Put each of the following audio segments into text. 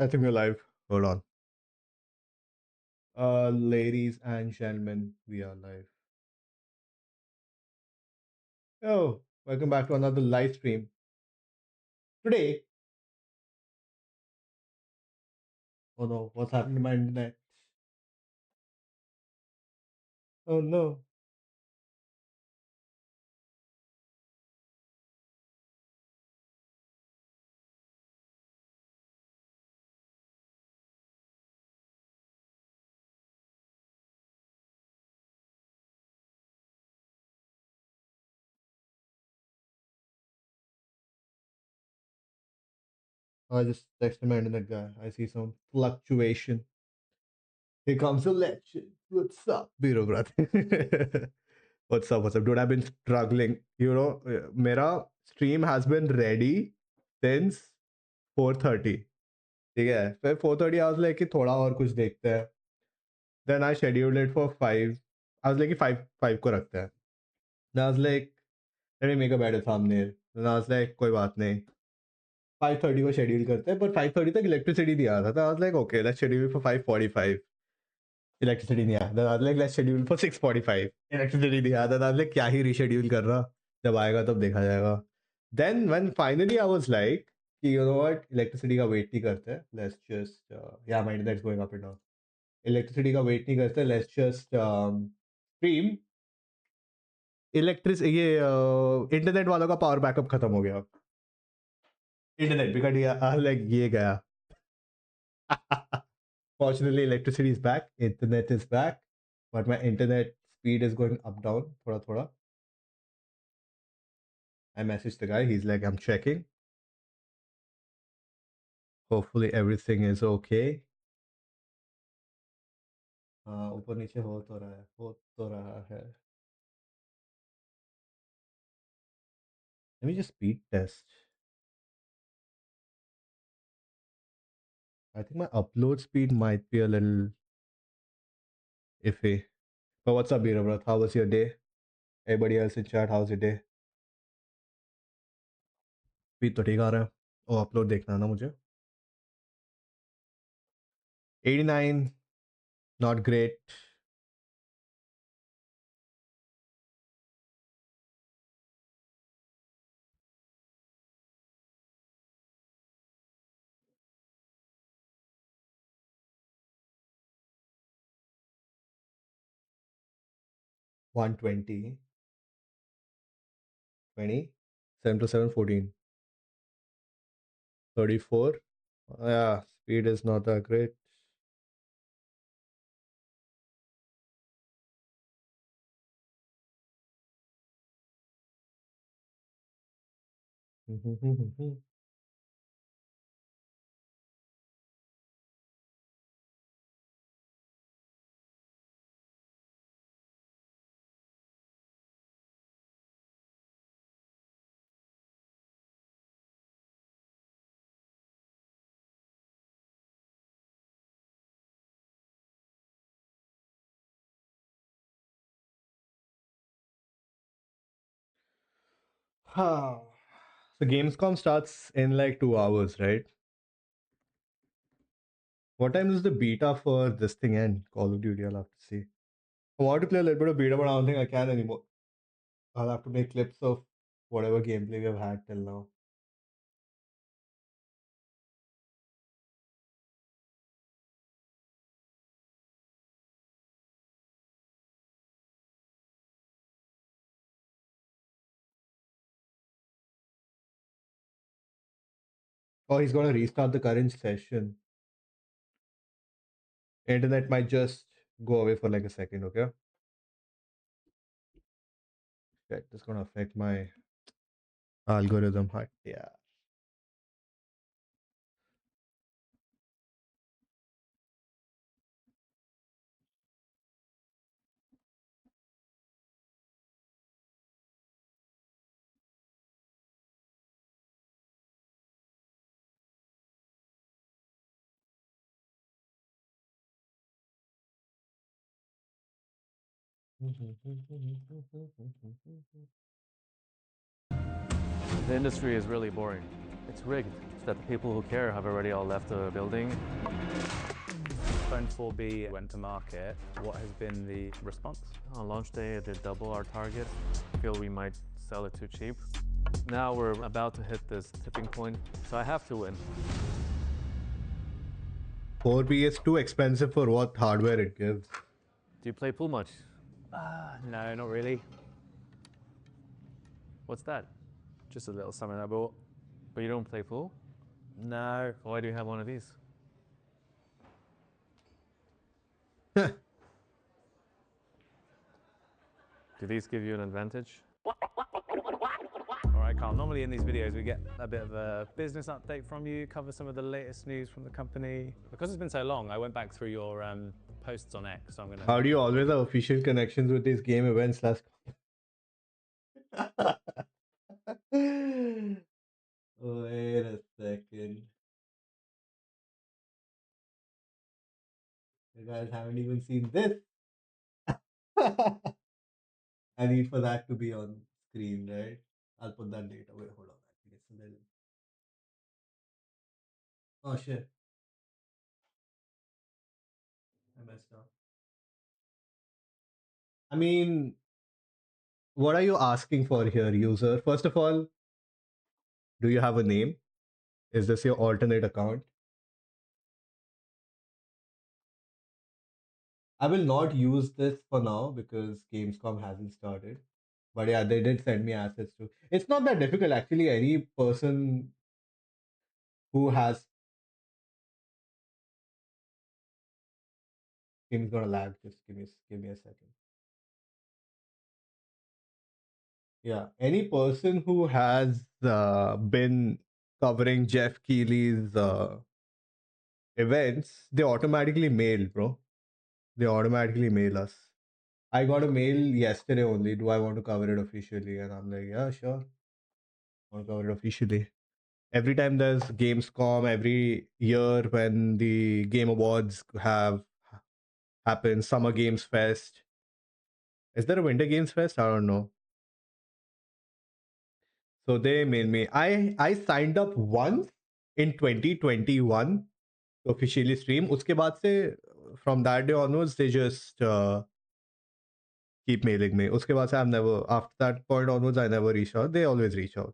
I think we're live. Hold on. Ladies and gentlemen, we are live. Oh, welcome back to another live stream. Today, oh no, what's happened to my internet? Oh no. I just texted my internet guy. I see some fluctuation. Here comes the legend. What's up, Biro brother? What's up? What's up, dude? I've been struggling. मेरा stream has been ready since 4:30. ठीक है फिर 4:30 I was like कि थोड़ा और कुछ देखते हैं. Then I scheduled it for 5. I was like 5 को रखते हैं. Then I was like, let me make a better thumbnail. Then I was like, कोई बात नहीं. 5:30 को schedule करते हैं, पर 5:30 तक electricity नहीं आ रहा था. I was like, okay, let's schedule it for 5:45. Electricity नहीं आया. Then I was like, let's schedule for 6:45. Electricity नहीं आया. Then I was like, क्या ही reschedule कर रहा. जब आएगा तब देखा जाएगा. Then when finally I was like, कि you know what, electricity का wait नहीं करते. Let's just, yeah, my internet's going up and down. Electricity का wait नहीं करते. Let's just stream. इलेक्ट्रिस ये इंटरनेट वालों का पावर बैकअप खत्म हो गया. इंटरनेट भी कट गया. लाइक ये गया. Fortunately, electricity is back. Internet is back. But my internet speed is going up down. थोड़ा थोड़ा. I messaged the guy. He's like, I'm checking. Hopefully everything is okay. ऊपर नीचे हो तो रहा है. हो तो रहा है. Let me just speed test. I think my upload speed might be a little iffy. But what's up, Birabrat? How was your day? Everybody else in chat, how's your day? Speed तो ठीक आ रहा है. और upload देखना है ना मुझे. 89, not great. One 20, 20, 7 to 7, 14, 34. Yeah, speed is not that great. So Gamescom starts in like 2 hours, right? What time is the beta for this thing end? Call of Duty, I'll have to see. I want to play a little bit of beta, but I don't think I can anymore. I'll have to make clips of whatever gameplay we've had till now. Oh, he's going to restart the current session. Internet might just go away for like a second, okay? Shit, this is going to affect my algorithm. Yeah. The industry is really boring. It's rigged, so that the people who care have already all left the building. Phone 4B went to market. What has been the response? On launch day, it did double our target. I feel we might sell it too cheap. Now we're about to hit this tipping point, so I have to win. 4B is too expensive for what hardware it gives. Do you play pool much? No, not really. What's that? Just a little something I bought. But you don't play pool? No. Why do you have one of these? Do these give you an advantage? All right, Carl. Normally in these videos we get a bit of a business update from you, cover some of the latest news from the company. Because it's been so long, I went back through your posts on X, so I'm gonna. How do you always have official connections with these game events? Wait a second. You guys haven't even seen this. I need for that to be on screen, right? I'll put that data. Wait, hold on. Actually, it's a little. Oh shit, I messed up. I mean, what are you asking for here, user? First of all, do you have a name? Is this your alternate account? I will not use this for now because Gamescom hasn't started. But yeah, they did send me assets too. It's not that difficult actually. Any person who has game's gonna lag. Just give me a second. Yeah, any person who has been covering Jeff Keighley's events, they automatically mail, bro. They automatically mail us. I got a mail yesterday only. Do I want to cover it officially? And I'm like, yeah, sure. I want to cover it officially. Every time there's Gamescom, every year when the Game Awards have happened, Summer Games Fest. Is there a Winter Games Fest? I don't know. So they mail me. I signed up once in 2021 to officially stream. Uske baad se, from that day onwards, they just keep mailing me. Uske baad se, I've never, after that point onwards, I never reach out. They always reach out.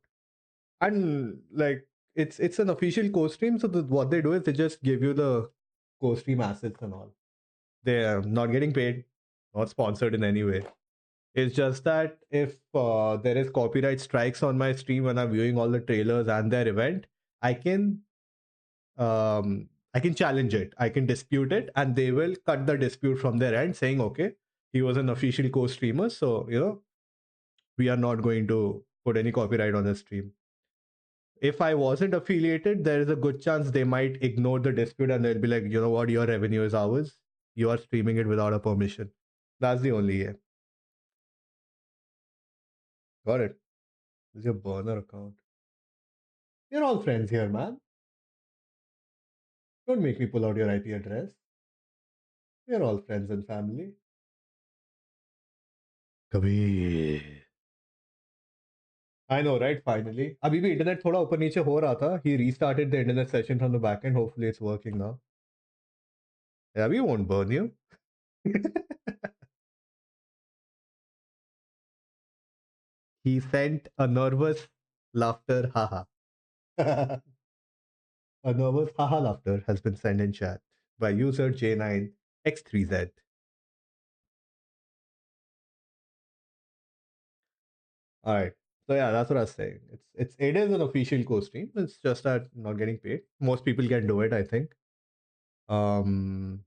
And like, it's an official co-stream. So what they do is they just give you the co-stream assets and all. They're not getting paid, not sponsored in any way. It's just that if there is copyright strikes on my stream when I'm viewing all the trailers and their event, I can I can challenge it. I can dispute it, and they will cut the dispute from their end, saying, "Okay, he was an official co-streamer, so we are not going to put any copyright on the stream." If I wasn't affiliated, there is a good chance they might ignore the dispute and they'll be like, "You know what? Your revenue is ours. You are streaming it without a permission." That's the only way. Got it. This is your burner account. You're all friends here, man. Don't make me pull out your IP address. We're all friends and family. Kabir. I know, right? Finally. अभी भी internet थोड़ा ऊपर नीचे हो रहा था. He restarted the internet session from the back end. Hopefully it's working now. Yeah, we won't burn you. He sent a nervous laughter haha. A nervous haha laughter has been sent in chat by user J9X3Z. All right. So yeah, that's what I was saying. It is an official co-stream. It's just that not getting paid. Most people can do it, I think. Um,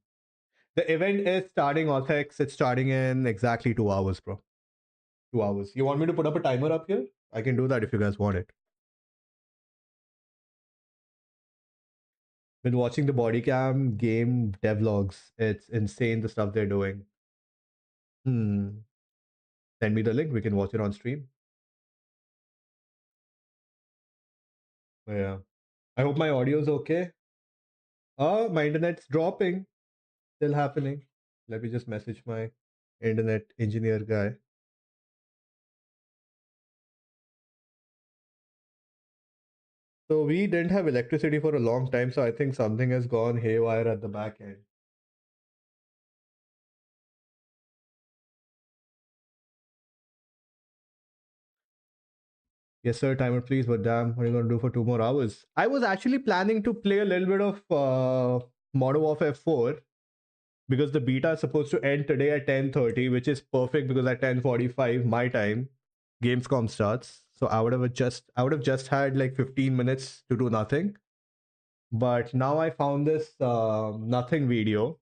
the event is starting Orthex. It's starting in exactly 2 hours, bro. 2 hours. You want me to put up a timer up here? I can do that if you guys want it. Been watching the body cam game devlogs. It's insane the stuff they're doing. Send me the link. We can watch it on stream. Yeah. I hope my audio is okay. Oh, my internet's dropping. Still happening. Let me just message my internet engineer guy. So we didn't have electricity for a long time, so I think something has gone haywire at the back end. Yes, sir, timer, please. But damn, what are you gonna do for 2 more hours? I was actually planning to play a little bit of Modern Warfare 4 because the beta is supposed to end today at 10:30, which is perfect because at 10:45 my time, Gamescom starts. So I would have just had like 15 minutes to do nothing. But now I found this nothing video.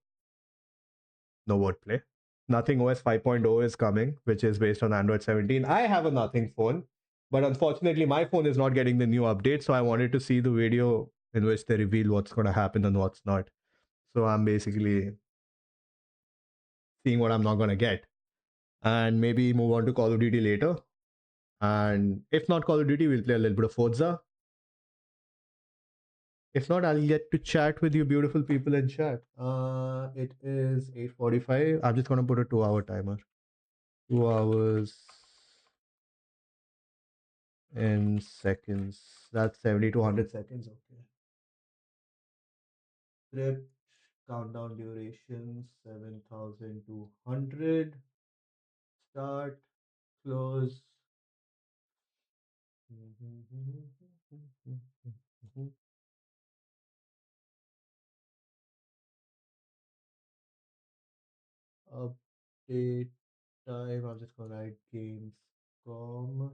No wordplay. Nothing OS 5.0 is coming, which is based on Android 17. I have a Nothing phone, but unfortunately, my phone is not getting the new update. So I wanted to see the video in which they reveal what's going to happen and what's not. So I'm basically seeing what I'm not going to get and maybe move on to Call of Duty later. And if not Call of Duty, we'll play a little bit of Forza. If not, I'll get to chat with you beautiful people in chat. It is 8:45. I'm just going to put a 2-hour timer. 2 hours in seconds. That's 70 to 100 seconds. Okay. Script countdown duration 7,200. Start, close. Update time. I'm just gonna write Gamescom.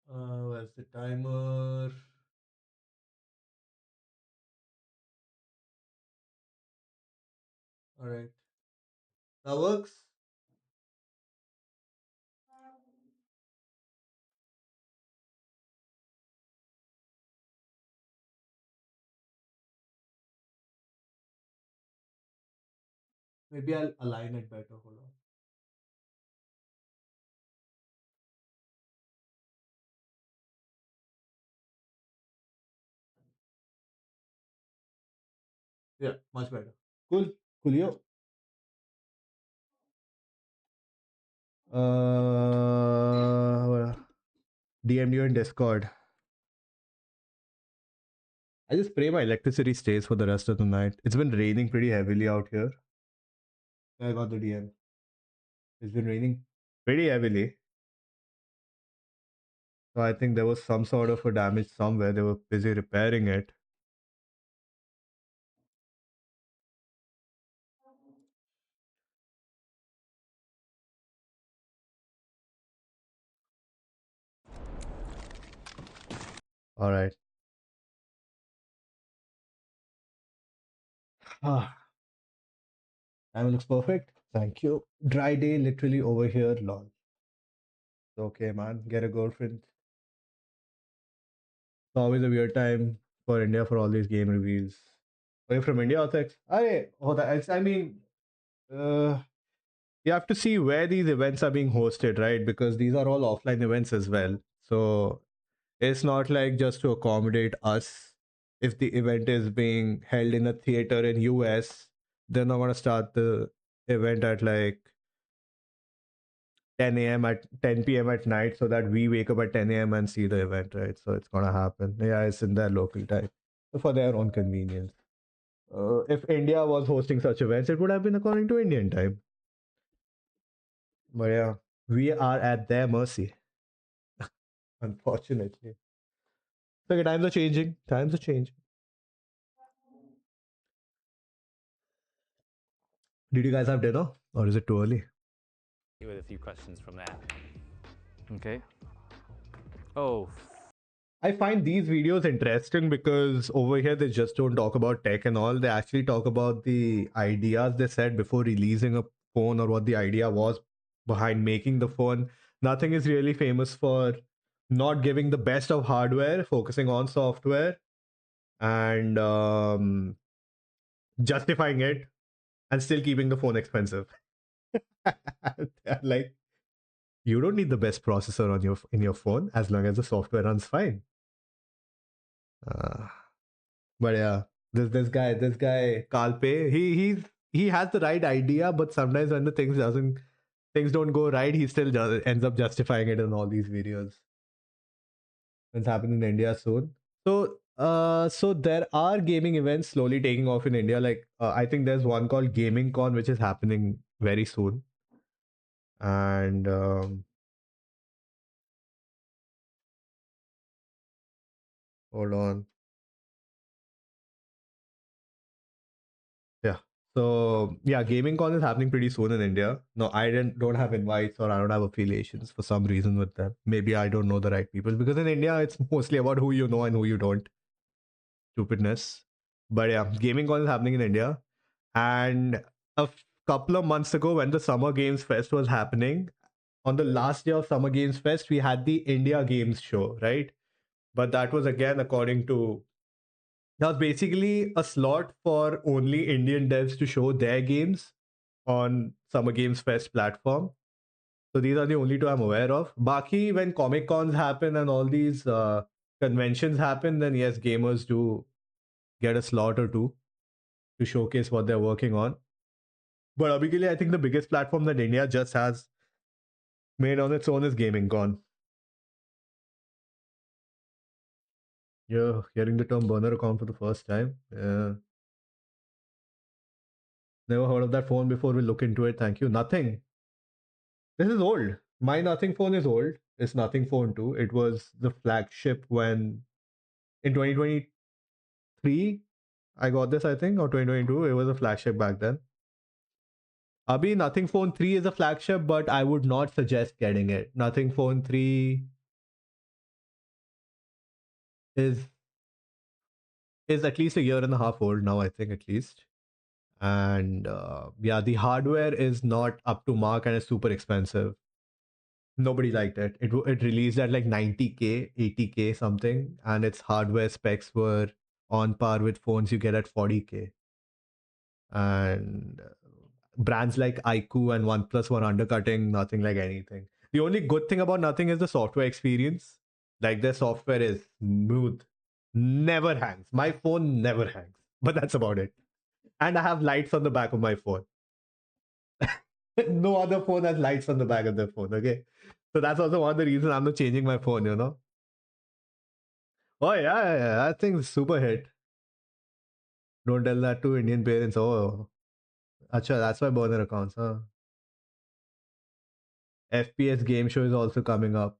Where's the timer? All right, that works. Maybe I'll align it better. Hold on. Yeah, much better. Cool. Coolio. DM you in Discord. I just pray my electricity stays for the rest of the night. It's been raining pretty heavily out here. I got the DM. It's been raining pretty heavily. So I think there was some sort of a damage somewhere. They were busy repairing it. All right. Ah, time looks perfect. Thank you. Dry day literally over here. Lol. Okay, man. Get a girlfriend. It's always a weird time for India for all these game reveals. Are you from India, Otex? I mean, uh, you have to see where these events are being hosted, right? Because these are all offline events as well. So it's not like just to accommodate us. If the event is being held in a theater in US, they're not gonna start the event at like 10 a.m. at 10 p.m. at night so that we wake up at 10 a.m. and see the event, right? So it's gonna happen. Yeah, it's in their local time for their own convenience. If India was hosting such events, it would have been according to Indian time. But yeah, we are at their mercy, unfortunately. So times are changing. Times are changing. Did you guys have dinner, or is it too early? With a few questions from there. Okay. Oh, I find these videos interesting because over here they just don't talk about tech and all. They actually talk about the ideas they said before releasing a phone or what the idea was behind making the phone. Nothing is really famous for not giving the best of hardware, focusing on software, and justifying it and still keeping the phone expensive. Like, you don't need the best processor on your in your phone as long as the software runs fine. Uh, but yeah, this guy Kalpe, he has the right idea, but sometimes when the things doesn't things don't go right, he still ends up justifying it in all these videos. It's happening in India soon. So there are gaming events slowly taking off in India. Like I think there's one called Gaming Con, which is happening very soon. And hold on. Yeah. So yeah, Gaming Con is happening pretty soon in India. No, I don't have invites or I don't have affiliations for some reason with them. Maybe I don't know the right people because in India it's mostly about who you know and who you don't. Stupidness. But yeah, Gaming Con is happening in India. And couple of months ago, when the Summer Games Fest was happening, on the last day of Summer Games Fest, we had the India Games show, right? But that was again that was basically a slot for only Indian devs to show their games on Summer Games Fest platform. So these are the only two I'm aware of. Baki, when Comic Cons happen and all these conventions happen, then yes, gamers do get a slot or two to showcase what they're working on. But obviously, I think the biggest platform that India just has made on its own is Gaming Con. You're hearing the term burner account for the first time. Yeah. Never heard of that phone before. We'll look into it. Thank you. Nothing. This is old. My Nothing phone is old. It's Nothing Phone 2. It was the flagship when in 2023 I got this, I think, or 2022. It was a flagship back then. Abhi, Nothing Phone 3 is a flagship, but I would not suggest getting it. Nothing Phone 3 is at least a year and a half old now, I think, at least. And yeah, the hardware is not up to mark and it's super expensive. Nobody liked it. It released at like 90k, 80k something, and its hardware specs were on par with phones you get at 40k. And brands like iQOO and OnePlus were undercutting Nothing like anything. The only good thing about Nothing is the software experience. Like their software is smooth, never hangs. My phone never hangs, but that's about it. And I have lights on the back of my phone. No other phone has lights on the back of their phone. Okay, so that's also one of the reasons I'm not changing my phone. You know. Oh yeah, that thing's super hit. Don't tell that to Indian parents. Oh, acha, that's why burner accounts, huh? FPS game show is also coming up.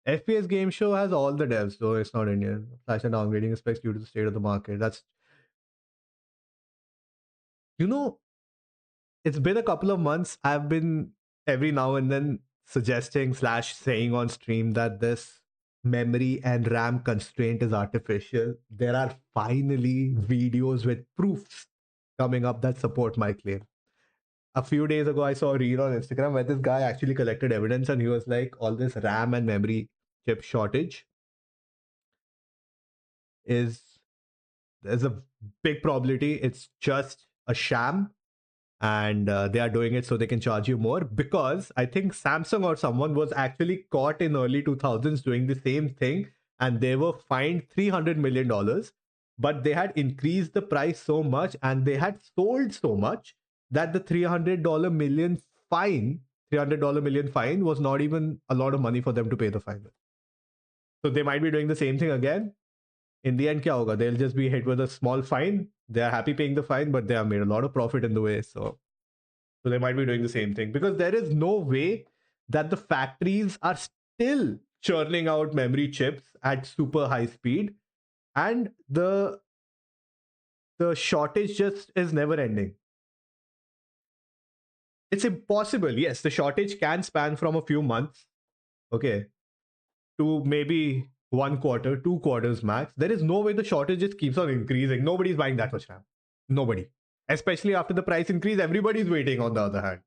FPS game show has all the devs, though it's not Indian. Flash and downgrading specs due to the state of the market. That's, you know, it's been a couple of months. I've been every now and then suggesting / saying on stream that this memory and RAM constraint is artificial. There are finally videos with proofs coming up that support my claim. A few days ago, I saw a reel on Instagram where this guy actually collected evidence and he was like, all this RAM and memory chip shortage there's a big probability it's just a sham, and they are doing it so they can charge you more, because I think Samsung or someone was actually caught in early 2000s doing the same thing and they were fined $300 million, but they had increased the price so much and they had sold so much that the $300 million fine was not even a lot of money for them to pay the fine with. So they might be doing the same thing again. In the end, kya hoga? They'll just be hit with a small fine. They are happy paying the fine, but they have made a lot of profit in the way. So they might be doing the same thing, because there is no way that the factories are still churning out memory chips at super high speed, and the shortage just is never ending. It's impossible. Yes, the shortage can span from a few months, okay, to maybe 1 quarter, 2 quarters max. There is no way the shortage just keeps on increasing. Nobody's buying that much RAM. Nobody. Especially after the price increase, everybody's waiting on the other hand.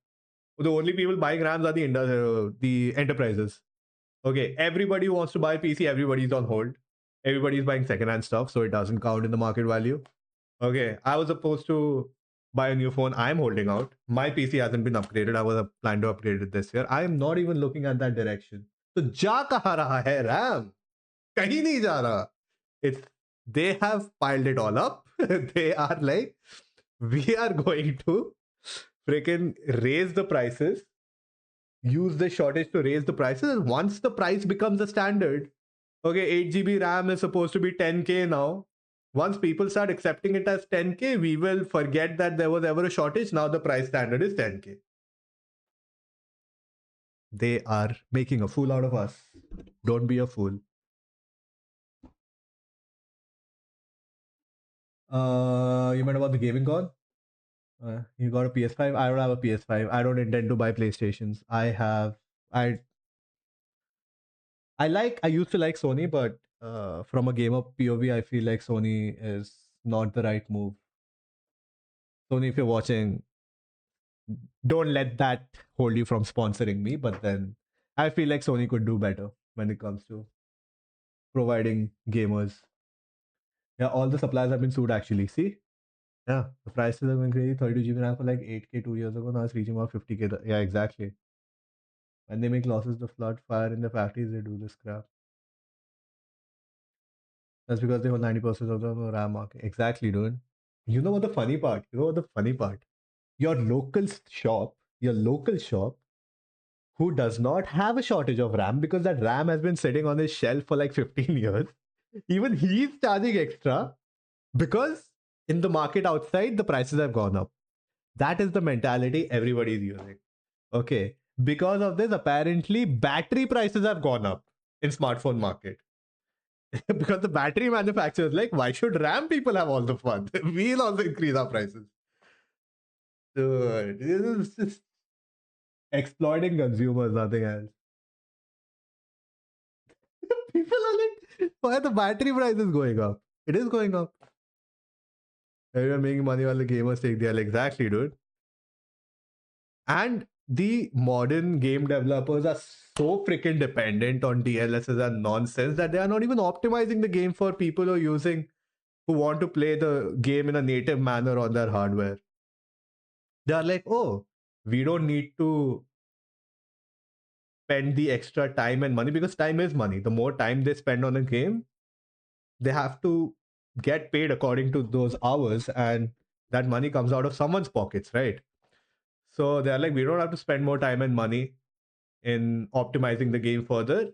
The only people buying RAMs are the enterprises. Okay, everybody who wants to buy PC, everybody's on hold. Everybody's buying secondhand stuff, so it doesn't count in the market value. Okay, I was supposed to buy a new phone. I'm holding out. My PC hasn't been upgraded. I was planning to upgrade it this year. I am not even looking at that direction. So जा कहाँ रहा है RAM? कहीं नहीं जा रहा. They have piled it all up. They are like, we are going to freaking raise the prices use this shortage to raise the prices. And once the price becomes a standard, okay, 8 GB RAM is supposed to be 10K now. Once people start accepting it as 10K, we will forget that there was ever a shortage. Now the price standard is 10K. They are making a fool out of us. Don't be a fool. You meant about the gaming con? You got a PS5? I don't have a PS5. I don't intend to buy PlayStations. I used to like Sony, but from a gamer POV, I feel like Sony is not the right move. Sony, if you're watching, don't let that hold you from sponsoring me. But then I feel like Sony could do better when it comes to providing gamers. Yeah, all the suppliers have been sued actually. See? Yeah, the prices are going crazy. 32 GB RAM for like 8K 2 years ago. Now it's reaching about 50K. Yeah, exactly. When they make losses, the flood fire in the factories, they do this crap. That's because they hold 90% of the RAM market. Exactly, dude. You know what the funny part? Your local shop, who does not have a shortage of RAM because that RAM has been sitting on his shelf for like 15 years, even he's charging extra because in the market outside, the prices have gone up. That is the mentality everybody is using. Okay. Because of this, apparently, battery prices have gone up in smartphone market. Because the battery manufacturers like, why should RAM people have all the fun? We'll also increase our prices. Dude, this is just exploiting consumers, nothing else. People are like, why are the battery prices going up? It is going up. Everyone making money while the gamers take the L. Exactly, dude. And the modern game developers are so freaking dependent on DLSS and nonsense that they are not even optimizing the game for people who want to play the game in a native manner on their hardware. They are like, oh, we don't need to spend the extra time and money because time is money. The more time they spend on a game, they have to get paid according to those hours, and that money comes out of someone's pockets, right? So they're like, we don't have to spend more time and money in optimizing the game further.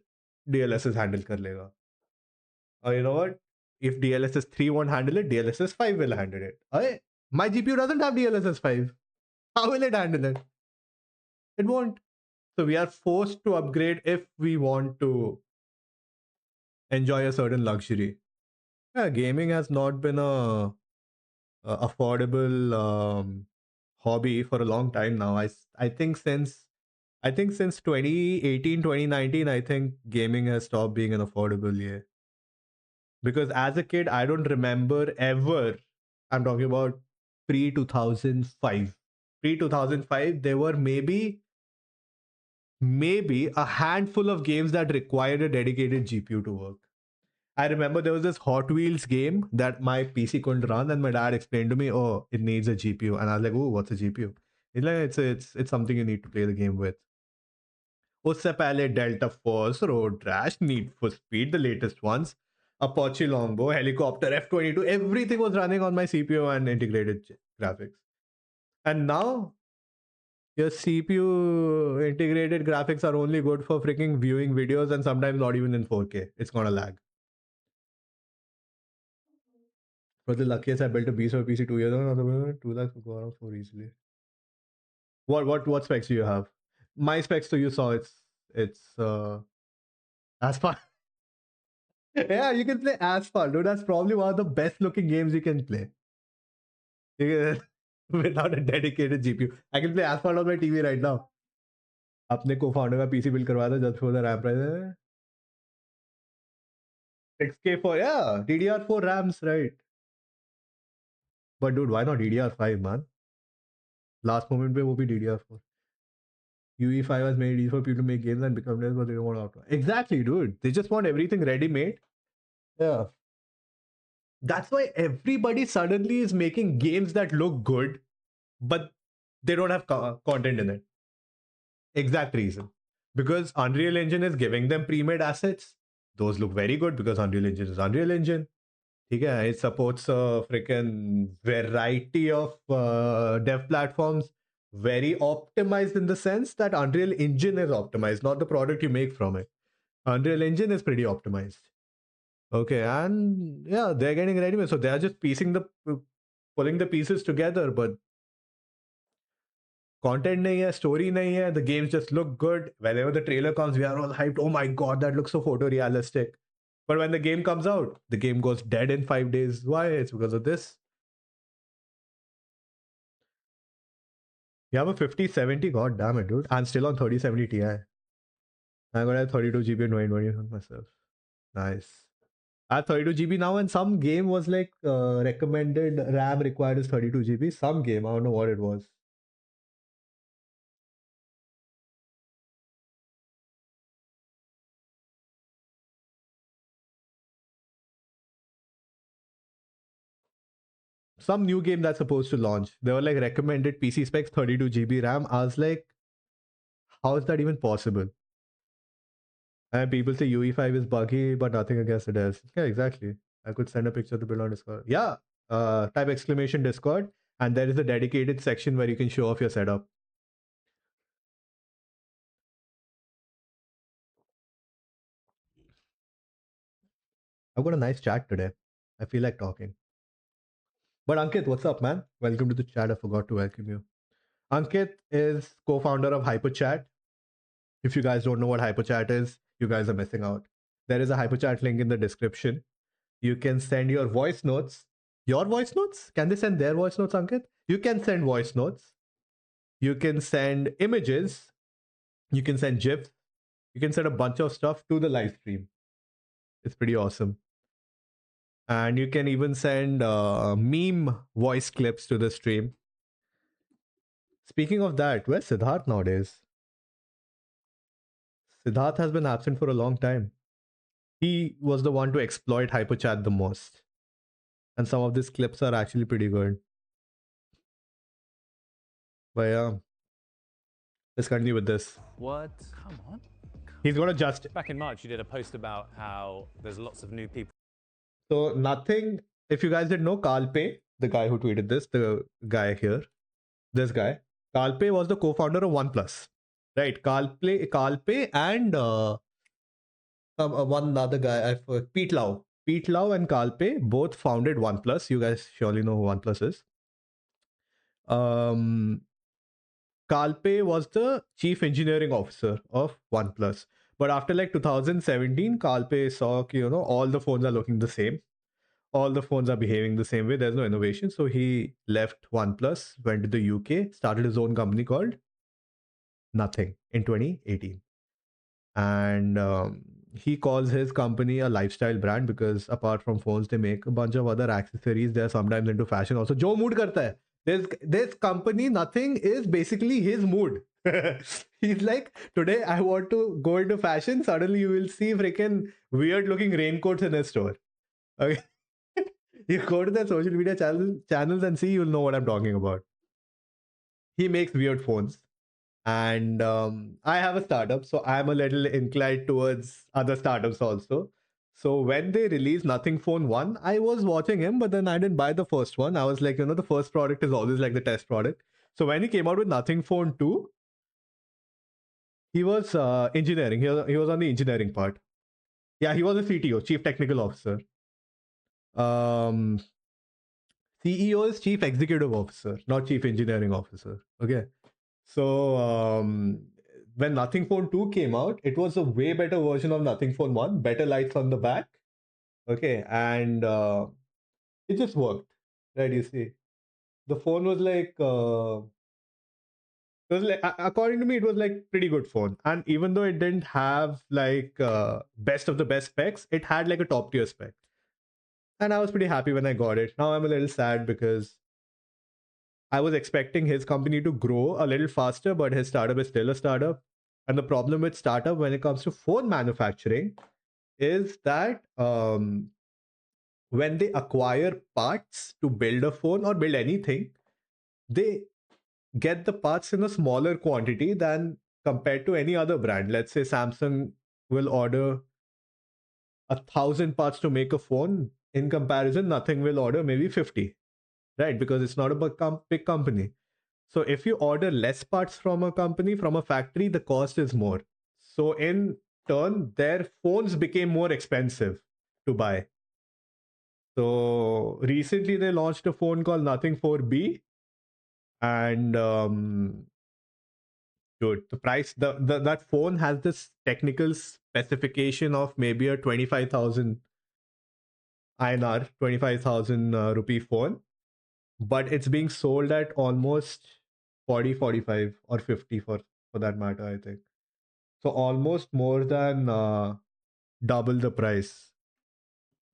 DLSS handle kar lega. Or you know what? If DLSS 3 won't handle it, DLSS 5 will handle it. Aye, my GPU doesn't have DLSS 5. How will it handle it? It won't. So we are forced to upgrade if we want to enjoy a certain luxury. Yeah, gaming has not been a affordable hobby for a long time now. I think since 2018 2019, I think gaming has stopped being an affordable year. Because as a kid, I don't remember ever. I'm talking about pre 2005. Pre 2005, there were maybe a handful of games that required a dedicated GPU to work. I remember there was this Hot Wheels game that my PC couldn't run, and my dad explained to me, "Oh, it needs a GPU," and I was like, "Oh, what's a GPU?" He's like, "It's something you need to play the game with." उससे पहले Delta Force, Road Rash, Need for Speed, the latest ones, Apache Longbow, Helicopter, F-22, everything was running on my CPU and integrated graphics. And now your CPU integrated graphics are only good for freaking viewing videos and sometimes not even in 4K. It's gonna lag. For the luckiest, I built a beast of PC 2 years ago. 2 lakhs will go around so easily. What specs do you have? My specs, so you saw it's Asphalt. Yeah, you can play Asphalt, dude. That's probably one of the best looking games you can play. Without a dedicated GPU. I can play Asphalt on my TV right now. अपने co-founder का PC build करवाया था just for the RAM price. 6K for DDR4 RAMs, right? But dude, why not DDR5, man? Last moment पे वो भी DDR4. UE5 has made it easy for people to make games and become less, but they don't want to. Exactly, dude. They just want everything ready-made. Yeah. That's why everybody suddenly is making games that look good, but they don't have content in it. Exact reason. Because Unreal Engine is giving them pre-made assets. Those look very good because Unreal Engine is Unreal Engine. It supports a freaking variety of dev platforms. very optimized in the sense that Unreal Engine is optimized, not the product you make from it. Unreal Engine is pretty optimized. Okay, and yeah, they're getting ready. So they're just pulling the pieces together, but content nahi hai, story nahi hai. The games just look good. Whenever the trailer comes, we are all hyped. Oh my god, that looks so photorealistic. But when the game comes out, the game goes dead in 5 days. Why? It's because of this. You have a 5070, god damn it, dude. I'm still on 3070 Ti. I'm gonna have 32 GB and 2020 myself. Nice. I have 32 GB now, and some game was like recommended RAM required is 32 GB. Some game, I don't know what it was. Some new game that's supposed to launch. They were like recommended PC specs 32 GB RAM. I was like, how is that even possible? And people say UE5 is buggy, but nothing against it is. Yeah, exactly. I could send a picture of the build on Discord. Yeah, type exclamation Discord, and there is a dedicated section where you can show off your setup. I've got a nice chat today. I feel like talking. But Ankit, what's up, man? Welcome to the chat. I forgot to welcome you. Ankit is co-founder of HyperChat. If you guys don't know what HyperChat is, you guys are missing out. There is a HyperChat link in the description. You can send your voice notes. Your voice notes? Can they send their voice notes, Ankit? You can send voice notes. You can send images. You can send GIFs. You can send a bunch of stuff to the live stream. It's pretty awesome. And you can even send meme voice clips to the stream. Speaking of that, where's Siddharth nowadays? Siddharth has been absent for a long time. He was the one to exploit HyperChat the most. And some of these clips are actually pretty good. But yeah, let's continue with this. What? Come on. He's going to just... Back in March, you did a post about how there's lots of new people. So nothing... If you guys didn't know, Kalpe, the guy who tweeted this, the guy here, this guy, Kalpe was the co-founder of OnePlus. Right? Kalpe and one other guy, Pete Lau. Pete Lau and Kalpe both founded OnePlus. You guys surely know who OnePlus is. Kalpe was the chief engineering officer of OnePlus. But after like 2017, Kalpe saw, all the phones are looking the same. All the phones are behaving the same way. There's no innovation. So he left OnePlus, went to the UK, started his own company called Nothing in 2018. And he calls his company a lifestyle brand because apart from phones, they make a bunch of other accessories. They're sometimes into fashion also. Jo mood karta hai. This company, Nothing, is basically his mood. He's like, today I want to go into fashion. Suddenly you will see freaking weird looking raincoats in his store. Okay. You go to the social media channels and see, you'll know what I'm talking about. He makes weird phones. And I have a startup, so I'm a little inclined towards other startups also. So when they released Nothing Phone 1, I was watching him, but then I didn't buy the first one. I was like, the first product is always like the test product. So when he came out with Nothing Phone 2, he was engineering. He was on the engineering part. Yeah, he was a CTO, Chief Technical Officer. CEO is Chief Executive Officer, not Chief Engineering Officer. Okay. So when Nothing Phone 2 came out, it was a way better version of Nothing Phone 1, better lights on the back. Okay. And it just worked. Right, you see. The phone was like... it was like, according to me, it was like pretty good phone. And even though it didn't have like best of the best specs, it had like a top tier spec. And I was pretty happy when I got it. Now I'm a little sad because I was expecting his company to grow a little faster, but his startup is still a startup. And the problem with startup when it comes to phone manufacturing is that when they acquire parts to build a phone or build anything, they get the parts in a smaller quantity than compared to any other brand. Let's say Samsung will order 1,000 parts to make a phone. In comparison, Nothing will order maybe 50, right? Because it's not a big company. So if you order less parts from a company, from a factory, the cost is more. So in turn, their phones became more expensive to buy. So recently they launched a phone called Nothing 4B, and dude, the price, that phone has this technical specification of maybe a 25,000 INR, 25,000 rupee phone, but it's being sold at almost 40, 45 or 50 for that matter, I think. So almost more than double the price.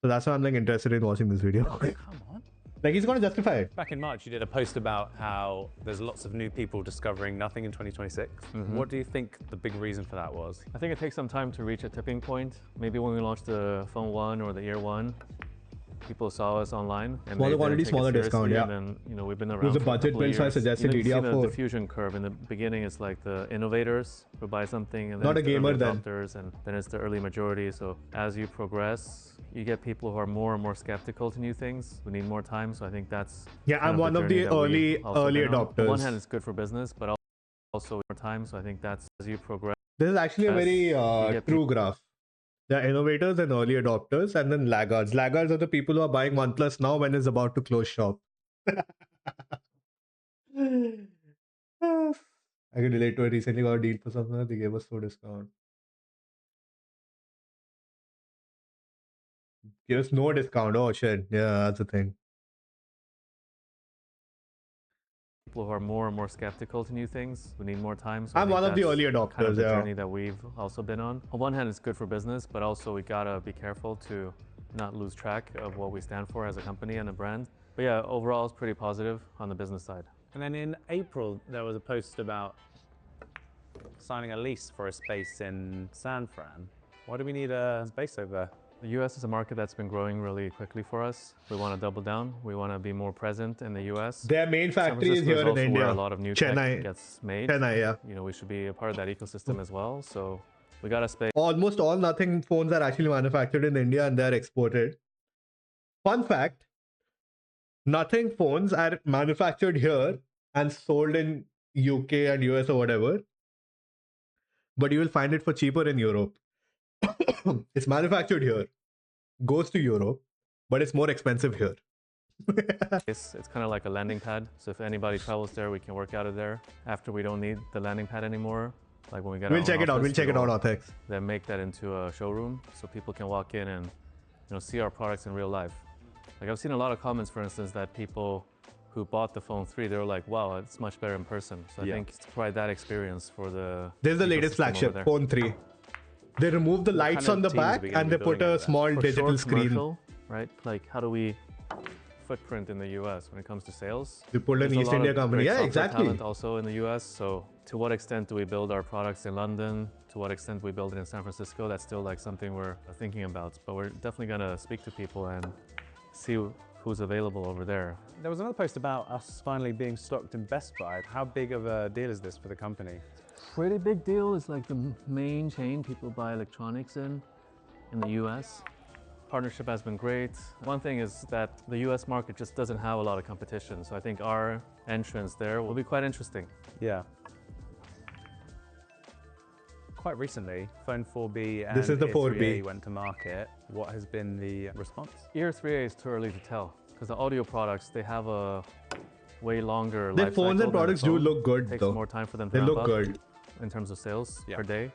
So that's why I'm like interested in watching this video. Come on. Like he's gonna justify it. Back in March, you did a post about how there's lots of new people discovering nothing in 2026. What do you think the big reason for that was? I think it takes some time to reach a tipping point. Maybe when we launched the Phone 1 or the Ear 1, people saw us online and Smaller they quantity, didn't take it smaller discount, seriously, yeah. And then, you know, we've been around It was a for budget couple of build, so I years. suggested You've seen the DDR4. diffusion curve. In the beginning, it's like the innovators who buy something, and then Not a it's the gamer early then. adopters, and then it's the early majority. So as you progress, you get people who are more and more skeptical to new things, who need more time. So I think that's Yeah, kind I'm one of journey the that we've also early been on. On one adopters. hand, it's good for business, but also more time. So I think that's as you progress. This is actually a very get true graph. There are innovators and early adopters, and then laggards. Laggards are the people who are buying OnePlus now when it's about to close shop. I can relate to it. Recently got a deal for something. They gave us full discount. Give us no discount. Oh shit. Yeah, that's the thing. People who are more and more skeptical to new things, who need more time. So I I'm think one of the that's early kind of adopters, the yeah. journey that we've also been on one hand, it's good for business, but also we gotta be careful to not lose track of what we stand for as a company and a brand. But yeah, overall, it's pretty positive on the business side. And then in April, there was a post about signing a lease for a space in San Fran. Why do we need a space over there? The US is a market that's been growing really quickly for us. We want to double down. We want to be more present in the US. Their main San factory is Francisco here in also India. where a lot of new Chennai. tech gets made. Chennai, yeah. You know, we should be a part of that ecosystem as well. So we got a space. Almost all Nothing phones are actually manufactured in India and they're exported. Fun fact, Nothing phones are manufactured here and sold in UK and US or whatever. But you will find it for cheaper in Europe. It's manufactured here, goes to Europe, but it's more expensive here. It's kind of like a landing pad. So if anybody travels there, we can work out of there. After we don't need the landing pad anymore, like when we get We'll our check own it out. We'll office, check it out, we'll Athex. then make that into a showroom so people can walk in and see our products in real life. Like I've seen a lot of comments, for instance, that people who bought the Phone 3, they were like, wow, it's much better in person. So I think to provide that experience for the This is the latest ecosystem over flagship, there. Phone 3. They removed the lights kind on of the teams are back we gonna and be they put building a over there? small For digital short screen. commercial, right? Like how do we footprint in the US when it comes to sales? They pulled an There's a East lot India of company. great Yeah, software exactly. talent also in the US. So to what extent do we build our products in London? To what extent we build it in San Francisco? That's still like something we're thinking about. But we're definitely gonna speak to people and see who's available over there. There was another post about us finally being stocked in Best Buy. How big of a deal is this for the company? Pretty big deal. It's like the main chain people buy electronics in the US. Partnership has been great. One thing is that the US market just doesn't have a lot of competition. So I think our entrance there will be quite interesting. Yeah. Quite recently, Phone 4B and This is the Ear 4B. 3A went to market. What has been the response? Ear 3A is too early to tell because the audio products, they have a way longer Their life phones cycle and than products the do phone. look good It takes though. more time for them to They ramp look up good. in terms of sales Yeah. per day.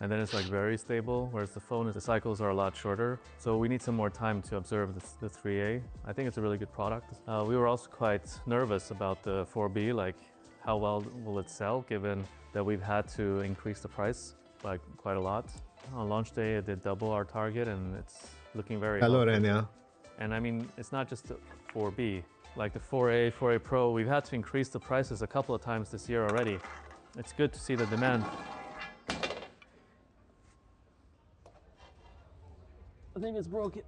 And then it's like very stable, whereas the phone, the cycles are a lot shorter. So we need some more time to observe the 3A. I think it's a really good product. We were also quite nervous about the 4B, like how well will it sell, given that we've had to increase the price by quite a lot. On launch day, it did double our target, and it's looking very Hello, healthy. Renya. And I mean, it's not just the 4B. Like the 4A, 4A Pro, we've had to increase the prices a couple of times this year already. It's good to see the demand. I think it's broken.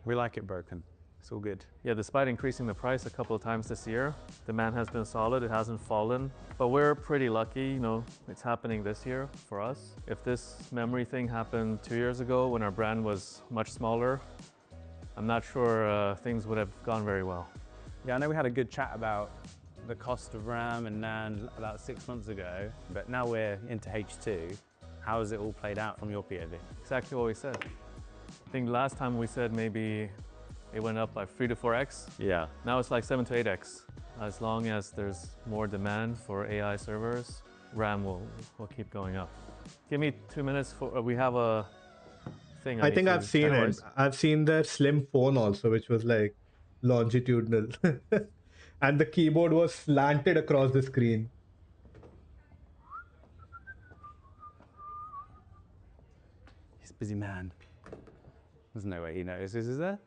We like it broken. It's all good. Yeah, despite increasing the price a couple of times this year, demand has been solid, it hasn't fallen. But we're pretty lucky, it's happening this year for us. If this memory thing happened 2 years ago when our brand was much smaller, I'm not sure things would have gone very well. Yeah, I know we had a good chat about the cost of RAM and NAND about 6 months ago, but now we're into H2. How has it all played out from your POV? Exactly what we said. I think last time we said maybe it went up by 3 to 4x. Yeah. Now it's like 7 to 8x. As long as there's more demand for AI servers, RAM will keep going up. Give me 2 minutes for we have a thing. I need think to- I've seen it. Anyways, I've seen the slim phone also, which was like longitudinal. And the keyboard was slanted across the screen. He's a busy man. There's no way he notices, is there?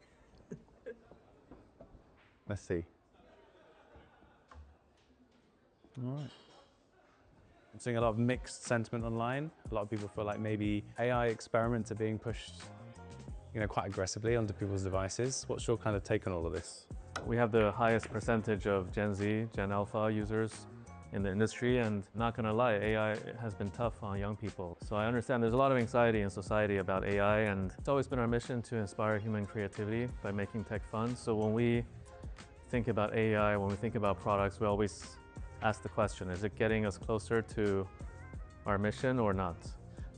Let's see. All right. I'm seeing a lot of mixed sentiment online. A lot of people feel like maybe AI experiments are being pushed, quite aggressively onto people's devices. What's your kind of take on all of this? we have the highest percentage of Gen Z, Gen Alpha users in the industry, and not gonna lie, AI has been tough on young people. So I understand there's a lot of anxiety in society about AI, and it's always been our mission to inspire human creativity by making tech fun. So when we think about AI, when we think about products, we always ask the question, is it getting us closer to our mission or not?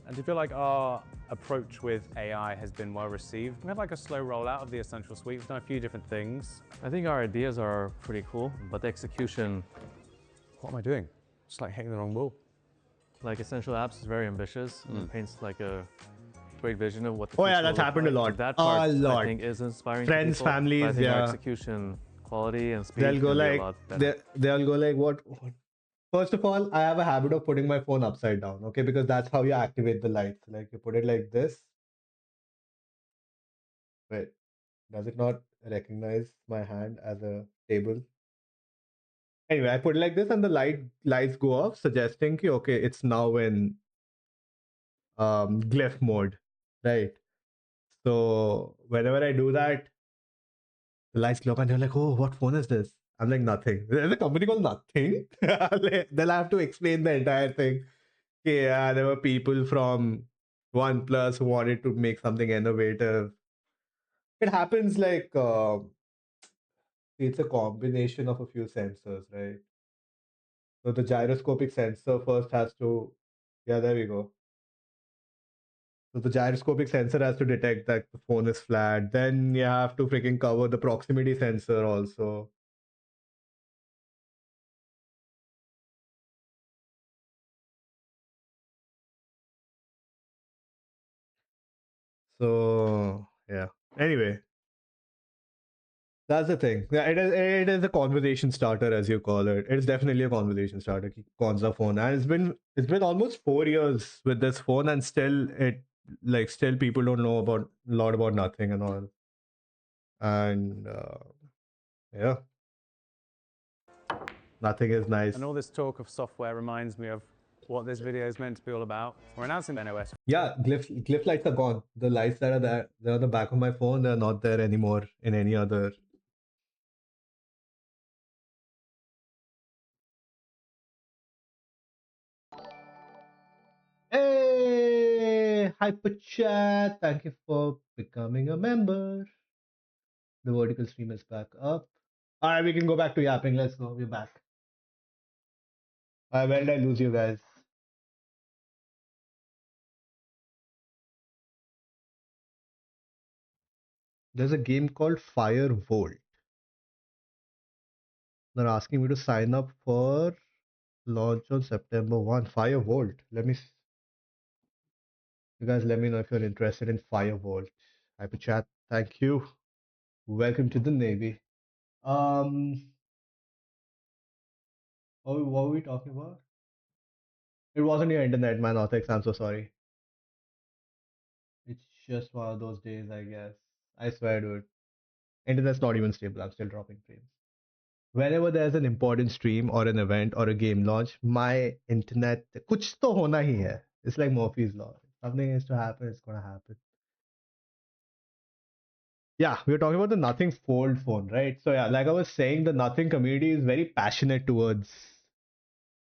And do you feel like our approach with AI has been well received? We have like a slow rollout of the Essential Suite. We've done a few different things. I think our ideas are pretty cool, but the execution, What am I doing? Just like hitting the wrong wall. like Essential Apps, is very ambitious and paints like a great vision of what the Oh yeah, future will that's look happened a like. lot. That A part, lot. I think, is inspiring to Friends, people, but I families, think our yeah. execution quality and speed They'll go can be a like lot better. they'll go like what? First of all, I have a habit of putting my phone upside down, okay, because that's how you activate the lights. Like you put it like this. Wait, does it not recognize my hand as a table? Anyway, I put it like this, and the lights go off, suggesting ki, okay, it's now in glyph mode, right? So whenever I do that, the lights glow up, and they're like, "Oh, what phone is this?" I'm like, "Nothing." There's a company called Nothing. They'll have to explain the entire thing. Okay, yeah, there were people from OnePlus who wanted to make something innovative. It happens like it's a combination of a few sensors, right? So the gyroscopic sensor first has to, yeah, there we go. So the gyroscopic sensor has to detect that the phone is flat. Then you have to freaking cover the proximity sensor also. So yeah. Anyway, that's the thing. Yeah, it is a conversation starter, as you call it. It's definitely a conversation starter. Konza phone, and it's been almost 4 years with this phone, and still people don't know about a lot about nothing and all. And yeah, nothing is nice. And all this talk of software reminds me of what this video is meant to be all about. We're announcing NOS. Yeah, glyph lights are gone. The lights that are there, they're on the back of my phone. They're not there anymore in any other. Hey, Hyper Chat! Thank you for becoming a member. The vertical stream is back up. All right, we can go back to yapping. Let's go. We're back. Where did I lose you guys? There's a game called Firebolt. They're asking me to sign up for launch on September 1. Firebolt. You guys let me know if you're interested in Firebolt. Hyper Chat, thank you. Welcome to the Navy. What were we talking about? It wasn't your internet, man, Orthex. I'm so sorry. It's just one of those days, I guess. I swear, dude. Internet's not even stable. I'm still dropping frames. Whenever there's an important stream or an event or a game launch, my internet, kuch to hona hi hai. It's like Murphy's Law. Something is to happen, it's gonna happen. Yeah, we were talking about the Nothing Fold phone, right? So yeah, like I was saying, the Nothing community is very passionate towards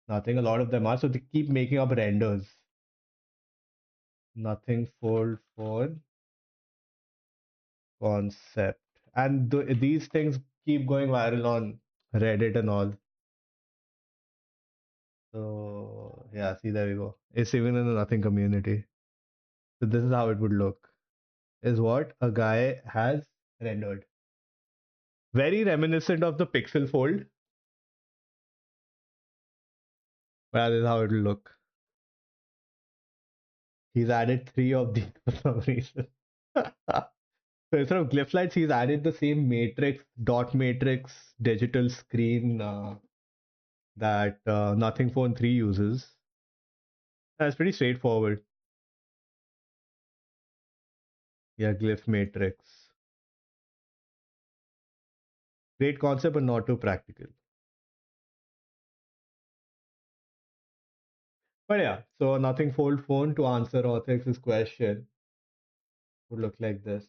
Nothing. A lot of them are, so they keep making up renders. Nothing Fold phone concept, and these things keep going viral on Reddit and all. So yeah, see, there we go. It's even in the Nothing community. So this is how it would look. Is what a guy has rendered. Very reminiscent of the Pixel Fold. But this is how it will look. He's added 3 of these for some reason. So instead of glyph lights, he's added the same matrix, dot matrix, digital screen that Nothing Phone 3 uses. That's pretty straightforward. Yeah, glyph matrix. Great concept, but not too practical. But yeah, so Nothing Fold phone, to answer Authex's question, would look like this.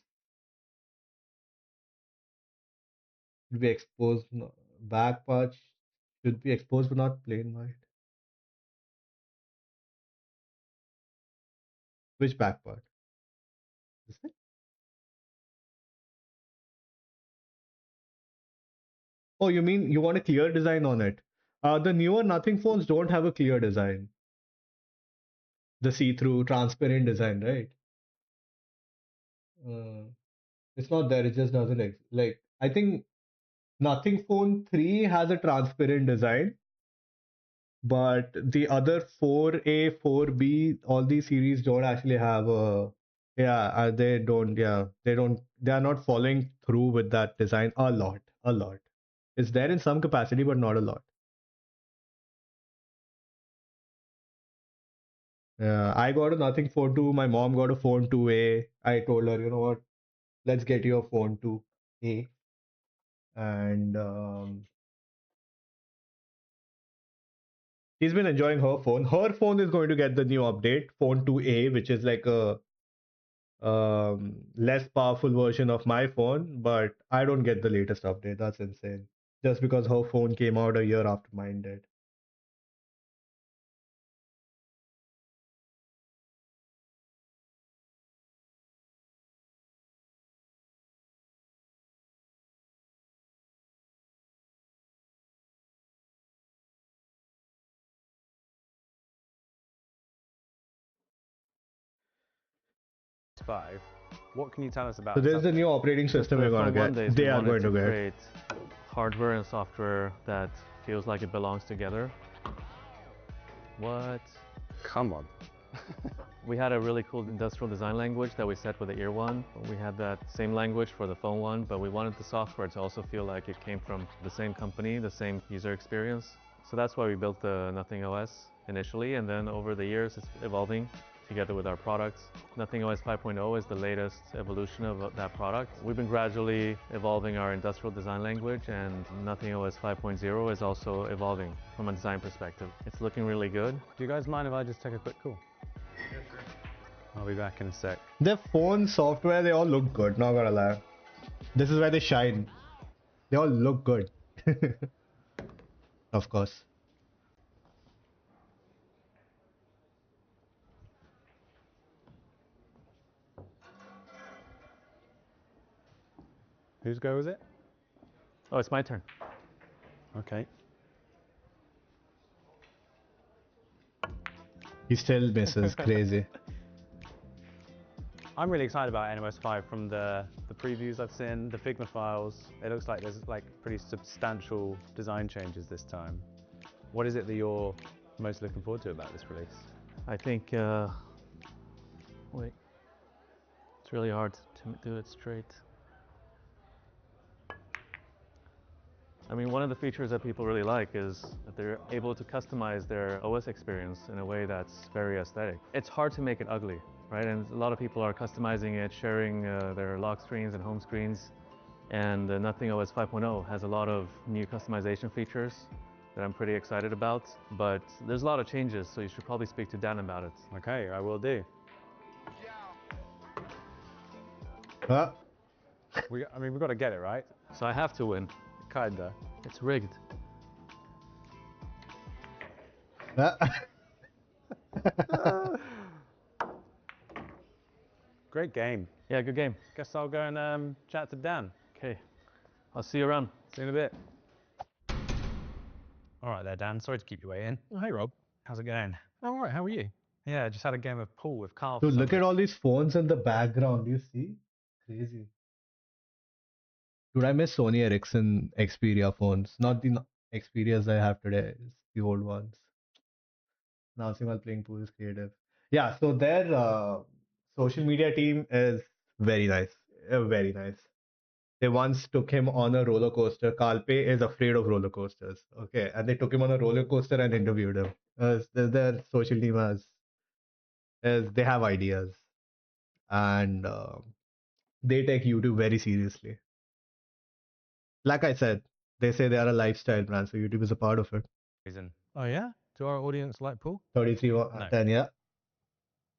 Should be exposed, back part should be exposed but not plain white. Which back part? This thing? Oh, you mean you want a clear design on it? The newer Nothing phones don't have a clear design. The see-through, transparent design, right? Uh, it's not there. It just doesn't like. I think Nothing Phone 3 has a transparent design, but the other 4A, 4B, all these series don't actually have a. Yeah, they don't. Yeah, they don't. They are not following through with that design a lot. A lot. It's there in some capacity, but not a lot. Yeah, I got a Nothing Phone 2. My mom got a Phone 2A. I told her, you know what? Let's get you a Phone 2A. And she's been enjoying her phone. Her phone is going to get the new update, Phone 2A, which is like a less powerful version of my phone, but I don't get the latest update. That's insane. Just because her phone came out a year after mine did. Five. What can you tell us about So this there's the update? new operating With system the we're going Phone to 1 get. days, we They are wanted going to to get. create hardware and software that feels like it belongs together. What? Come on. We had a really cool industrial design language that we set with the Ear One. We had that same language for the Phone One, but we wanted the software to also feel like it came from the same company, the same user experience. So that's why we built the Nothing OS initially, and then over the years it's evolving together with our products. Nothing OS 5.0 is the latest evolution of that product. We've been gradually evolving our industrial design language, and Nothing OS 5.0 is also evolving from a design perspective. It's looking really good. Do you guys mind if I just take a quick call? I'll be back in a sec. Their phone software, they all look good, not gonna lie. This is where they shine. They all look good. Of course. Whose go is it? Oh, it's my turn. Okay. He still misses. Crazy. I'm really excited about NOS 5 from the previews I've seen, the Figma files. It looks like there's like pretty substantial design changes this time. What is it that you're most looking forward to about this release? I think, wait, it's really hard to do it straight. I mean, one of the features that people really like is that they're able to customize their OS experience in a way that's very aesthetic. It's hard to make it ugly, right? And a lot of people are customizing it, sharing their lock screens and home screens. And Nothing OS 5.0 has a lot of new customization features that I'm pretty excited about. But there's a lot of changes, so you should probably speak to Dan about it. Okay, I will do. Huh? I mean, we've got to get it right. So I have to win. Kinda. It's rigged. Huh? Great game. Yeah, good game. Guess I'll go and chat to Dan. Okay, I'll see you around. See you in a bit. All right there, Dan. Sorry to keep you waiting. Oh, hey, Rob. How's it going? I'm all right. How are you? Yeah, just had a game of pool with Carl for Dude, some look at reason. all these phones in the background. You see? Crazy. Dude, I miss Sony Ericsson Xperia phones. Not the Xperias I have today. It's the old ones. Now seeing while playing pool is creative. Yeah, so their social media team is very nice. Very nice. They once took him on a roller coaster. Kalpe is afraid of roller coasters. Okay. And they took him on a roller coaster and interviewed him. Their social team as they have ideas. And they take YouTube very seriously. Like I said, they say they are a lifestyle brand, so YouTube is a part of it. Oh, yeah? Do our audience like pool? 33 No. 10, yeah.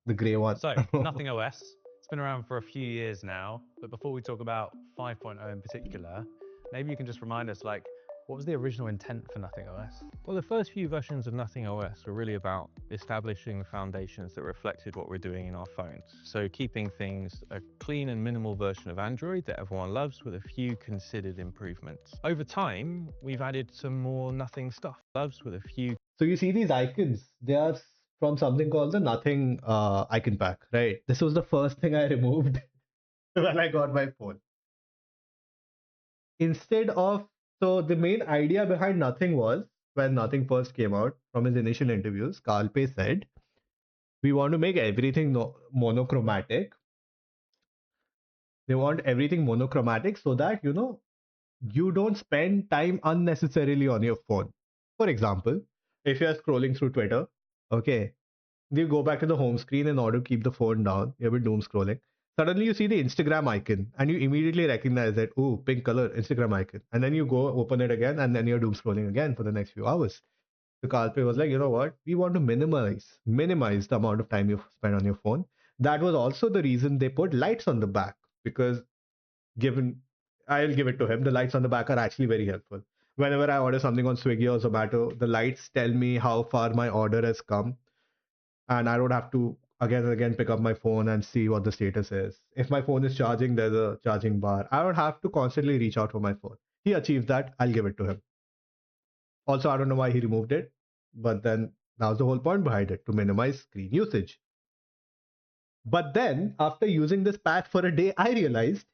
The grey one. So, Nothing OS. It's been around for a few years now, but before we talk about 5.0 in particular, maybe you can just remind us, like, what was the original intent for Nothing OS? Well, the first few versions of Nothing OS were really about establishing the foundations that reflected what we're doing in our phones. So keeping things a clean and minimal version of Android that everyone loves with a few considered improvements. Over time, we've added some more Nothing stuff. So you see these icons, they are from something called the Nothing icon pack, right? This was the first thing I removed when I got my phone. So the main idea behind Nothing was, when Nothing first came out from his initial interviews, Kalpe said, we want to make everything monochromatic. They want everything monochromatic so that, you don't spend time unnecessarily on your phone. For example, if you're scrolling through Twitter, okay, you go back to the home screen in order to keep the phone down, you've been doom scrolling. Suddenly you see the Instagram icon and you immediately recognize that, oh, pink color Instagram icon. And then you go open it again and then you're doom scrolling again for the next few hours. So Kalpe was like, you know what? We want to minimize the amount of time you spend on your phone. That was also the reason they put lights on the back, because I'll give it to him, the lights on the back are actually very helpful. Whenever I order something on Swiggy or Zomato, the lights tell me how far my order has come, and I don't have to again and again pick up my phone and see what the status is. If my phone is charging, there's a charging bar. I don't have to constantly reach out for my phone. He achieved that. I'll give it to him. Also, I don't know why he removed it, but then that was the whole point behind it, to minimize screen usage. But then, after using this pack for a day, I realized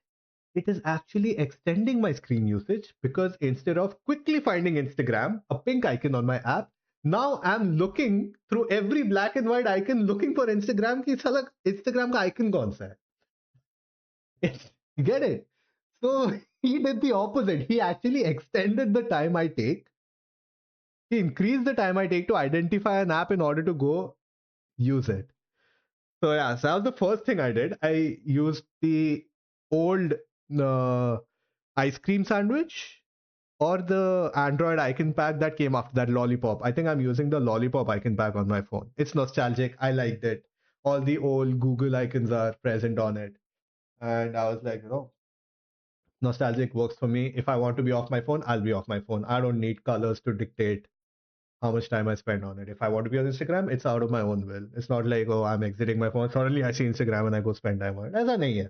it is actually extending my screen usage, because instead of quickly finding Instagram, a pink icon on my app, now I'm looking through every black and white icon looking for Instagram ki sala Instagram ka icon kaun sa hai. Get it? So he did the opposite. He actually extended the time I take. He increased the time I take to identify an app in order to go use it. So yeah, so that was the first thing I did. I used the old ice cream sandwich or the Android icon pack that came after that, Lollipop. I think I'm using the Lollipop icon pack on my phone. It's nostalgic. I liked it. All the old Google icons are present on it. And I was like, nostalgic works for me. If I want to be off my phone, I'll be off my phone. I don't need colors to dictate how much time I spend on it. If I want to be on Instagram, it's out of my own will. It's not like, oh, I'm exiting my phone. Suddenly I see Instagram and I go spend time on it. Aisa nahi hai.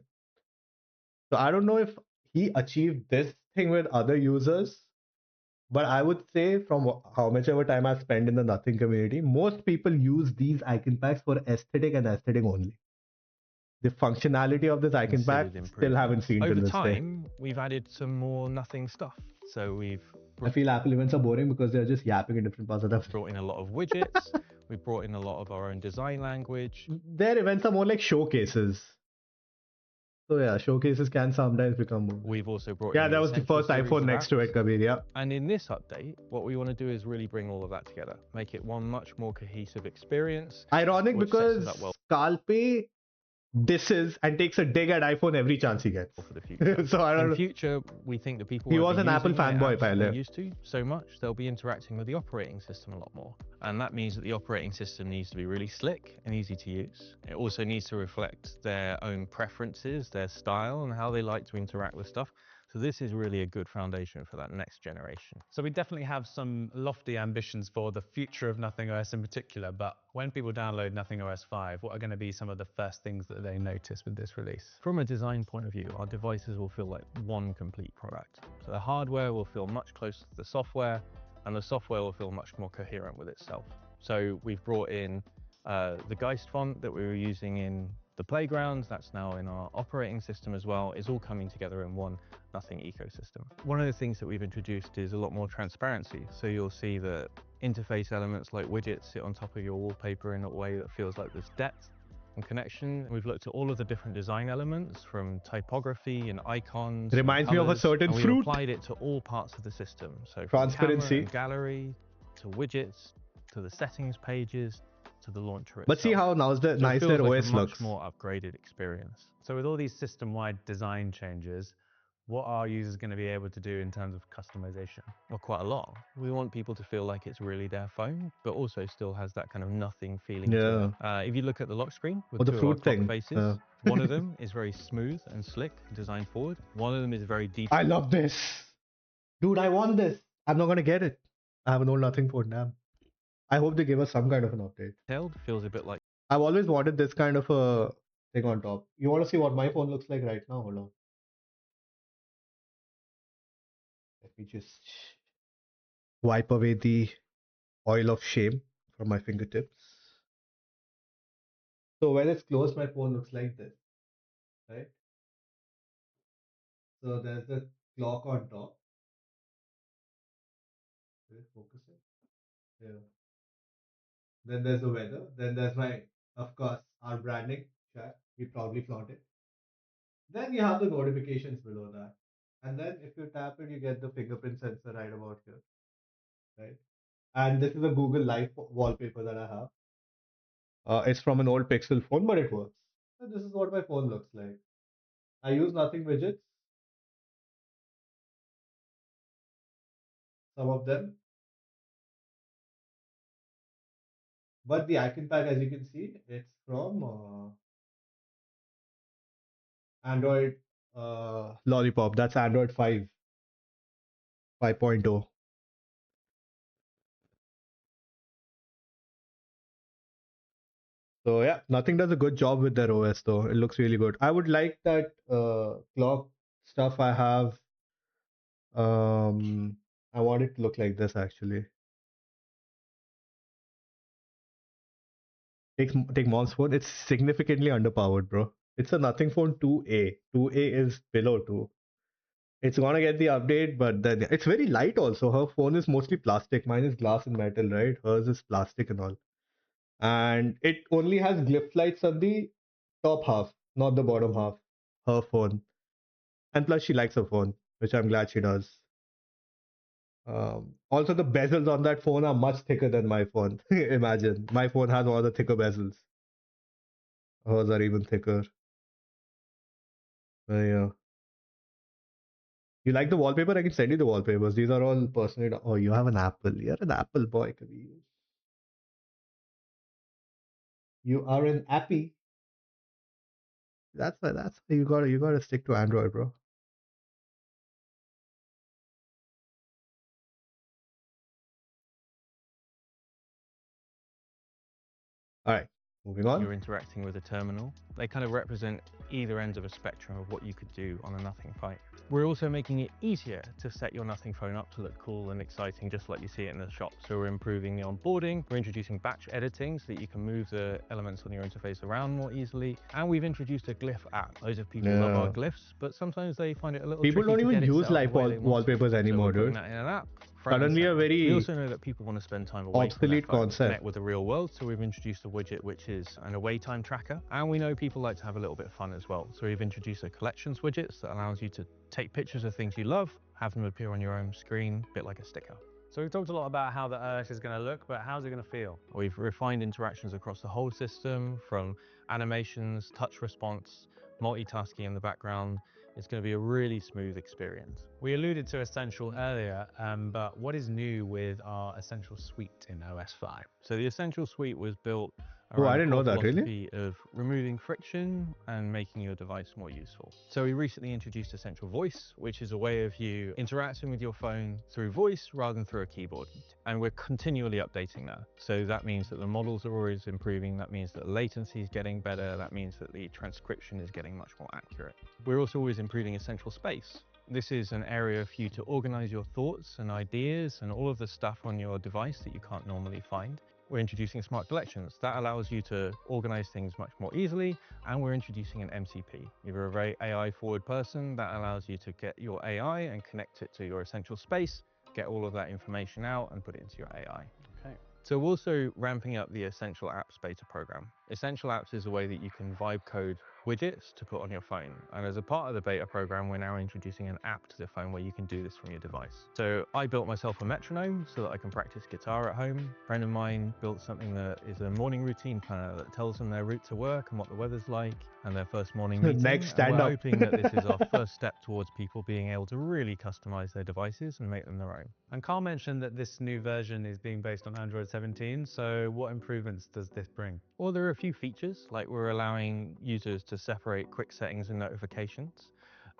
So I don't know if he achieved this thing with other users, but I would say from how much ever time I've spent in the Nothing community, most people use these icon packs for aesthetic and aesthetic only. The functionality of this icon pack still haven't seen till Over this day. time, we've added some more Nothing stuff. So we've I feel Apple events are boring because they're just yapping in different parts of the. brought in a lot of widgets. We've brought in a lot of our own design language. Their events are more like showcases. So yeah, showcases can sometimes become more. We've also brought Yeah, in that was the Essential first series iPhone of next to apps. it, Kabir. Yeah. And in this update, what we want to do is really bring all of that together, make it one much more cohesive experience. Ironic Which sets us because up well. Kalpe disses and takes a dig at iPhone every chance he gets. For the future. So I don't In know. future, we think that people He won't was be an Apple using their fanboy, apps that they're Pele. used to so much, they'll be interacting with the operating system a lot more. And that means that the operating system needs to be really slick and easy to use. It also needs to reflect their own preferences, their style, and how they like to interact with stuff. So this is really a good foundation for that next generation. So we definitely have some lofty ambitions for the future of Nothing OS in particular, but when people download Nothing OS 5, what are going to be some of the first things that they notice with this release? From a design point of view, our devices will feel like one complete product. So the hardware will feel much closer to the software, and the software will feel much more coherent with itself. So we've brought in the Geist font that we were using in the playgrounds, that's now in our operating system as well, is all coming together in one Nothing ecosystem. One of the things that we've introduced is a lot more transparency. So you'll see that interface elements like widgets sit on top of your wallpaper in a way that feels like there's depth and connection. We've looked at all of the different design elements from typography and icons. Reminds me of a certain and fruit. We've applied it to all parts of the system. So from Transparency. camera and gallery to widgets to the settings pages to the launcher itself. But see how nice their OS a looks. much more upgraded experience. So with all these system-wide design changes, what are users going to be able to do in terms of customization? Well, quite a lot. We want people to feel like it's really their phone, but also still has that kind of nothing feeling to it. If you look at the lock screen with the two fruit of our clock thing. faces, one of them is very smooth and slick, designed forward. One of them is very detailed. I love this. Dude, I want this. I'm not going to get it. I have an old Nothing phone, damn. I hope they give us some kind of an update. Feels a bit like... I've always wanted this kind of a thing on top. You want to see what my phone looks like right now? Hold on. Let me just wipe away the oil of shame from my fingertips. So when it's closed, my phone looks like this, right? So there's the clock on top. Is it focusing? Yeah. Then there's the weather. Then there's my, of course, our branding chat. We proudly flaunt it. Then you have the notifications below that. And then if you tap it, you get the fingerprint sensor right about here. Right? And this is a Google Live wallpaper that I have. It's from an old Pixel phone, but it works. So this is what my phone looks like. I use Nothing widgets. Some of them. But the icon pack, as you can see, it's from Android Lollipop. That's Android 5, 5.0. So yeah, Nothing does a good job with their OS though. It looks really good. I would like that clock stuff I have. I want it to look like this actually. Take Mom's phone. It's significantly underpowered, bro. It's a Nothing phone 2A. 2A is below 2. It's gonna get the update, but then it's very light also. Her phone is mostly plastic. Mine is glass and metal, right? Hers is plastic and all. And it only has glyph lights on the top half, not the bottom half. Her phone. And plus she likes her phone, which I'm glad she does. Also, the bezels on that phone are much thicker than my phone. Imagine. My phone has one of the thicker bezels. Hers are even thicker. Yeah. You like the wallpaper? I can send you the wallpapers. These are all personally. Oh, you have an Apple. You're an Apple boy, Kabir. You are an appy. That's why you gotta stick to Android, bro. All right, moving on. You're interacting with a terminal. They kind of represent either ends of a spectrum of what you could do on a Nothing Fight. We're also making it easier to set your Nothing phone up to look cool and exciting, just like you see it in the shop. So we're improving the onboarding, we're introducing batch editing so that you can move the elements on your interface around more easily. And we've introduced a glyph app. Loads of people love our glyphs, but sometimes they find it a little People tricky don't to even get it use set up live the way they want wallpapers to. anymore, So we're dude. putting that in an app. Suddenly a very We also know that people want to spend time away from their obsolete phone, concept. connect with the real world, so we've introduced a widget which is an away time tracker, and we know people like to have a little bit of fun as well. So we've introduced a collections widget that allows you to take pictures of things you love, have them appear on your own screen, a bit like a sticker. So we've talked a lot about how the OS is going to look, but how's it going to feel? We've refined interactions across the whole system, from animations, touch response, multitasking in the background. It's going to be a really smooth experience. We alluded to Essential earlier, but what is new with our Essential Suite in OS 5? So the Essential Suite was built Oh, I around didn't know the that, really? philosophy of removing friction and making your device more useful. So we recently introduced Essential Voice, which is a way of you interacting with your phone through voice rather than through a keyboard. And we're continually updating that. So that means that the models are always improving. That means that latency is getting better. That means that the transcription is getting much more accurate. We're also always improving Essential Space, This is an area for you to organize your thoughts and ideas and all of the stuff on your device that you can't normally find. We're introducing smart collections. That allows you to organize things much more easily, and we're introducing an MCP. If you're a very AI forward person, that allows you to get your AI and connect it to your essential space, get all of that information out and put it into your AI. Okay. So we're also ramping up the Essential Apps beta program. Essential Apps is a way that you can vibe code widgets to put on your phone. And as a part of the beta program, we're now introducing an app to the phone where you can do this from your device. So I built myself a metronome so that I can practice guitar at home. A friend of mine built something that is a morning routine planner that tells them their route to work and what the weather's like and their first morning meeting. Next, And stand we're up. hoping that this is our first step towards people being able to really customize their devices and make them their own. And Carl mentioned that this new version is being based on Android 17. So what improvements does this bring? Well, there are a few features, like we're allowing users to separate quick settings and notifications.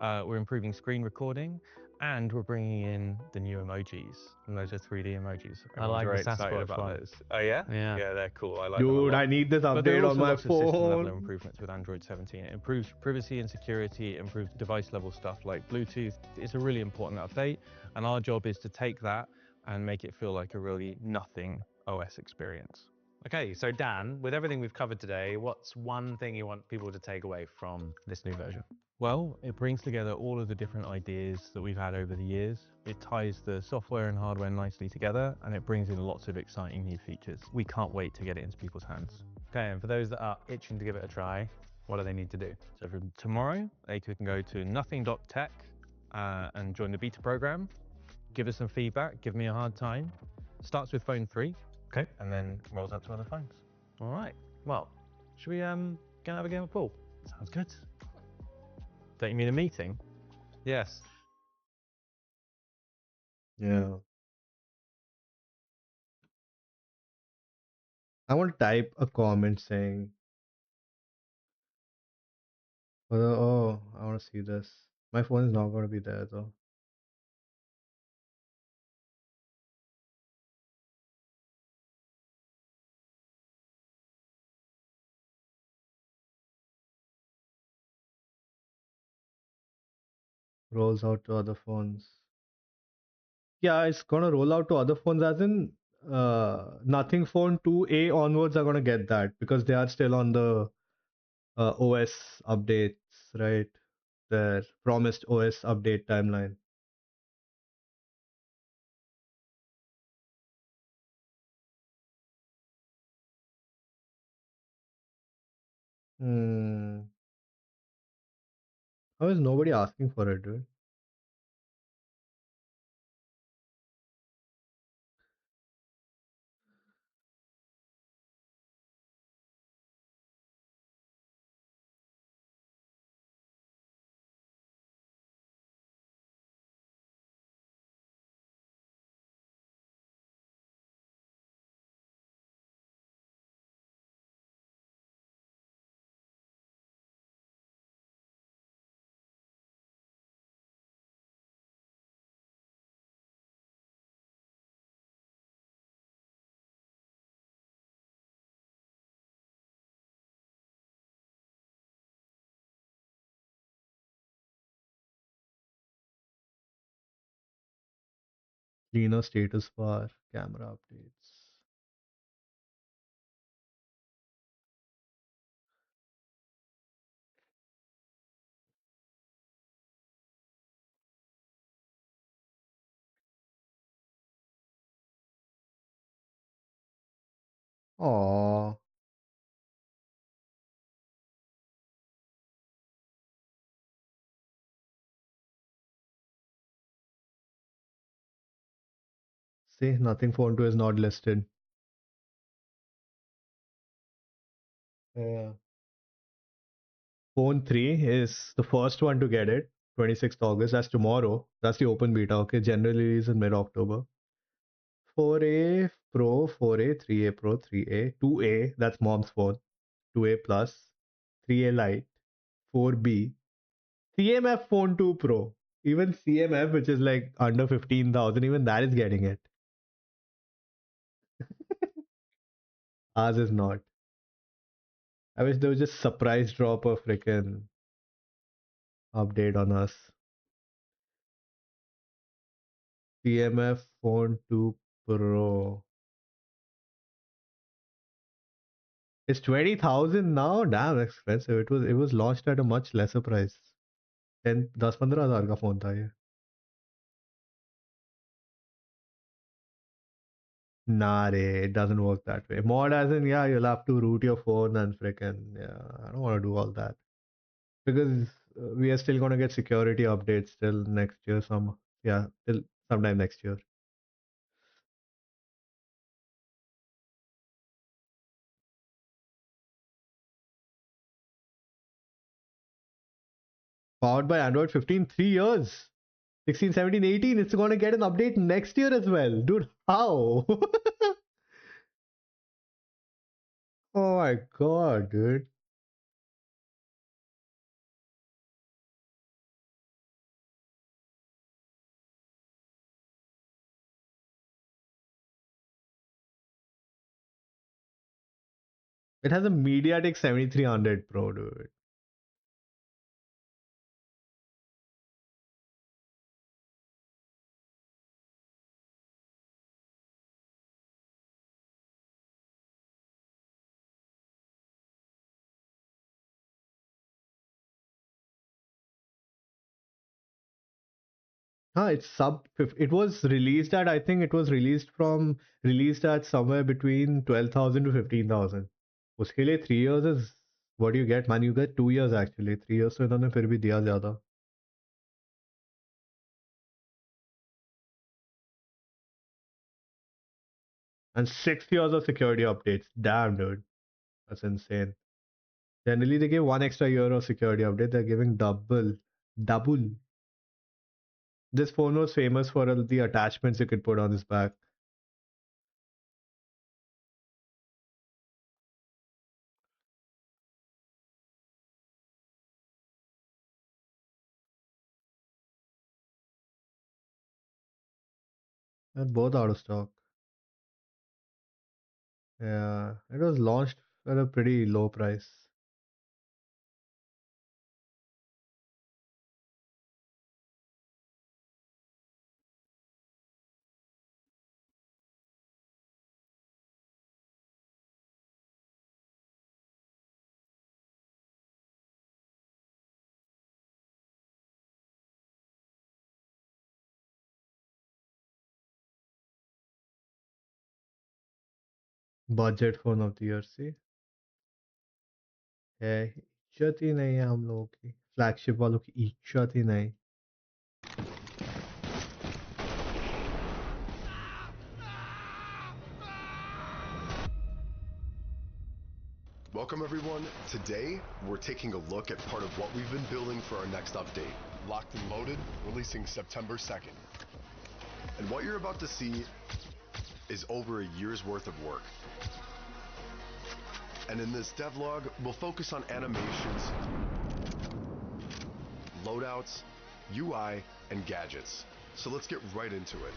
We're improving screen recording, and we're bringing in the new emojis. And those are 3D emojis. I Everyone's like very the excited Sasquatch about one. those. Oh yeah? Yeah. Yeah, they're cool. I like them a Dude, lot. I need this But there are update on also my lots of system level phone. improvements with Android 17. It improves privacy and security, it improves device level stuff like Bluetooth. It's a really important update, and our job is to take that and make it feel like a really nothing OS experience. Okay, so Dan, with everything we've covered today, what's one thing you want people to take away from this new version? Well, it brings together all of the different ideas that we've had over the years. It ties the software and hardware nicely together, and it brings in lots of exciting new features. We can't wait to get it into people's hands. Okay, and for those that are itching to give it a try, what do they need to do? So from tomorrow, they can go to nothing.tech and join the beta program. Give us some feedback, give me a hard time. Starts with phone 3. Okay. And then rolls out to other phones. All right. Well, should we go and have a game of pool? Sounds good. Don't you mean a meeting? Yes. Yeah. I want to type a comment saying, oh, I want to see this. My phone is not going to be there though. Rolls out to other phones. Yeah, it's going to roll out to other phones as in Nothing Phone 2A onwards are going to get that because they are still on the OS updates, right? Their promised OS update timeline. Hmm. How is nobody asking for it, dude? Cleaner status bar, camera updates. Aww. See, Nothing Phone 2 is not listed. Yeah. Phone 3 is the first one to get it. 26th August. That's tomorrow. That's the open beta. Okay. General release in mid October. 4A Pro, 4A, 3A Pro, 3A, 2A. That's mom's phone. 2A Plus, 3A Lite, 4B, CMF Phone 2 Pro. Even CMF, which is like under 15,000, even that is getting it. Ours is not. I wish there was just surprise drop of freaking update on us. TMF Phone 2 Pro. It's 20,000 now. Damn expensive. It was launched at a much lesser price. 10-15,000 का phone था ये. Nah, it doesn't work that way. Mod as in, yeah, you'll have to root your phone and freaking, yeah, I don't want to do all that. Because we are still going to get security updates till next year, till sometime next year. Powered by Android 15, 3 years. 16, 17, 18. It's going to get an update next year as well. Dude, how? Oh my god, dude. It has a MediaTek 7300 Pro, dude. It's it was released at, I think it was released at somewhere between 12,000 to 15,000. उसके लिए 3 years is what you get, man. You get 2 years actually. 3 years तो इन्होंने फिर भी दिया ज़्यादा. And 6 years of security updates. Damn, dude. That's insane. Generally, they give 1 extra year of security update. They're giving double. Double. This phone was famous for the attachments you could put on his back. And both out of stock. Yeah, it was launched at a pretty low price. Budget phone of the year से है. इज्जत ही नहीं है हम लोगों की, flagship वालों की इज्जत ही नहीं. Welcome everyone. Today, we're taking a look at part of what we've been building for our next update. Locked and Loaded, releasing September 2nd. And what you're about to see is over a year's worth of work. And in this devlog, we'll focus on animations, loadouts, UI, and gadgets. So let's get right into it.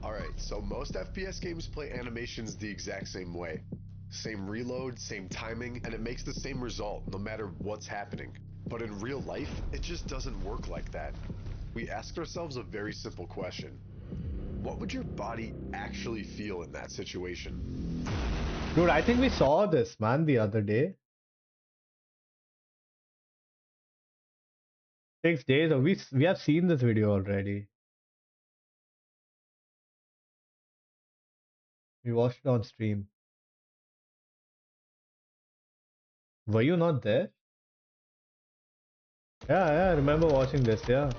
Alright, so most FPS games play animations the exact same way. Same reload, same timing, and it makes the same result no matter what's happening. But in real life, it just doesn't work like that. We asked ourselves a very simple question. What would your body actually feel in that situation? Dude, I think we saw this, man, the other day. 6 days, or we have seen this video already. We watched it on stream. Were you not there? Yeah, I remember watching this, yeah.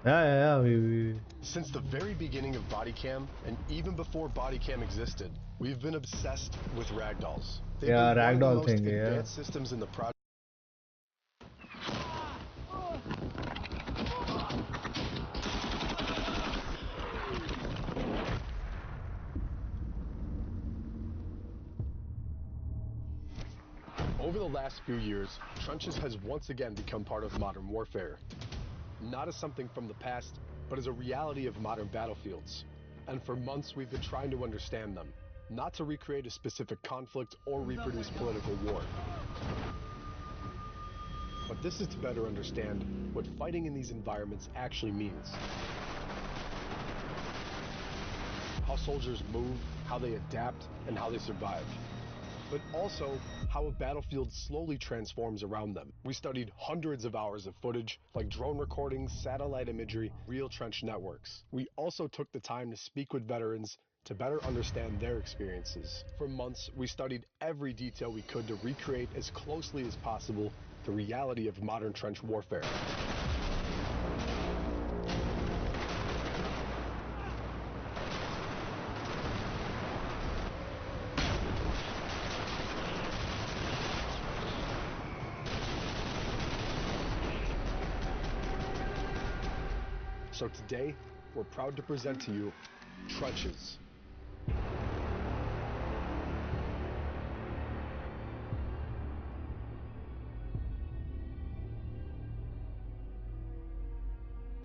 Yeah, Since the very beginning of Bodycam, and even before Bodycam existed, we've been obsessed with ragdolls. They've Yeah, been one of the ragdoll most thing, yeah. advanced systems in the project. Over the last few years, Trenches has once again become part of modern warfare. not as something from the past, but as a reality of modern battlefields. And for months, we've been trying to understand them, not to recreate a specific conflict or reproduce political war. But this is to better understand what fighting in these environments actually means. How soldiers move, how they adapt, and how they survive. But also how a battlefield slowly transforms around them. We studied hundreds of hours of footage, like drone recordings, satellite imagery, real trench networks. We also took the time to speak with veterans to better understand their experiences. For months, we studied every detail we could to recreate as closely as possible the reality of modern trench warfare. So today, we're proud to present to you Trenches.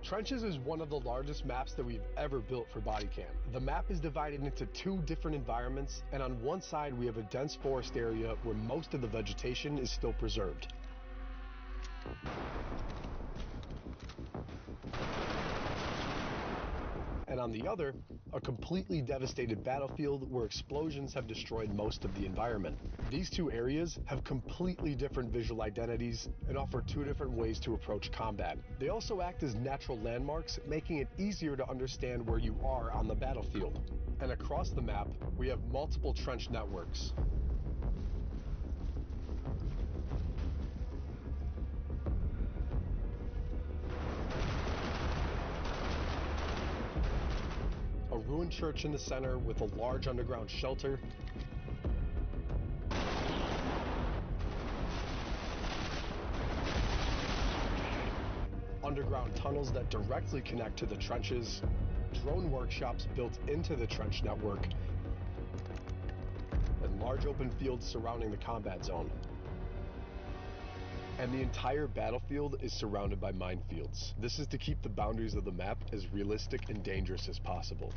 Trenches is one of the largest maps that we've ever built for Bodycam. The map is divided into two different environments, and on one side we have a dense forest area where most of the vegetation is still preserved. And on the other, a completely devastated battlefield where explosions have destroyed most of the environment. These two areas have completely different visual identities and offer two different ways to approach combat. They also act as natural landmarks, making it easier to understand where you are on the battlefield. And across the map, we have multiple trench networks. A ruined church in the center with a large underground shelter. Underground tunnels that directly connect to the trenches. Drone workshops built into the trench network. And large open fields surrounding the combat zone. And the entire battlefield is surrounded by minefields. This is to keep the boundaries of the map as realistic and dangerous as possible.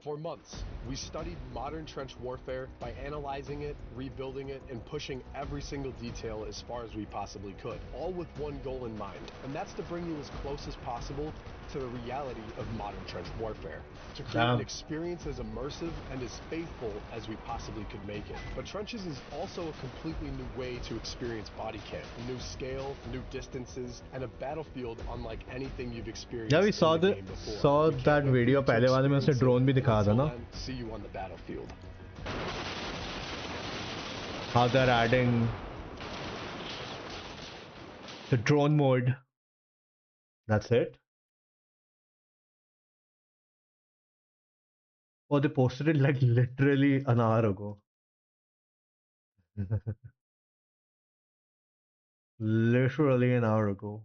For months, we studied modern trench warfare by analyzing it, rebuilding it, and pushing every single detail as far as we possibly could, all with one goal in mind, and that's to bring you as close as possible to the reality of modern trench warfare, to create an experience as immersive and as faithful as we possibly could make it. But Trenches is also a completely new way to experience Bodycam, a new scale, new distances, and a battlefield unlike anything you've experienced Yeah, we in saw the the game before. saw We can't that wait for video you to पहले वाले में उसने experience it. drone भी दिखाया था Until ना. then, see you on the battlefield. How they're adding the drone mode. That's it. Oh, they posted it like literally an hour ago. Literally an hour ago.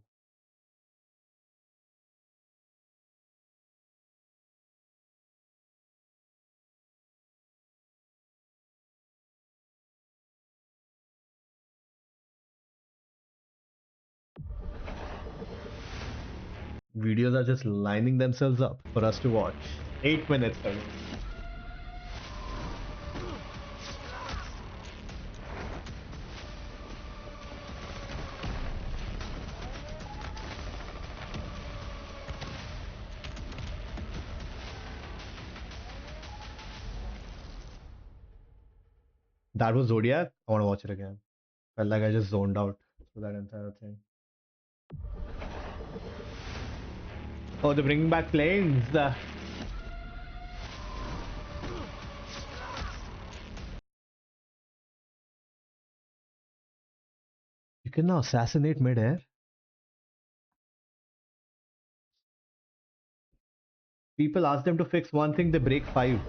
Videos are just lining themselves up for us to watch. 8 minutes ago. That was Zodiac. I want to watch it again. Felt like I just zoned out for that entire thing. Oh, they're bringing back planes. You can now assassinate mid-air. People ask them to fix one thing, they break 5.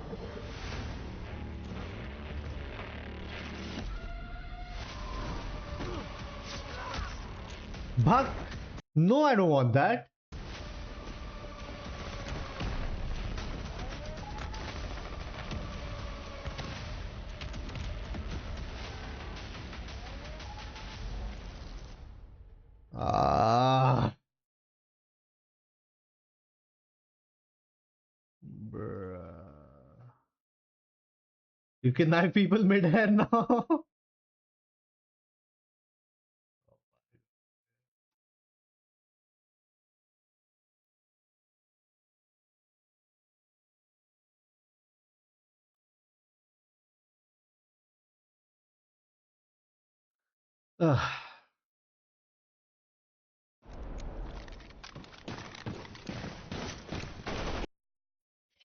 Bhag! No, I don't want that. Ah. You can knife people mid-air now.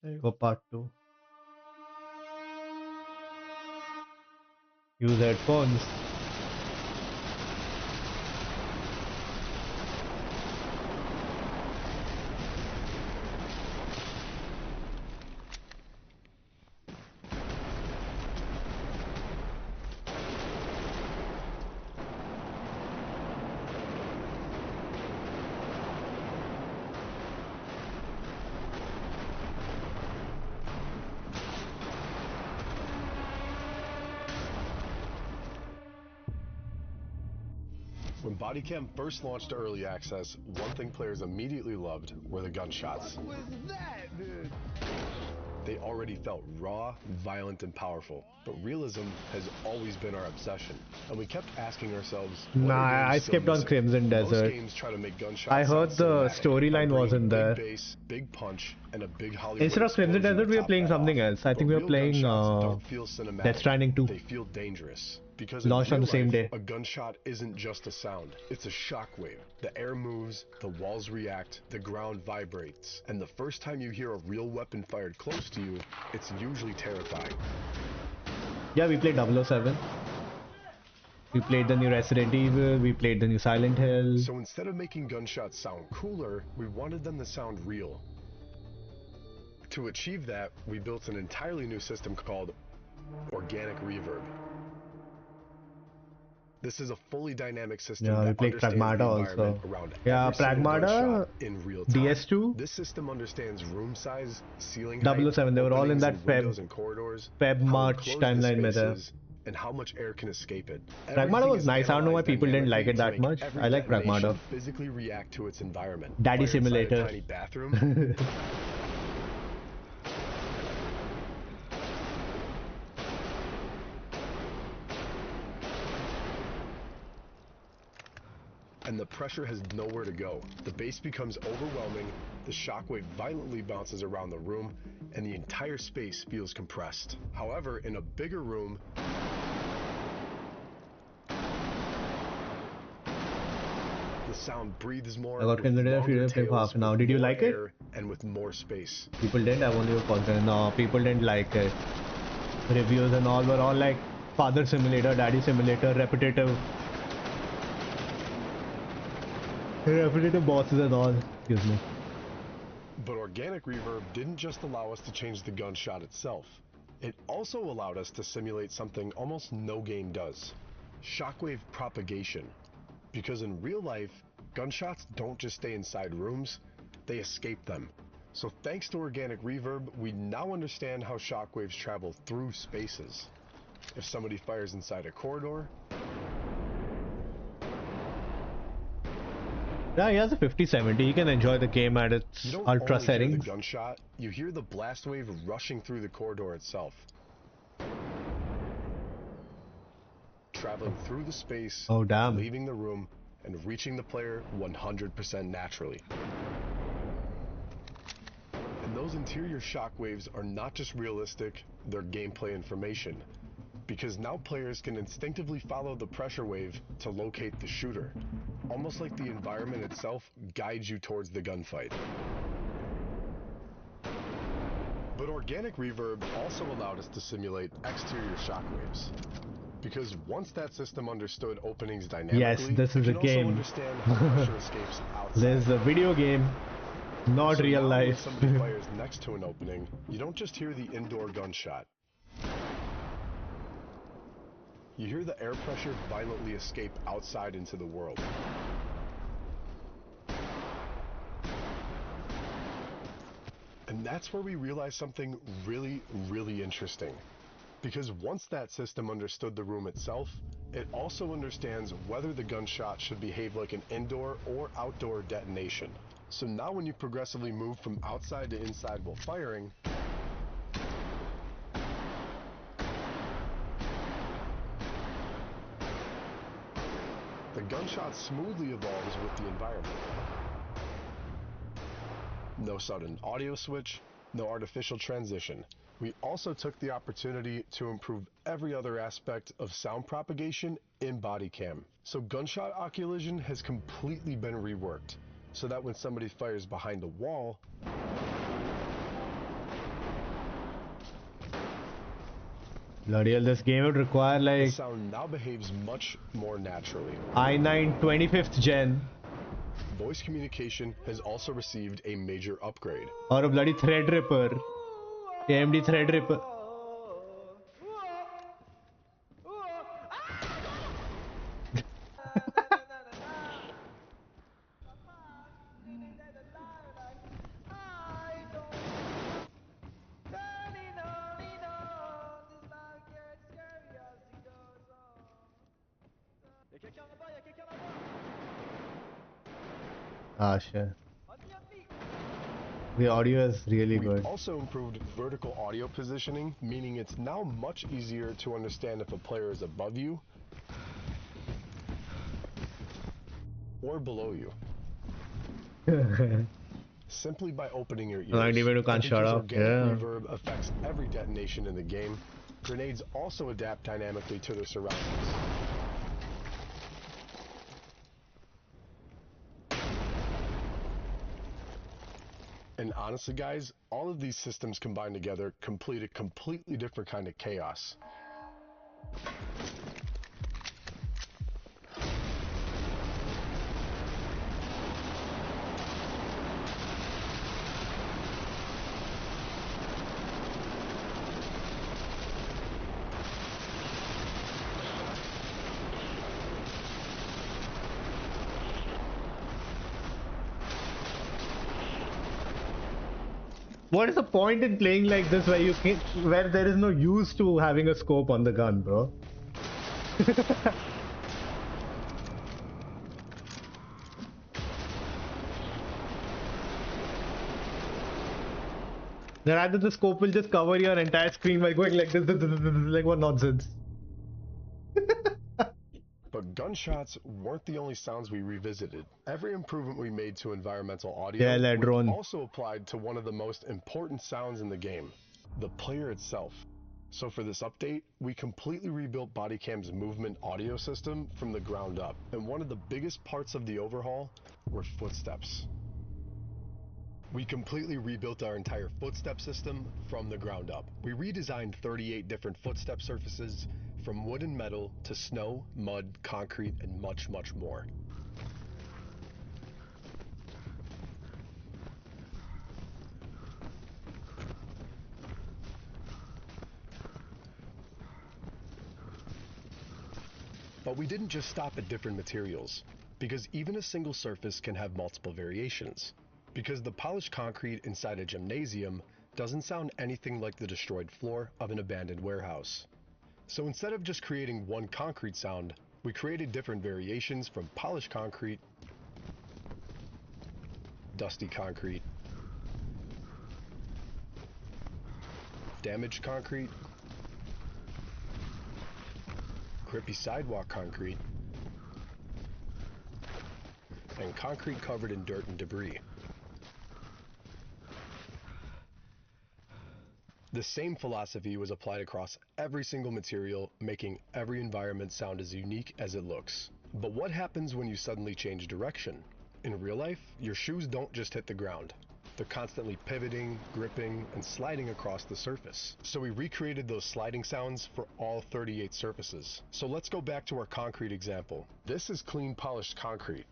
There you go, part 2. Use headphones. When Bodycam first launched to early access, one thing players immediately loved were the gunshots. What was that, dude? They already felt raw, violent, and powerful, but realism has always been our obsession. And we kept asking ourselves, what Nah, are I games still skipped on missing? Crimson Most Desert. games try to make gunshots I heard sound the cinematic storyline by bringing wasn't there. Big bass, big punch, and a big Hollywood Instead of Crimson explosion Desert, to we were top playing that something off. else. I think But we were real playing gunshots don't feel cinematic. Death Stranding 2. They feel dangerous. Because in Launched on real the same life, day. a gunshot isn't just a sound. It's a shockwave. The air moves, the walls react, the ground vibrates. And the first time you hear a real weapon fired close to you, it's usually terrifying. Yeah, we played 007. We played the new Resident Evil. We played the new Silent Hill. So instead of making gunshots sound cooler, we wanted them to sound real. To achieve that, we built an entirely new system called Organic Reverb. This is a fully dynamic system Yeah, we that played understands Pragmata the environment also. around Yeah, every single Pragmata, gunshot in real time. DS2, This system understands room size, ceiling 007, they were all in openings that and windows and corridors, Feb how March enclosed the timeline space में था. is, and how much air can escape it. Pragmata Everything was is nice. I don't know why analyzed people didn't like it dynamically that to much. make every I like detonation Pragmata. physically react to its environment. Daddy Fire inside a Simulator. tiny bathroom. And the pressure has nowhere to go. The bass becomes overwhelming, the shockwave violently bounces around the room, and the entire space feels compressed. However, in a bigger room, the sound breathes more, I got with considered if you longer didn't play for tails, half an hour. with Did you more like it? air, and with more space. People didn't. I've only positive. No, people didn't like it. Reviews and all were all like Father Simulator, Daddy Simulator, repetitive bosses and all. Excuse me. But Organic Reverb didn't just allow us to change the gunshot itself. It also allowed us to simulate something almost no game does: shockwave propagation. Because in real life, gunshots don't just stay inside rooms, they escape them. So thanks to Organic Reverb, we now understand how shockwaves travel through spaces. If somebody fires inside a corridor, Yeah, he has a 5070. He can enjoy the game at you its don't ultra only hear settings. the gunshot, you hear the blast wave rushing through the corridor itself. Traveling through the space, Oh, damn. leaving the room, and reaching the player 100% naturally. And those interior shockwaves are not just realistic, they're gameplay information. Because now players can instinctively follow the pressure wave to locate the shooter. Almost like the environment itself guides you towards the gunfight. But Organic Reverb also allowed us to simulate exterior shockwaves. Because once that system understood openings dynamically, this it is a can also game. understand how pressure escapes outside. This is a video game, not So real now when life. somebody fires next to an opening, you don't just hear the indoor gunshot. You hear the air pressure violently escape outside into the world. And that's where we realized something really, really interesting. Because once that system understood the room itself, it also understands whether the gunshot should behave like an indoor or outdoor detonation. So now when you progressively move from outside to inside while firing, The gunshot smoothly evolves with the environment. No sudden audio switch, no artificial transition. We also took the opportunity to improve every other aspect of sound propagation in Bodycam. So gunshot occlusion has completely been reworked, so that when somebody fires behind a wall, Bloody hell, this game would require the like sound now behaves much more naturally. i9 25th gen Voice communication has also received a major upgrade. or a bloody Threadripper. AMD Threadripper. Ah, shit. The audio is really We good. also improved vertical audio positioning, meaning it's now much easier to understand if a player is above you or below you. Simply by opening your ears. Like even you But can't shut because up. organic Yeah. reverb affects every detonation in the game, grenades also adapt dynamically to their surroundings. And honestly, guys, all of these systems combined together complete a completely different kind of chaos. What is the point in playing like this where where there is no use to having a scope on the gun, bro? Then either the scope will just cover your entire screen by going like this, like what nonsense. But gunshots weren't the only sounds we revisited. Every improvement we made to environmental audio, Yeah, that we drone. also applied to one of the most important sounds in the game, the player itself. So for this update, we completely rebuilt Bodycam's movement audio system from the ground up. And one of the biggest parts of the overhaul were footsteps. We completely rebuilt our entire footstep system from the ground up. We redesigned 38 different footstep surfaces, from wood and metal to snow, mud, concrete, and much, much more. But we didn't just stop at different materials, because even a single surface can have multiple variations. Because the polished concrete inside a gymnasium doesn't sound anything like the destroyed floor of an abandoned warehouse. So instead of just creating one concrete sound, we created different variations from polished concrete, dusty concrete, damaged concrete, grippy sidewalk concrete, and concrete covered in dirt and debris. The same philosophy was applied across every single material, making every environment sound as unique as it looks. But what happens when you suddenly change direction? In real life, your shoes don't just hit the ground. They're constantly pivoting, gripping, and sliding across the surface. So we recreated those sliding sounds for all 38 surfaces. So let's go back to our concrete example. This is clean polished concrete.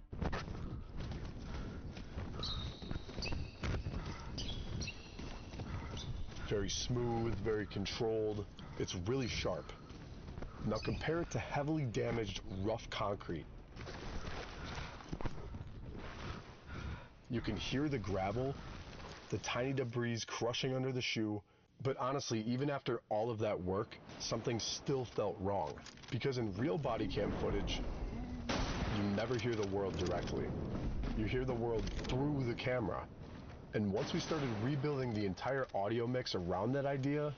Very smooth, very controlled. It's really sharp. Now compare it to heavily damaged, rough concrete. You can hear the gravel, the tiny debris crushing under the shoe, but honestly, even after all of that work, something still felt wrong. Because in real body cam footage, you never hear the world directly. You hear the world through the camera. And once we started rebuilding the entire audio mix around that idea,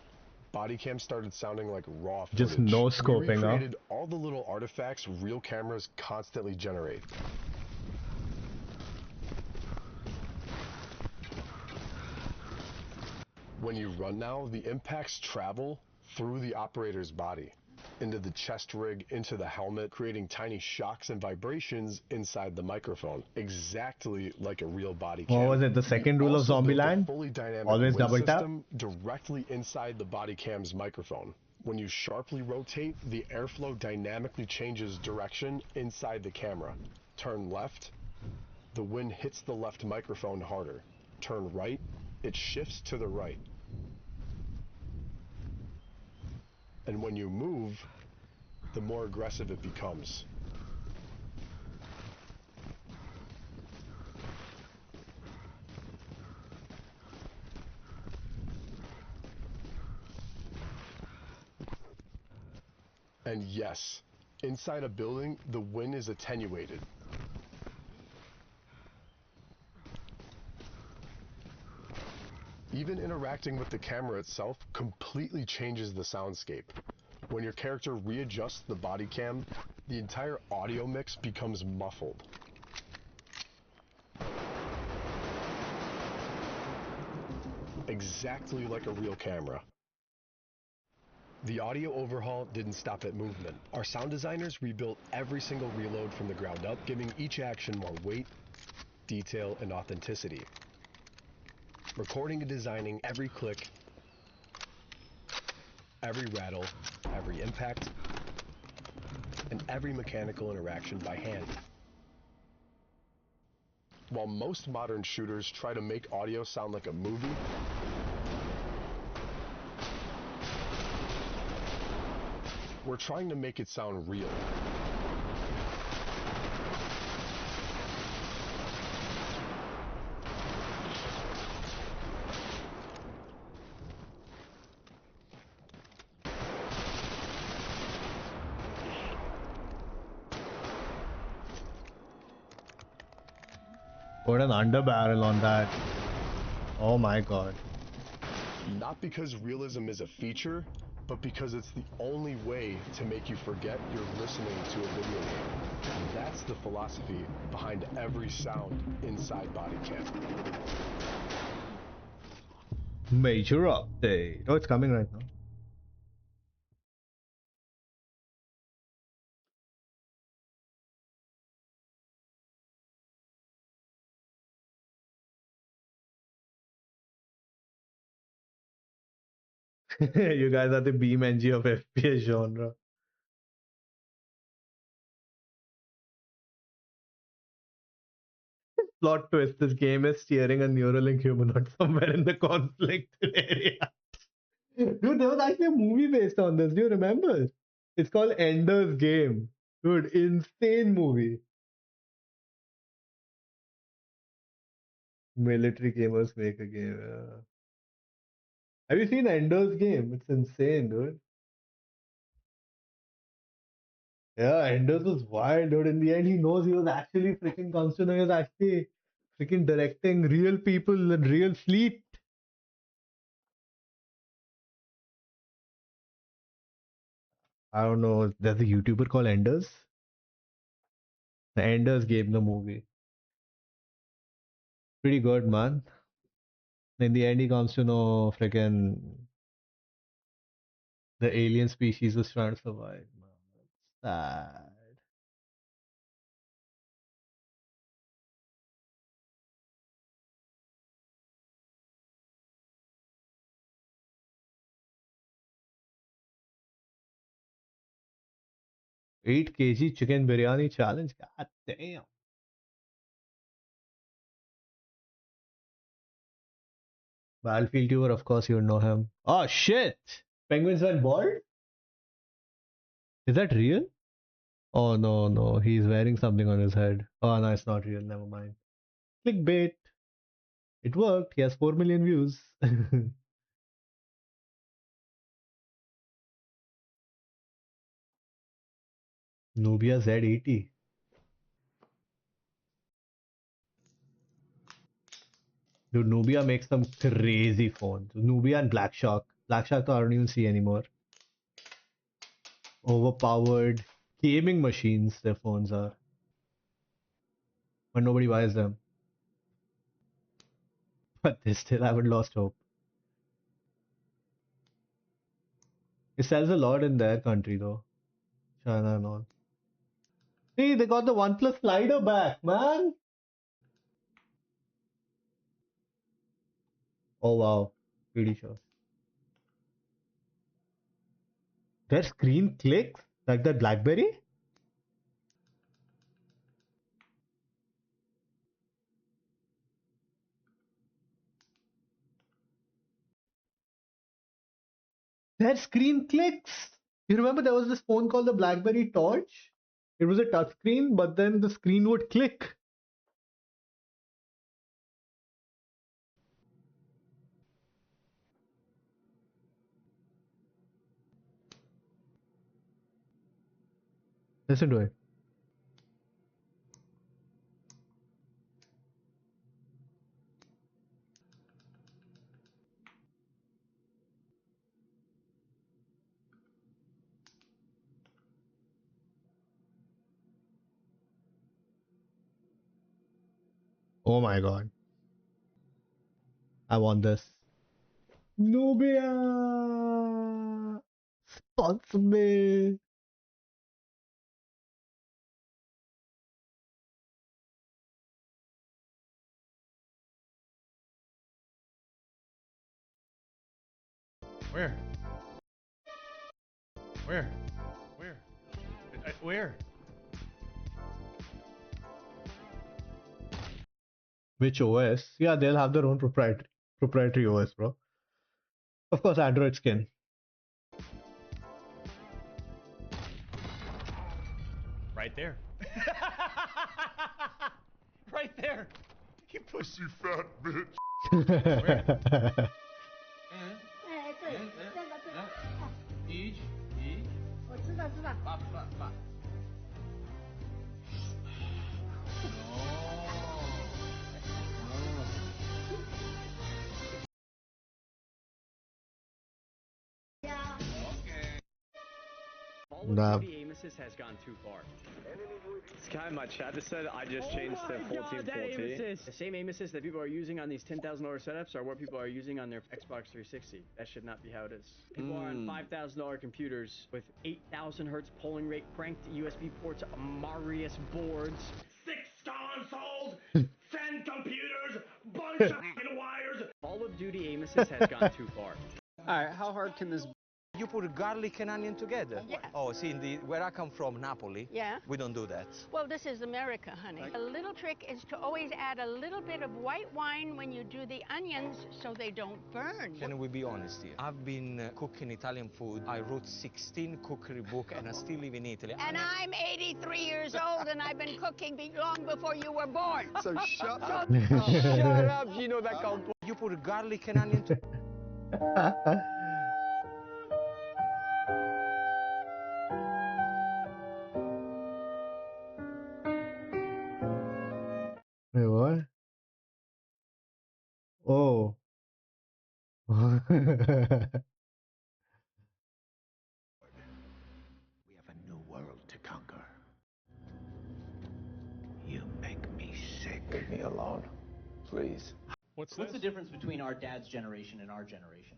body cam started sounding like raw footage. Just no We scoping, huh? recreated all the little artifacts real cameras constantly generate. When you run now, the impacts travel through the operator's body, into the chest rig, into the helmet, creating tiny shocks and vibrations inside the microphone, exactly like a real body cam. What was it? The second rule of Also built a Zombieland? fully dynamic Always wind double tap? system directly inside the body cam's microphone. When you sharply rotate, the airflow dynamically changes direction inside the camera. Turn left, the wind hits the left microphone harder. Turn right, it shifts to the right. And when you move, the more aggressive it becomes. And yes, inside a building, the wind is attenuated. Even interacting with the camera itself completely changes the soundscape. When your character readjusts the body cam, the entire audio mix becomes muffled. Exactly like a real camera. The audio overhaul didn't stop at movement. Our sound designers rebuilt every single reload from the ground up, giving each action more weight, detail, and authenticity. Recording and designing every click, every rattle, every impact, and every mechanical interaction by hand. While most modern shooters try to make audio sound like a movie, we're trying to make it sound real. Put an underbarrel on that. Oh my god. Not because realism is a feature, but because it's the only way to make you forget you're listening to a video game. That's the philosophy behind every sound inside Bodycam. Major update. Oh, it's coming right now. You guys are the beam NG of FPS genre. Plot twist, this game is steering a Neuralink humanoid somewhere in the conflicted area. Dude, there was actually a movie based on this. Do you remember? It's called Ender's Game. Dude, insane movie. Military gamers make a game. Yeah. Have you seen Ender's Game? It's insane, dude. Yeah, Enders was wild, dude. In the end, he knows he was actually freaking Constantine. He was actually freaking directing real people and real fleet. I don't know. There's a YouTuber called Enders. The Enders Game, the movie. Pretty good, man. In the end, he comes to know freaking the alien species was trying to survive. Man, that's sad. 8 kg chicken biryani challenge. God damn. Battlefield Tour, of course, you know him. Oh shit! Penguins went bald? Is that real? Oh no, no, he's wearing something on his head. Oh no, it's not real. Never mind. Clickbait. It worked. He has 4 million views. Nubia Z80. Dude, Nubia makes some crazy phones. Nubia and Black Shark. Black Shark I don't even see anymore. Overpowered gaming machines their phones are. But nobody buys them. But they still haven't lost hope. It sells a lot in their country though. China and all. See, they got the OnePlus slider back, man. Oh wow. Pretty sure. Their screen clicks like that BlackBerry? Their screen clicks. You remember there was this phone called the BlackBerry Torch? It was a touch screen, but then the screen would click. Listen to it. Oh my god. I want this. Nubia! Sponsor me! Where? Where? Where? Where? Which OS? Yeah, they'll have their own proprietary OS, bro. Of course, Android skin. Right there. Right there. You pussy fat bitch. Call of Nah. Duty aim assist has gone too far. Sky, my chat just said I just changed to 1440. The same aim assist that people are using on these $10,000 setups are what people are using on their Xbox 360. That should not be how it is. People are on $5,000 computers with 8,000 hertz polling rate, cranked USB ports, Marius boards, 6 consoles, 10 computers, bunch of wires. Call of Duty aim assist has gone too far. All right, how hard can this be? You put garlic and onion together? Yeah. Oh, see, where I come from, Napoli, Yeah. we don't do that. Well, this is America, honey. A little trick is to always add a little bit of white wine when you do the onions so they don't burn. Can we be honest here? I've been cooking Italian food. I wrote 16 cookery book and I still live in Italy. And I'm 83 years old and I've been cooking long before you were born. So shut up. Shut up, Gino da Campo. You put garlic and onion Wait, what? Oh. We have a new world to conquer. You make me sick. Leave me alone, please. What's the difference between our dad's generation and our generation?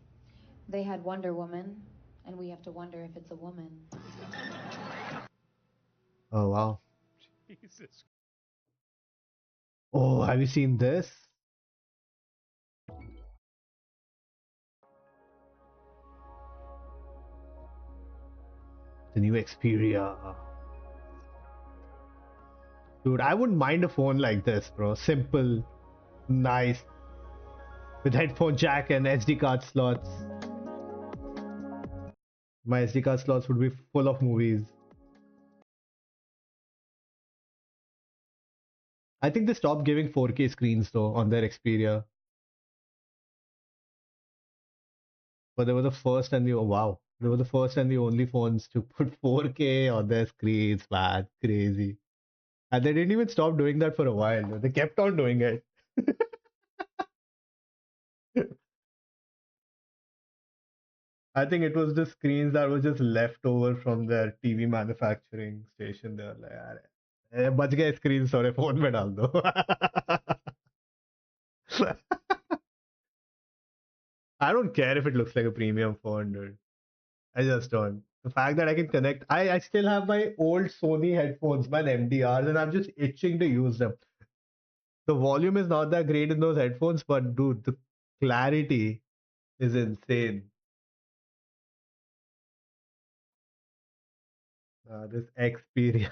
They had Wonder Woman, and we have to wonder if it's a woman. Oh, wow. Jesus. Oh, have you seen this? The new Xperia. Dude, I wouldn't mind a phone like this, bro. Simple, nice, with headphone jack and SD card slots. My SD card slots would be full of movies. I think they stopped giving 4K screens though on their Xperia. But they were the first and the wow. They were the first and the only phones to put 4K on their screens, man. Crazy. And they didn't even stop doing that for a while. They kept on doing it. I think it was the screens that were just left over from their TV manufacturing station. They were like, "अरे, बच गए screen थोड़े phone में डाल दो." I don't care if it looks like a premium phone, dude. I just don't. The fact that I can connect, I still have my old Sony headphones, my MDRs, and I'm just itching to use them. The volume is not that great in those headphones, but dude, the clarity is insane. This Xperia.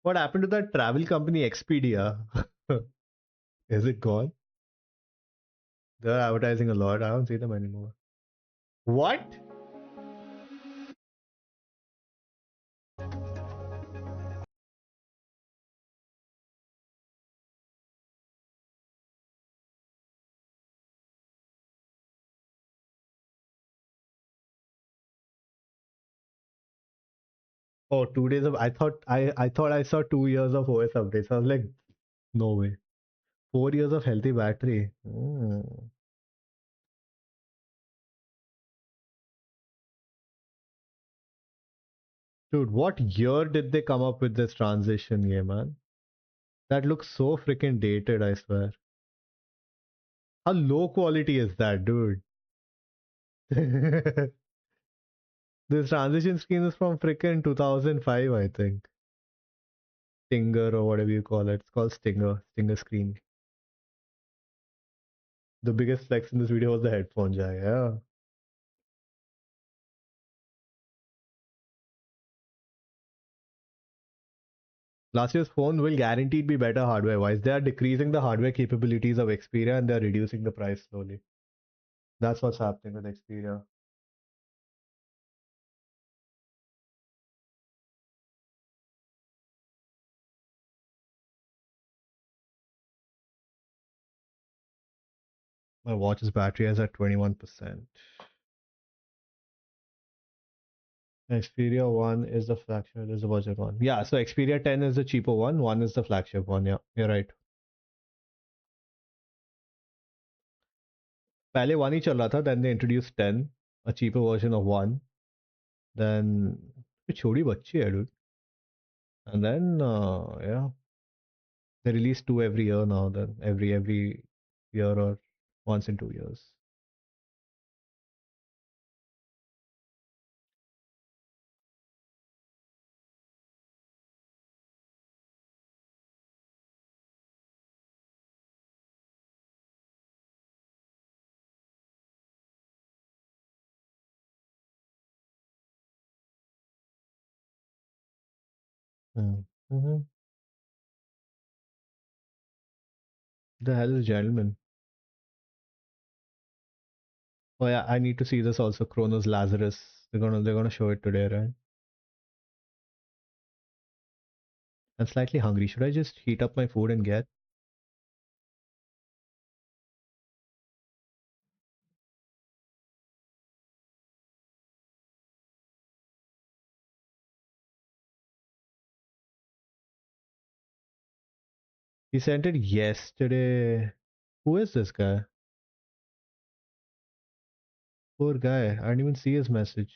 What happened to that travel company Expedia? Is it gone? They're advertising a lot. I don't see them anymore. What? Oh, 2 days of I thought I saw 2 years of OS updates. I was like, no way. 4 years of healthy battery. Dude, what year did they come up with this transition game, man? That looks so freaking dated, I swear. How low quality is that, dude? This transition screen is from freaking 2005, I think. Stinger or whatever you call it. It's called Stinger. Stinger screen. The biggest flex in this video was the headphone jack. Yeah. Last year's phone will guaranteed be better hardware wise. They are decreasing the hardware capabilities of Xperia and they're reducing the price slowly. That's what's happening with Xperia. My watch's battery is at 21%. Xperia 1 is the flagship, there's a budget one. Yeah, so Xperia 10 is the cheaper one, 1 is the flagship one. Yeah, you're right. पहले 1 ही चल रहा था, then they introduced 10, a cheaper version of 1. Then छोड़ी बच्ची है, dude. And then yeah, they release 2 every year now. Then every year or once in 2 years. Mm-hmm. The hell is gentleman? Oh yeah, I need to see this also. Chronos Lazarus. They're gonna show it today, right? I'm slightly hungry. Should I just heat up my food and get? He sent it yesterday. Who is this guy? Poor guy. I didn't even see his message.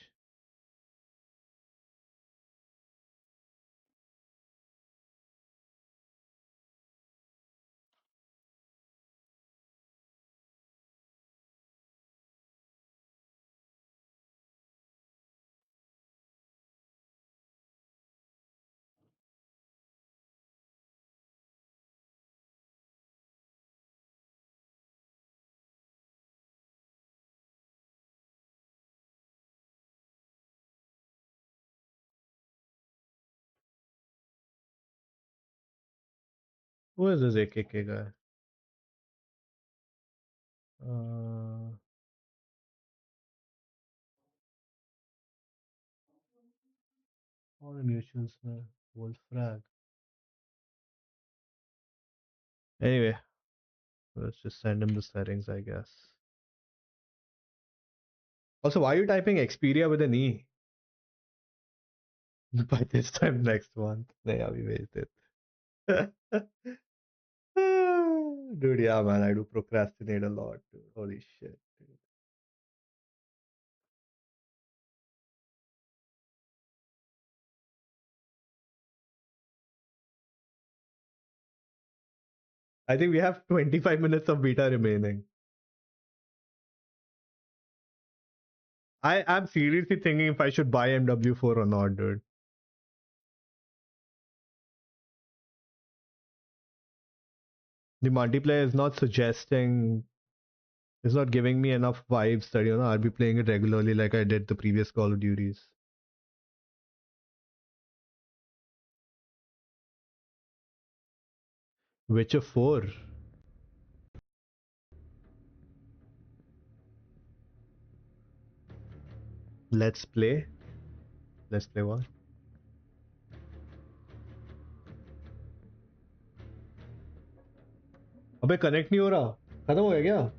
Who is this AKK guy? All the mutuals, man. Wolfrag. Anyway, let's just send him the settings, I guess. Also, why are you typing Xperia with an E? By this time next month. Yeah, we wasted. Dude, yeah, man, I do procrastinate a lot, dude. Holy shit, dude. I think we have 25 minutes of beta remaining. I'm seriously thinking if I should buy MW4 or not, dude. The multiplayer is not suggesting, it's not giving me enough vibes that, you know, I'll be playing it regularly like I did the previous Call of Duties. Witcher 4. Let's play. Let's play what? अबे connect नहीं हो रहा, खत्म हो गया क्या?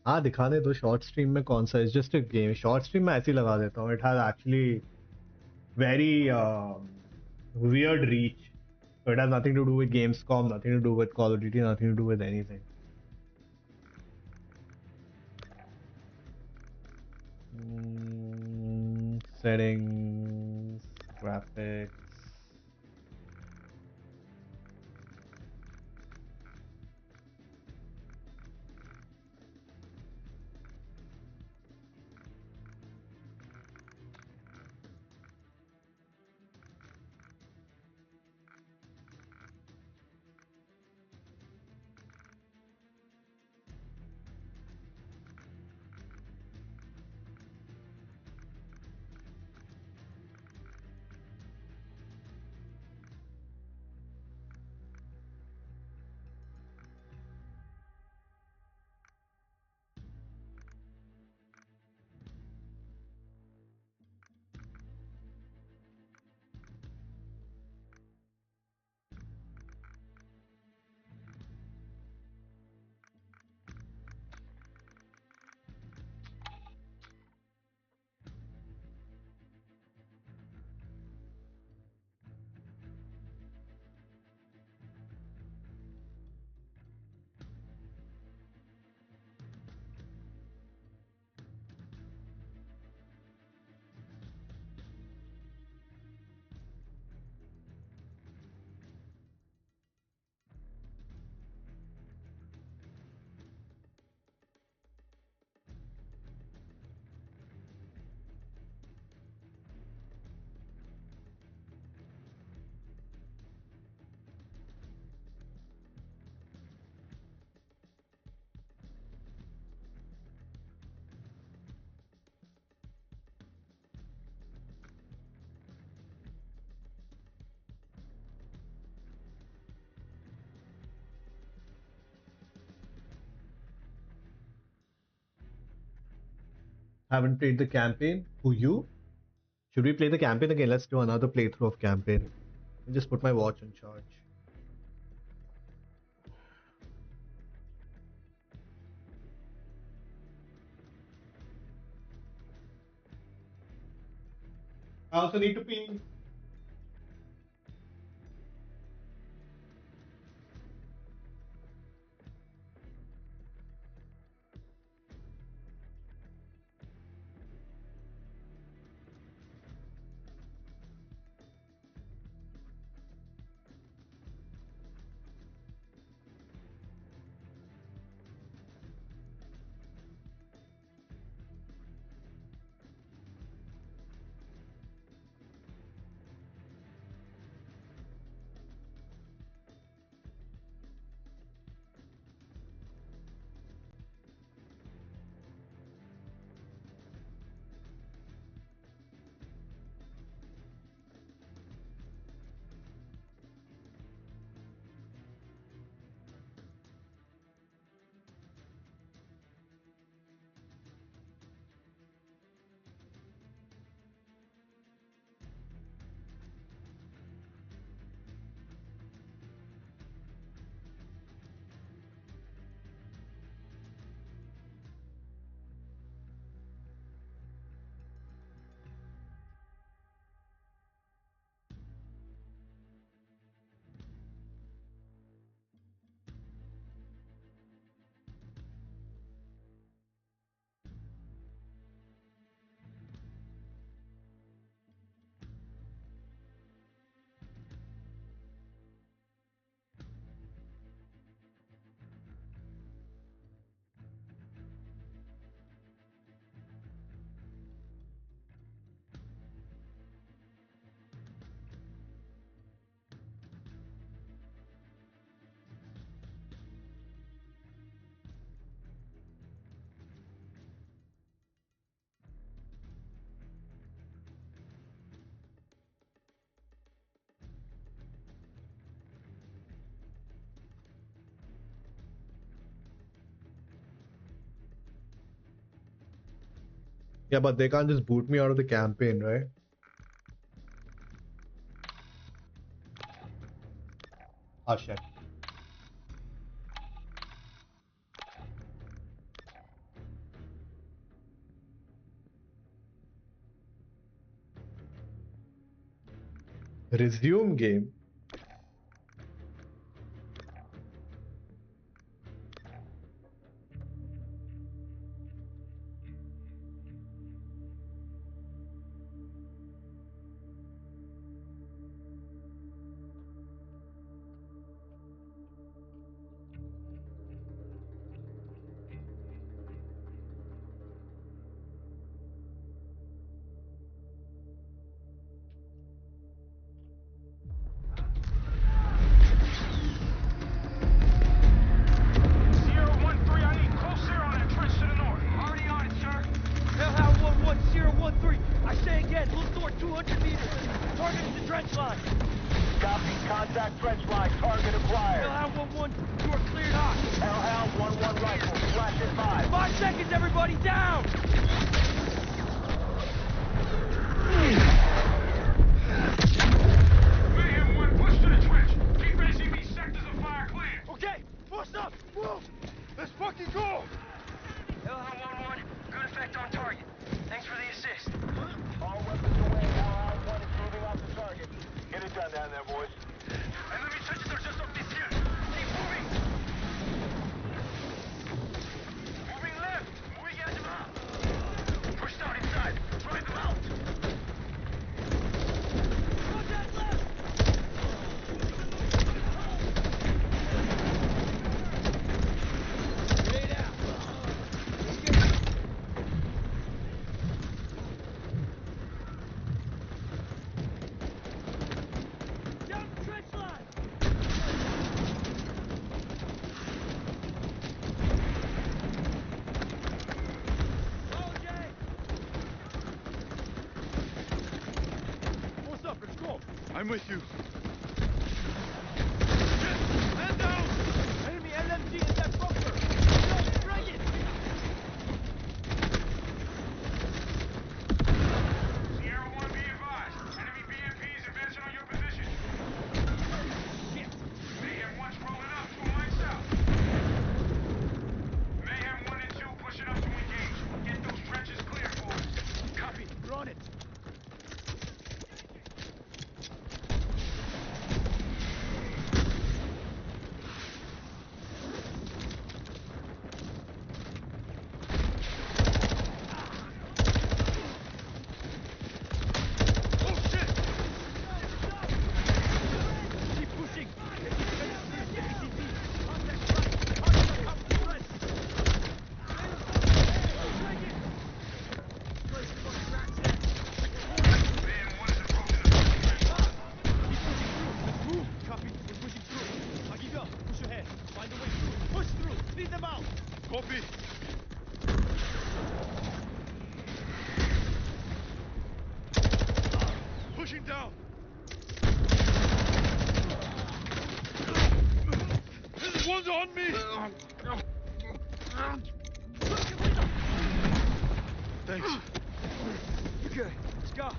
हाँ दिखाने दो शॉर्ट स्ट्रीम में कौन सा, is just a game. Short stream में ऐसे ही लगा देता हूँ. It has actually very weird reach. So it has nothing to do with Gamescom, nothing to do with Call of Duty, nothing to do with anything. Settings, graphics. Haven't played the campaign. Who, you? Should we play the campaign again? Let's do another playthrough of campaign. I'll just put my watch on charge. I also need to pee. Yeah, but they can't just boot me out of the campaign, right? Oh shit. Resume game. I'm with you. Man down! Enemy LMG in that bunker! Go, bring it! Pushing down. There's one's on me. Thanks. Okay, let's go.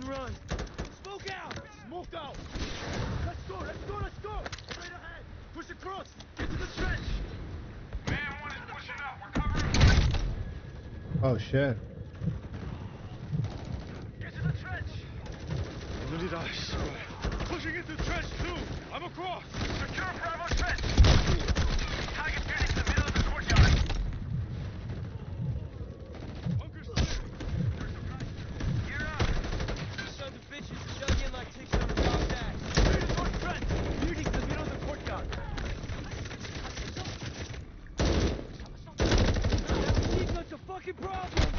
Run! Smoke out! Smoke out! Let's go! Let's go! Let's go! Straight ahead! Push across! Get to the trench! Man 1 is pushing up. We're covering. Oh shit. Get to the trench! Really nice. Pushing into the trench too! I'm across! Secure Bravo trench! Target getting to the middle of the courtyard! Bunker's clear! Problem.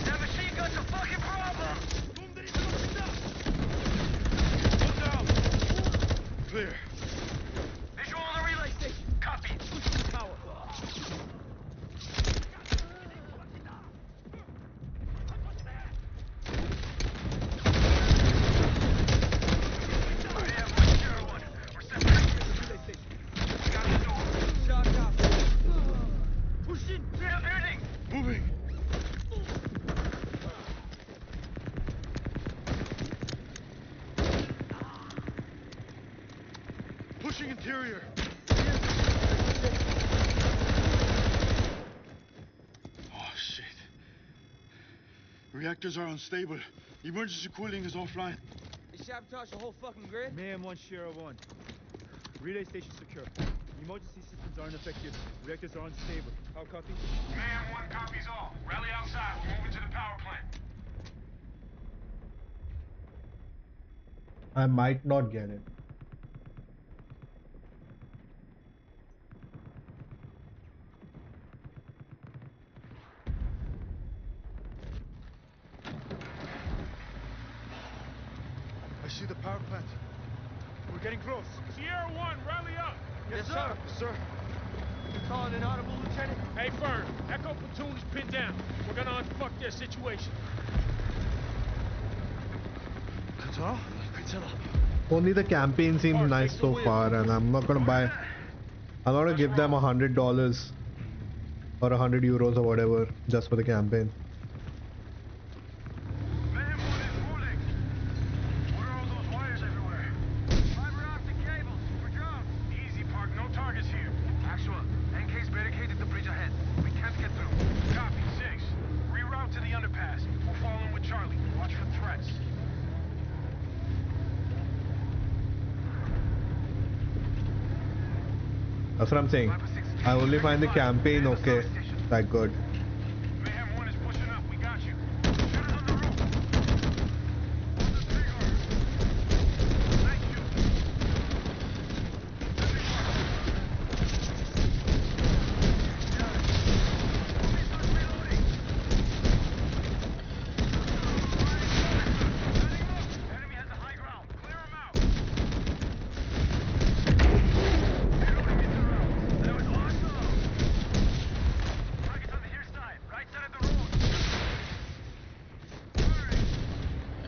That machine gun's a fucking problem. Clear. Visual on the relay station. Copy. Power. Moving. Pushing interior. Oh shit. Reactors are unstable. Emergency cooling is offline. They sabotaged the whole fucking grid? Mayhem 1, Sierra 1. Relay station secure. Emergency systems aren't affected. Reactors are unstable. How copy? Mayhem 1 copies all. Rally outside. We're moving to the power plant. I might not get it. I see the power plant. We're getting close. Sierra 1, rally up. Yes, sir. Yes, sir. You calling an audible, Lieutenant? Hey, Fern. Echo platoon is pinned down. We're gonna unfuck their situation. 괜찮아? 괜찮아. Only the campaign seems nice so far, and I'm not gonna buy. I'm not gonna give them $100 or €100 or whatever just for the campaign. That's what I'm saying. I only find the campaign okay, that good. Mayhem 1 is pushing up. We got you.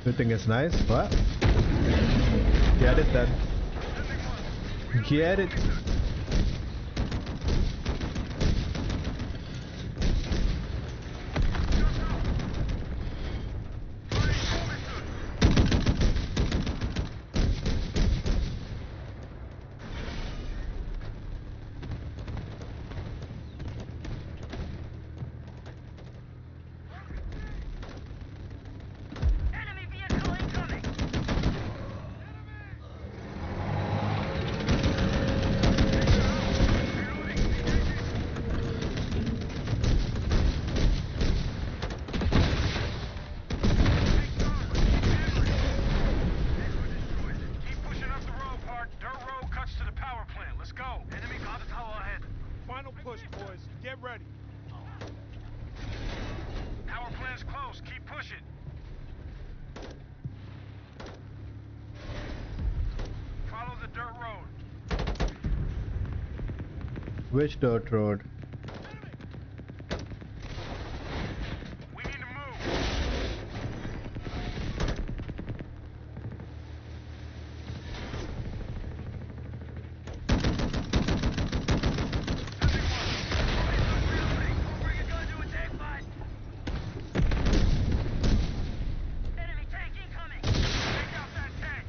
Everything is nice, but get it then. Get it. push, boys. Get ready. Power plant's close. Keep pushing. Follow the dirt road. Which dirt road? We need to move. Enemy tank incoming! Take out that tank.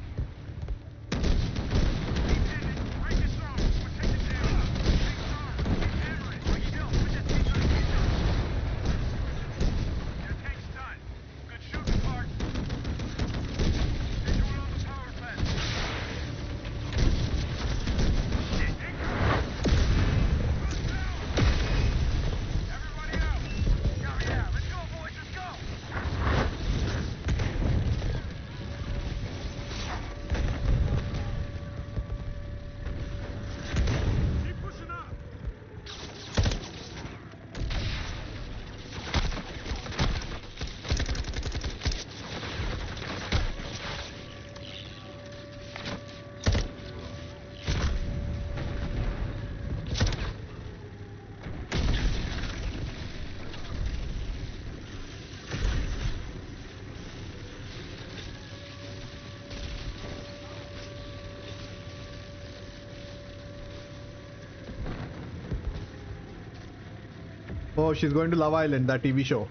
Break this arm. We'll take it down. Take his arm. Keep hammering. What you doing? Put that tank on the keyboard. Your tank's done. Good shooting, Clark. Visual on the power plant. Shit, incoming. Everybody out. Yeah, let's go, boys. Let's go. Keep pushing up. Oh, she's going to Love Island, that TV show.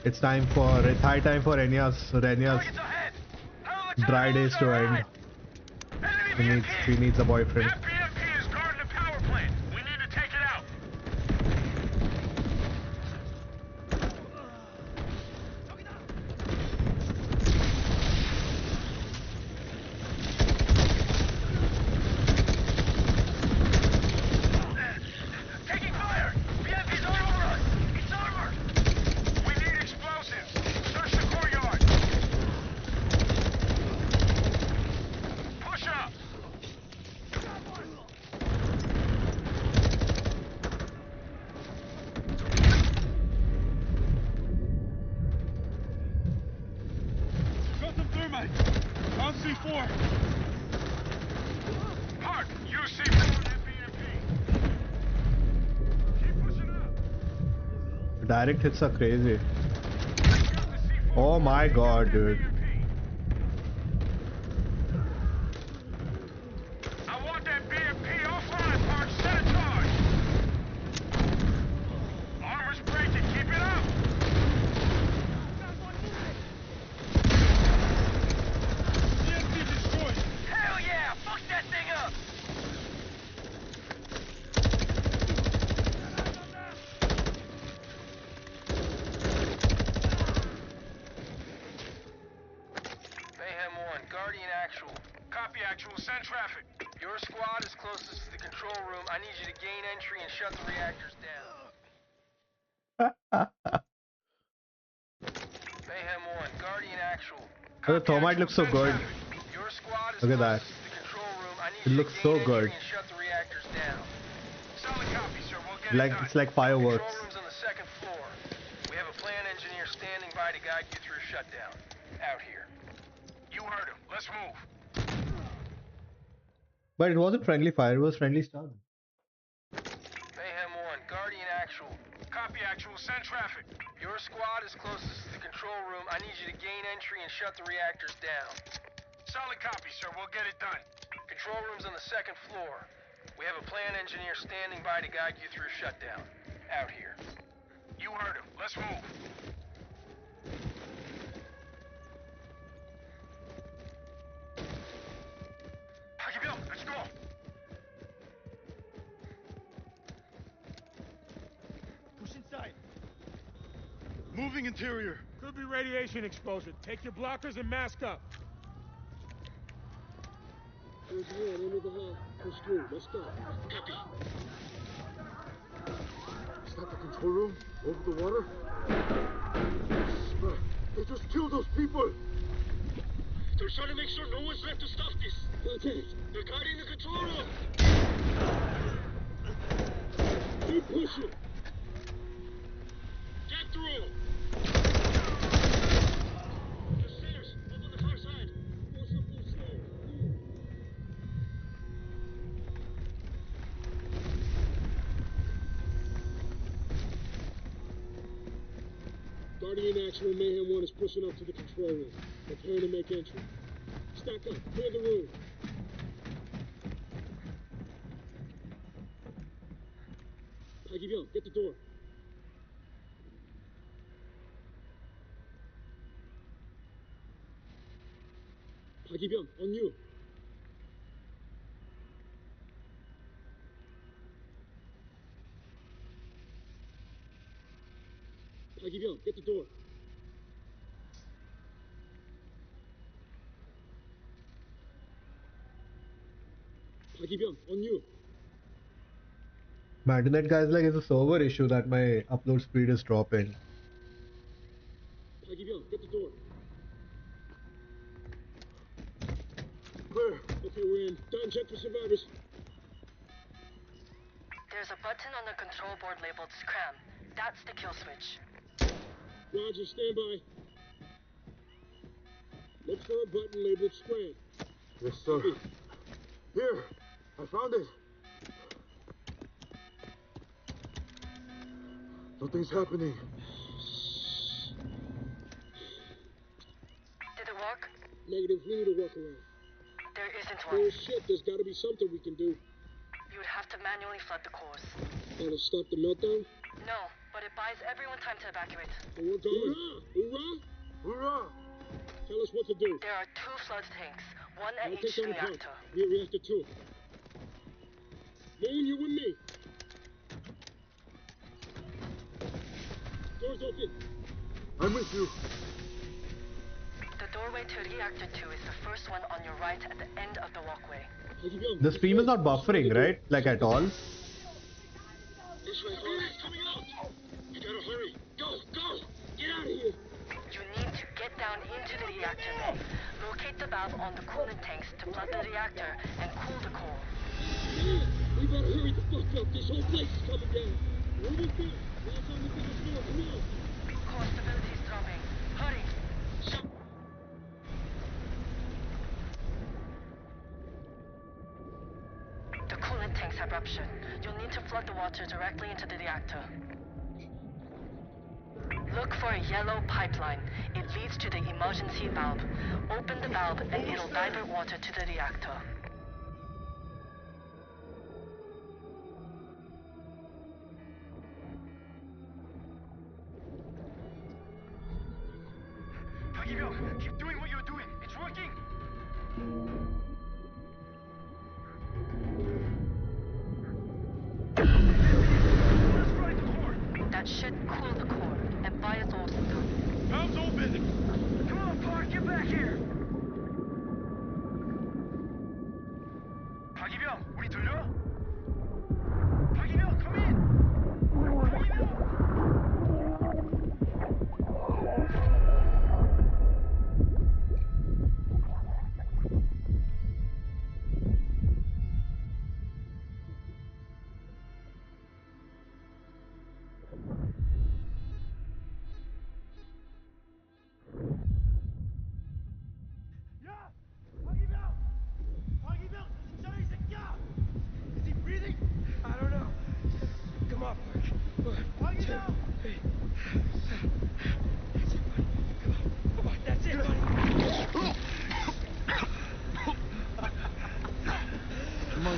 It's high time for Renya's dry days to end. She needs a boyfriend. PMP is guarding the power plant. We need to take it out. Taking fire! PMP's all over us! It's armored! We need explosives! Search the courtyard! Push up! Got some thermite! On C4! Park! Use C4 and PMP! Keep pushing up! Direct hits are crazy. Oh my god, dude. I want that BMP offline, Park. Set a charge. Armor's breaking. Keep it up. BMP destroyed. Hell yeah! Fuck that thing up. Mayhem 1, Guardian Actual. Copy Actual, send traffic. Your squad is closest to the control room. I need you to gain entry and shut the reactors down. Mayhem 1, Guardian Actual. Oh, the thermite looks so good. Your squad is Look at that. closest to the control room. I need It you looks to so gain good. entry and shut the reactors down. Solid copy, sir. We'll get Like it done. it's like fireworks. Control room's on the second floor. We have a plant engineer standing by to guide you through shutdown. Out here. You heard him. Let's move. But it wasn't friendly fire, it was friendly stun. Mayhem 1, Guardian Actual. Copy Actual, send traffic. Your squad is closest to the control room. I need you to gain entry and shut the reactors down. Solid copy, sir. We'll get it done. Control room's on the second floor. We have a plant engineer standing by to guide you through shutdown. Out here. You heard him. Let's move. Bill, let's go. Push inside. Moving interior. Could be radiation exposure. Take your blockers and mask up. There's one under the hall. Push through. Let's go. Is that the control room? Over the water? They just killed those people! We're trying to make sure no one's left to stop this. Contact. They're guarding the control room. Keep pushing. Get through. The stairs, up on the far side. Force up those stairs. Guardian Actual Mayhem 1 is pushing up to the control room. Preparing to make entry. Stack up. Clear the room. Pagibyon, get the door. Pagibyon, on you. Pagibyon, get the door. Pagibyon, on you. My internet guy's like, it's a server issue that my upload speed is dropping. Pagibyon, get the door. Clear. Okay, we're in. Done, check for survivors. There's a button on the control board labeled Scram. That's the kill switch. Roger, stand by. Look for a button labeled Scram. Yes, sir. Here, I found it. Nothing's happening. Did it work? Negative, we need a workaround. There isn't one. Bullshit, there's gotta be something we can do. You would have to manually flood the cores. That'll stop the meltdown? No, but it buys everyone time to evacuate. And we're going. Hoorah! Hoorah! Tell us what to do. There are 2 flood tanks, one at I'll each take down the pump. reactor. Near reactor 2. Moon, you with me. Doors open. I'm with you. The doorway to reactor 2 is the first one on your right at the end of the walkway. The stream is not buffering, right? Like at all. This way, Flores. Coming out. You gotta hurry. Go, go. Get out of here. You need to get down into the reactor bay. Locate the valve on the coolant tanks to flood the reactor and cool the core. Man, we better hurry the fuck up. This whole place is coming down. We're almost there. Last time we did this door. Come on. Core stability is dropping. Hurry. The coolant tanks have ruptured. You'll need to flood the water directly into the reactor. Look for a yellow pipeline. It leads to the emergency valve. Open the valve and it'll divert water to the reactor. Keep doing what you're doing. It's working. That should cool the core and buy us all some time. Valve's open. Come on, Park, get back here. 박이병, 우리 들려? 박이병, come in. 박이병.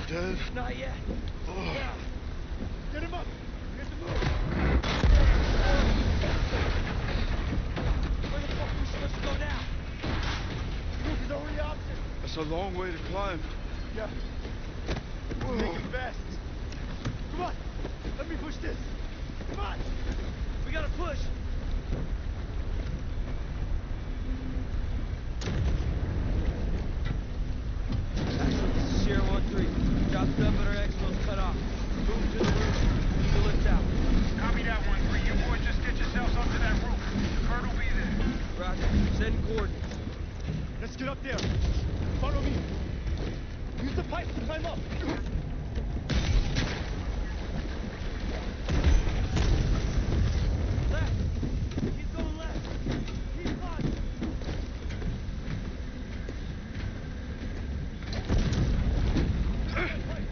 Dead? Not yet. Yeah. Get him up. Get the move. Where the fuck are we supposed to go now? The roof is already opposite. That's a long way to climb. Yeah. Make it fast. Come on. Let me push this. Come on. We gotta push. Sierra 1-3. Drop stuff at our expo's cut off. Move to the roof. Need to lift out. Copy that 1-3. You boys just get yourselves up to that roof. Kurt will be there. Roger. Send coordinates. Let's get up there. Follow me. Use the pipe to climb up. Left. Keep going left. Keep on.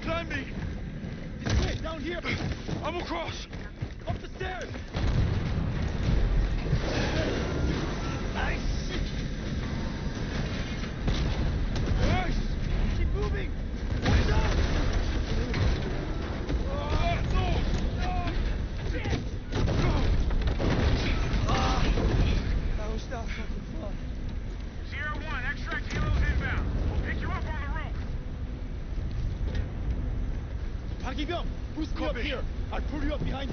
Climbing. This way, down here. I'm across. Up the stairs. Nice. Nice. Keep moving. Watch out. No. Shit. That was not fucking fun. Sierra 1, extract helos inbound. We'll pick you up on the roof. Packing up. Boost me up here. I'll pull you up behind.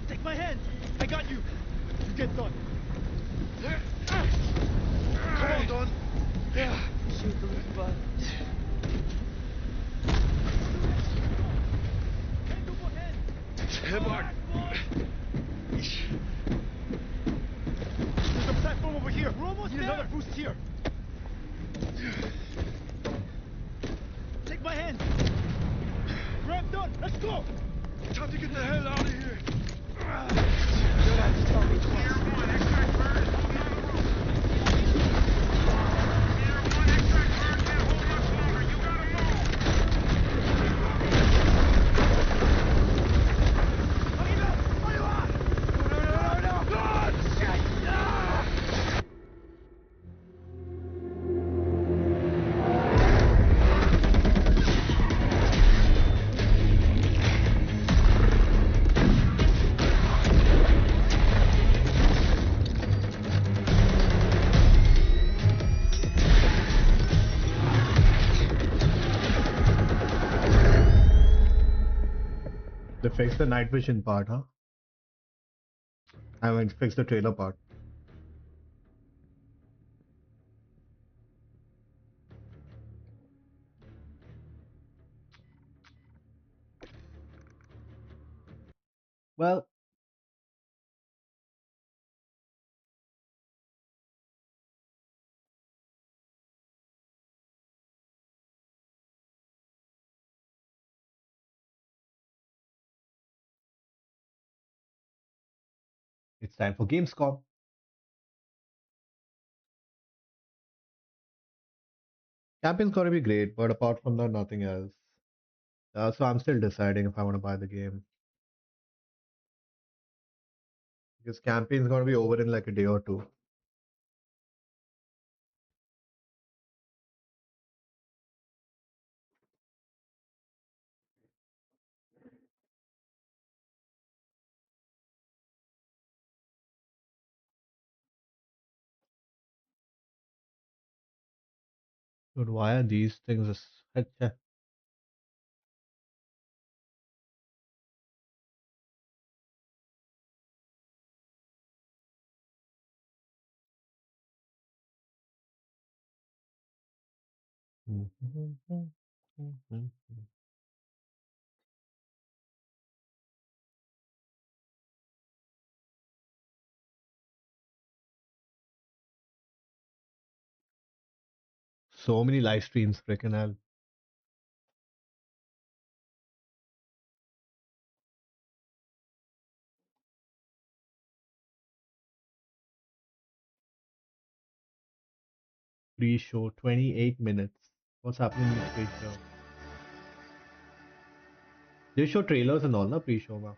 Take my hand. I got you. You get done. Come on, Don. Yeah. Shoot the roof, bud. Head back. There's a platform over here. We're almost there. Another boost here. Take my hand. Grab done. Let's go. Time to get the hell out of here. You'll have to tell me twice. Sierra 1, extract bird is holding on the roof. Sierra 1, extract bird can't hold much longer. You gotta move. No! God! Shit! They fixed the night vision part, huh? I mean, fix the trailer part. Well, it's time for Gamescom. Campaign's gonna be great, but apart from that, nothing else. So I'm still deciding if I want to buy the game. Because campaign's gonna be over in like a day or two. But why are these things? Achha. So many live streams, freaking hell. Pre-show, 28 minutes. What's happening in the pre-show? They show trailers and all, na pre-show ma.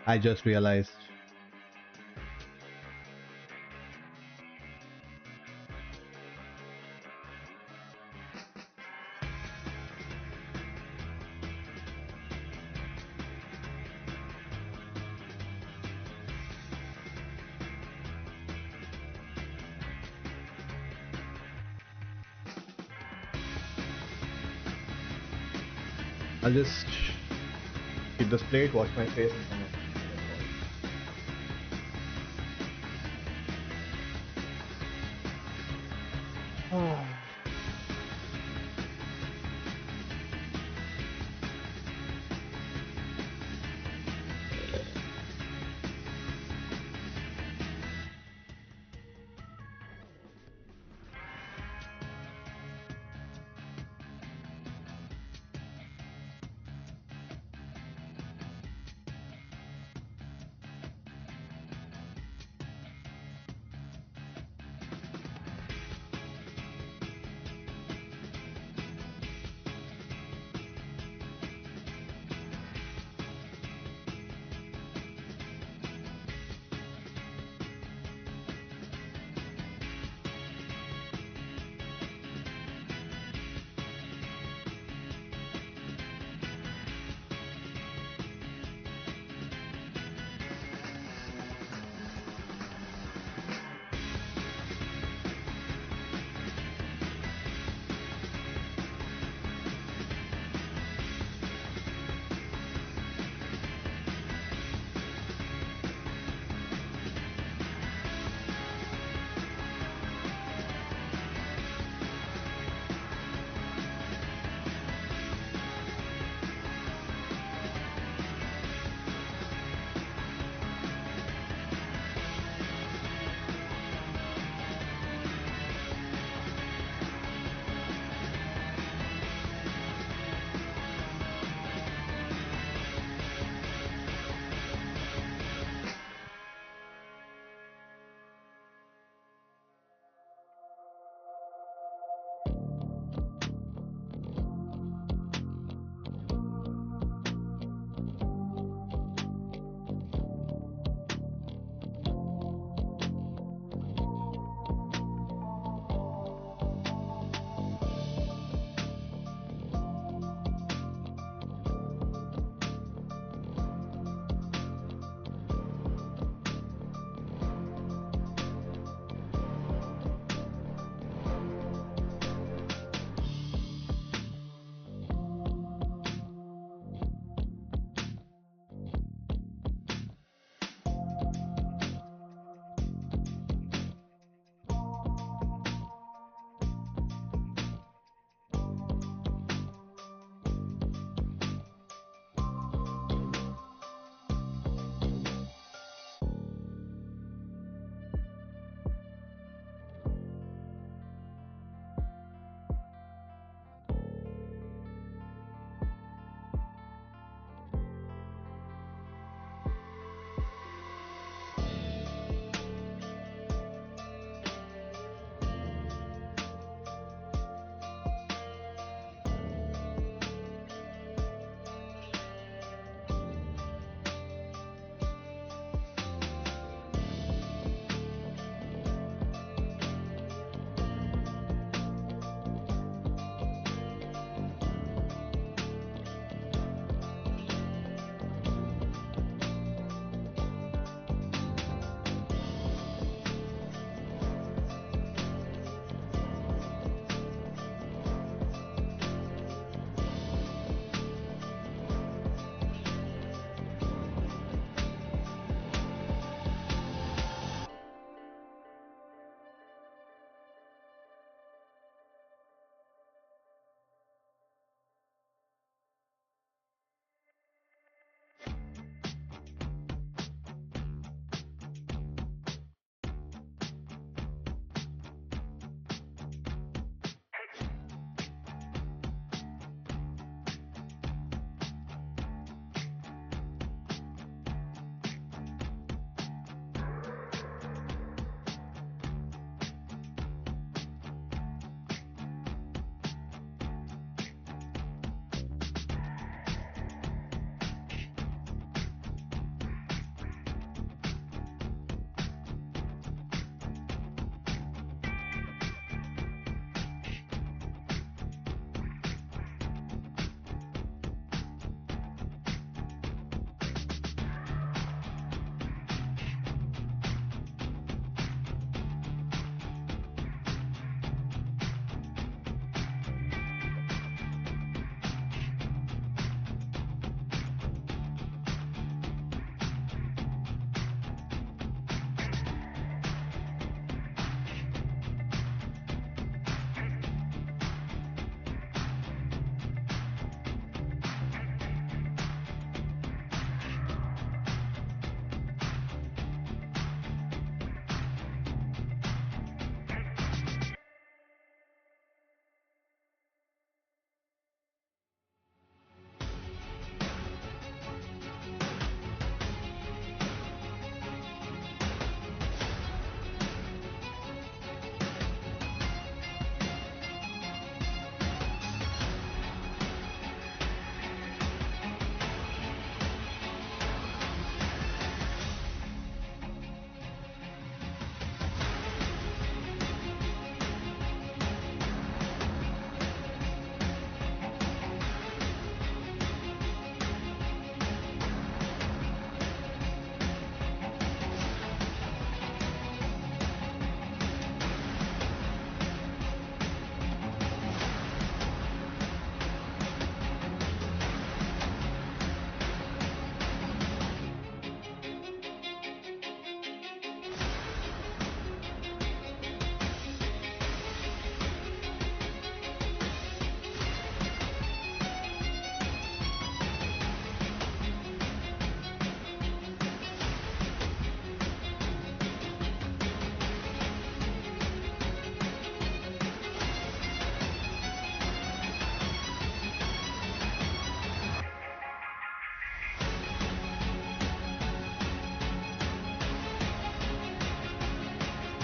I just realized. I'll just keep this plate, wash my face and come on.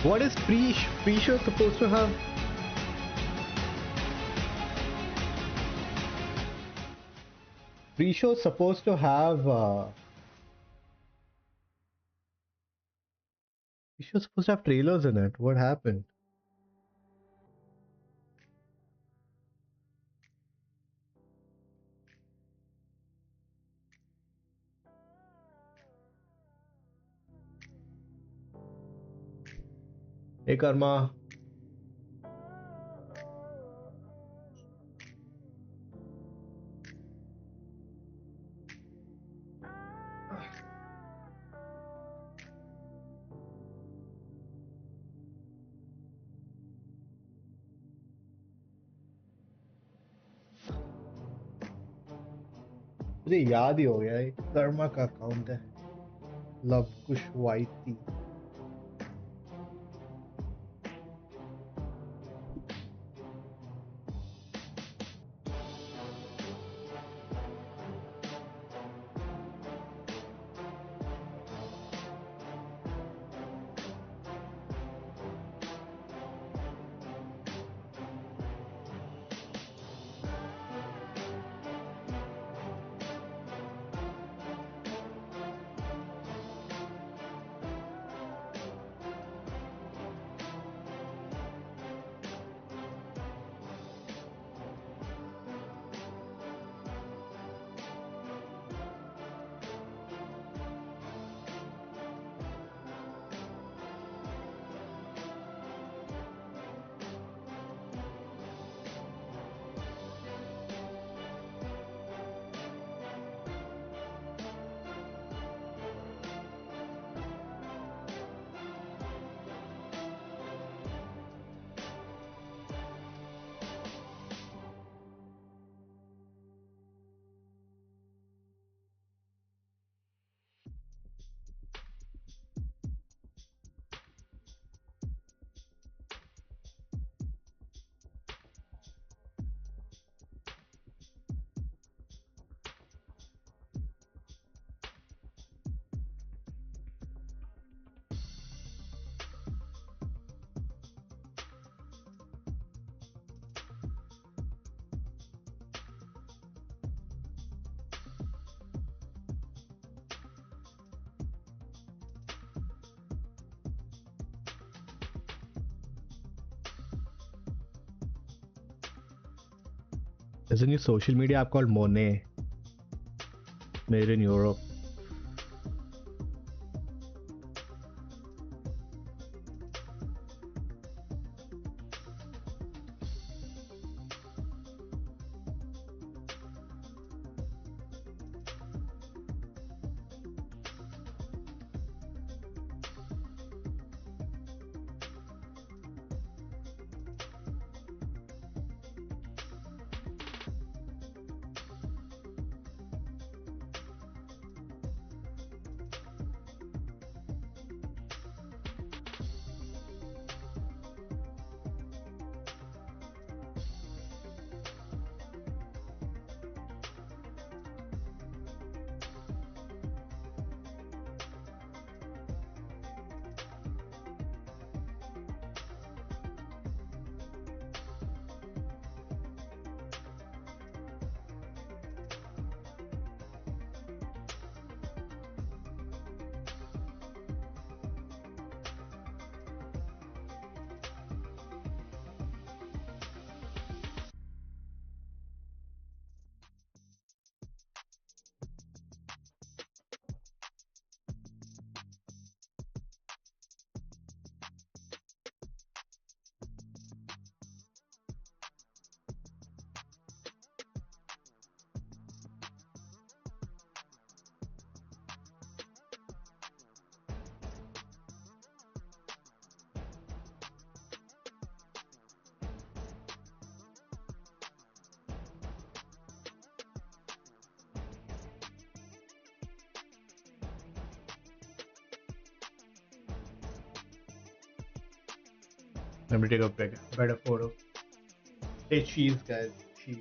What is pre-show supposed to have? Pre-show supposed to have pre-show supposed to have trailers in it. What happened? Hey Karma. मुझे याद ही हो गया है कर्मा का account है लव कुश वाइटी There's a new social media app called Monet, made in Europe. Let me take a better photo. Hey, cheese, guys. Cheese.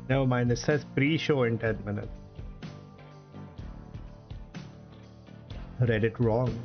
Never mind, it says pre-show in 10 minutes. Read it wrong.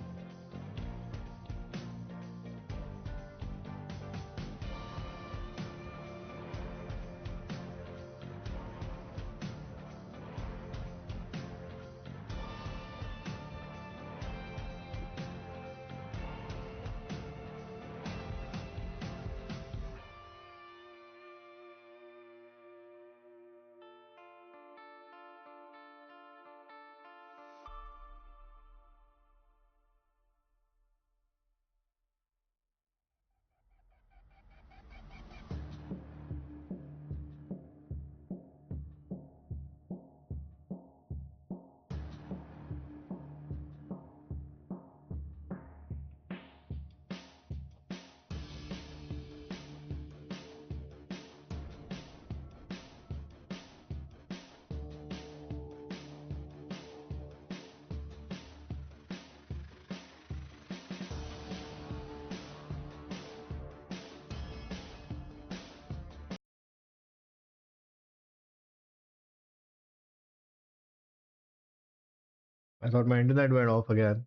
I thought my internet went off again.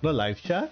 The live chat?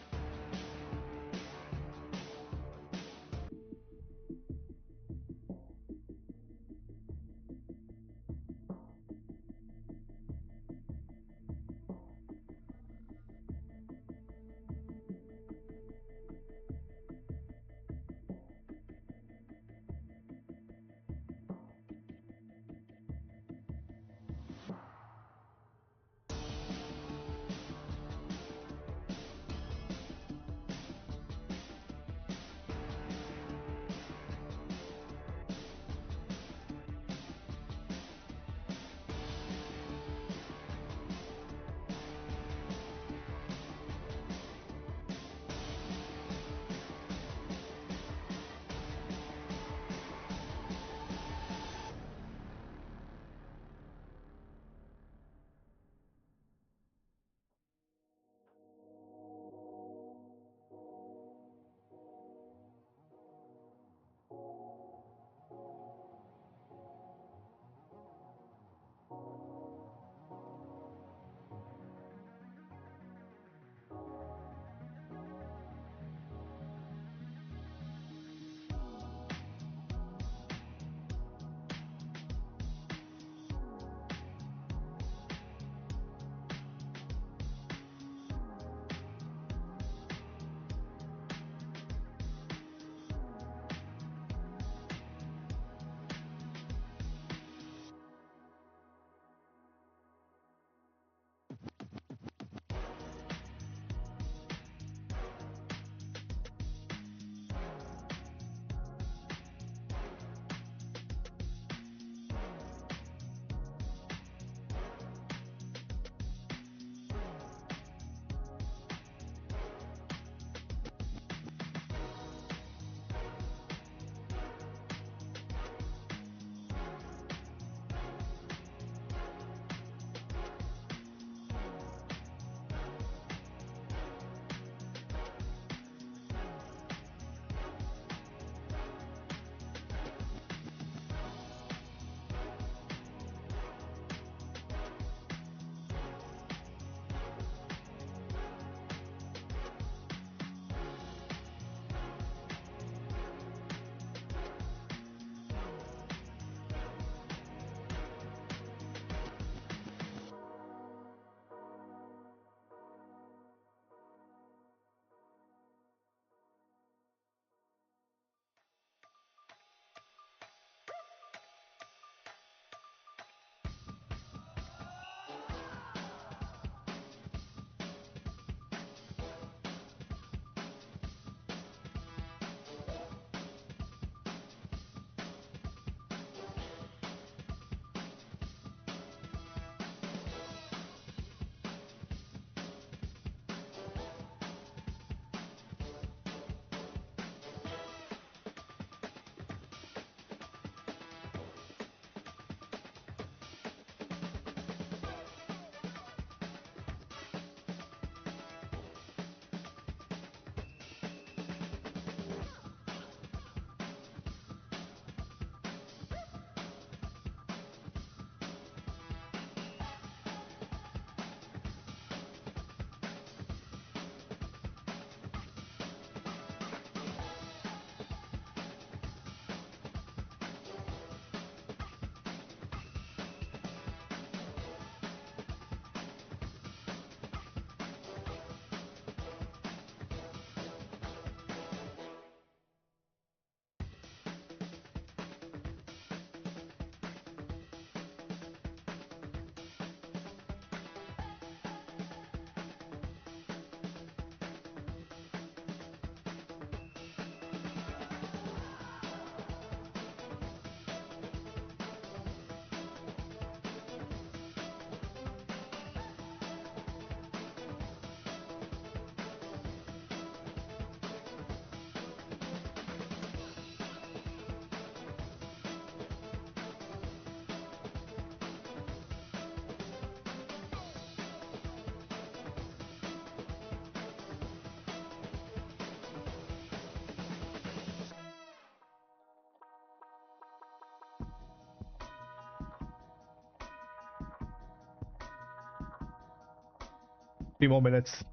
3 more minutes.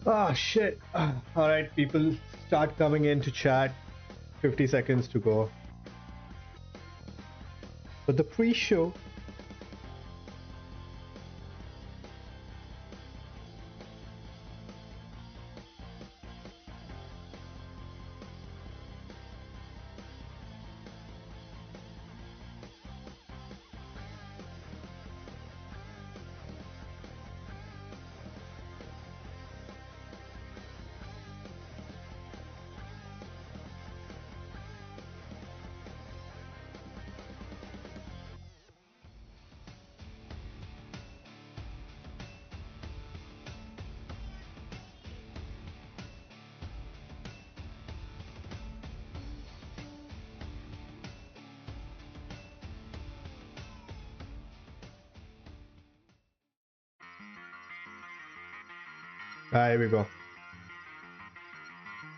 Ah, shit. Alright, people start coming in to chat. 50 seconds to go. But the pre-show. Here we go.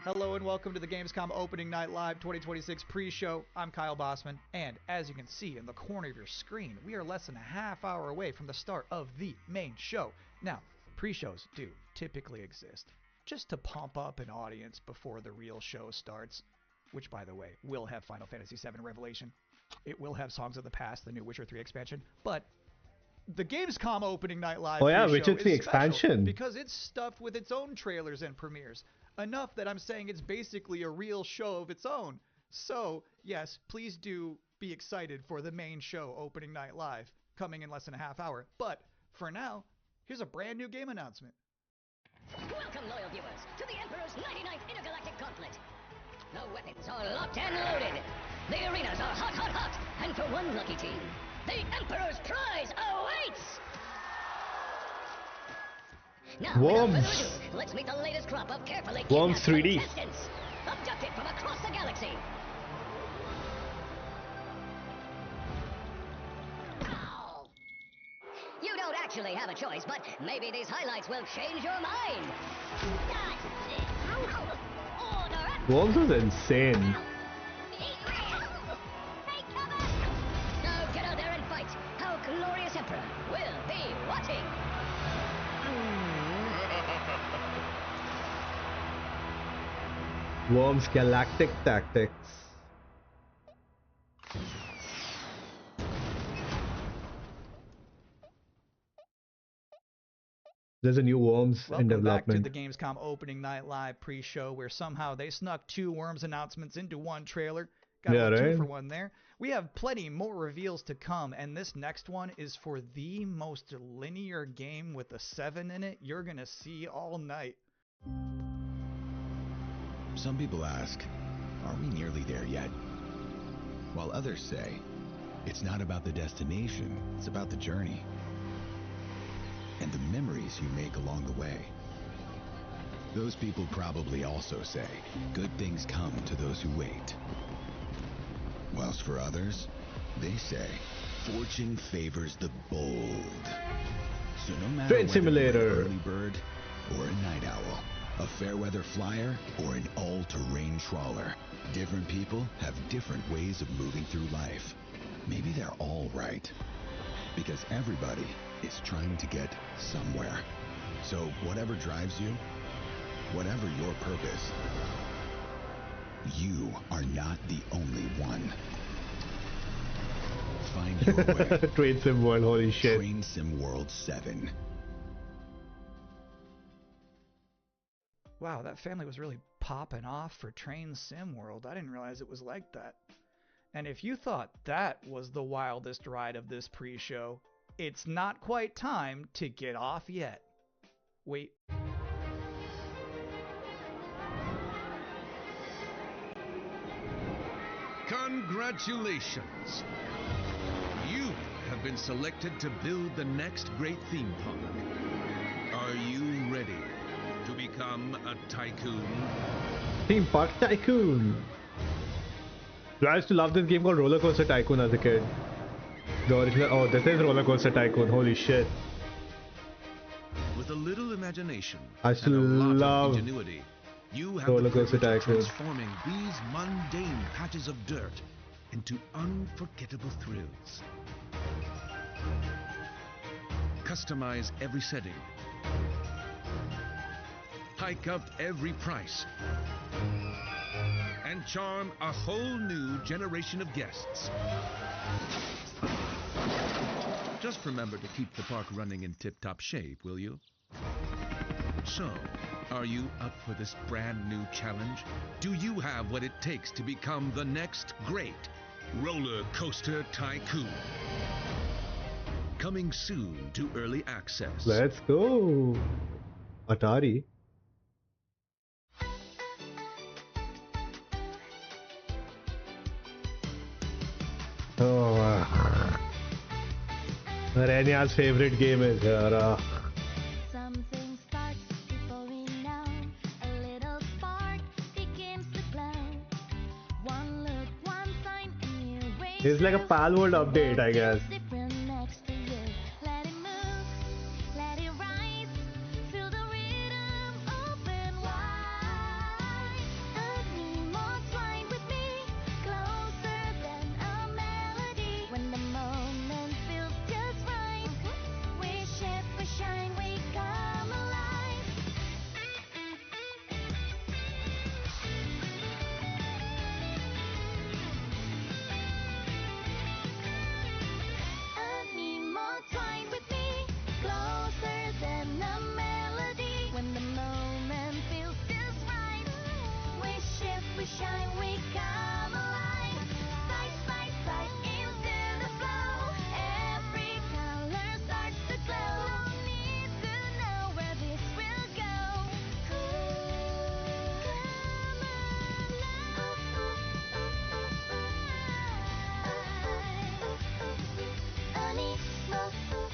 Hello and welcome to the Gamescom Opening Night Live 2026 pre-show. I'm Kyle Bossman, and as you can see in the corner of your screen, we are less than a half hour away from the start of the main show. Now, pre-shows do typically exist just to pump up an audience before the real show starts, which, by the way, will have Final Fantasy VII Revelation. It will have Songs of the Past, the new Witcher 3 expansion, but the Gamescom Opening Night Live Witcher 3 is expansion. because it's stuffed with its own trailers and premieres. Enough that I'm saying it's basically a real show of its own. So, yes, please do be excited for the main show, Opening Night Live, coming in less than a half hour. But for now, here's a brand new game announcement. Welcome, loyal viewers, to the Emperor's 99th Intergalactic Gauntlet. The weapons are locked and loaded. The arenas are hot, hot, hot. And for one lucky team, the Emperor's prize awaits! Now, Worms. without further ado, let's meet the latest crop of carefully Worms kidnapped 3D. contestants, abducted from across the galaxy. Ow! You don't actually have a choice, but maybe these highlights will change your mind. Order at Worms was insane. Now get out there and fight. How Glorious Emperor will be watching. Worms Galactic Tactics. There's a new Worms in Welcome back to development. the Gamescom opening night live pre-show, where somehow they snuck 2 Worms announcements into one trailer. Got Yeah, a 2 right? for 1 there. We have plenty more reveals to come, and this next one is for the most linear game with a 7 in it you're gonna see all night. Some people ask, are we nearly there yet? While others say, it's not about the destination, it's about the journey. And the memories you make along the way. Those people probably also say, good things come to those who wait. Whilst for others, they say, fortune favors the bold. So no matter Train whether Simulator. you're an early bird or a night owl, a fair weather flyer or an all-terrain trawler, different people have different ways of moving through life. Maybe they're all right. Because everybody is trying to get somewhere. So whatever drives you, whatever your purpose, you are not the only one. Find your way. Train Sim World, holy shit. Train Sim World 7. Wow, that family was really popping off for Train Sim World. I didn't realize it was like that. And if you thought that was the wildest ride of this pre-show, it's not quite time to get off yet. Wait. Congratulations! You have been selected to build the next great theme park. Are you ready to become a tycoon? Theme Park Tycoon. I used to love this game called Roller Coaster Tycoon as a kid. The original. Oh, this is Roller Coaster Tycoon. Holy shit. With a little imagination I used to and a lot love of ingenuity, you have Roller the Coaster privilege of Tycoon. transforming these mundane patches of dirt into unforgettable thrills. Customize every setting. Hike up every price. And charm a whole new generation of guests. Just remember to keep the park running in tip-top shape, will you? So, are you up for this brand new challenge? Do you have what it takes to become the next great Roller Coaster Tycoon? Coming soon to early access. Let's go. Atari. Oh, Renya's favorite game is here. Something starts before we know. A little spark begins to glow. One look, one sign, and you wait. It's like a Palworld update, I guess. Different next to you. Let it move, let it rise. Feel the rhythm, open wide. Animals flying with me, closer than a melody. When the moment feels just right, we shift, we shine, we come alive. Animal twine with me, closer than a melody. When the moment feels just right, we shift, we shine, we come alive. Side by side into the flow, every color starts to glow. Don't need to know where this will go.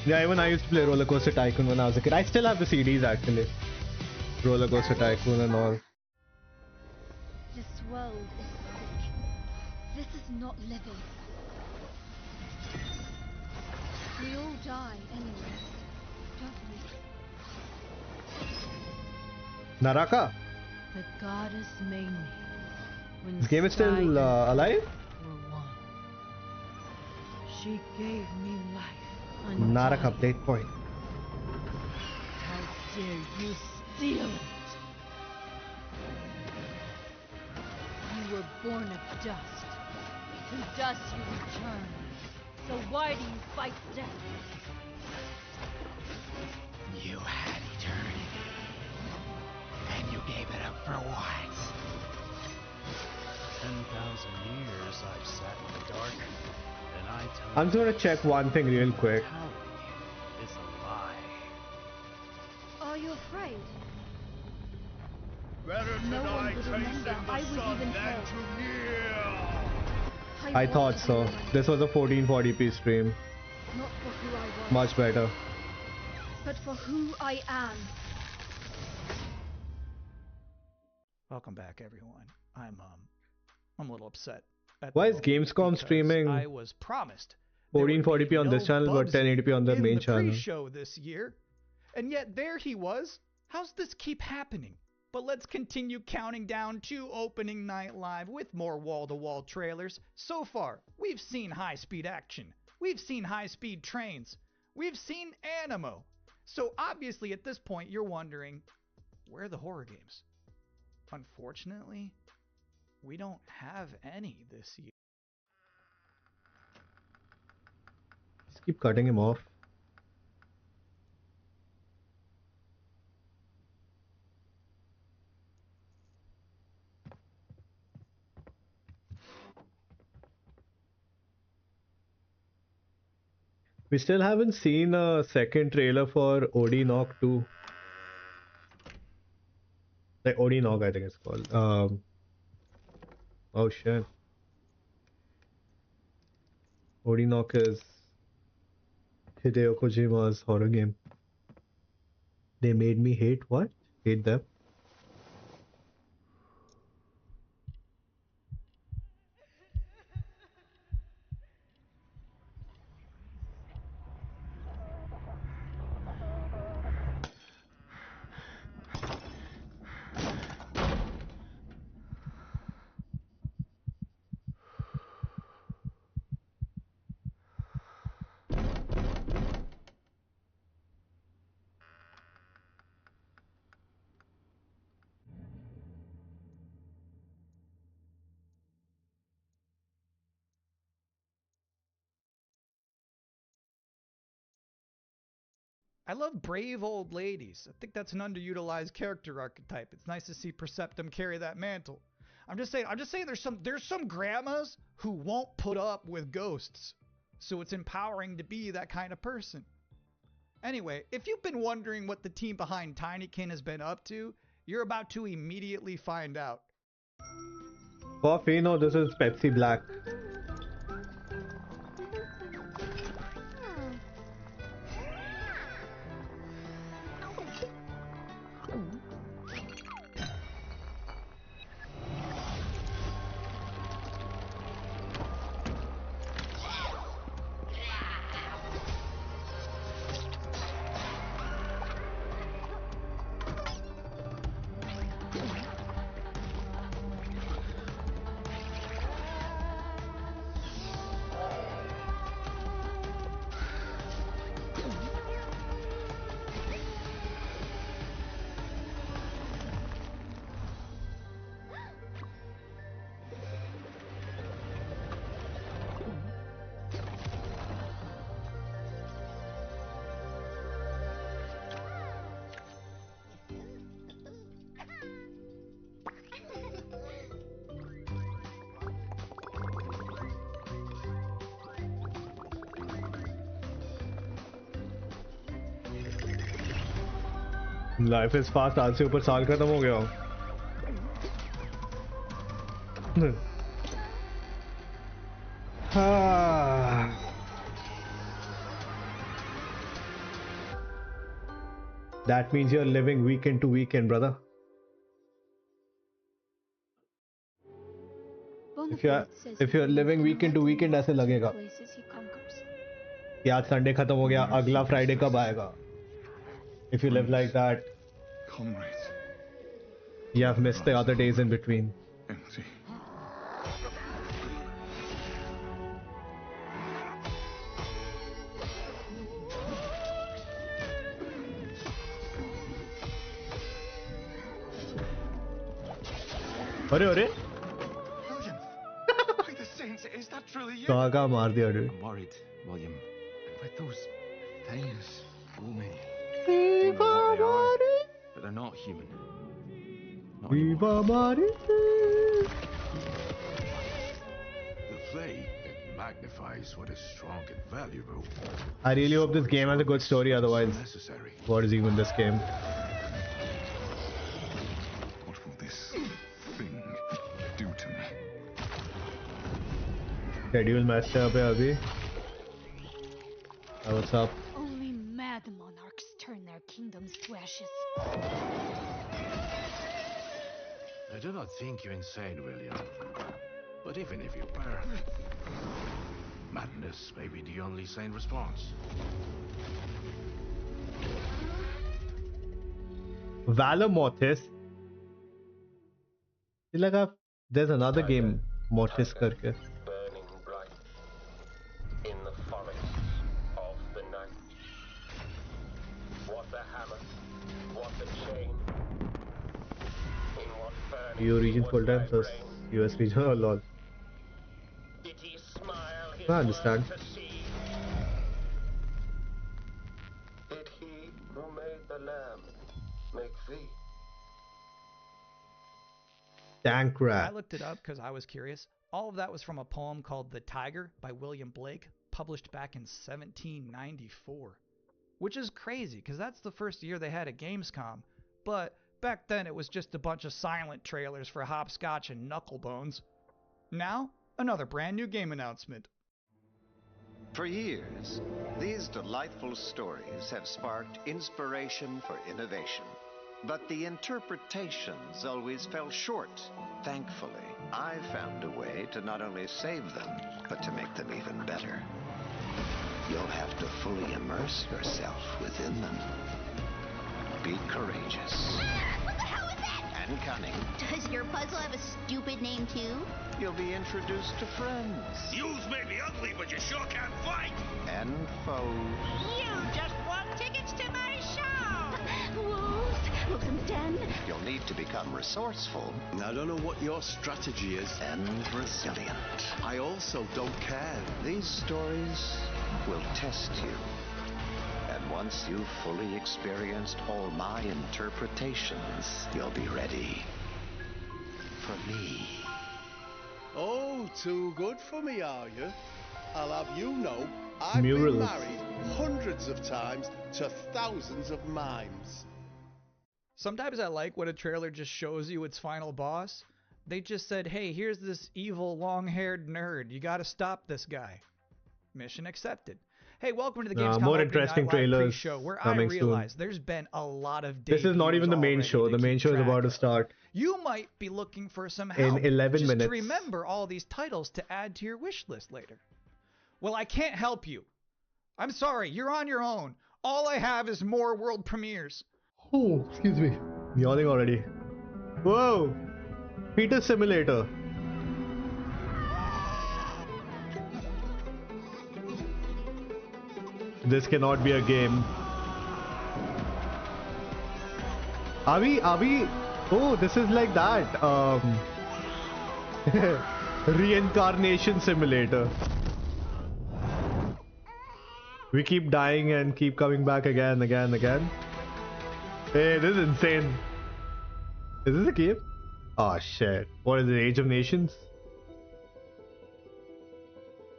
Yeah, even I used to play Roller Coaster Tycoon when I was a kid. I still have the CDs actually. Roller Coaster Tycoon and all. This world is sick. This is not living. We all die anyway, don't we? Naraka. The goddess made me This game is still alive? She gave me life. Narak update point. How dare you steal it? You were born of dust. To dust you return. So why do you fight death? You had eternity. And you gave it up for what? 10,000 years I've sat in the dark, and I tell I'm just gonna check one thing real quick. it's a lie. Are you afraid? Better No one tonight would taste remember in the I was sun even than held. to kneel. I thought so. This was a 1440p stream. Not for who I was, Much better. but for who I am. Welcome back, everyone. I'm a little upset. Why is Gamescom streaming I was promised 1440p on this channel but 1080p on the in main the channel? pre-show this year, and yet there he was. How's this keep happening? But let's continue counting down to opening night live with more wall-to-wall trailers. So far, we've seen high-speed action. We've seen high-speed trains. We've seen Animo. So obviously at this point you're wondering, where are the horror games? Unfortunately, we don't have any this year. Just keep cutting him off. We still haven't seen a second trailer for OD Knock 2. Like OD Knock, I think it's called. Oh shit. OD Knock is Hideo Kojima's horror game. They made me hate what? Hate them? I love brave old ladies. I think that's an underutilized character archetype. It's nice to see Perceptum carry that mantle. I'm just saying there's some grandmas who won't put up with ghosts. So it's empowering to be that kind of person. Anyway, if you've been wondering what the team behind Tinykin has been up to, you're about to immediately find out. Coffee? No, this is Pepsi Black. Life is fast आज से ऊपर साल खत्म हो गया That means you're living weekend to weekend, brother. If you're living weekend to weekend, ऐसे लगेगा कि आज संडे खत्म हो गया, अगला फ्राइडे कब आएगा? If you live like that, comrades, you have missed the other days in between. empty अरे अरे By the saints, is that truly you? कहाँ मार दिया dude. I'm worried, William. With those things looming. Viva Mari. But they're not human. Viva Mari. The flame, it magnifies what is strong and valuable. I really hope this game has a good story, otherwise Necessary. what is even this game? What will this thing do to me? Schedule messed up है अभी. What's up? Only mad monarchs turn their kingdoms to ashes. I do not think you insane, William. But even if you were, madness may be the only sane response. Valor Mortis. It's like there's another game Mortis करके. Burning bright in the forests of the night. What the hammer, what the chain, in what furnace You region was full time, thy so brain? US region or lol. Did he smile his I understand. word to see? Did he who made the lamb make thee? Tank I rat. looked it up because I was curious. All of that was from a poem called The Tiger by William Blake, published back in 1794. Which is crazy, because that's the first year they had a Gamescom. But back then it was just a bunch of silent trailers for Hopscotch and Knucklebones. Now, another brand new game announcement. For years, these delightful stories have sparked inspiration for innovation. But the interpretations always fell short. Thankfully, I found a way to not only save them, but to make them even better. You'll have to fully immerse yourself within them. Be courageous. What the hell is that? And cunning. Does your puzzle have a stupid name too? You'll be introduced to friends. Yous may be ugly, but you sure can fight! And foes. You just won tickets to my show! Wolf's Den. You'll need to become resourceful. I don't know what your strategy is. And resilient. I also don't care. These stories will test you. And once you've fully experienced all my interpretations, you'll be ready for me. Oh, too good for me, are you? I'll have you know, I've Murals. been married hundreds of times to thousands of mimes. Sometimes I like when a trailer just shows you its final boss. They just said, hey, here's this evil long-haired nerd. You gotta stop this guy. Mission accepted. Hey, welcome to the Gamescom more Opening interesting Night Live trailers pre-show, where I coming soon. realize there's been a lot of This is not even the main show. The main show is about to start. You might be looking for some In help 11 just minutes. to remember all these titles to add to your wish list later. Well, I can't help you. I'm sorry, you're on your own. All I have is more world premieres. Oh, excuse me. Yawning already. Whoa! Peter Simulator. This cannot be a game. Are we? Oh, this is like that. Reincarnation simulator. We keep dying and keep coming back again. Hey, this is insane. Is this a game? Oh shit. What is it? Age of Nations?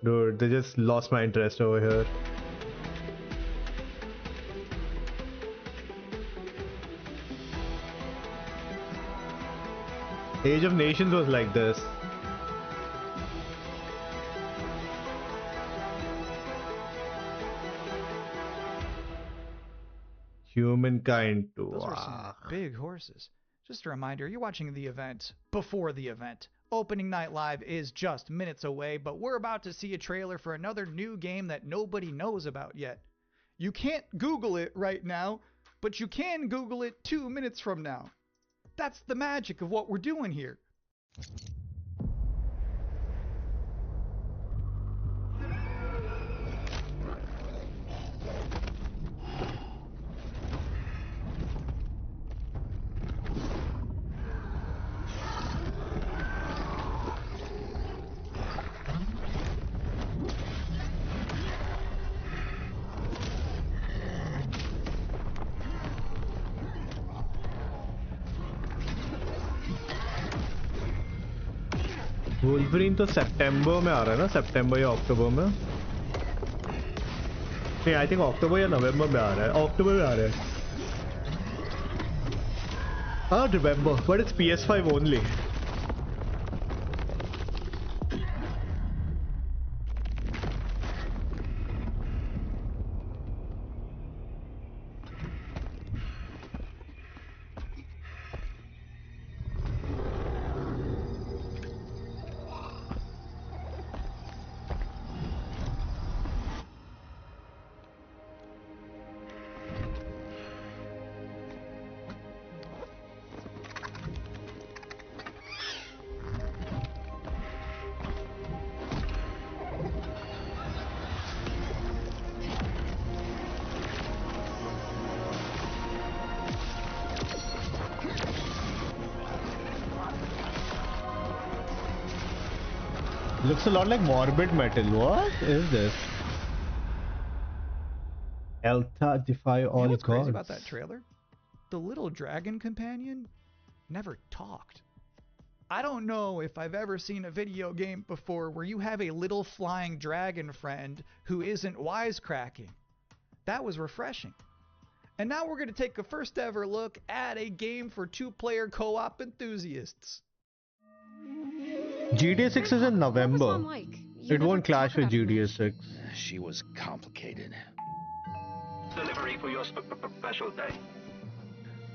Dude, they just lost my interest over here. Age of Nations was like this. Humankind 2. Those were some big horses. Just a reminder, you're watching the event before the event. Opening Night Live is just minutes away, but we're about to see a trailer for another new game that nobody knows about yet. You can't Google it right now, but you can Google it 2 minutes from now. That's the magic of what we're doing here. Wolverine तो सितंबर में आ रहा है ना, सितंबर या अक्टूबर में। नहीं, I think अक्टूबर या नवंबर में आ रहा है, अक्टूबर में आ रहा है। हाँ, remember, but it's PS5 only. Looks a lot like Morbid Metal. What is this? Elta defy all You know what's gods. crazy about that trailer? The little dragon companion never talked. I don't know if I've ever seen a video game before where you have a little flying dragon friend who isn't wisecracking. That was refreshing. And now we're going to take a first ever look at a game for two-player co-op enthusiasts. GTA 6 is in November. It won't clash with GTA 6. She was complicated. Delivery for your special day.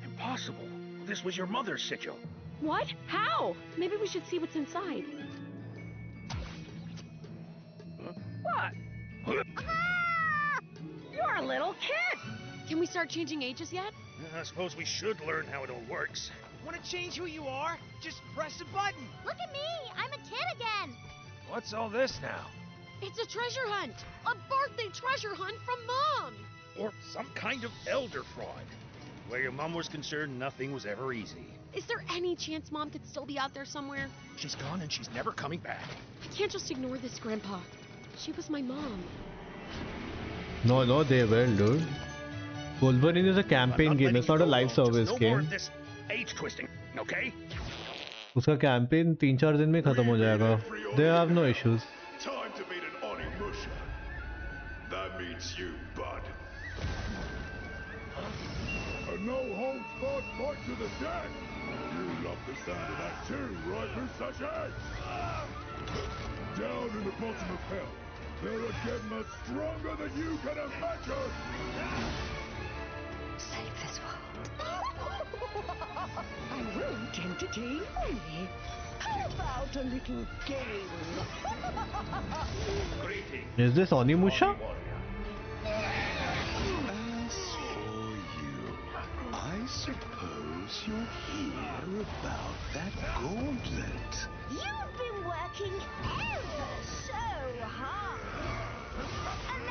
Impossible. This was your mother's sigil. What? How? Maybe we should see what's inside. What? You're a little kid! Can we start changing ages yet? I suppose we should learn how it all works. Want to change who you are? Just press a button. Look at me! I'm a kid again! What's all this now? It's a treasure hunt! A birthday treasure hunt from Mom! Or some kind of elder fraud. Where your mom was concerned, nothing was ever easy. Is there any chance Mom could still be out there somewhere? She's gone and she's never coming back. I can't just ignore this, Grandpa. She was my mom. No, they will, dude. Wolverine is a campaign game. It's not a live service no game. more of this age twisting, okay? उसका campaign 3-4 दिन में खत्म हो जाएगा. They have no issues. Time to meet an Onimusha. That means you, bud. A no-holds-barred fight to the death. You love the sound of that too, right, Musashi? Down in the bottom of hell, there are Gemmas stronger than you can imagine. Save this world. I won't entertain fully. How about a little game? Is this Onimusha? As for you, I suppose you'll hear about that gauntlet. You've been working ever so hard. And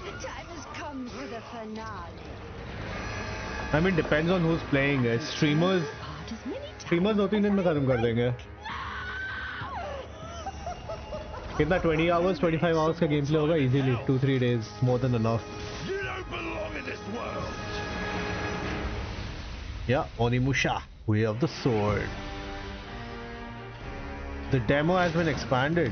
the time has come for the finale. I mean, depends on who's playing it. Streamers 2-3 दिन में खत्म कर देंगे. कितना 20 hours, 25 hours का gameplay होगा easily. 2-3 days, more than enough. You don't belong in this world. Yeah, Onimusha, Way of the Sword. The demo has been expanded.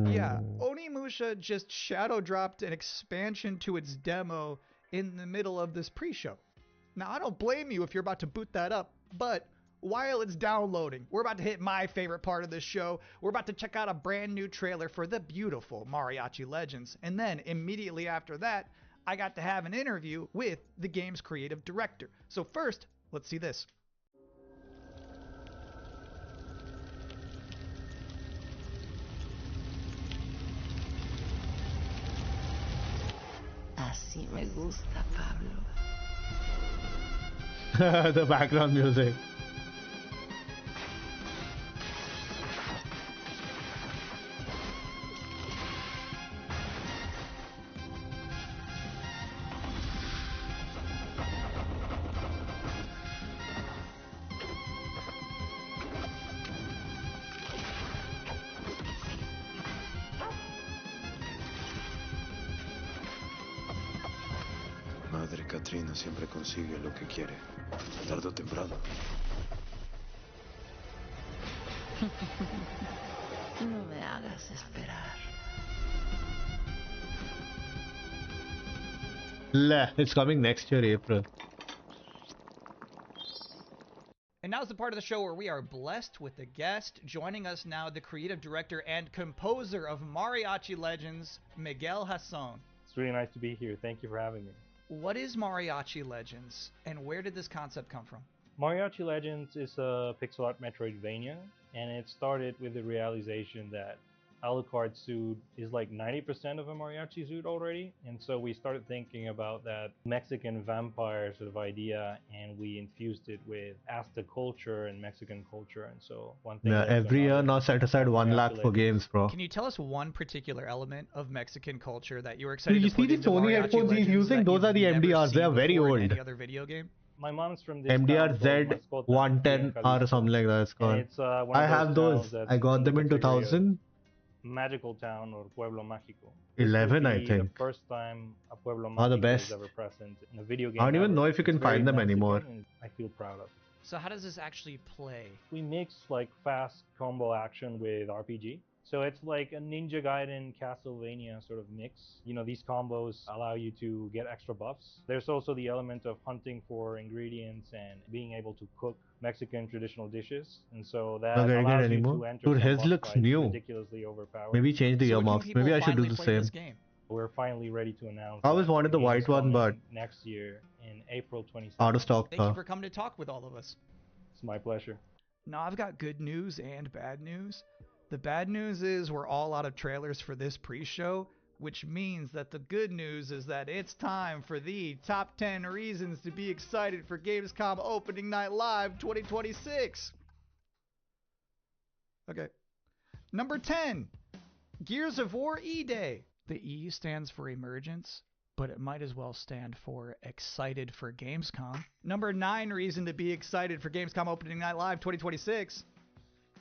Yeah, Onimusha just shadow dropped an expansion to its demo in the middle of this pre-show. Now, I don't blame you if you're about to boot that up, but while it's downloading, we're about to hit my favorite part of this show. We're about to check out a brand new trailer for the beautiful Mariachi Legends. And then immediately after that, I got to have an interview with the game's creative director. So first, let's see this. Así me gusta, Pablo. The background music. Madre Katrina siempre consigue lo que quiere, tarde o temprano. No me hagas esperar. It's coming next year, April. And now's the part of the show where we are blessed with a guest. Joining us now, the creative director and composer of Mariachi Legends, Miguel Hasson. It's really nice to be here. Thank you for having me. What is Mariachi Legends, and where did this concept come from? Mariachi Legends is a pixel art Metroidvania, and it started with the realization that Alucard's suit is like 90% of a mariachi suit already, and so we started thinking about that Mexican vampire sort of idea, and we infused it with Aztec culture and Mexican culture, and so one thing. Yeah, every year now set aside 1 lakh for games, bro. Can you tell us one particular element of Mexican culture that you were excited You to see put the into Sony Mariachi headphones he's Legends using? that Those are the you've never MDRs. They seen are very before in old. any other video game? My mom's from this MDR town Z called 110 or something like that. It's called. It's, one I of have those those. towns I got them in that's a category of 2000. Magical town or Pueblo Mágico. 11, I The think. first time a Pueblo Are the Mágico best. is ever present in a video game. I don't even ever. know if you can It's very find them Mexican, anymore. and I feel proud of it. So how does this actually play? We mix like fast combo action with RPG. So it's like a Ninja Gaiden Castlevania sort of mix. You know, these combos allow you to get extra buffs. There's also the element of hunting for ingredients and being able to cook Mexican traditional dishes. And so that Not getting it allows you anymore. to enter Dude, some his boss looks fights new. ridiculously overpowered. Maybe change the earmuffs. Maybe I should do the same. We're finally ready to announce. I always that wanted the game's white one, coming but next year in April 27th. out of stock. Thank you for coming to talk with all of us. It's my pleasure. Now, I've got good news and bad news. The bad news is we're all out of trailers for this pre-show, which means that the good news is that it's time for the top 10 reasons to be excited for Gamescom Opening Night Live 2026. Okay. Number 10, Gears of War E-Day. The E stands for Emergence, but it might as well stand for Excited for Gamescom. Number 9 reason to be excited for Gamescom Opening Night Live 2026.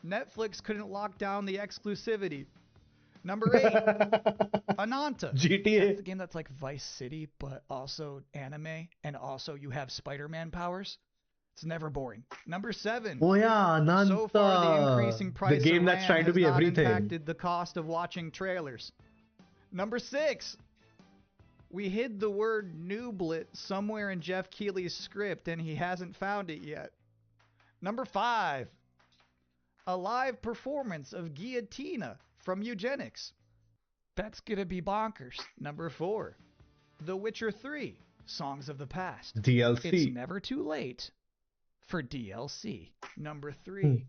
Netflix couldn't lock down the exclusivity. Number 8, Ananta. GTA. That's the game that's like Vice City, but also anime, and also you have Spider-Man powers. It's never boring. Number 7. Oh yeah, Ananta. So far, the increasing price the game of that's RAM trying to has be not everything. impacted the cost of watching trailers. Number 6. We hid the word nooblet somewhere in Jeff Keighley's script, and he hasn't found it yet. Number 5. A live performance of Guillotina from Eugenics. That's gonna be bonkers. Number 4. The Witcher 3, Songs of the Past. DLC. It's never too late for DLC. Number 3.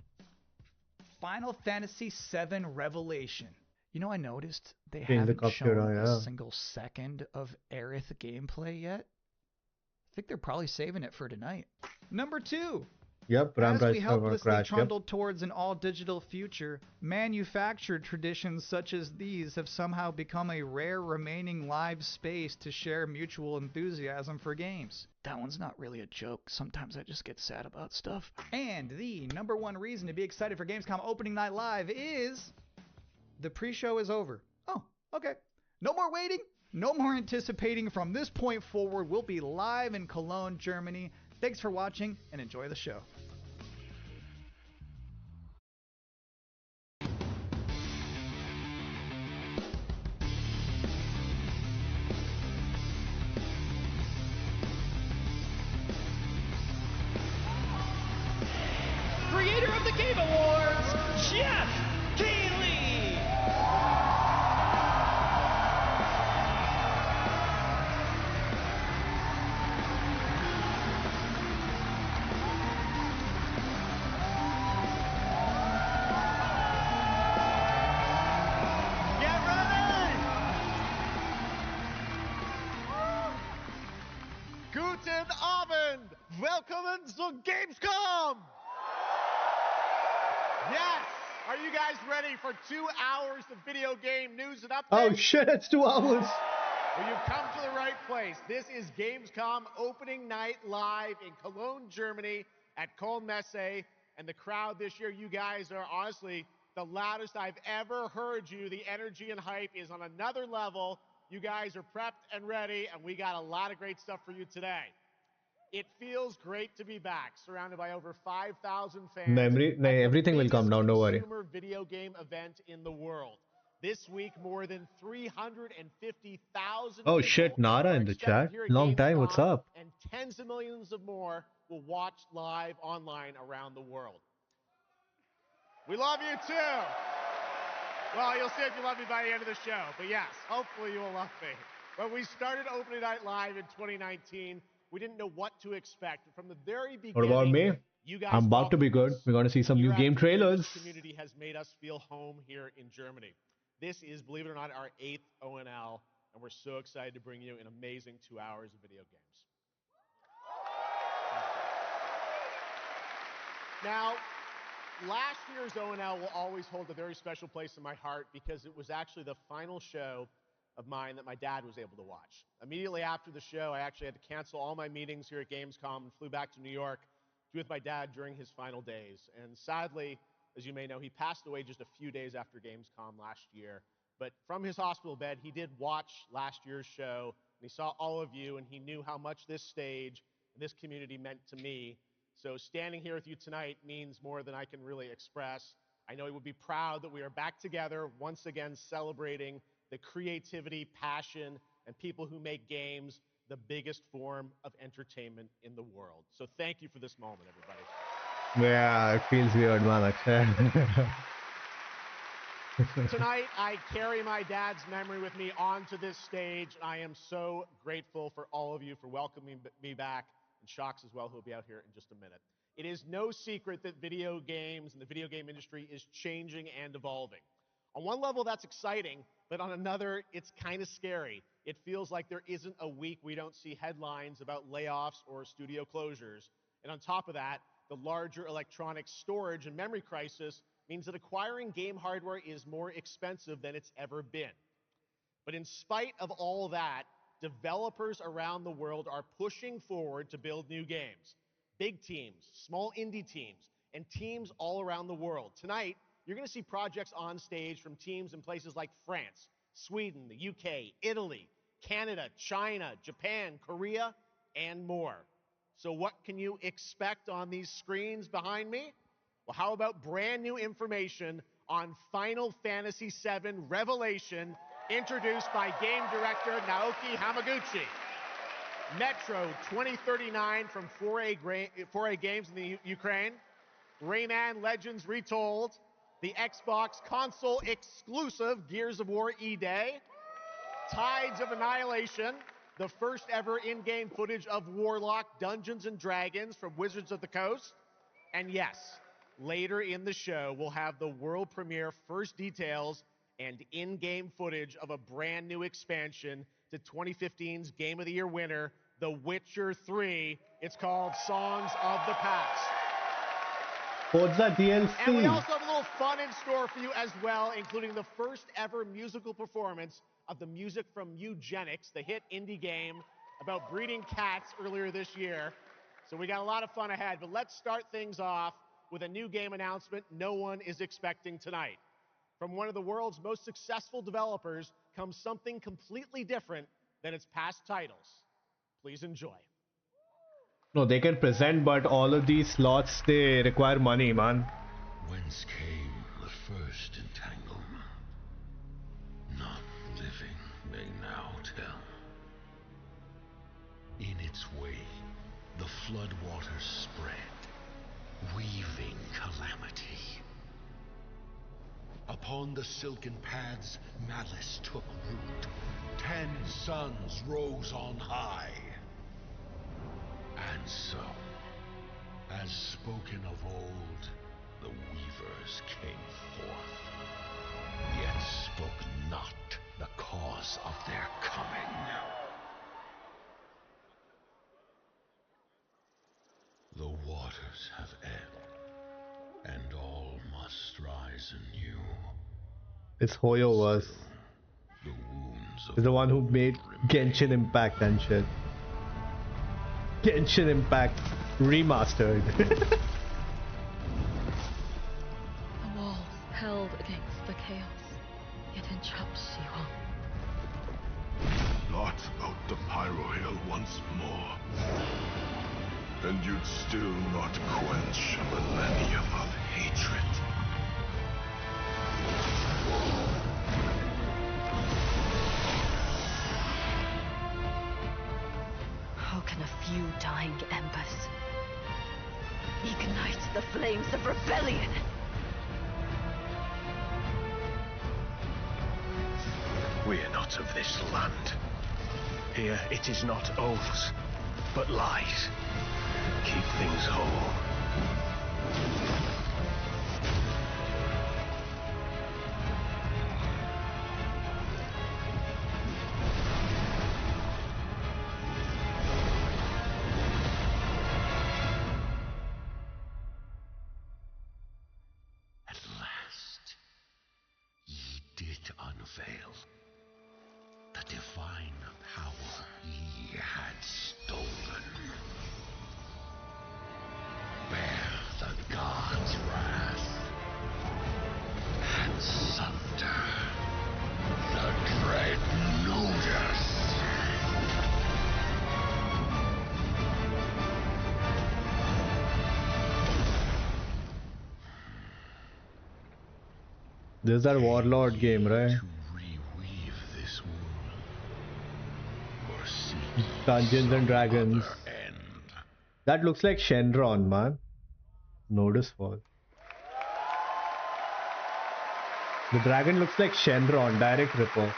Final Fantasy VII Revelation. You know, I noticed they Change the haven't cup shown here, yeah. a single second of Aerith gameplay yet. I think they're probably saving it for tonight. Number 2. Yep, RAM As we prices are gonna helplessly crash. Yep. trundle towards an all-digital future, manufactured traditions such as these have somehow become a rare remaining live space to share mutual enthusiasm for games. That one's not really a joke. Sometimes I just get sad about stuff. And the number 1 reason to be excited for Gamescom Opening Night Live is the pre-show is over. Oh, okay. No more waiting. No more anticipating. From this point forward, we'll be live in Cologne, Germany. Thanks for watching and enjoy the show. Creator of the Game Awards, Jeff Keighley. Get ready! Guten Abend! Willkommen zu Gamescom! Yes! Are you guys ready for 2 hours of video game news and updates? Oh shit, it's 2 hours. Well, you've come to the right place. This is Gamescom Opening Night Live in Cologne, Germany at Köln Messe. And the crowd this year, you guys are honestly the loudest I've ever heard you. The energy and hype is on another level. You guys are prepped and ready, and we got a lot of great stuff for you today. It feels great to be back, surrounded by over 5,000 fans. Everything will come down, don't worry. Consumer video game event in the world. This week, more than 350,000 Oh people shit, Nara are in the expected chat. here at Long time, what's Gamescom, up? and tens of millions of more will watch live online around the world. We love you too. Well, you'll see if you love me by the end of the show. But yes, hopefully you will love me. When we started Opening Night Live in 2019, we didn't know what to expect. From the very beginning, What about me? you guys I'm about to be welcomed good. us. We're going to see some new Year game after year, trailers. This community has made us feel home here in Germany. This is, believe it or not, our 8th ONL, and we're so excited to bring you an amazing 2 hours of video games. Now, last year's ONL will always hold a very special place in my heart because it was actually the final show of mine that my dad was able to watch. Immediately after the show, I actually had to cancel all my meetings here at Gamescom and flew back to New York to be with my dad during his final days. And sadly, as you may know, he passed away just a few days after Gamescom last year. But from his hospital bed, he did watch last year's show, and he saw all of you, and he knew how much this stage and this community meant to me. So standing here with you tonight means more than I can really express. I know he would be proud that we are back together, once again celebrating the creativity, passion, and people who make games the biggest form of entertainment in the world. So thank you for this moment, everybody. Yeah, it feels weird, man. Tonight, I carry my dad's memory with me onto this stage. I am so grateful for all of you for welcoming me back, and Shocks as well, who will be out here in just a minute. It is no secret that video games and the video game industry is changing and evolving. On one level, that's exciting, but on another, it's kind of scary. It feels like there isn't a week we don't see headlines about layoffs or studio closures. And on top of that, the larger electronic storage and memory crisis means that acquiring game hardware is more expensive than it's ever been. But in spite of all that, developers around the world are pushing forward to build new games. Big teams, small indie teams, and teams all around the world. Tonight, you're going to see projects on stage from teams in places like France, Sweden, the UK, Italy, Canada, China, Japan, Korea, and more. So what can you expect on these screens behind me? Well, how about brand new information on Final Fantasy VII Revelation, introduced by game director Naoki Hamaguchi. Metro 2039 from 4A Games in the Ukraine. Rayman Legends Retold. The Xbox console exclusive Gears of War E-Day. Tides of Annihilation, the first ever in-game footage of Warlock Dungeons & Dragons from Wizards of the Coast. And yes, later in the show, we'll have the world premiere first details and in-game footage of a brand new expansion to 2015's Game of the Year winner, The Witcher 3. It's called Songs of the Past. What's that DLC? And we also have a little fun in store for you as well, including the first ever musical performance of the music from Eugenics, the hit indie game about breeding cats earlier this year. So we got a lot of fun ahead, but let's start things off with a new game announcement no one is expecting tonight. From one of the world's most successful developers comes something completely different than its past titles. Please enjoy. No, they can present, but all of these slots, they require money, man. Whence came the first entanglement? None living may now tell. In its wake, the floodwaters spread, weaving calamity. Upon the silken paths, malice took root. 10 suns rose on high. And so, as spoken of old, the weavers came forth, yet spoke not the cause of their coming. The waters have ebbed, and all must rise anew. It's Hoyo was. The wounds of He's the one who made Genshin Impact and shit. Genshin Impact remastered. The walls held against the chaos, yet entrapped Shiwa. thought about the Pyro Hill once more, and you'd still not quench a millennium of hatred. How can a few dying embers ignite the flames of rebellion? We are not of this land. Here it is not oaths, but lies. Keep things whole. At last, ye did unveil the divine power ye had stolen. Bear the god's wrath and sunder the dread Ludus. This is that Warlord game, right? Reweave this world, or seek Dungeons and Dragons. end. That looks like Shenron, man. Nodus Fall. The dragon looks like Shenron, direct ripple.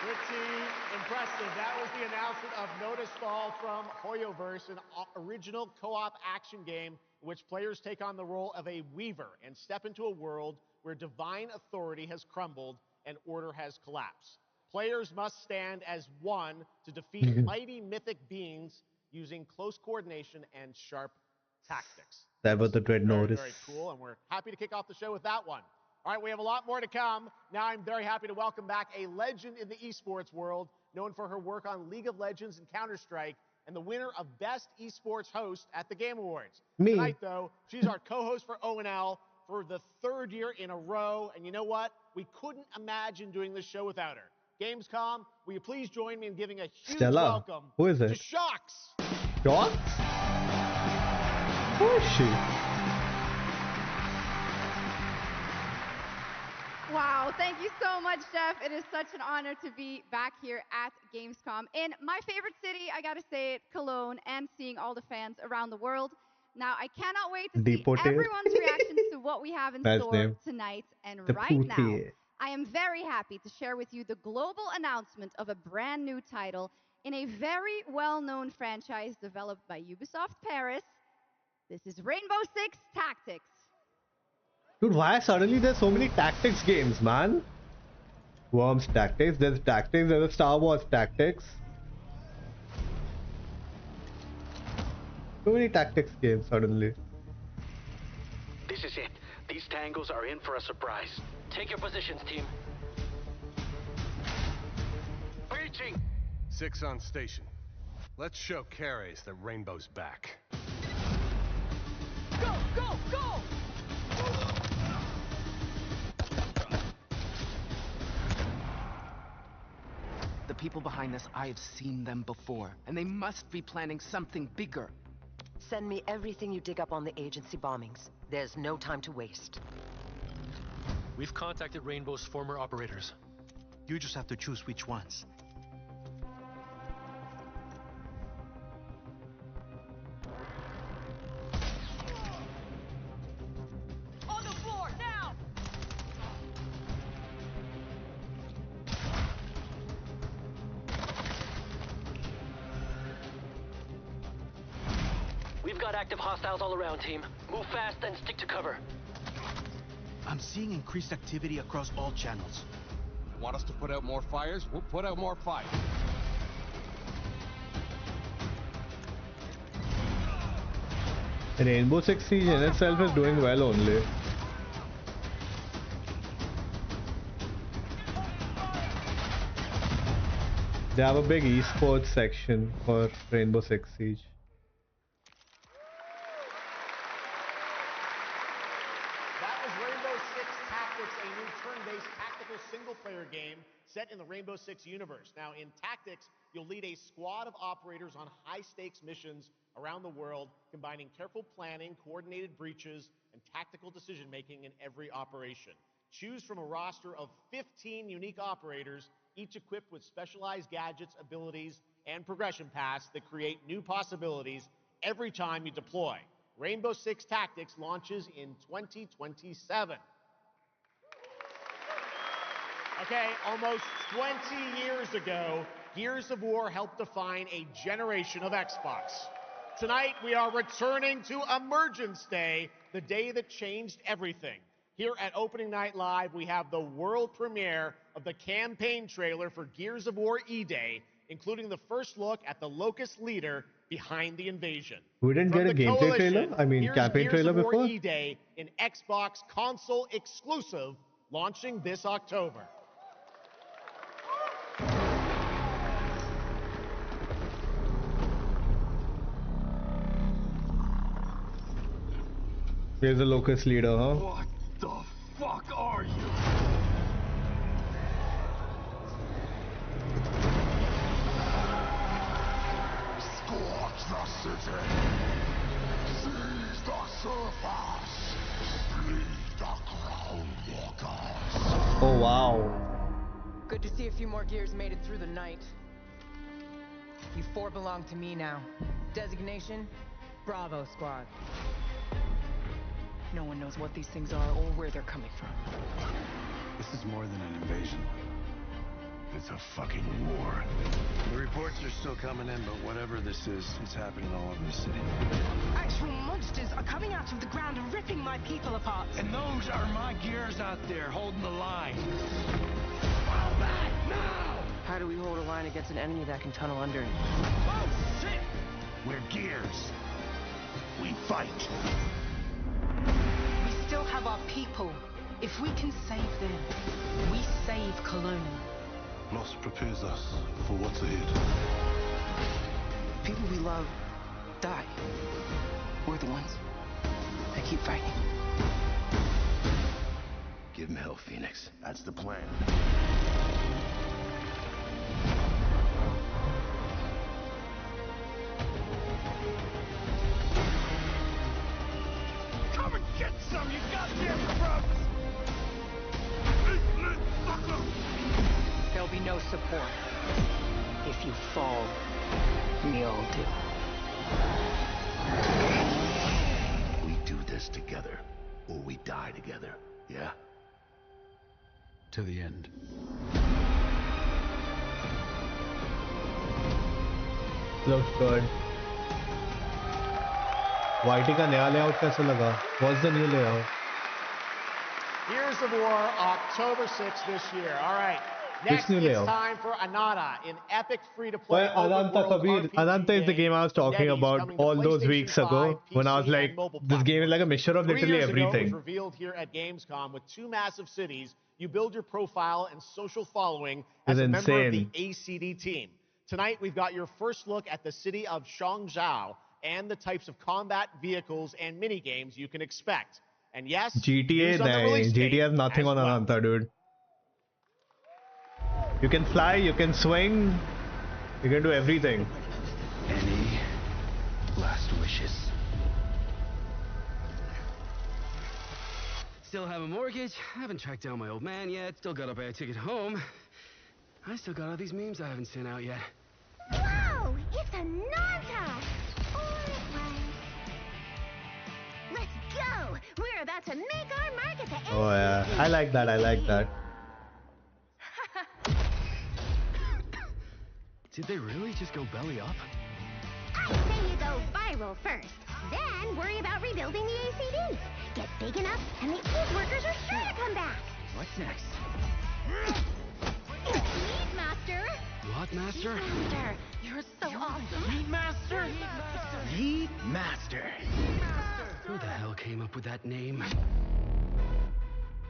Pretty impressive. That was the announcement of Notice Fall from Hoyoverse, an original co-op action game in which players take on the role of a weaver and step into a world where divine authority has crumbled and order has collapsed. Players must stand as one to defeat mighty mythic beings using close coordination and sharp tactics. That was the Dread Very, Notice. very cool, and we're happy to kick off the show with that one. All right, we have a lot more to come. Now I'm very happy to welcome back a legend in the esports world, known for her work on League of Legends and Counter-Strike, and the winner of Best Esports Host at the Game Awards. Me. Tonight, though, she's our co-host for ONL for the third year in a row, and you know what? We couldn't imagine doing this show without her. Gamescom, will you please join me in giving a huge Stella. welcome Who is to it? Shox? Shox? Who is she? Wow, thank you so much, Jeff. It is such an honor to be back here at Gamescom in my favorite city, I gotta say it, Cologne, and seeing all the fans around the world. Now, I cannot wait to see Deported. everyone's reactions to what we have in Nice store name. tonight. And The right now, Pootie. I am very happy to share with you the global announcement of a brand new title in a very well-known franchise developed by Ubisoft Paris. This is Rainbow Six Tactics. Dude, why suddenly there's so many tactics games, man? Worms Tactics, there's a Star Wars Tactics. So many tactics games suddenly. This is it. These tangos are in for a surprise. Take your positions, team. Breaching! 6 on station. Let's show Cares that Rainbow's back. Go, go, go! The people behind this, I have seen them before, and they must be planning something bigger. Send me everything you dig up on the agency bombings. There's no time to waste. We've contacted Rainbow's former operators. You just have to choose which ones. On the floor, now! We've got active hostiles all around, team. Move fast and stick to cover. I'm seeing increased activity across all channels. Want us to put out more fires? We'll put out more fires. Rainbow Six Siege in itself is doing well only. They have a big esports section for Rainbow Six Siege. That was Rainbow Six Tactics, a new turn-based tactical single-player game game set in the Rainbow Six universe. Now, in Tactics, you'll lead a squad of operators on high-stakes missions around the world, combining careful planning, coordinated breaches, and tactical decision-making in every operation. Choose from a roster of 15 unique operators, each equipped with specialized gadgets, abilities, and progression paths that create new possibilities every time you deploy. Rainbow Six Tactics launches in 2027. Okay, almost 20 years ago, Gears of War helped define a generation of Xbox. Tonight, we are returning to Emergence Day, the day that changed everything. Here at Opening Night Live, we have the world premiere of the campaign trailer for Gears of War E-Day, including the first look at the Locust leader behind the invasion. We didn't From get a the gameplay trailer? Coalition, I mean, here's campaign Gears trailer of War before? E-Day, an Xbox console exclusive, launching this October. Here's the Locust leader, huh? What the fuck are you? Scorch the city. Seize the surface. Bleed the ground walkers. Oh, wow. Good to see a few more Gears made it through the night. You four belong to me now. Designation, Bravo Squad. No one knows what these things are or where they're coming from. This is more than an invasion. It's a fucking war. The reports are still coming in, but whatever this is, it's happening all over the city. Actual monsters are coming out of the ground and ripping my people apart. And those are my Gears out there holding the line. Fall back now! How do we hold a line against an enemy that can tunnel under it? Oh, shit! We're Gears. We fight. We still have our people. If we can save them, we save Cologne. Loss prepares us for what's ahead. People we love die. We're the ones that keep fighting. Give him hell, Phoenix. That's the plan. Come and get some, you goddamn grubs! There'll be no support. If you fall, we all do. We do this together, or we die together, yeah? To the end. Looks good. Whitey का नया layout कैसा लगा? What's the new layout? Gears of War, October 6th this year. All right. Next, new it's layout? time for Anata, an epic free-to-play Well, Ananta Kabir, Ananta is the game I was talking about all those weeks ago when I was like, this game is like a mixture of 3 literally years ago, it was everything. revealed here at Gamescom with 2 massive cities. You build your profile and social following It's as a member of the insane. ACD team. Tonight, we've got your first look at the city of Shangzhou and the types of combat vehicles and mini-games you can expect. And yes, GTA, news on the release nahin. date GTA has nothing as on well. Ananta, dude. You can fly, you can swing, you can do everything. Any last wishes? Still have a mortgage, haven't tracked down my old man yet, still gotta buy a ticket home. I still got all these memes I haven't sent out yet. Whoa! It's Ananta! Alright. Let's go! We're about to make our mark at the Oh yeah, I like that, I like that. Did they really just go belly up? I say you go viral first, then worry about rebuilding the ACD. Get big enough, and the old workers are sure to come back. What's next? Meat Master! What, Master? Master, you're so awesome. Heat Master? Heat Master. Who the hell came up with that name?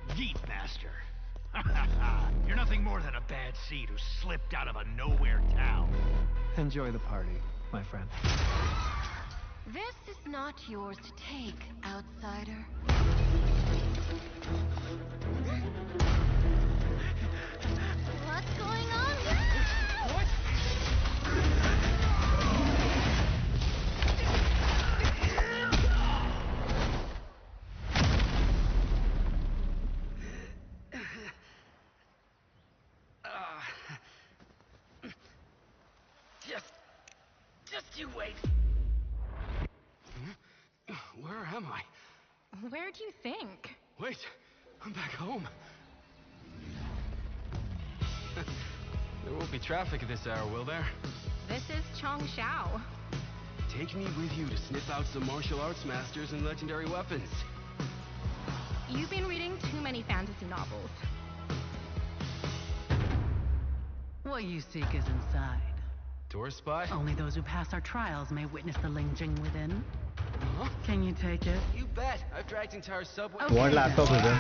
Yeet Master. You're nothing more than a bad seed who slipped out of a nowhere town. Enjoy the party, my friend. This is not yours to take, outsider. You wait. Where am I? Where do you think? Wait, I'm back home. There won't be traffic at this hour, will there? This is Chongshao. Take me with you to sniff out some martial arts masters and legendary weapons. You've been reading too many fantasy novels. What you seek is inside. Tourist spy? Only those who pass our trials may witness the Ling Jing within. Huh? Can you take it? You bet. I've dragged entire subway. What laptop is it?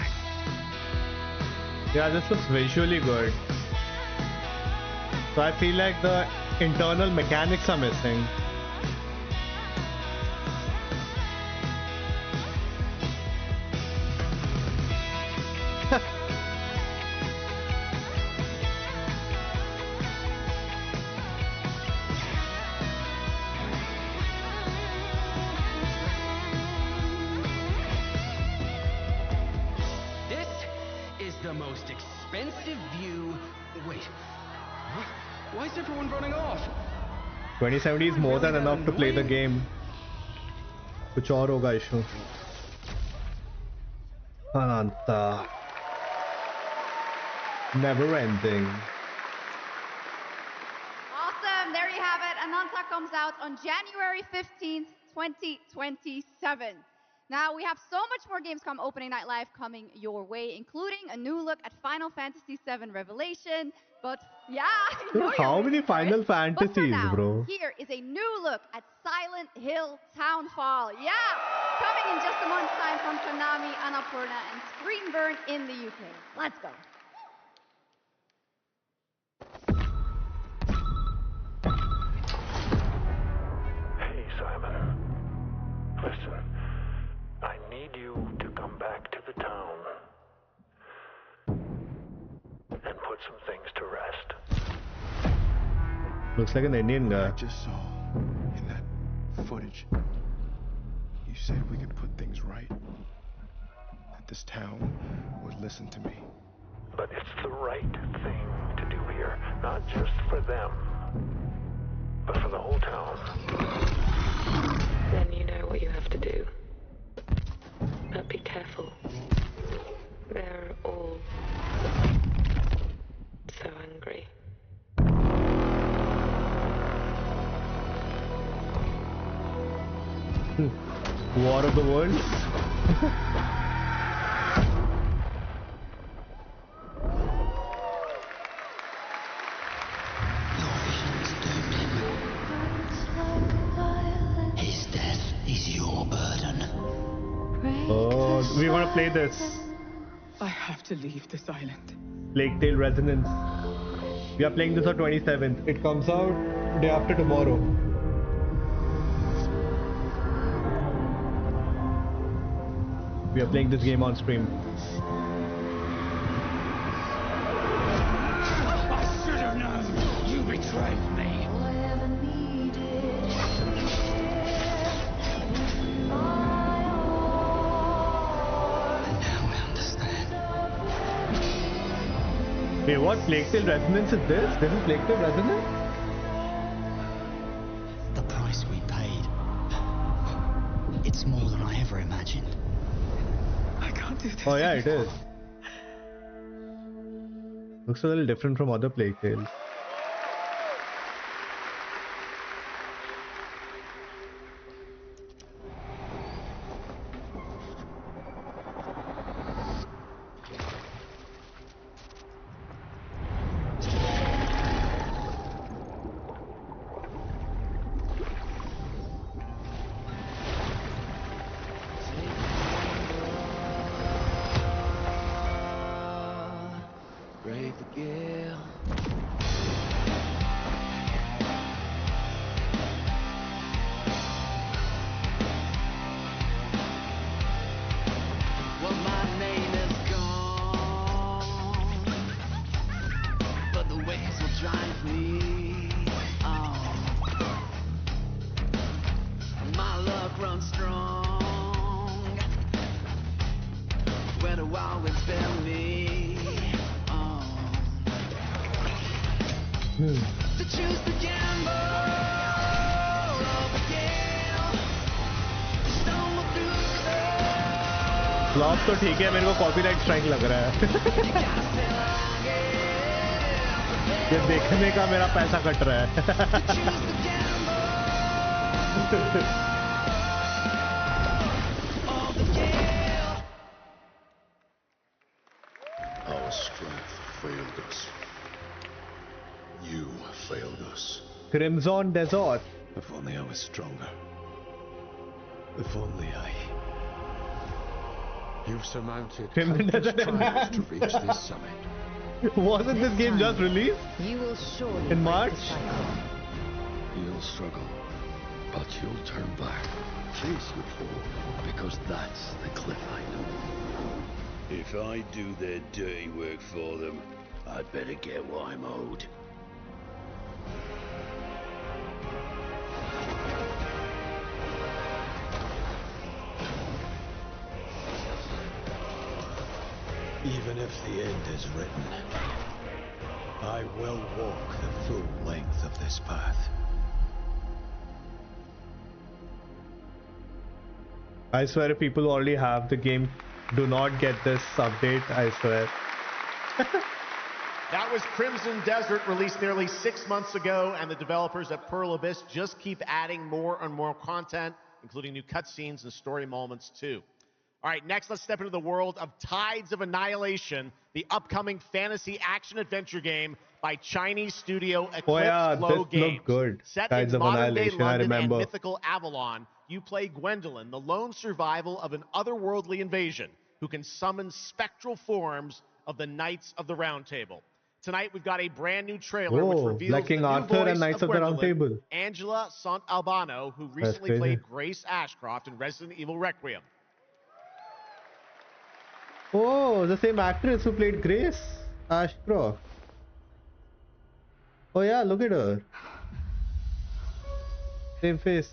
Yeah, this looks visually good. So I feel like the internal mechanics are missing. The most expensive view. Wait. Huh? Why is everyone running off? 2070 is more than enough to play the game. कुछ और होगा issue. Ananta. Never ending. Awesome. There you have it. Ananta comes out on January 15th, 2027. Now, we have so much more Gamescom Opening Night Live coming your way, including a new look at Final Fantasy VII Revelation. But yeah, Dude, how many Final Fantasies, but for now, bro? Here is a new look at Silent Hill Townfall. Yeah, coming in just a month's time from Konami, Annapurna, and Screenburn in the UK. Let's go. Hey, Simon. Listen. I need you to come back to the town and put some things to rest. Looks like an Indian guy. I just saw in that footage. You said we could put things right. That this town would listen to me. But it's the right thing to do here, not just for them, but for the whole town. Then you know what you have to do. But be careful. They're all so angry. War of the Worlds. His death is your burden. Oh, we want to play this. I have to leave this island. Plague Tale Resonance. We are playing this on 27th. It comes out day after tomorrow. We are playing this game on stream. I should have known. You betrayed me. Hey, what Plague Tale Resonance is this? This is Plague Tale Resonance? The price we paid. It's more than I ever imagined. I can't do this. Oh yeah, it is. Looks a little different from other Plague Tales. Brave the gale. Well, my name is gone, but the waves will drive me on. My luck runs strong, where the wild winds bear me. To choose the gamble flop तो ठीक है, मेरे को copyright strike लग रहा है। ये देखने का मेरा पैसा कट रहा है। Our strength failed us. You failed us. Crimson Desert. If only I was stronger. If only I... You've surmounted countless trials to reach this summit. Wasn't this game just released? You will surely in March? You'll struggle, but you'll turn back. Chase would fall, because that's the cliff I know. If I do their dirty work for them, I'd better get what I'm owed. Even if the end is written, I will walk the full length of this path. I swear if people who already have the game do not get this update, I swear. That was Crimson Desert, released nearly 6 months ago, and the developers at Pearl Abyss just keep adding more and more content, including new cutscenes and story moments too. All right, next let's step into the world of Tides of Annihilation, the upcoming fantasy action-adventure game by Chinese studio Eclipse Flow this Games. looked good. Set Tides in of modern-day Annihilation, I London and remember. mythical Avalon, you play Gwendolyn, the lone survival of an otherworldly invasion who can summon spectral forms of the Knights of the Round Table. Tonight we've got a brand new trailer which reveals like King the new Arthur voice and Knights of the Round Gwendolyn, Table. Angela Sant Albano, who recently crazy. played Grace Ashcroft in Resident Evil Requiem. Oh, the same actress who played Grace Ashcroft. Oh yeah, look at her. Same face.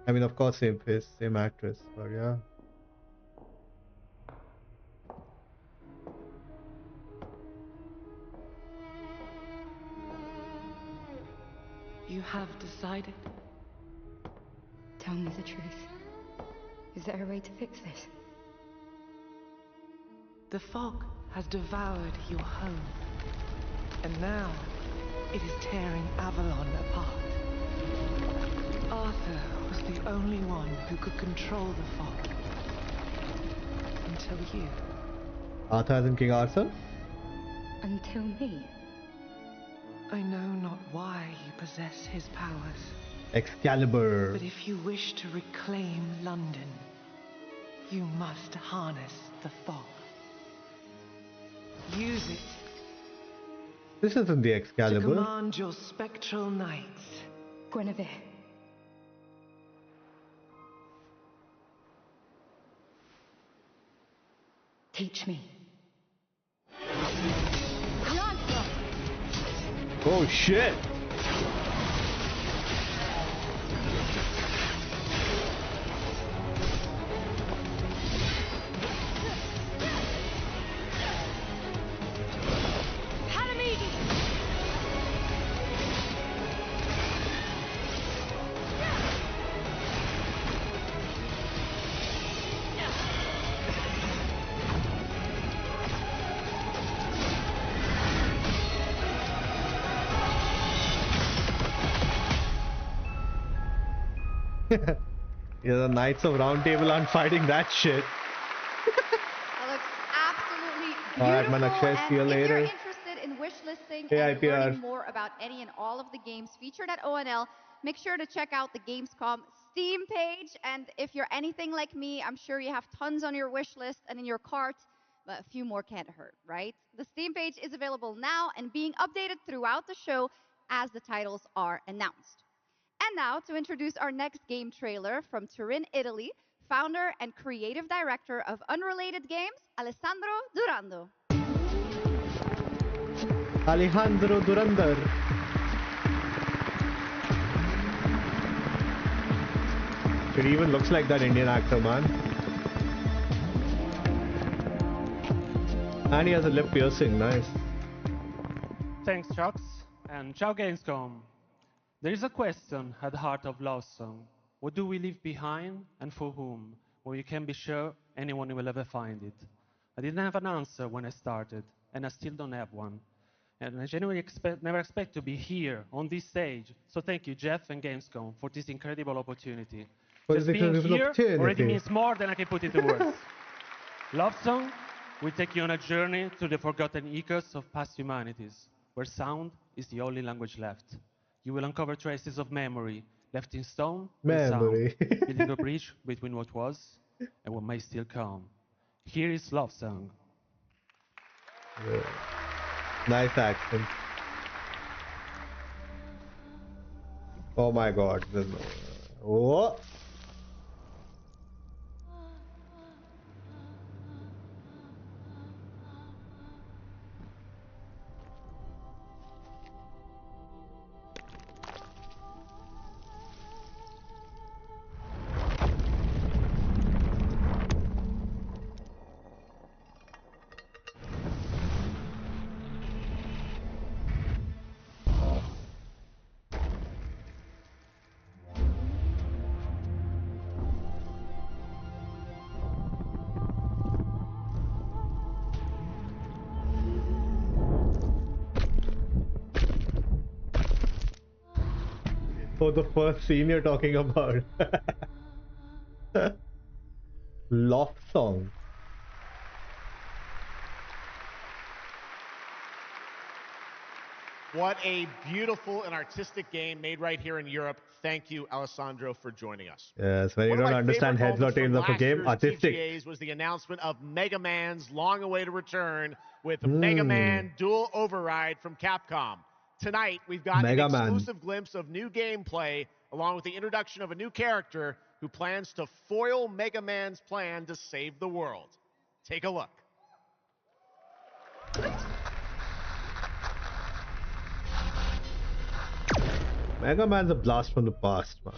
I mean, of course, same face, same actress, but yeah. You have decided? Tell me the truth. Is there a way to fix this? The fog has devoured your home. And now, it is tearing Avalon apart. Arthur was the only one who could control the fog. Until you. Arthur as in King Arthur? Until me. I know not why you possess his powers. Excalibur. But if you wish to reclaim London, you must harness the fog. Use it. This isn't the To Excalibur. command your spectral knights. Guinevere. Teach me. Oh shit! Yeah, the Knights of Round Table aren't fighting that shit. That looks absolutely beautiful. Alright, man, Akshay, see you and later. if you're interested in wishlisting Hey, and IPR. learning more about any and all of the games featured at ONL, make sure to check out the Gamescom Steam page. And if you're anything like me, I'm sure you have tons on your wish list and in your cart, but a few more can't hurt, right? The Steam page is available now and being updated throughout the show as the titles are announced. And now, to introduce our next game trailer from Turin, Italy, founder and creative director of Unrelated Games, Alessandro Durando. Alejandro Durandar. It even looks like that Indian actor, man. And he has a lip piercing, nice. Thanks, Chucks. And ciao Gamescom. There is a question at the heart of Love Song. What do we leave behind and for whom? Well, you can be sure anyone will ever find it. I didn't have an answer when I started, and I still don't have one. And I genuinely never expect to be here on this stage. So thank you, Jeff and Gamescom, for this incredible opportunity. For Just this being incredible here already opportunity. means more than I can put into words. Love Song will take you on a journey through the forgotten echoes of past humanities, where sound is the only language left. You will uncover traces of memory left in stone with Memory. sound, building a bridge between what was and what may still come. Here is Love Song. Yeah. Nice accent. Oh my god. Oh. Oh, the first scene you're talking about. Love Song. What a beautiful and artistic game made right here in Europe. Thank you, Alessandro, for joining us. Yes, when you One of don't my understand favorite heads or moments from tails of a last game, year's artistic. TGAs was the announcement of Mega Man's long-awaited return with Mega Man Dual Override from Capcom. Tonight, we've got Mega an Man. exclusive glimpse of new gameplay, along with the introduction of a new character who plans to foil Mega Man's plan to save the world. Take a look. Mega Man's a blast from the past, man.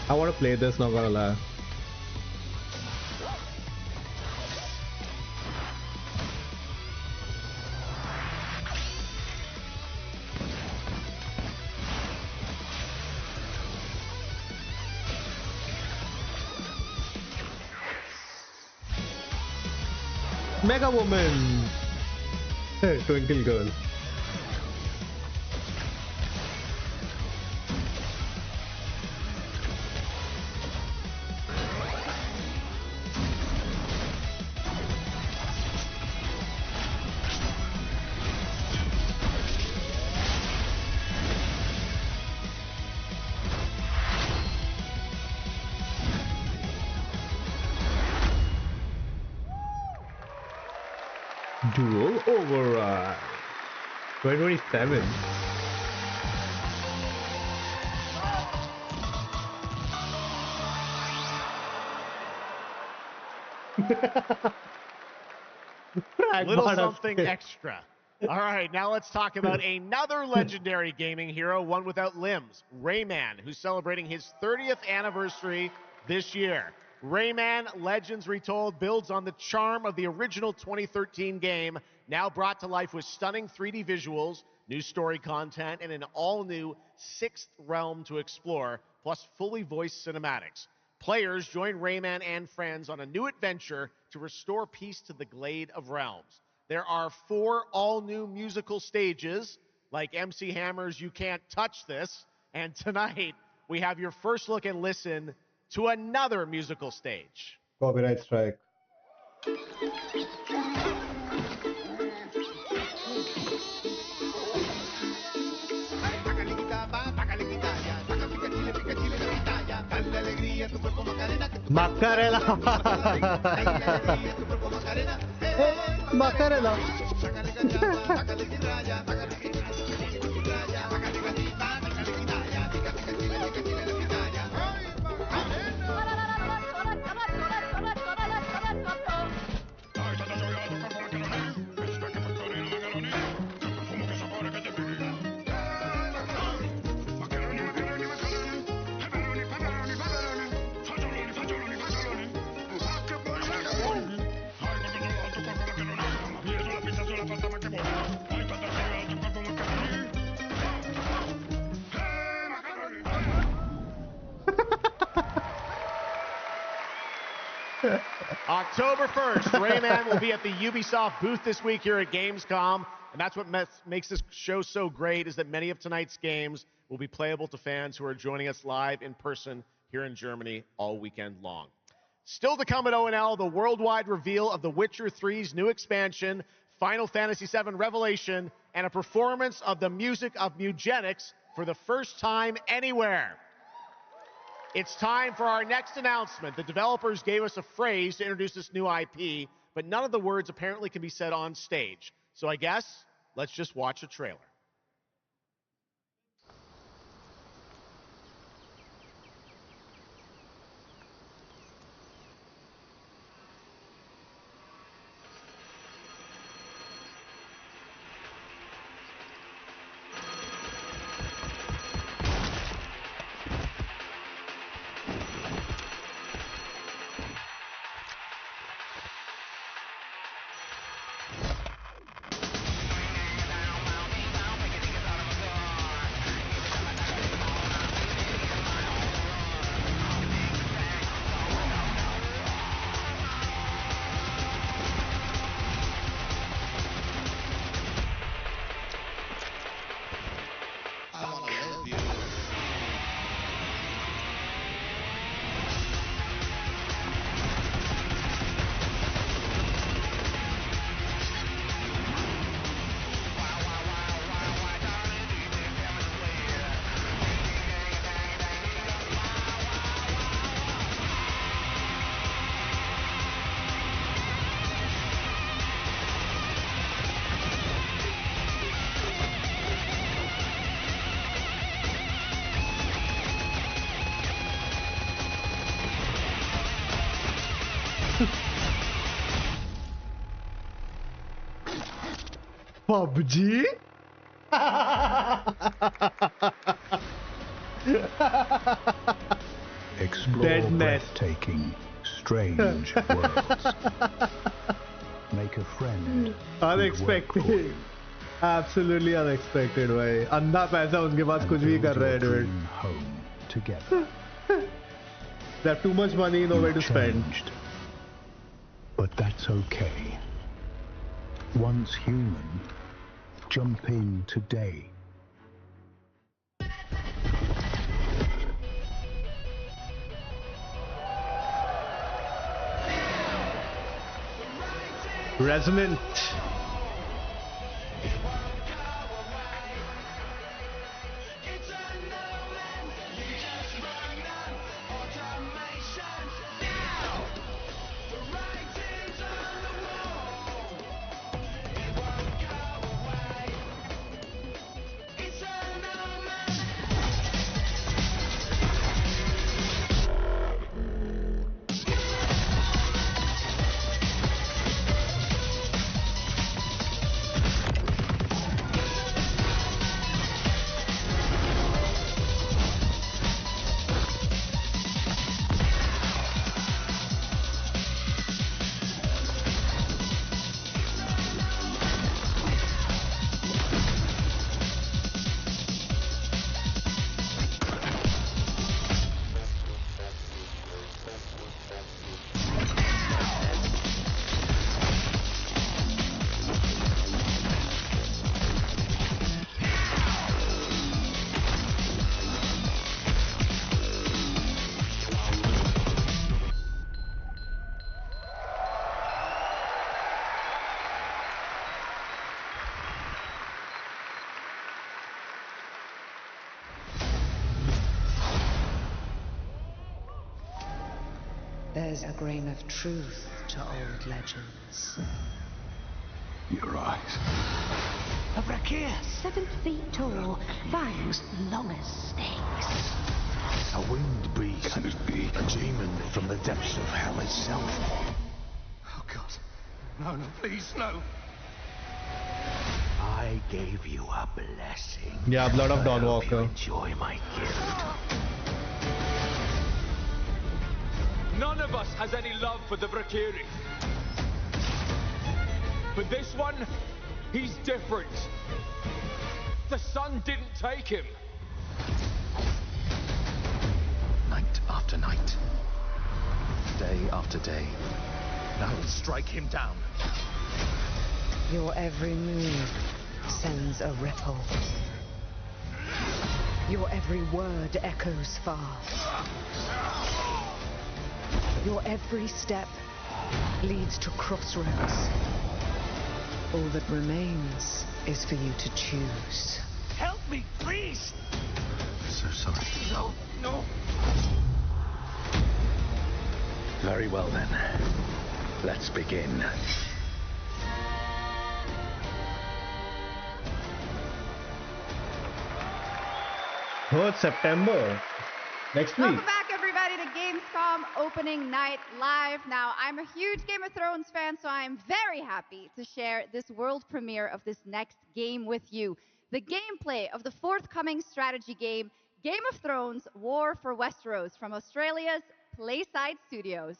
I want to play this, not gonna lie. Mega Woman! Twinkle Girl. Dual Override 2027. Little something extra. All right, now let's talk about another legendary gaming hero, one without limbs, Rayman, who's celebrating his 30th anniversary this year. Rayman Legends Retold builds on the charm of the original 2013 game, now brought to life with stunning 3D visuals, new story content, and an all-new sixth realm to explore, plus fully voiced cinematics. Players join Rayman and friends on a new adventure to restore peace to the Glade of Realms. There are 4 all-new musical stages, like MC Hammer's You Can't Touch This, and tonight we have your first look and listen to another musical stage. Copyright strike. Macarena. Macarena. October 1st, Rayman will be at the Ubisoft booth this week here at Gamescom. And that's what makes this show so great, is that many of tonight's games will be playable to fans who are joining us live in person here in Germany all weekend long. Still to come at ONL, the worldwide reveal of The Witcher 3's new expansion, Final Fantasy VII Revelation, and a performance of the music of Mugenics for the first time anywhere. It's time for our next announcement. The developers gave us a phrase to introduce this new IP, but none of the words apparently can be said on stage. So I guess let's just watch a trailer. PUBG? Explore breathtaking, strange worlds. Make a friend. Unexpected. Absolutely unexpected, भाई. अंधा पैसा उनके पास कुछ भी कर रहे हैं, dude. Home together. They have too much money, no way to spend. But that's okay. Once human, jump in today. Resonant. There's a grain of truth to old legends. Your eyes. A Brakir, 7 feet tall, fangs long as snakes. A winged beast. Can it be? A demon from the depths of hell itself. Oh, God. No, no, please, no. I gave you a blessing. Yeah, Blood of Dawn I hope Walker. you enjoy my gift. None of us has any love for the Brakiri. But this one, he's different. The sun didn't take him. Night after night. Day after today. And I will strike him down. Your every move sends a ripple. Your every word echoes far. Your every step leads to crossroads. All that remains is for you to choose. Help me, please! So sorry. No, no. Very well then. Let's begin. Third September. Next week. Welcome back, everybody, to Gamescom opening night live. Now, I'm a huge Game of Thrones fan, so I am very happy to share this world premiere of this next game with you. The gameplay of the forthcoming strategy game, Game of Thrones War for Westeros, from Australia's Playside Studios.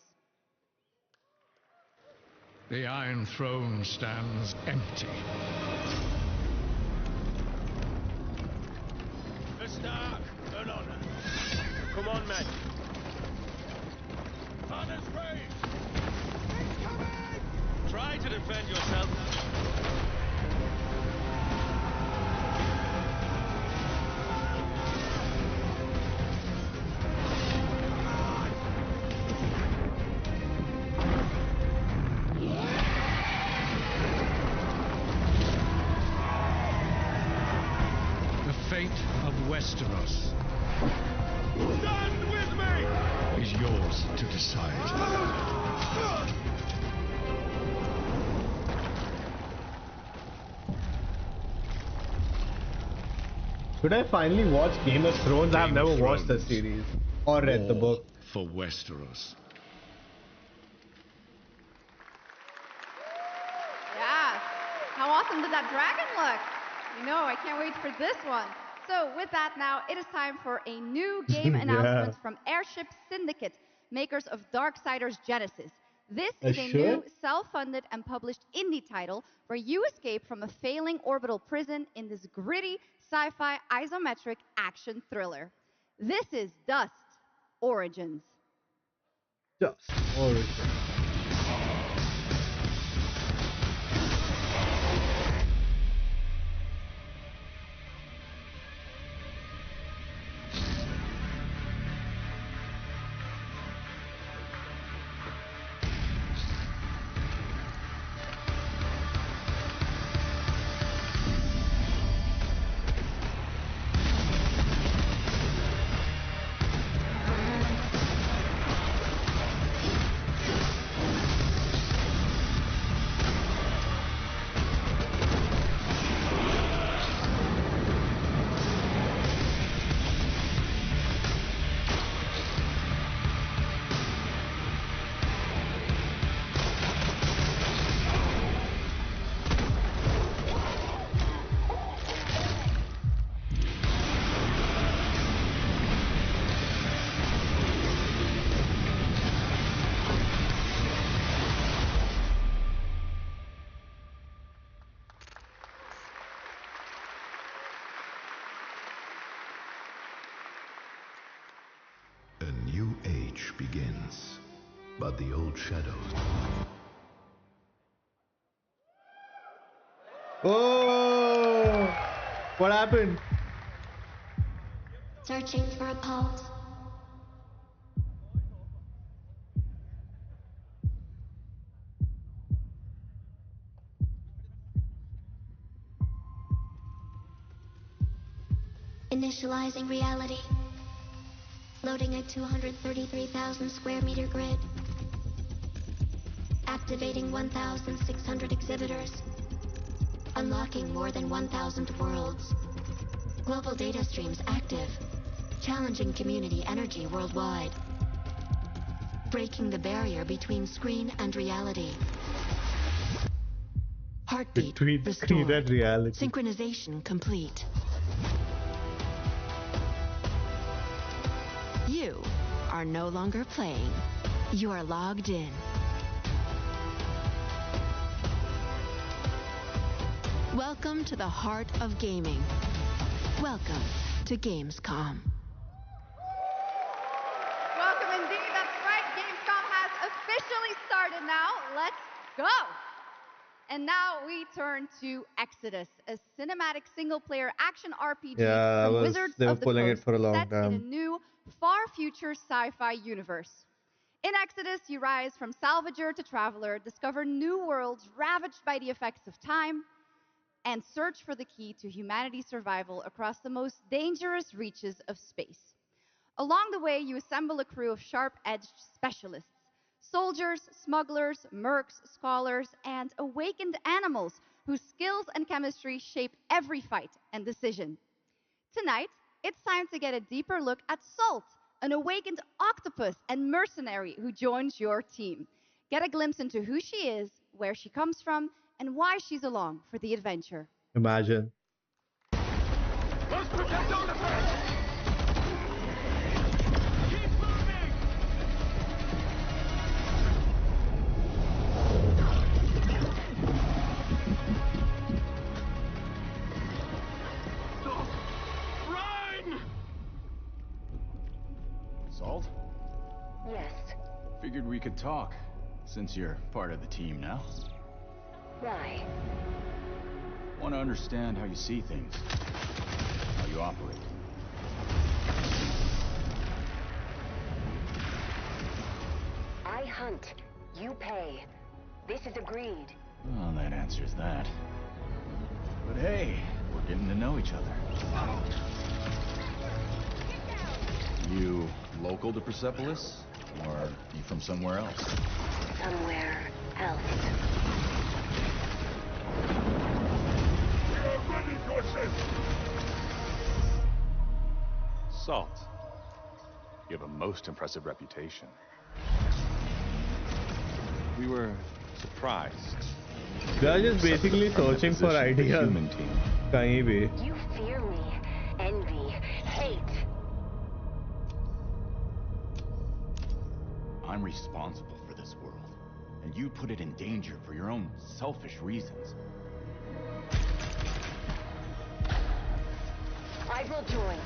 The Iron Throne stands empty. Stark, an honor. Come on, men. Honors raised. Incoming! Try to defend yourself. The fate of Westeros Stand with me! is yours to decide. Should I finally watch Game of Thrones? I've Game never of watched the Thrones. series or read the War book. for Westeros. Yeah. How awesome did that dragon look? You know, I can't wait for this one. So with that now, it is time for a new game Yeah. announcement from Airship Syndicate, makers of Darksiders Genesis. This is a Sure? new self-funded and published indie title where you escape from a failing orbital prison in this gritty sci-fi isometric action thriller. This is Dust Origins. Just Origin. A new age begins, but the old shadows. Oh! What happened? Searching for a pulse. Initializing reality. Loading a 233,000 square meter grid. Activating 1,600 exhibitors. Unlocking more than 1,000 worlds. Global data streams active. Challenging community energy worldwide. Breaking the barrier between screen and reality. Heartbeat Between screen restored. and reality. Synchronization complete. You are no longer playing. You are logged in. Welcome to the heart of gaming. Welcome to Gamescom. Welcome indeed. That's right. Gamescom has started now. Let's go. And now we turn to Exodus, a cinematic single-player action RPG Yeah, from Wizards they were of the pulling it Coast, for a long set in a time. new, far-future sci-fi universe. In Exodus, you rise from salvager to traveler, discover new worlds ravaged by the effects of time, and search for the key to humanity's survival across the most dangerous reaches of space. Along the way, you assemble a crew of sharp-edged specialists, soldiers, smugglers, mercs, scholars, and awakened animals whose skills and chemistry shape every fight and decision. Tonight, it's time to get a deeper look at Salt, an awakened octopus and mercenary who joins your team. Get a glimpse into who she is, where she comes from, and why she's along for the adventure. Imagine. Let's protect our defense! Keep moving! Run! Salt? Yes. Figured we could talk, since you're part of the team now. Why? Want to understand how you see things, how you operate. I hunt. You pay. This is agreed. Well, that answers that. But hey, we're getting to know each other. You local to Persepolis? Or you from somewhere else? Somewhere else. Salt. You have a most impressive reputation. We were surprised. They are just basically searching for ideas. Kahin bhi. You fear me, envy, hate. I'm responsible for this world, and you put it in danger for your own selfish reasons. I will join,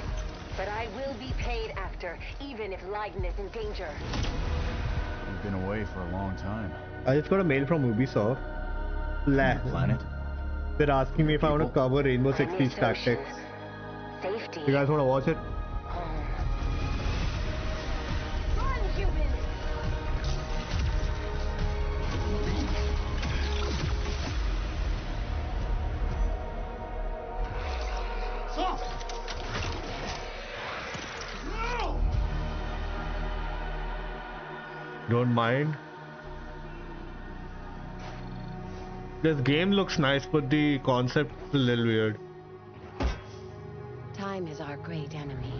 but I will be paid after, even if Leiden is in danger. You've been away for a long time. I just got a mail from Ubisoft. Planet? They're asking me if I want to cover Rainbow Six Siege Tactics. Safety. You guys want to watch it? Run, human! Salt! No! Don't mind. This game looks nice, but the concept is a little weird. Time is our great enemy.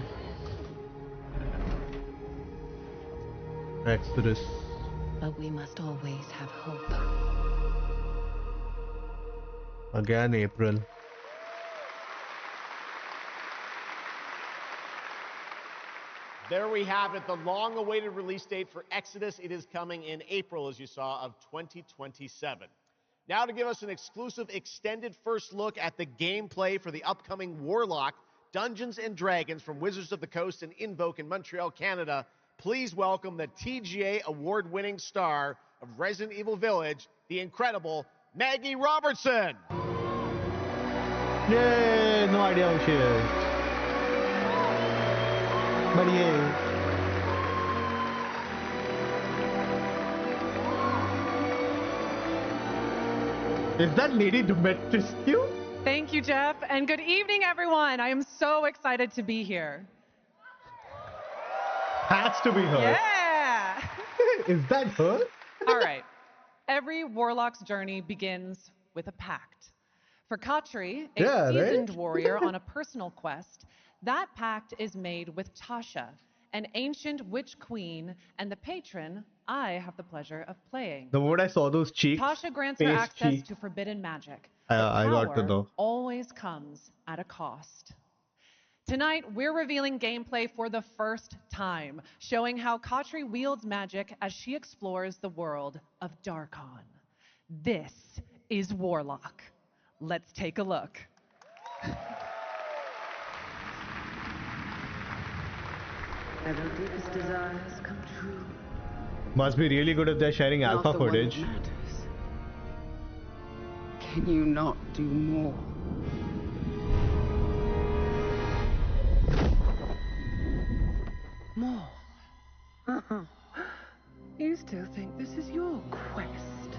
Exodus. But we must always have hope. Again, April. There we have it, the long-awaited release date for Exodus. It is coming in April, as you saw, of 2027. Now to give us an exclusive extended first look at the gameplay for the upcoming Warlock Dungeons & Dragons from Wizards of the Coast and Invoke in Montreal, Canada, please welcome the TGA award-winning star of Resident Evil Village, the incredible Maggie Robertson. Yay! No idea who she is. But yay. Is that Lady Dimitrescu? Thank you, Jeff, and good evening, everyone. I am so excited to be here. Has to be her. Yeah! Is that her? All right. Every warlock's journey begins with a pact. For Katri, a seasoned warrior on a personal quest, that pact is made with Tasha, an ancient witch queen and the patron I have the pleasure of playing. The moment I saw those cheeks, Tasha grants her face access cheek, to forbidden magic. I got to Power know. always comes at a cost. Tonight, we're revealing gameplay for the first time, showing how Katri wields magic as she explores the world of Darkon. This is Warlock. Let's take a look. Where the deepest desires come true, Must be really good if they're sharing Not alpha the one that footage. matters. Can you not do more? More? You still think this is your quest?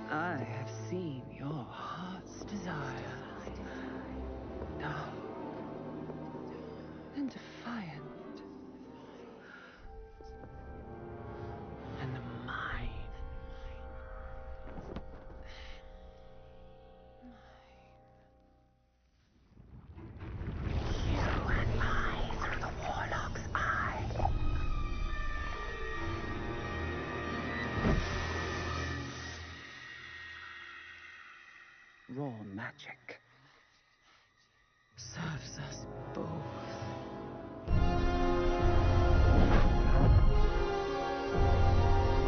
I have seen your heart's desire. Dark and defiant. And mine. You and I through the Warlock's eye. Raw magic serves us both.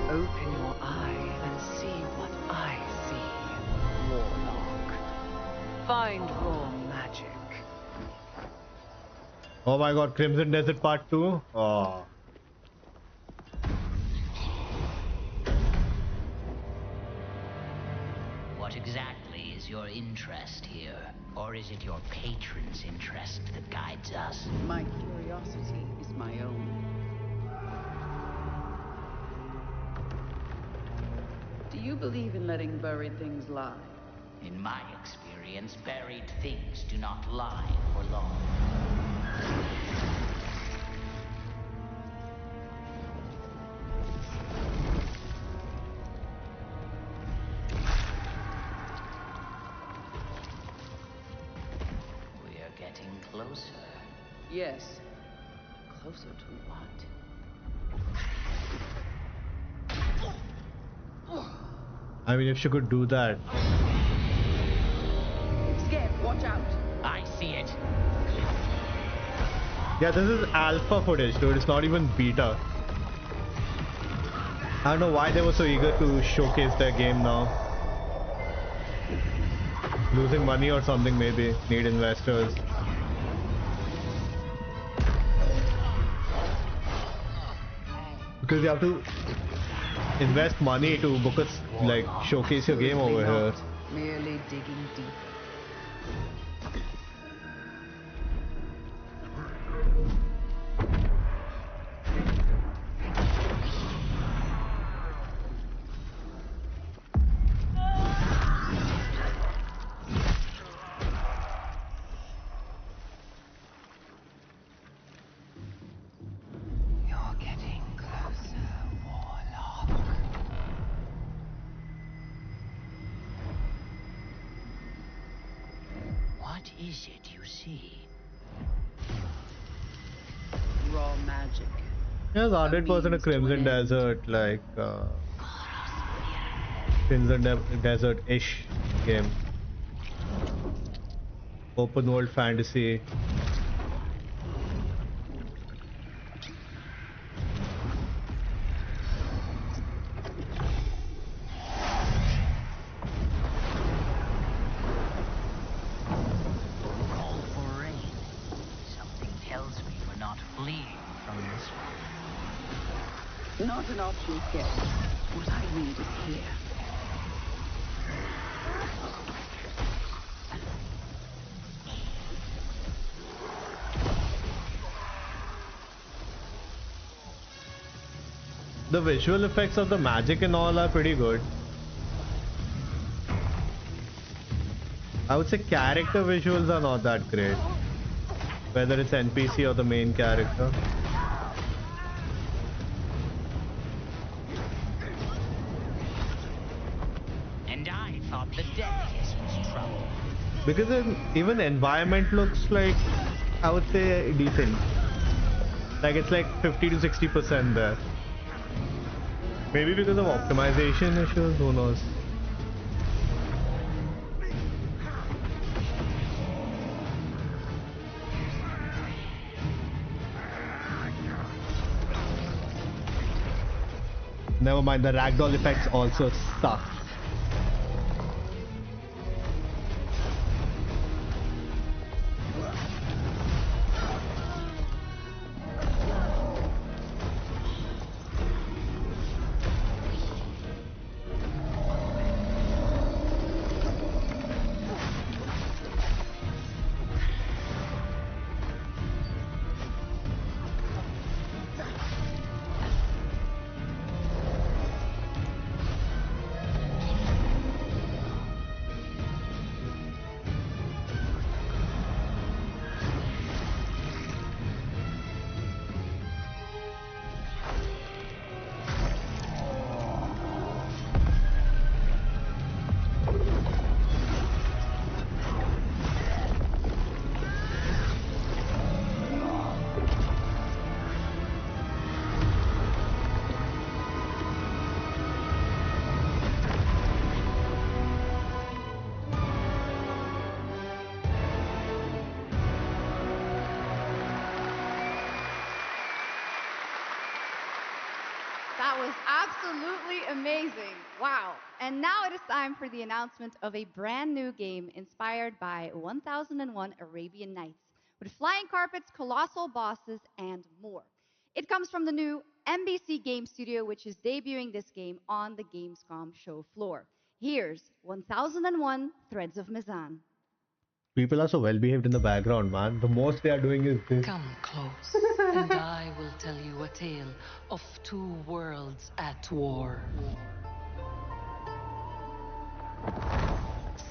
Open your eye and see what I see, Warlock. Find raw magic. Oh my god, Crimson Desert Part 2? Oh. What exactly is your interest here? Or is it your patron's interest that guides us? My curiosity is my own. Do you believe in letting buried things lie? In my experience, buried things do not lie for long. We are getting closer. Yes. Closer to what? I mean, if she could do that. Skip, watch out. I see it. Yeah, this is alpha footage, dude. It's not even beta. I don't know why they were so eager to showcase their game now. Losing money or something, maybe. Need investors. Because you have to invest money to book a, like, showcase your game over here. Merely digging deeper. You're getting closer, Warlock. What is it you see? Raw magic. Yes, 100% a Crimson Desert, like Crimson Desert-ish game. Open world fantasy. Call for rain. Something tells me we're not fleeing from this one. Not an option, Skip. What I need is here. The visual effects of the magic and all are pretty good. I would say character visuals are not that great. Whether it's NPC or the main character. And I thought the Death Kiss was trouble. Because even environment looks like, I would say, decent. Like it's like 50 to 60% there. Maybe because of optimization issues, who knows. Never mind, the ragdoll effects also suck. That was absolutely amazing. Wow. And now it is time for the announcement of a brand new game inspired by 1001 Arabian Nights, with flying carpets, colossal bosses, and more. It comes from the new MBC Game Studio, which is debuting this game on the Gamescom show floor. Here's 1001 Threads of Mizan. People are so well behaved in the background, man. The most they are doing is this. Come close, and I will tell you a tale of two worlds at war.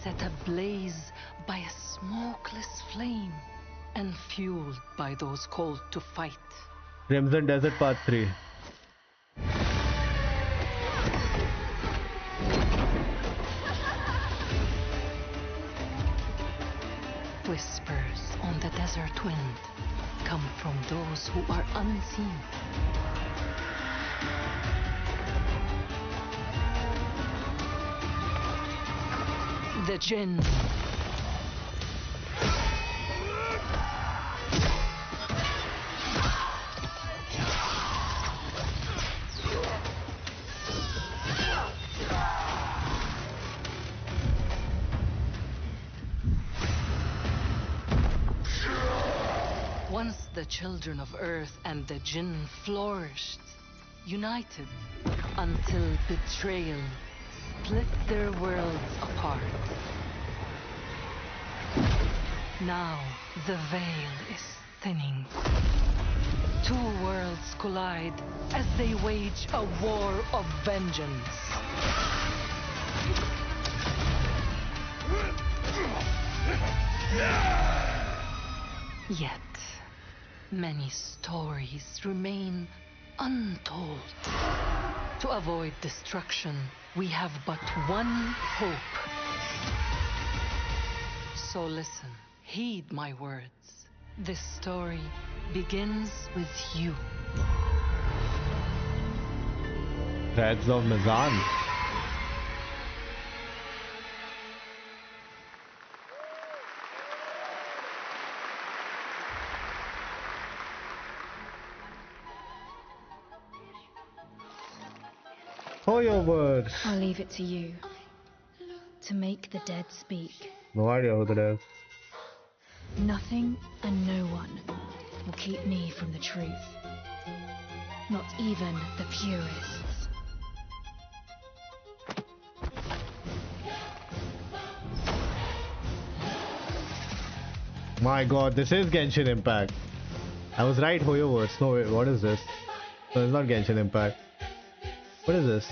Set ablaze by a smokeless flame, and fueled by those called to fight. Crimson Desert Part 3. Whispers on the desert wind come from those who are unseen. The Jinn. Once the children of Earth and the Jinn flourished, united, until betrayal split their worlds apart. Now the veil is thinning. Two worlds collide as they wage a war of vengeance. Yet, many stories remain untold. To avoid destruction, we have but one hope. So listen, heed my words. This story begins with you. Threads of Mizan. Oh, your words. I'll leave it to you to make the dead speak. No idea who that is. Nothing and no one will keep me from the truth. Not even the purists. My god, this is Genshin Impact. I was right, Hoyo words. No, wait, what is this? No, it's not Genshin Impact. What is this?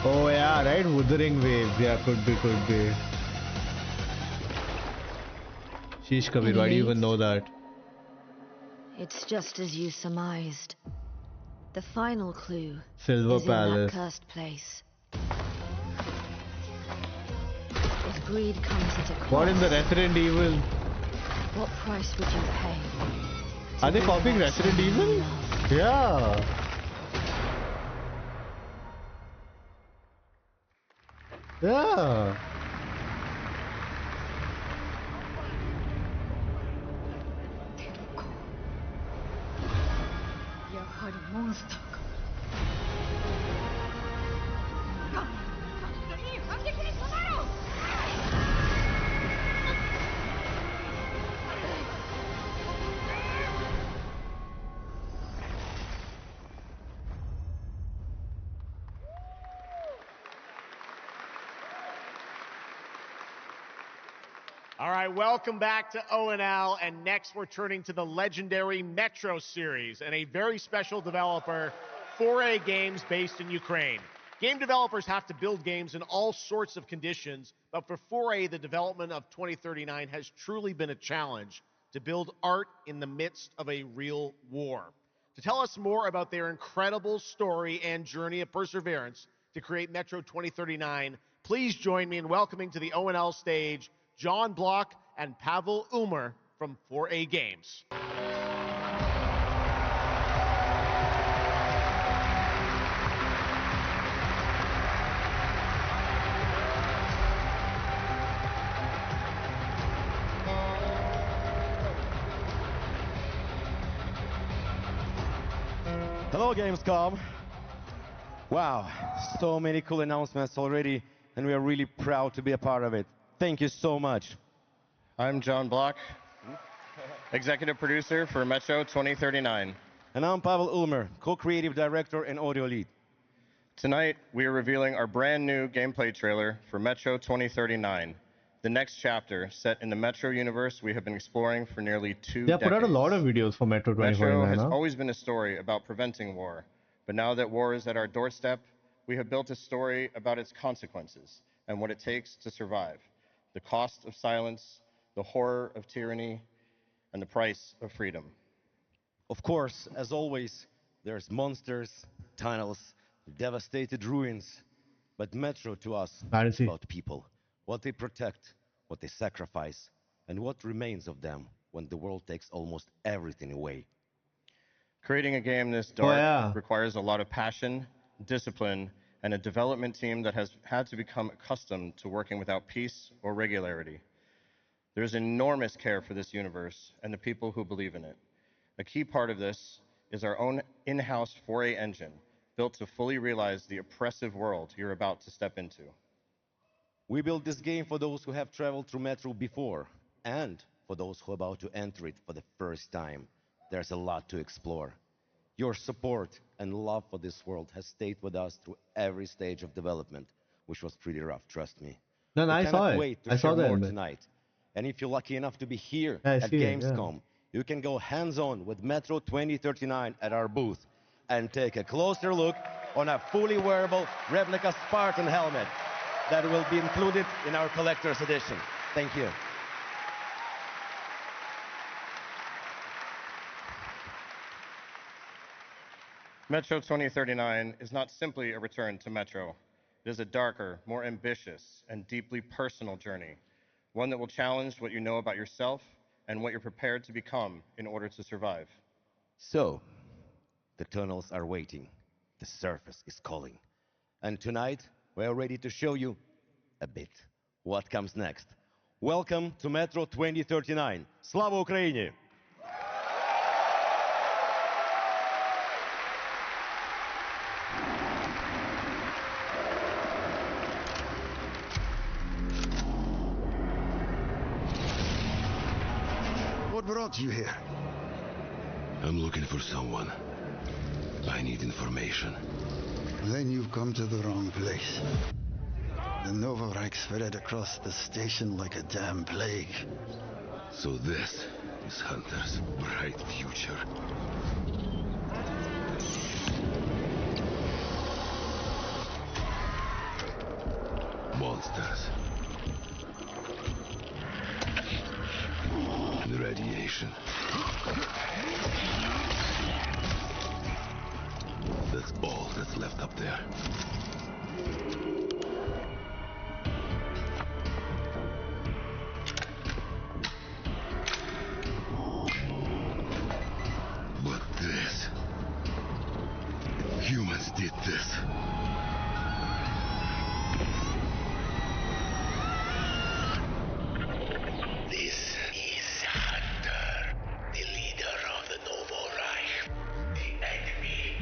Oh yeah, right? Wuthering Waves. Yeah, could be. Sheesh Kabir, why do you even know that? It's just as you surmised. The final clue Silver is Palace. in that cursed place. If greed comes at a cost, What in the Resident Evil? what price would you pay? Are they copying Resident Evil? Yeah. Yeah. All right, welcome back to ONL, and next we're turning to the legendary Metro series and a very special developer, 4A Games, based in Ukraine. Game developers have to build games in all sorts of conditions, but for 4A, the development of 2039 has truly been a challenge to build art in the midst of a real war. To tell us more about their incredible story and journey of perseverance to create Metro 2039, please join me in welcoming to the ONL stage John Block and Pavel Umer from 4A Games. Hello, Gamescom. Wow, so many cool announcements already, and we are really proud to be a part of it. Thank you so much. I'm John Block, executive producer for Metro 2039. And I'm Pavel Ulmer, co-creative director and audio lead. Tonight, we are revealing our brand new gameplay trailer for Metro 2039, the next chapter set in the Metro universe we have been exploring for nearly 2 They decades. put out a lot of videos for Metro Metro 2049. has Huh? always been a story about preventing war, but now that war is at our doorstep, we have built a story about its consequences and what it takes to survive, the cost of silence, the horror of tyranny, and the price of freedom. Of course, as always, there's monsters, tunnels, devastated ruins, but Metro to us is about people, what they protect, what they sacrifice, and what remains of them when the world takes almost everything away. Creating a game this dark requires a lot of passion, discipline, and a development team that has had to become accustomed to working without peace or regularity. There's enormous care for this universe and the people who believe in it. A key part of this is our own in-house 4A engine, built to fully realize the oppressive world you're about to step into. We built this game for those who have traveled through Metro before, and for those who are about to enter it for the first time. There's a lot to explore. Your support and love for this world has stayed with us through every stage of development, which was pretty rough, trust me. No, we I cannot saw it. wait to I share saw that more in it. tonight. And if you're lucky enough to be here I at see it, yeah. Gamescom, you can go hands-on with Metro 2039 at our booth and take a closer look on a fully wearable replica Spartan helmet that will be included in our collector's edition. Thank you. Metro 2039 is not simply a return to Metro. It is a darker, more ambitious, and deeply personal journey, one that will challenge what you know about yourself and what you're prepared to become in order to survive. So, the tunnels are waiting. The surface is calling. And tonight, we're ready to show you a bit what comes next. Welcome to Metro 2039. Slava Ukraini! What brought you here? I'm looking for someone. I need information. Then you've come to the wrong place. The Novorite spread across the station like a damn plague. So this is Hunter's bright future. Monsters. And radiation. That's all that's left up there. But this... Humans did this. This is Hunter, the leader of the Novorite. The enemy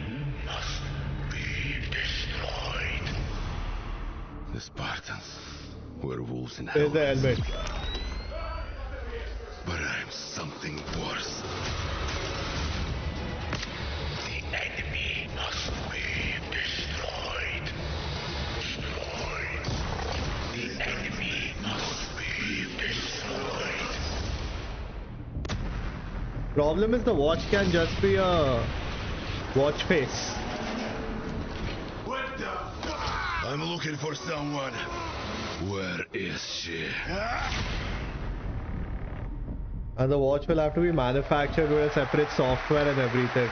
must be destroyed. The Spartans were wolves in hell. Here's the helmet. But I'm something worse. The enemy must be destroyed. Destroyed. The enemy must be destroyed. Problem is the watch can just be a watch face. What the fuck? I'm looking for someone. Where is she? And the watch will have to be manufactured with a separate software and everything.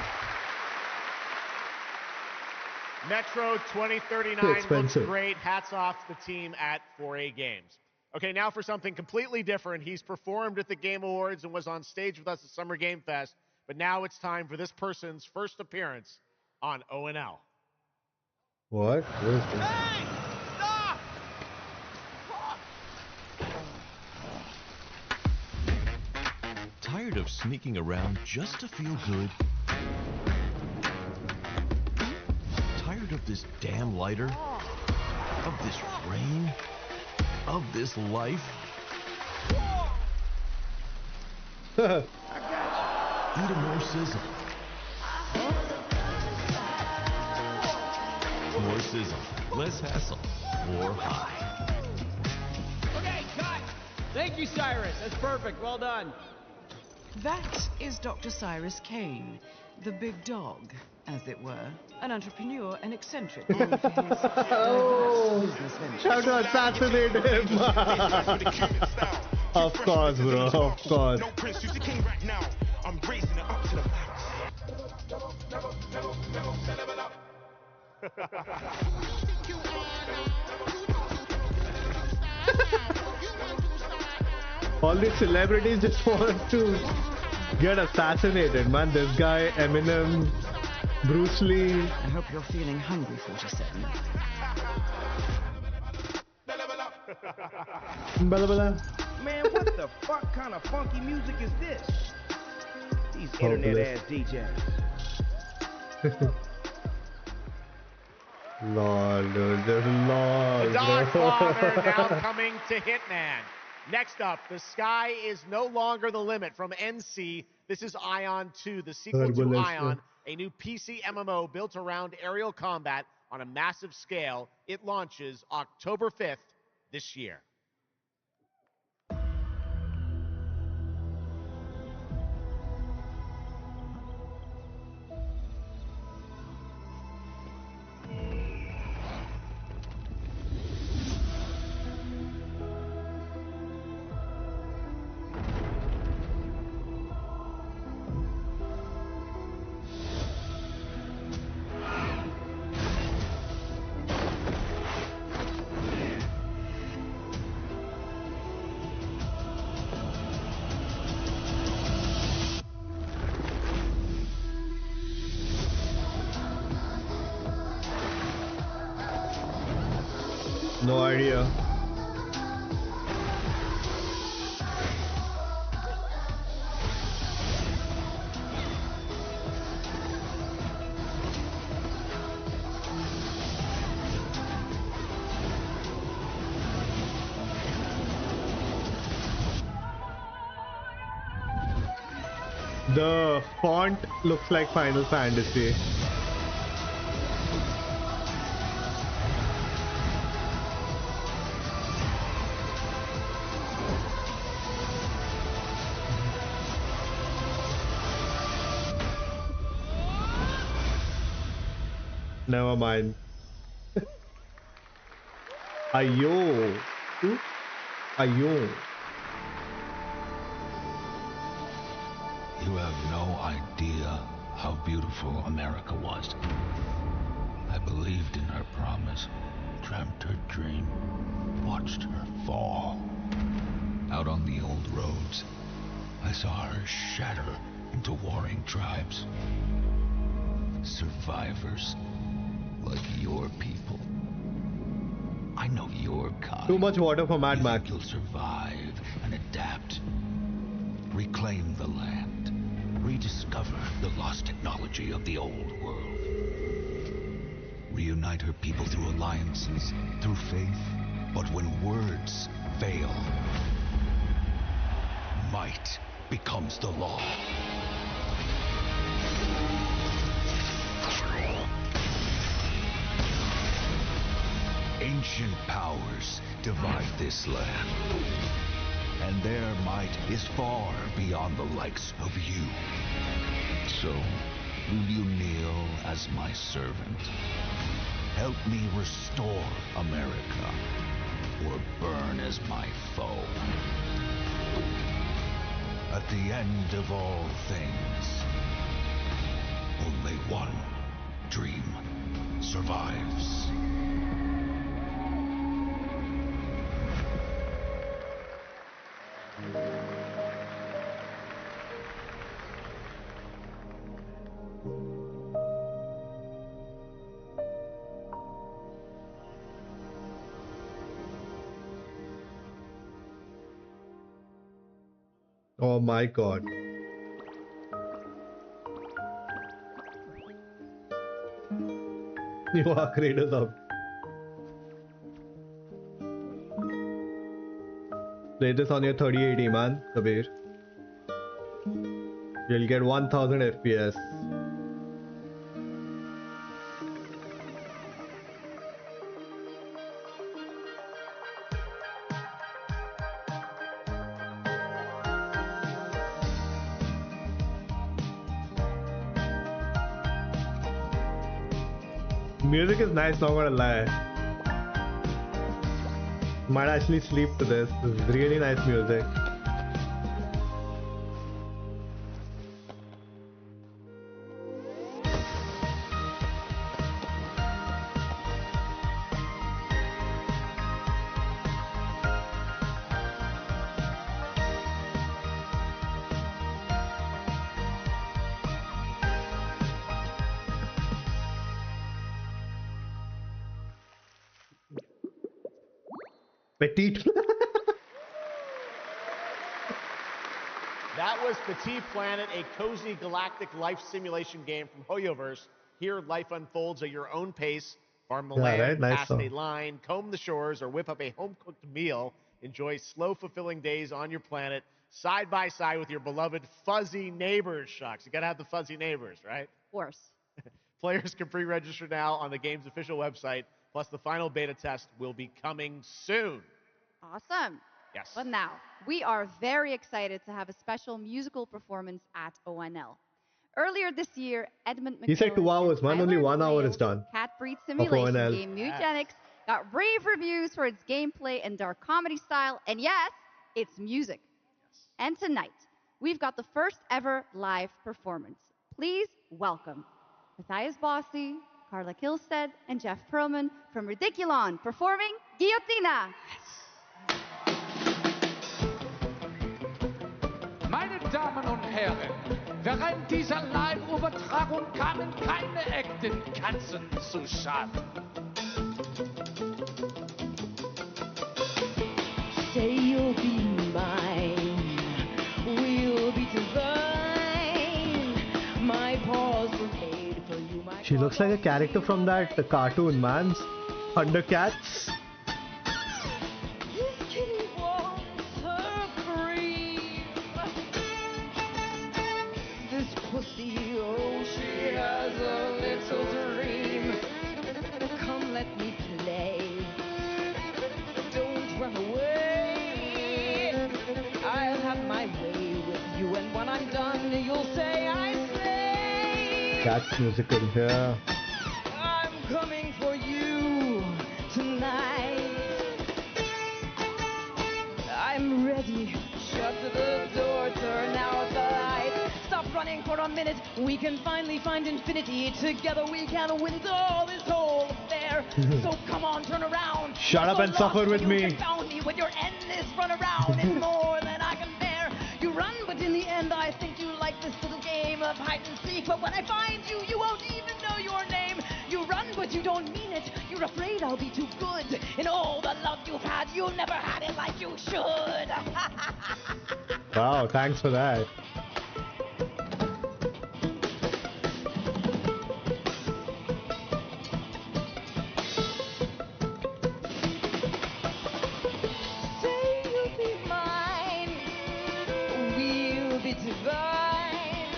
Metro 2039 looks great. Hats off to the team at 4A Games. Okay, now for something completely different. He's performed at the Game Awards and was on stage with us at Summer Game Fest, but now it's time for this person's first appearance on ONL. What? Where's this? Hey! Stop! Tired of sneaking around just to feel good? Tired of this damn lighter? Of this rain? Of this life? Eat a more sizzle. More sizzle, less hassle, more high. Okay, cut! Thank you, Cyrus. That's perfect. Well done. That is Dr. Cyrus Kane, the big dog, as it were. An entrepreneur and eccentric known for his business ventures. How to assassinate him? Of course, bro. Of course. No prince, you the king right now. I'm raising it up to the All these celebrities just want to get assassinated, man. This guy, Eminem, Bruce Lee. I hope you're feeling hungry, 47. Blah, blah. Man, what the fuck kind of funky music is this? These internet-ass DJs. Lord, dude, there's Lord. The Dogfather now coming to Hitman. Next up, The Sky is No Longer the Limit from NC. This is Ion 2, the sequel to Ion, a new PC MMO built around aerial combat on a massive scale. It launches October 5th this year. No idea. The font looks like Final Fantasy. Never mind. Ayo. Ayo. You have no idea how beautiful America was. I believed in her promise, dreamt her dream, watched her fall. Out on the old roads, I saw her shatter into warring tribes. Survivors like your people. I know your kind. Too much water for Mad Max. You'll survive and adapt. Reclaim the land. Rediscover the lost technology of the old world. Reunite her people through alliances, through faith. But when words fail, might becomes the law. Ancient powers divide this land, and their might is far beyond the likes of you. So, will you kneel as my servant? Help me restore America, or burn as my foe? At the end of all things, only one dream survives. Oh my god. You are creators of. Play this on your 3080, man, Kabir. You'll get 1000 FPS. Music is nice, not gonna lie. Might actually sleep to this. This is really nice music. Petite. That was Petit Planet, a cozy galactic life simulation game from Hoyoverse. Here, life unfolds at your own pace. Farm the land, right? Nice pass song. a line, comb the shores, or whip up a home-cooked meal. Enjoy slow, fulfilling days on your planet, side by side with your beloved fuzzy neighbors, Shucks. You gotta have the fuzzy neighbors, right? Of course. Players can pre-register now on the game's official website, plus the final beta test will be coming soon. Awesome. Yes. But now, we are very excited to have a special musical performance at ONL. Earlier this year, Edmund McMillan He said 2 hours, man. Only 1 hour is done. cat breed ONL. simulation game Mutagenics got rave reviews for its gameplay and dark comedy style, and yes, its music. And tonight, we've got the first ever live performance. Please welcome Matthias Bossi, Carla Kilstead, and Jeff Perlman from Ridiculon performing Guillotina. Meine Damen und Herren, während dieser Live-Übertragung kamen keine echten Katzen zu Schaden. Say you'll be mine, we'll be divine. My paws were made for you, my She looks like a character from that cartoon, man. Thundercats. This kitty wants her cream. This pussy, oh, she has a little dream. Come, let me play. Don't run away. I'll have my way with you, and when I'm done, you'll say I slay. Cats musical here. I'm coming for you tonight. I'm ready. Shut the door, turn out the light. Stop running for a minute. We can finally find infinity. Together we can win all this whole affair. So come on, turn around. Shut up So and suffer lost with you me. confound me with your endless run around. It's more than I can bear. You run, but in the end I think you like this little game of hide and seek. But when I find you, you won't even know your name. You run, but you don't mean it. You're afraid I'll be too good. In all the love you've had, you never had it like you should. Wow, thanks for that. Say you'll be mine. We'll be divine.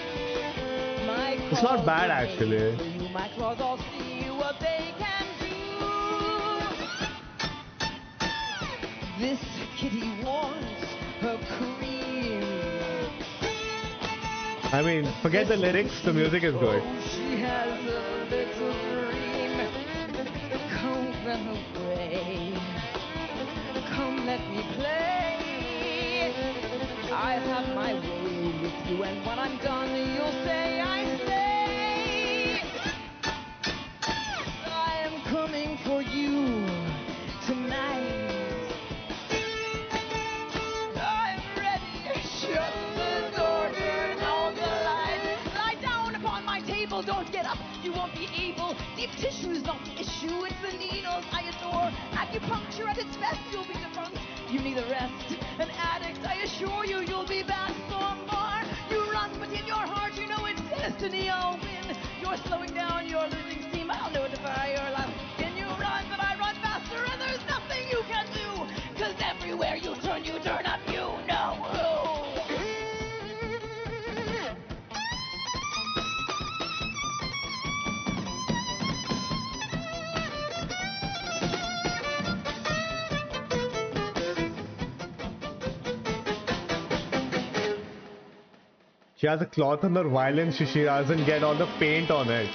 My It's not claws bad, are made actually. for you. My claws all see what they can do. This kitty wants her cream. I mean, forget the lyrics, the music is good. She has a little dream. Come run away. Come let me play. I'll have my way with you, and when I'm done, you'll say I slay. I am coming for you tonight. I'm ready. Shut the door, turn out the light. Lie down upon my table, don't get up. You won't be able. Deep tissue is not the issue, it's the needles I adore. Acupuncture at its best, you'll be defunct. You need a rest. An addict, I assure you, you'll be back for to Neo win. You're slowing down, you're losing steam. I'll notify your lap. Can you run? But I run faster, and there's nothing you can do. Cause everywhere you turn up, you know who. She has a cloth on her violin, she doesn't get all the paint on it.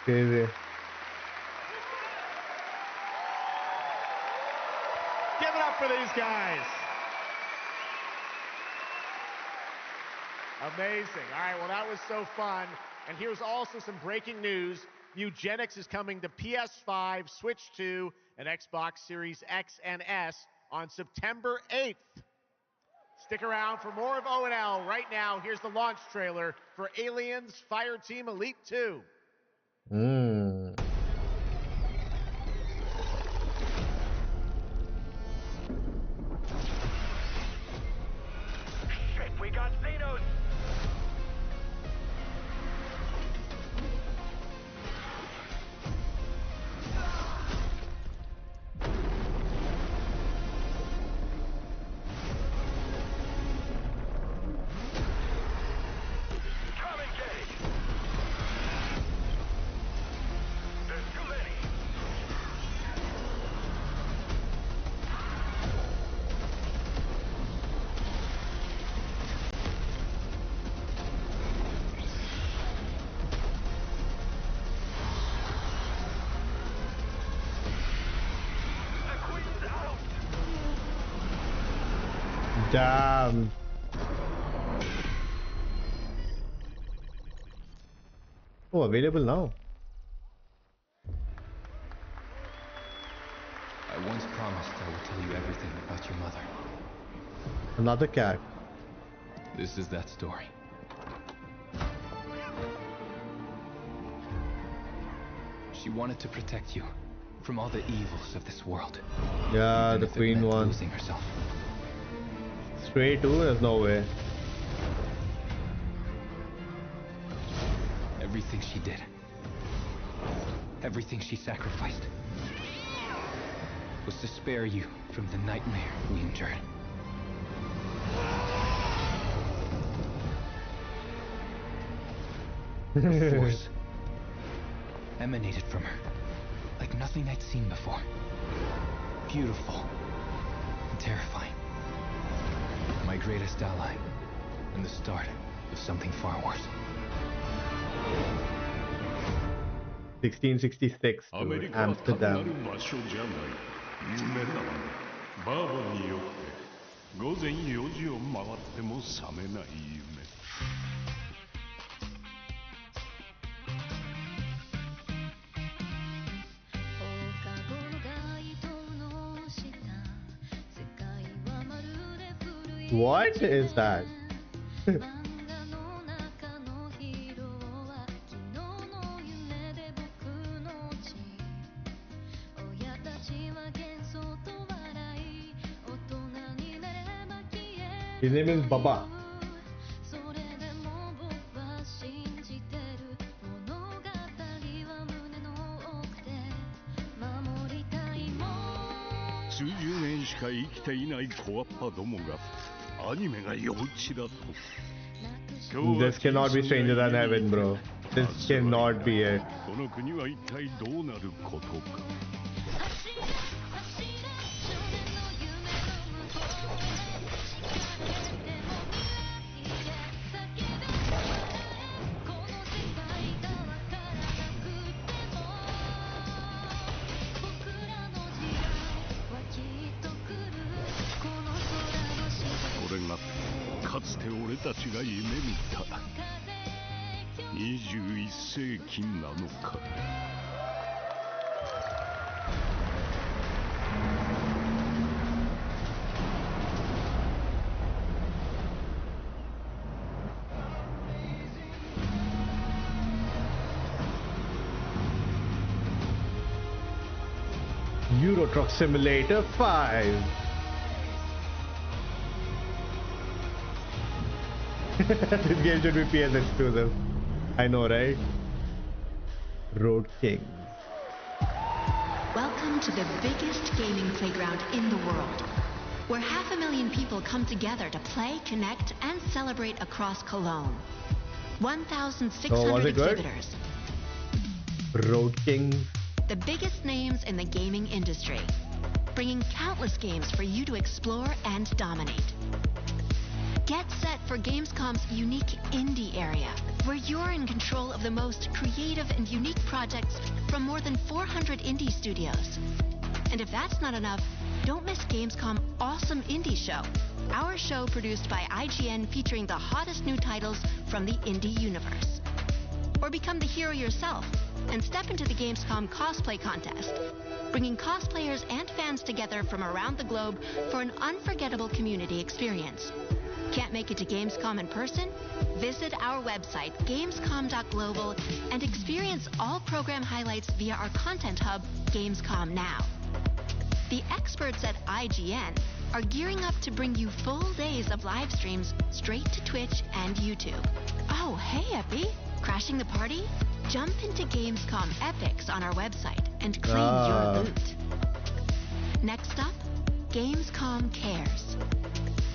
Crazy. Give it up for these guys. Amazing. All right, well, that was so fun. And here's also some breaking news. Eugenics is coming to PS5, Switch 2, and Xbox Series X and S on September 8th. Stick around for more of O&L. Right now, here's the launch trailer for Aliens Fireteam Elite 2. Shit, we got Xenos! Damn. Oh, available now. I once promised I would tell you everything about your mother. Another cat. This is that story. She wanted to protect you from all the evils of this world. Yeah, even the if it queen meant one. losing herself. Straight too? There's no way. Everything she did, everything she sacrificed, was to spare you from the nightmare we endured. The force emanated from her like nothing I'd seen before. Beautiful and terrifying. My greatest ally, and the start of something far worse. 1666 to Amsterdam. バーボンによって午前4時を回っても覚めない夢。What is that? His name is Baba. This cannot be Stranger Than Heaven, bro. This cannot be it. Euro Truck Simulator 5. This game should be PS exclusive. I know, right? Road King. Welcome to the biggest gaming playground in the world, where 500,000 people come together to play, connect, and celebrate across Cologne. 1,600 exhibitors. Road King. The biggest names in the gaming industry, bringing countless games for you to explore and dominate. Get set for Gamescom's unique indie area, where you're in control of the most creative and unique projects from more than 400 indie studios. And if that's not enough, don't miss Gamescom Awesome Indie Show, our show produced by IGN featuring the hottest new titles from the indie universe. Or become the hero yourself and step into the Gamescom cosplay contest, bringing cosplayers and fans together from around the globe for an unforgettable community experience. Can't make it to Gamescom in person? Visit our website, gamescom.global, and experience all program highlights via our content hub, Gamescom Now. The experts at IGN are gearing up to bring you full days of live streams straight to Twitch and YouTube. Oh, hey, Epi. Crashing the party? Jump into Gamescom Epics on our website and claim your loot. Next up, Gamescom Cares.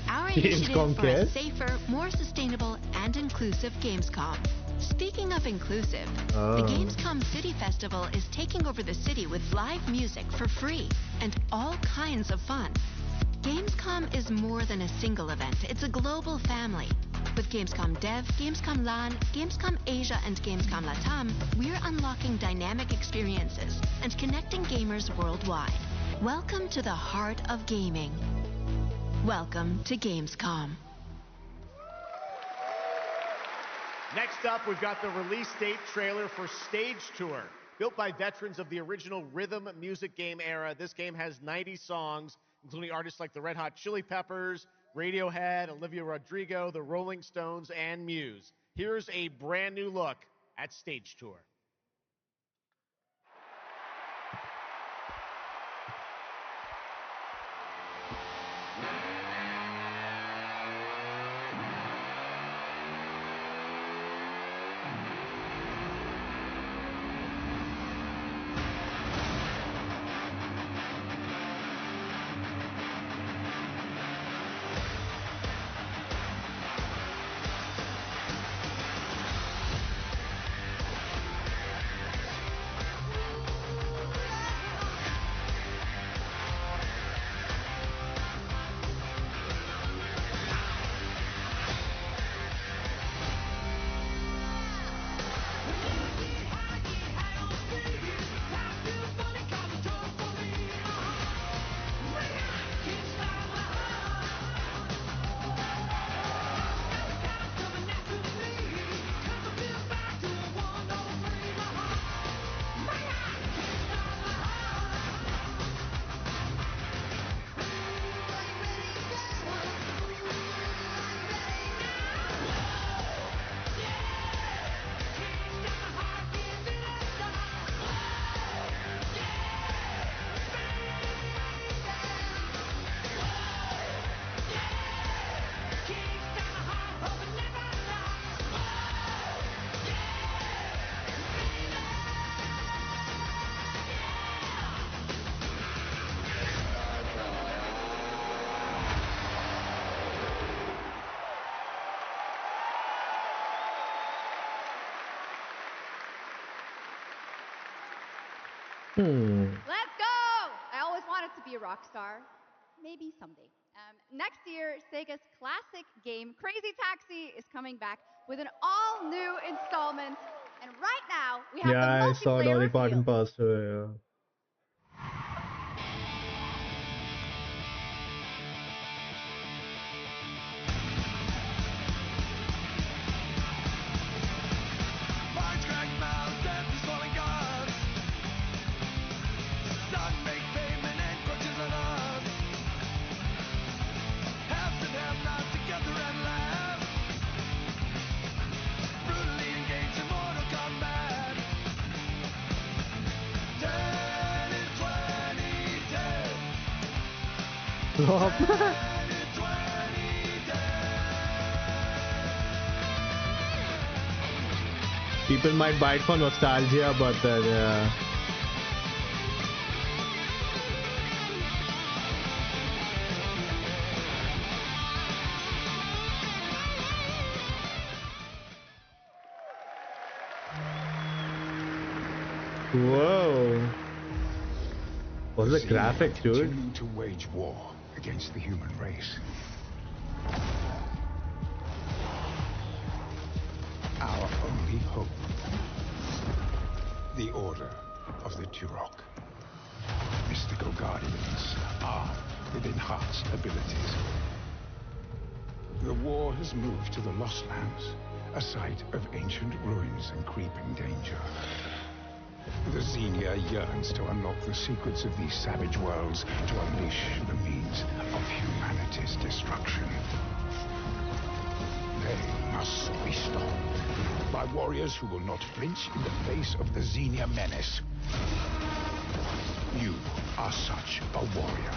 Our initiative for a safer, more sustainable, and inclusive Gamescom. Speaking of inclusive, the Gamescom City Festival is taking over the city with live music for free and all kinds of fun. Gamescom is more than a single event, it's a global family. With Gamescom Dev, Gamescom LAN, Gamescom Asia, and Gamescom Latam, we're unlocking dynamic experiences and connecting gamers worldwide. Welcome to the heart of gaming. Welcome to Gamescom. Next up, we've got the release date trailer for Stage Tour. Built by veterans of the original rhythm music game era, this game has 90 songs, including artists like the Red Hot Chili Peppers, Radiohead, Olivia Rodrigo, the Rolling Stones, and Muse. Here's a brand new look at Stage Tour. Let's go! I always wanted to be a rock star. Maybe someday. Next year, Sega's classic game Crazy Taxi is coming back with an all-new installment. And right now, we have the multiplayer I saw Dolly Parton reveal. passed away. People might buy it for nostalgia, but then whoa. What's the graphics, dude? Continue to wage war against the human race. Our only hope. The Order of the Turok. Mystical guardians armed with enhanced abilities. The war has moved to the Lost Lands, a site of ancient ruins and creeping danger. The Xenia yearns to unlock the secrets of these savage worlds to unleash the means of humanity's destruction. They must be stopped by warriors who will not flinch in the face of the Xenia menace. You are such a warrior,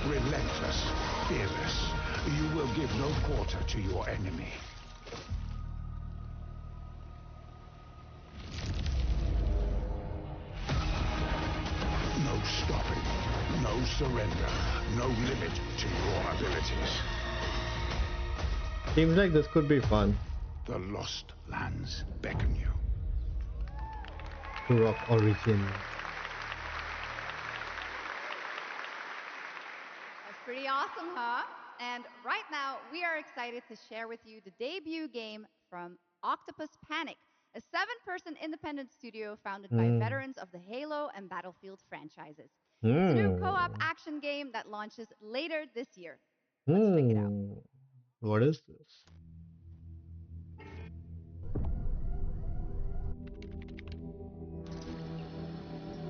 relentless, fearless. You will give no quarter to your enemy. No stopping, no surrender, no limit to your abilities. Seems like this could be fun. The Lost Lands beckon you. Turok Origin. That's pretty awesome, huh? And right now, we are excited to share with you the debut game from Octopus Panic, a 7-person independent studio founded by veterans of the Halo and Battlefield franchises. It's a new co-op action game that launches later this year. Let's check it out. What is this?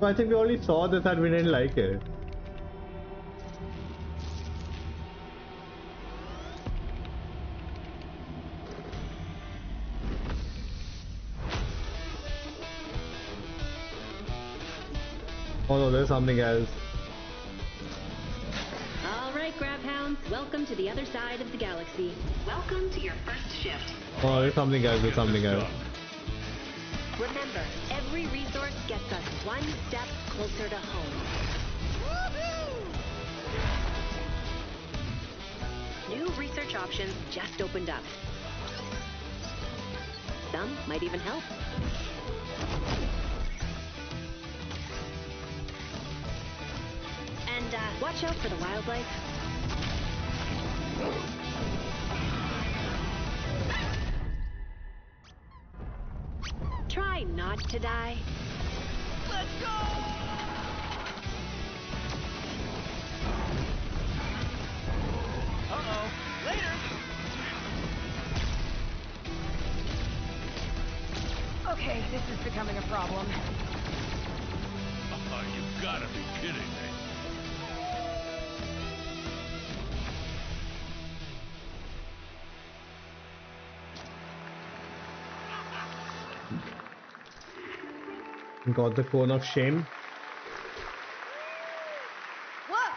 I think we already saw this and we didn't like it. Oh no, there's something else. All right, Grabhounds, welcome to the other side of the galaxy. Welcome to your first shift. Oh, there's something else, there's something else. Remember, every resource gets us one step closer to home. New research options just opened up. Some might even help. And watch out for the wildlife. Try not to die. Let's go! Uh-oh. Later! Okay, this is becoming a problem. You gotta be kidding me. Got the cone of shame. Whoa!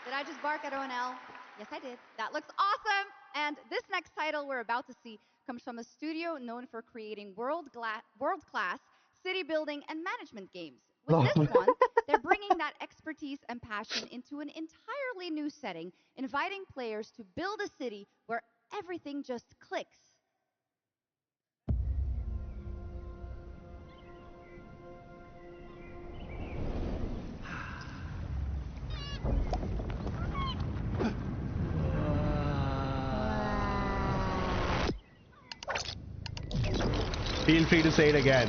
Did I just bark at ONL? Yes, I did. That looks awesome! And this next title we're about to see comes from a studio known for creating world-class city building and management games. With this one, they're bringing that expertise and passion into an entirely new setting, inviting players to build a city where everything just clicks. Feel free to say it again.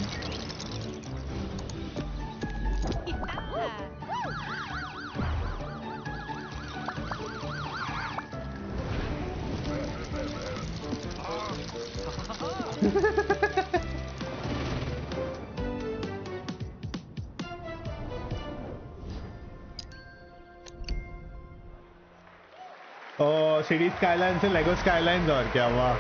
Oh, City Skylines से Lego Skylines और क्या हुआ?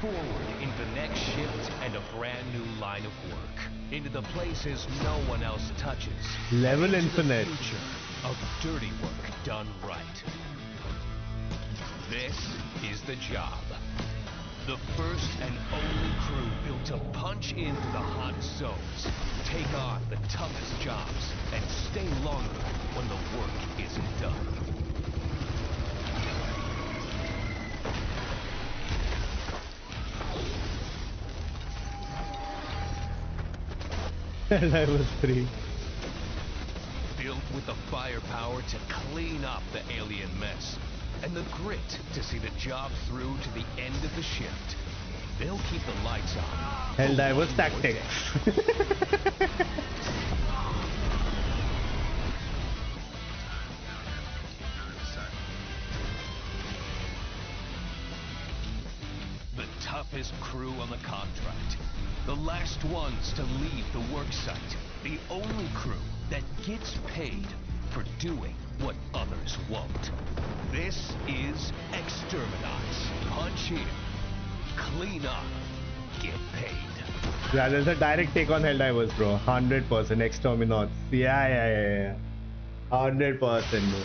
forward into the next shift and a brand new line of work. Into the places no one else touches. Level into Infinite. The future of dirty work done right. This is the job. The first and only crew built to punch into the hot zones, take on the toughest jobs, and stay longer when the work isn't done. And I was free. Built with the firepower to clean up the alien mess, and the grit to see the job through to the end of the shift. They'll keep the lights on. Helldivers Tactics. The toughest crew on the contract. The last ones to leave the work site. The only crew that gets paid for doing what others won't. This is Exterminats. Punch in, clean up, get paid. Yeah, there's a direct take on Helldivers, bro. 100% Exterminats. Yeah. 100%, bro.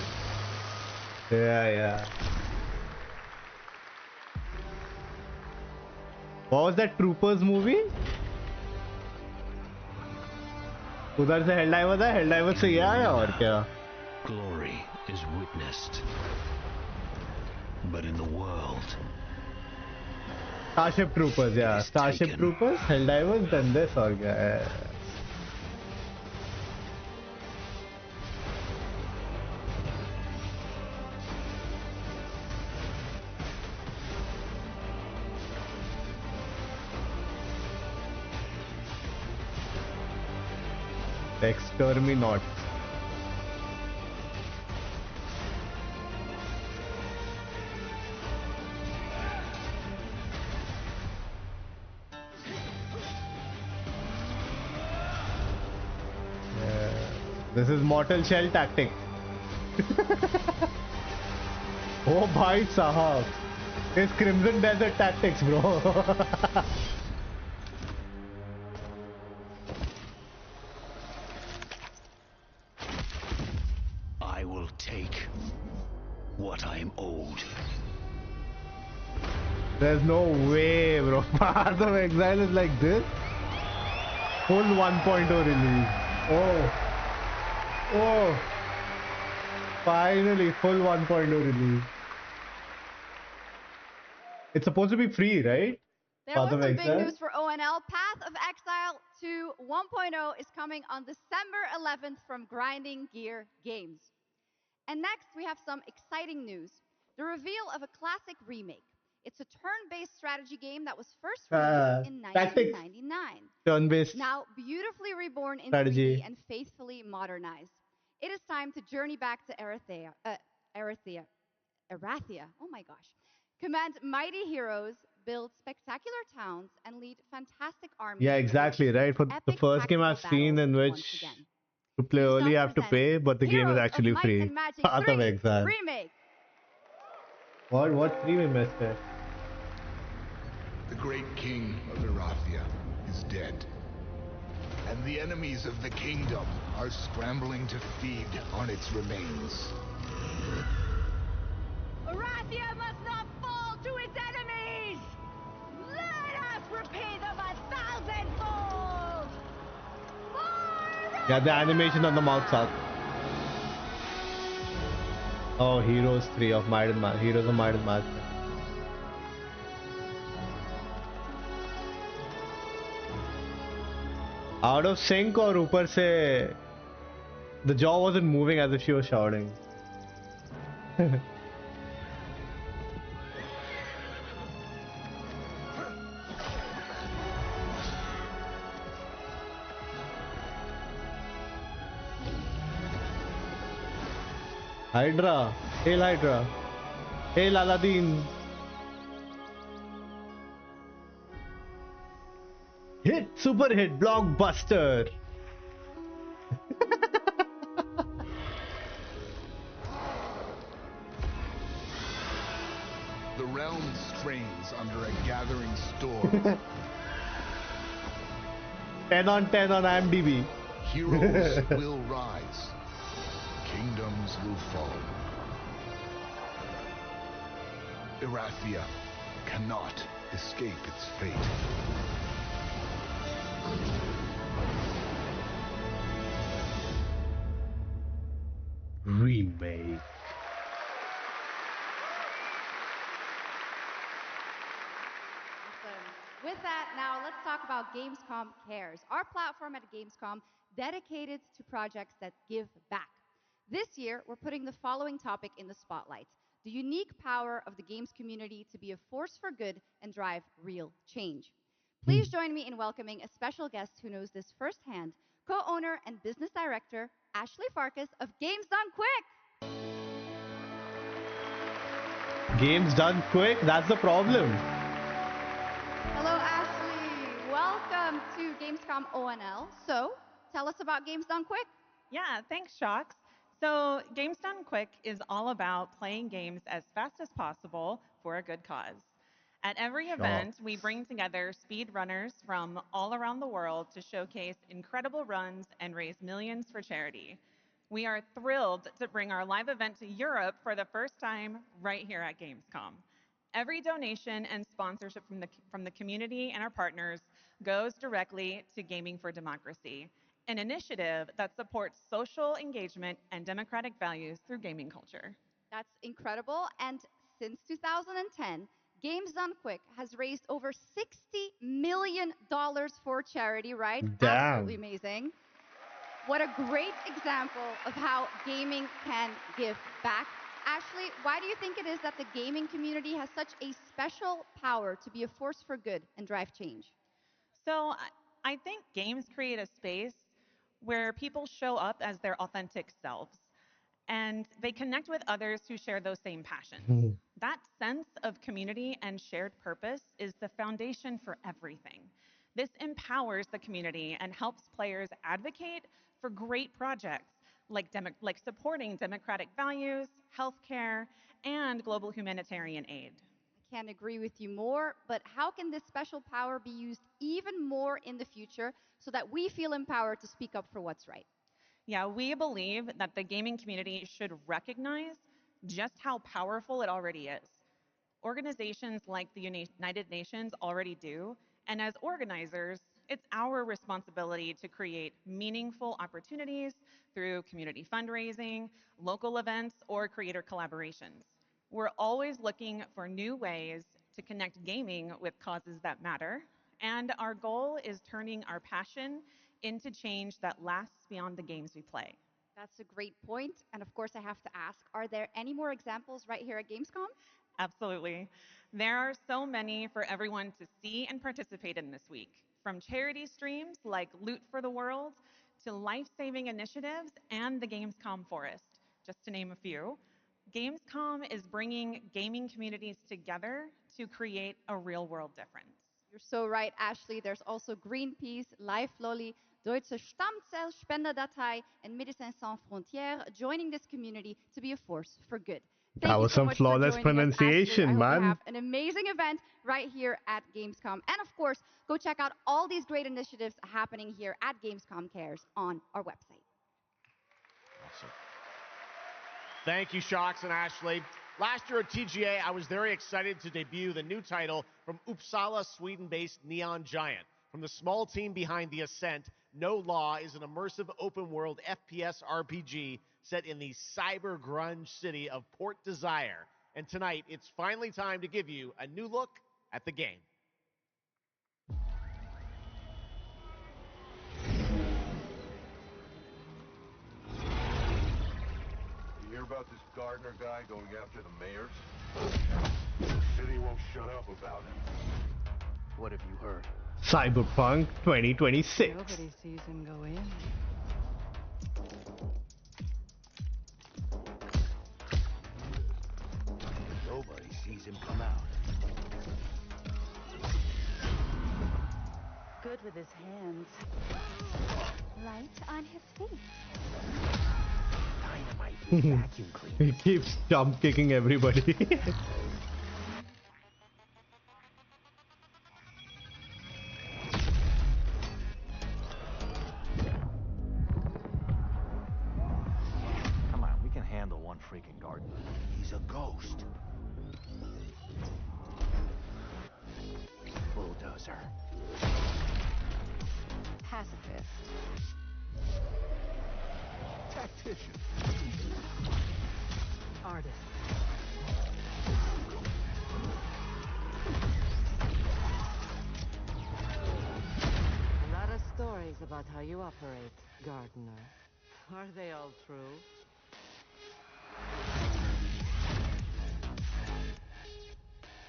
Yeah. What was that Troopers movie? उधर से Helldivers है, Helldivers से ये आया और क्या? Glory is witnessed, but in the world. Starship Troopers, yeah. Starship Troopers, Helldivers, then this और क्या है? Exterminat. This is Mortal Shell Tactics. Oh bhai sahab. It's Crimson Desert Tactics, bro. I will take what I am owed. There's no way, bro. Path of Exile is like this. Full 1.0 release. Oh. Finally, full 1.0 release. It's supposed to be free, right? There was some big news for ONL. Path of Exile 2 1.0 is coming on December 11th from Grinding Gear Games. And next, we have some exciting news. The reveal of a classic remake. It's a turn-based strategy game that was first released in 1999. Turn-based. Now beautifully reborn in strategy. 3D and faithfully modernized. It is time to journey back to Erathia. Oh my gosh. Command mighty heroes, build spectacular towns, and lead fantastic armies. Yeah, exactly, right? For the first game I've seen in which to play early you have to pay, but the game is actually free. Path of Exile. Remake. What 3 we missed there? The great king of Erathia is dead. And the enemies of the kingdom are scrambling to feed on its remains. Erathia must not fall to its enemies! Let us repay them 1,000-fold! Yeah, the animation on the mouth sucks. Oh, Heroes 3 of Might and Magic. Heroes of Might and Magic. Out of sync or ऊपर से the jaw wasn't moving as if she was shouting. Hydra, hail Hydra, hail Aladdin. Hit, super hit, blockbuster. The realm strains under a gathering storm. 10 on 10 on IMDb. Heroes will rise. Kingdoms will fall. Erathia cannot escape its fate. Remake. With that, now let's talk about Gamescom Cares, our platform at Gamescom dedicated to projects that give back. This year, we're putting the following topic in the spotlight: the unique power of the games community to be a force for good and drive real change. Please join me in welcoming a special guest who knows this firsthand, co-owner and business director, Ashley Farkas of Games Done Quick. Games done quick, that's the problem. Hello, Ashley. Welcome to Gamescom ONL. So, tell us about Games Done Quick. Yeah, thanks, Shocks. So, Games Done Quick is all about playing games as fast as possible for a good cause. At every event, we bring together speedrunners from all around the world to showcase incredible runs and raise millions for charity. We are thrilled to bring our live event to Europe for the first time right here at Gamescom. Every donation and sponsorship from the community and our partners goes directly to Gaming for Democracy, an initiative that supports social engagement and democratic values through gaming culture. That's incredible. And since 2010, Games Done Quick has raised over $60 million for charity, right? Damn. Absolutely amazing. What a great example of how gaming can give back. Ashley, why do you think it is that the gaming community has such a special power to be a force for good and drive change? So I think games create a space where people show up as their authentic selves, and they connect with others who share those same passions. That sense of community and shared purpose is the foundation for everything. This empowers the community and helps players advocate for great projects like supporting democratic values, healthcare, and global humanitarian aid. I can't agree with you more, but how can this special power be used even more in the future so that we feel empowered to speak up for what's right? Yeah, we believe that the gaming community should recognize just how powerful it already is. Organizations like the United Nations already do, and as organizers, it's our responsibility to create meaningful opportunities through community fundraising, local events, or creator collaborations. We're always looking for new ways to connect gaming with causes that matter, and our goal is turning our passion into change that lasts beyond the games we play. That's a great point. And of course, I have to ask, are there any more examples right here at Gamescom? Absolutely. There are so many for everyone to see and participate in this week, from charity streams like Loot for the World to life-saving initiatives and the Gamescom Forest, just to name a few. Gamescom is bringing gaming communities together to create a real-world difference. You're so right, Ashley. There's also Greenpeace, Life Lolly, Deutsche Stammzellspenderdatei, and Médecins Sans Frontières joining this community to be a force for good. Thank That was some flawless pronunciation, I hope man. you have an amazing event right here at Gamescom. And of course, go check out all these great initiatives happening here at Gamescom Cares on our website. Awesome. Thank you, Shocks and Ashley. Last year at TGA, I was very excited to debut the new title from Uppsala, Sweden-based Neon Giant. From the small team behind The Ascent, No Law is an immersive open-world FPS RPG set in the cyber grunge city of Port Desire. And tonight, it's finally time to give you a new look at the game. You hear about this Gardner guy going after the mayors? The city won't shut up about it. What have you heard? Cyberpunk 2026. Nobody sees him go in. Nobody sees him come out. Good with his hands. Right on his feet. Dynamite vacuum cleaner. He keeps jump kicking everybody. handle one freaking garden. He's a ghost. Bulldozer. Pacifist. Tactician. Artist. A lot of stories about how you operate, Gardener. Are they all true?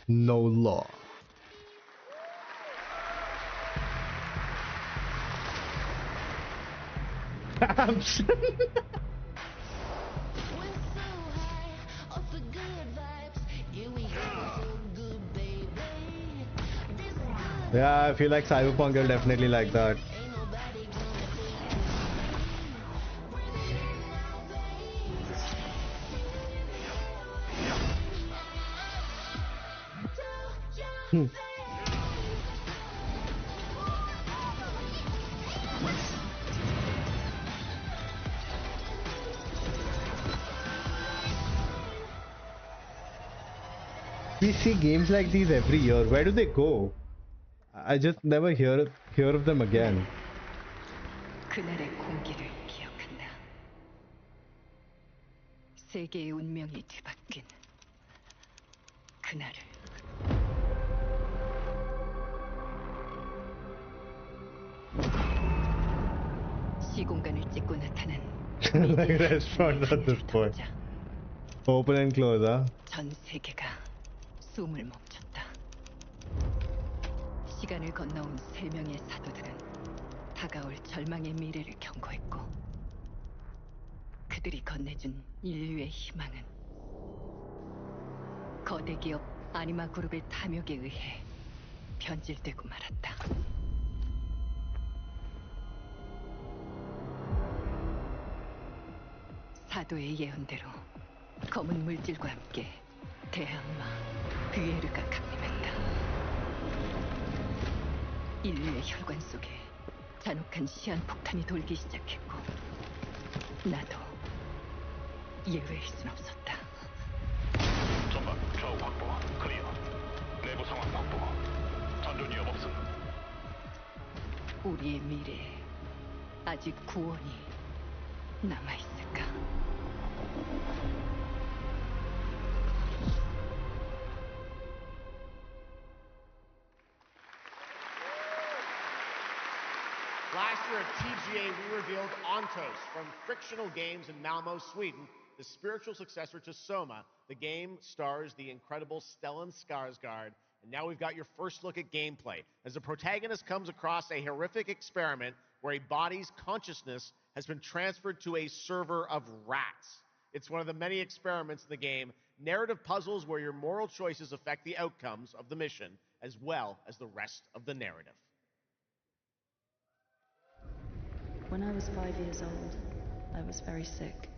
No law. Yeah, I feel like Cyberpunk will definitely like that. We see games like these every year. Where do they go? I just never hear of them again. 그날의 공기를 기억한다. 세계의 운명이 뒤바뀐 그날을. 시공간을 찍고 나타난 Like restaurants at this point. Open and close, huh? 전 세계가 숨을 멈췄다. 시간을 건너온 세 명의 사도들은 다가올 절망의 미래를 경고했고, 그들이 건네준 인류의 희망은 거대 기업 아니마 그룹의 탐욕에 의해 변질되고 말았다. 사도의 예언대로 검은 물질과 함께 대항마 비에르가 강림했다. 인류의 혈관 속에 잔혹한 시한폭탄이 돌기 시작했고, 나도 예외일 순 없었다. 전방 좌우 확보 클리어. 내부 상황 확보. 전전 위험 없음. 우리의 미래에 아직 구원이 남아있을까? Last year at TGA, we revealed Ontos from Frictional Games in Malmo, Sweden, the spiritual successor to Soma. The game stars the incredible Stellan Skarsgård, and now we've got your first look at gameplay as the protagonist comes across a horrific experiment where a body's consciousness has been transferred to a server of rats. It's one of the many experiments in the game, narrative puzzles where your moral choices affect the outcomes of the mission, as well as the rest of the narrative. When I was 5 years old, I was very sick.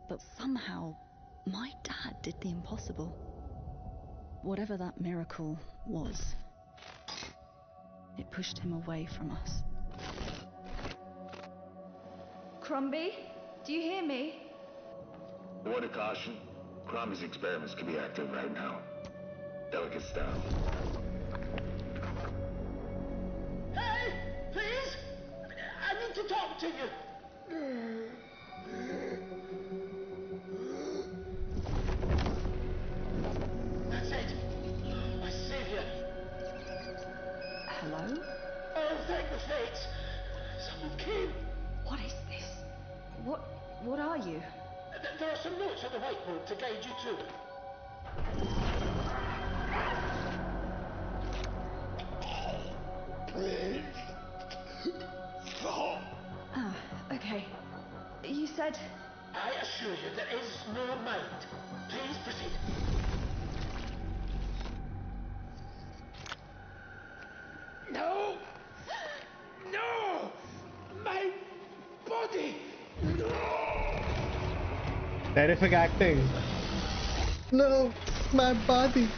But somehow, my dad did the impossible. Whatever that miracle was, it pushed him away from us. Crumby, do you hear me? Word of caution. Crombie's experiments can be active right now. Delicate stuff. Hey, please! I need to talk to you. That's it. My savior. Hello? Oh, thank the fates. Someone came. What is this? What are you? There are some notes on the whiteboard to guide you to it. Please. Stop. Ah, okay. You said... I assure you there is no mind. Please proceed. No! No! My body! No! Terrific acting. No, my body.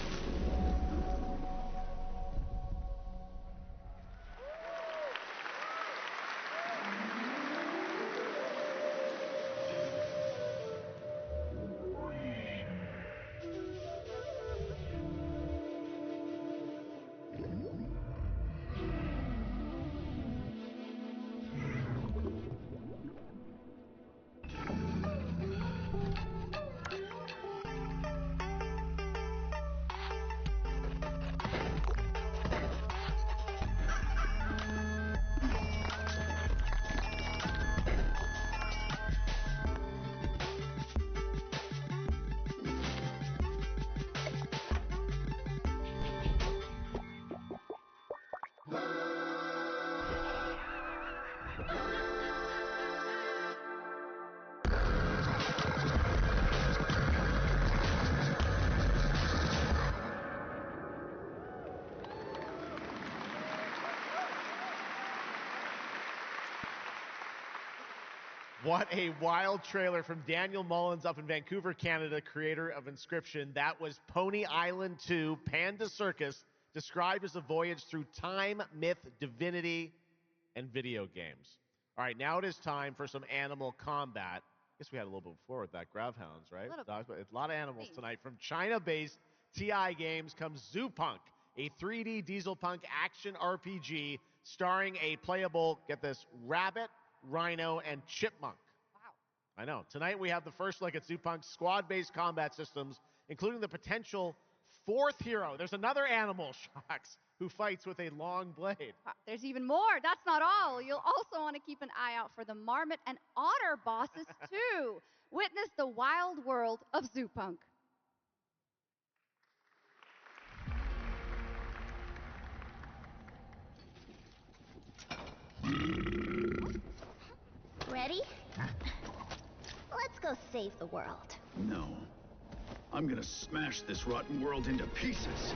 What a wild trailer from Daniel Mullins up in Vancouver, Canada, creator of Inscription. That was Pony Island 2, Panda Circus, described as a voyage through time, myth, divinity, and video games. All right, now it is time for some animal combat. I guess we had a little bit before with that. Gravhounds, right? It's a lot of animals tonight. From China-based TI Games comes Zoopunk, a 3D diesel punk action RPG starring a playable, get this, rabbit, rhino, and chipmunk. Wow. I know. Tonight we have the first look at Zoopunk's squad-based combat systems, including the potential fourth hero. There's another animal, Shocks, who fights with a long blade. There's even more. That's not all. You'll also want to keep an eye out for the marmot and otter bosses, too. Witness the wild world of Zoopunk. Ready? Let's go save the world. No. I'm gonna smash this rotten world into pieces.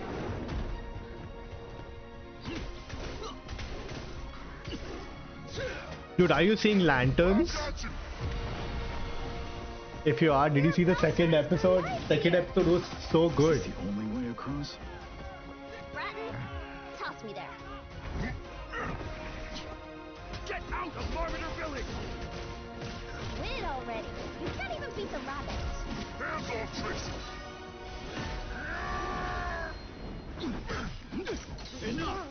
Dude, are you seeing lanterns? If you are, did you see the second episode? Second episode was so good. Is this the only way across? Bratton, toss me there. Get out of Marmiter Village! Win it already. You can't even beat the rabbits. Hands off, Tracy! Enough!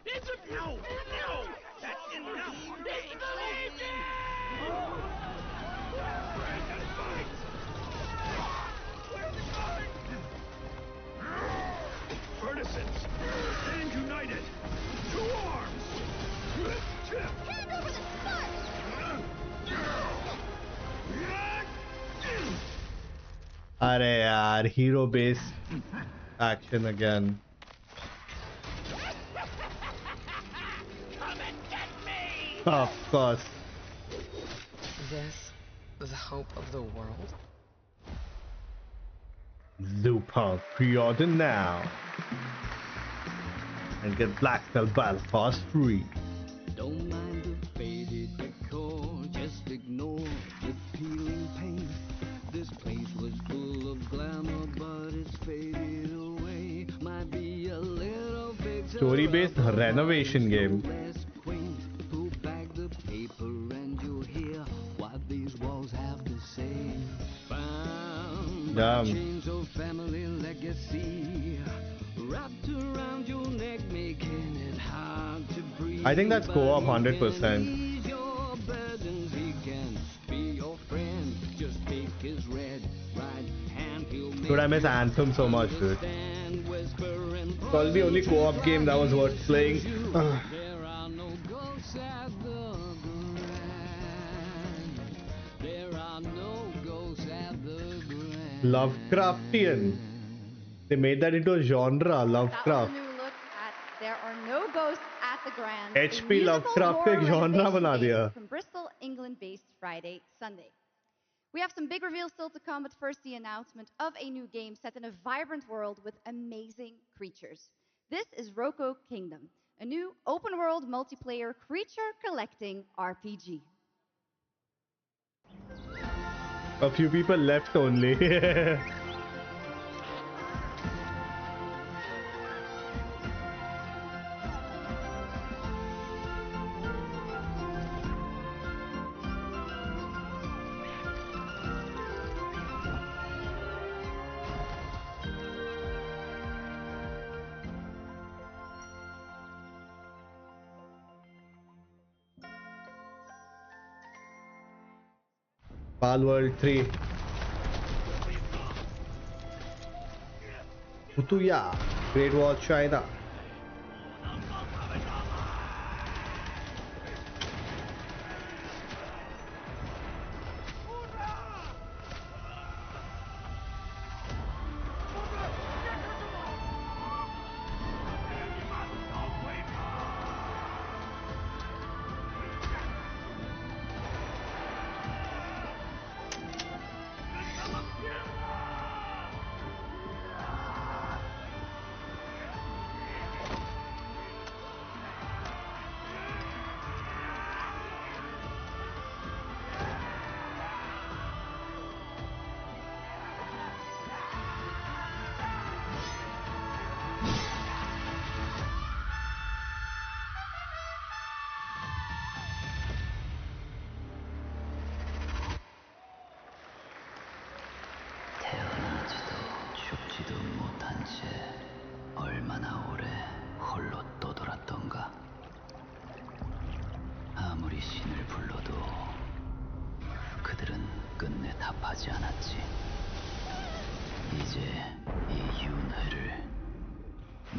It's a no! No! That's enough! It's the Legion! Brandon, fight! Where's it going? Partisans, stand united! To arms! Hand over the spark! Arey yaar, hero based action again. Come and get me! Of course. This is the hope of the world. Zoopunk, pre-order now. And get Black Belt Battle Pass free. Don't mind the faded decor, just ignore the peeling paint. This place was full of glamour, but it's faded away. Might be a little bit Story-based renovation game. Pull back the paper and you'll hear what these walls have to say. Found by chains of family legacy, wrapped around your neck, making it hard to breathe. I think that's co-op 100%. Your burdens, he can be your friend. Just take his red right hand, he'll make Dude, I miss Anthem so much, dude. Probably the only co-op game that was worth playing. There are no ghosts at the grand. There are no ghosts at the grand. Lovecraftian. They made that into a genre, Lovecraft. That was a new look at There Are No Ghosts at the Grand. HP Lovecraft का एक genre बना दिया. From Bristol, England-based Friday, Sunday. We have some big reveals still to come, but first the announcement of a new game set in a vibrant world with amazing creatures. This is Roko Kingdom, a new open-world multiplayer creature collecting RPG. A few people left only. Palworld 3. Utuya, Great Wall China. 이제 이 윤회를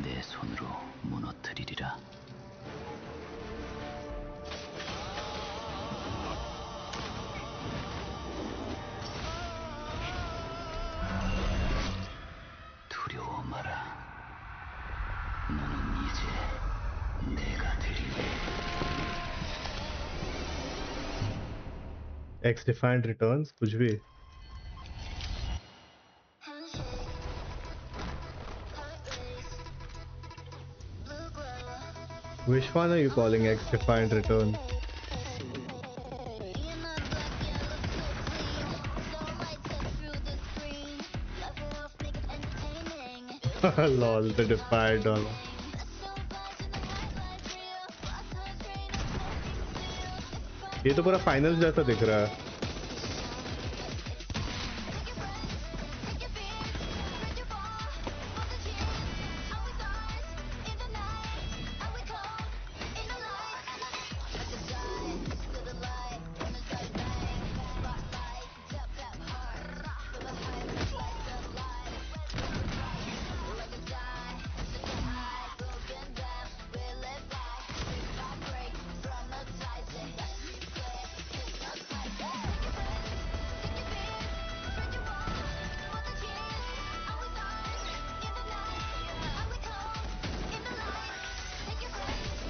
내 손으로 무너뜨리리라. 두려워 마라. 너는 이제 내가 되리니. X-Defiant Returns, कुछ भी. Which one are you calling X-Defiant Return? Lol, the Defiant dollar. ये तो पूरा final जैसा दिख रहा है.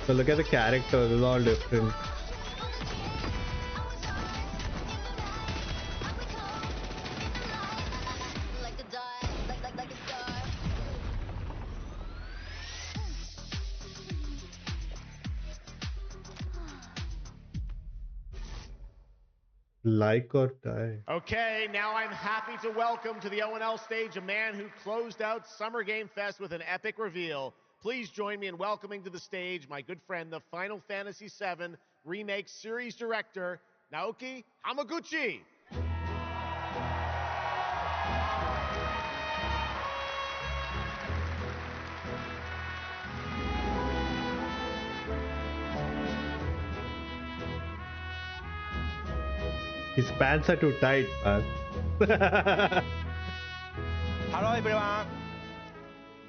So look at the characters, it's all different. Like or die. Okay, now I'm happy to welcome to the O&L stage a man who closed out Summer Game Fest with an epic reveal. Please join me in welcoming to the stage my good friend, the Final Fantasy VII Remake Series Director, Naoki Hamaguchi. His pants are too tight, man. Hello everyone.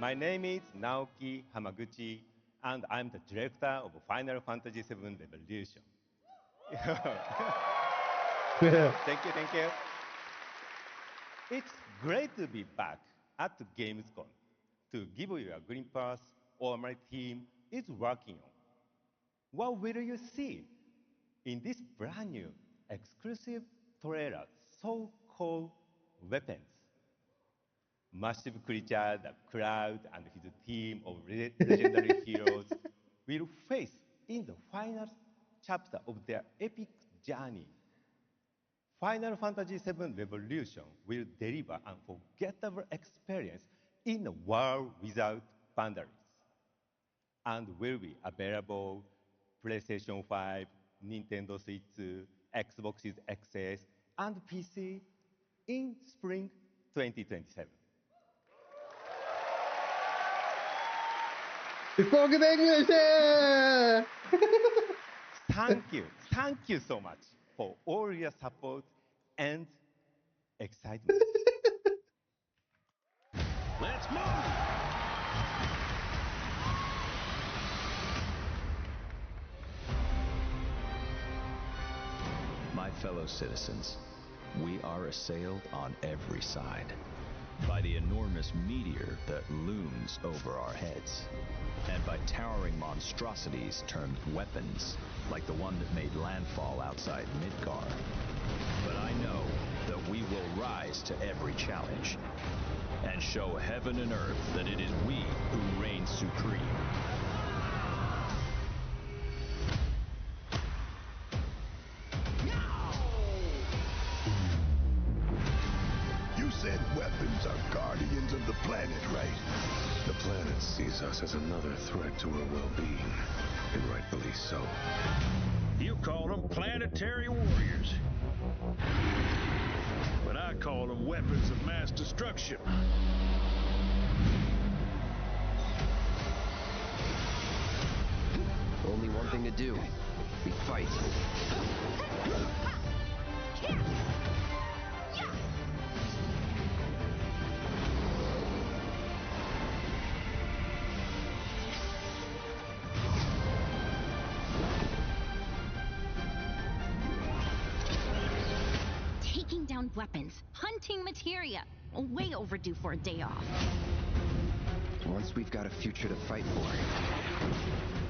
My name is Naoki Hamaguchi, and I'm the director of Final Fantasy VII Revolution. Thank you. It's great to be back at Gamescom to give you a glimpse of what my team is working on. What will you see in this brand new exclusive trailer so-called Weapons? Massive creature, the Cloud, and his team of legendary heroes will face in the final chapter of their epic journey. Final Fantasy VII Revolution will deliver an unforgettable experience in a world without boundaries, and will be available PlayStation 5, Nintendo Switch, Xbox XS, and PC in spring 2027. Spoken English! Thank you so much for all your support and excitement. Let's move! My fellow citizens, we are assailed on every side by the enormous meteor that looms over our heads, and by towering monstrosities termed weapons, like the one that made landfall outside Midgar. But I know that we will rise to every challenge and show heaven and earth that it is we who reign supreme. You said weapons are guardians of the planet, right? The planet sees us as another threat to her well-being, and rightfully so. You call them planetary warriors. But I call them weapons of mass destruction. Only one thing to do. We fight. hunting down weapons, hunting materia. Way overdue for a day off. Once we've got a future to fight for,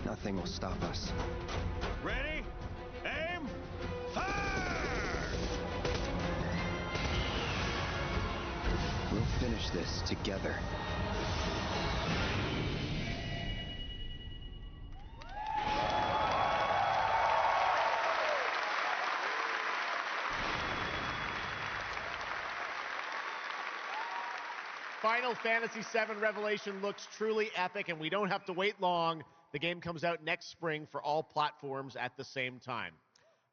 nothing will stop us. Ready? Aim! Fire! We'll finish this together. Final Fantasy VII Revelation looks truly epic, and we don't have to wait long. The game comes out next spring for all platforms at the same time.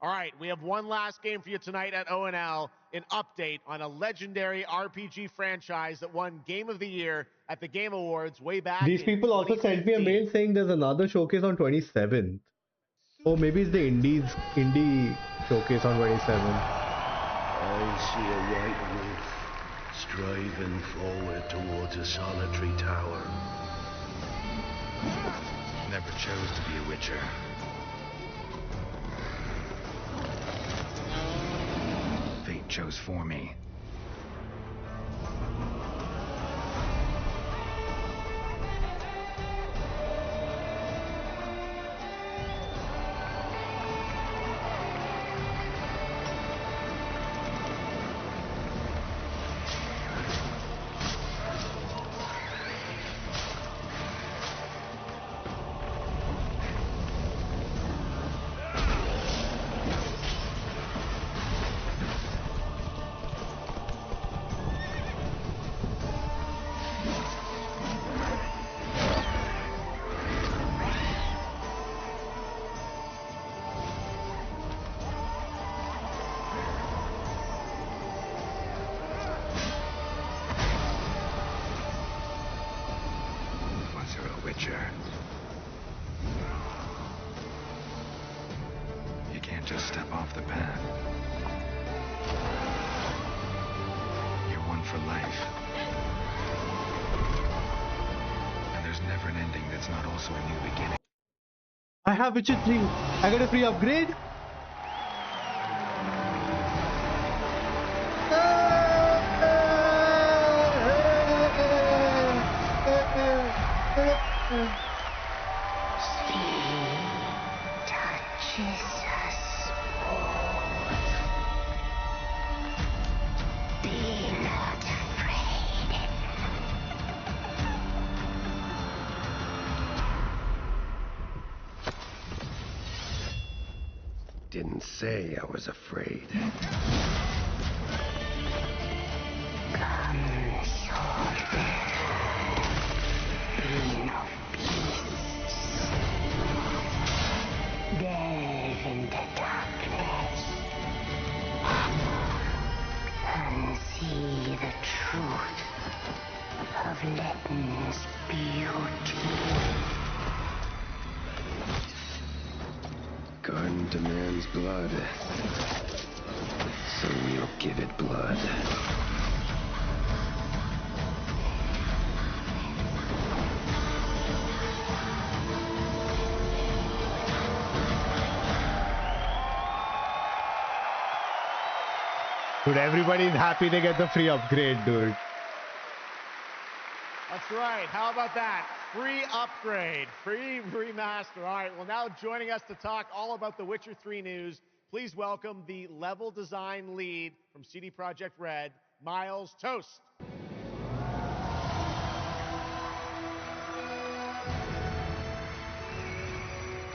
All right, we have one last game for you tonight at ONL, an update on a legendary RPG franchise that won Game of the Year at the Game Awards way back These in people also sent me a 2015. mail saying there's another showcase on 27th. Oh, maybe it's the indie showcase on 27th. I see a white wolf striving forward towards a solitary tower. Never chose to be a witcher. Fate chose for me. Was there a witcher? You can't just step off the path. You're one for life. And there's never an ending that's not also a new beginning. I have Witcher 3. I got a free upgrade. Touches us both. Be not afraid. Didn't say I was afraid. Come, sword. Being of beasts. Delve into darkness. And see the truth of Letton's beauty. Garden demands blood, so we'll give it blood. Dude, everybody's happy to get the free upgrade, dude. That's right. How about that? Free upgrade, free remaster. All right, well, now joining us to talk all about the Witcher 3 news, please welcome the level design lead from CD Projekt Red, Miles Toast.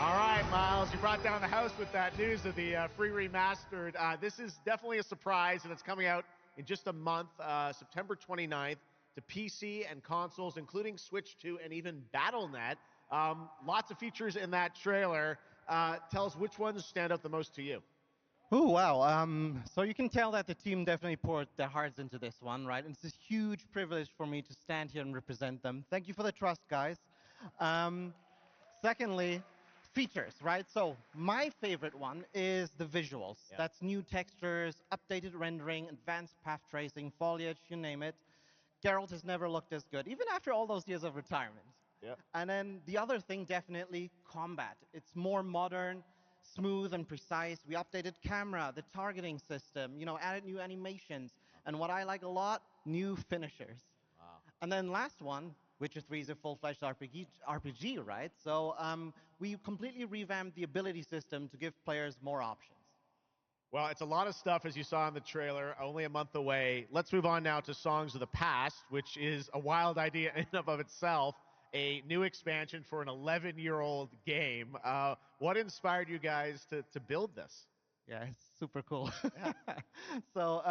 All right, Miles, you brought down the house with that news of the free remastered. This is definitely a surprise, and it's coming out in just a month, September 29th, to PC and consoles, including Switch 2 and even Battle.net. Lots of features in that trailer. Tell us which ones stand out the most to you. Oh, wow. So you can tell that the team definitely poured their hearts into this one, right? And it's a huge privilege for me to stand here and represent them. Thank you for the trust, guys. Secondly, features, right? So my favorite one is the visuals. Yeah. That's new textures, updated rendering, advanced path tracing, foliage, you name it. Geralt has never looked as good, even after all those years of retirement. Yep. And then the other thing, definitely combat. It's more modern, smooth and precise. We updated camera, the targeting system, you know, added new animations, and what I like a lot, new finishers. Wow. And then last one, Witcher 3 is a full-fledged RPG, right? So we completely revamped the ability system to give players more options. Well, it's a lot of stuff, as you saw in the trailer, only a month away. Let's move on now to Songs of the Past, which is a wild idea in and of itself, a new expansion for an 11-year-old game. What inspired you guys to build this? Yeah, it's super cool. So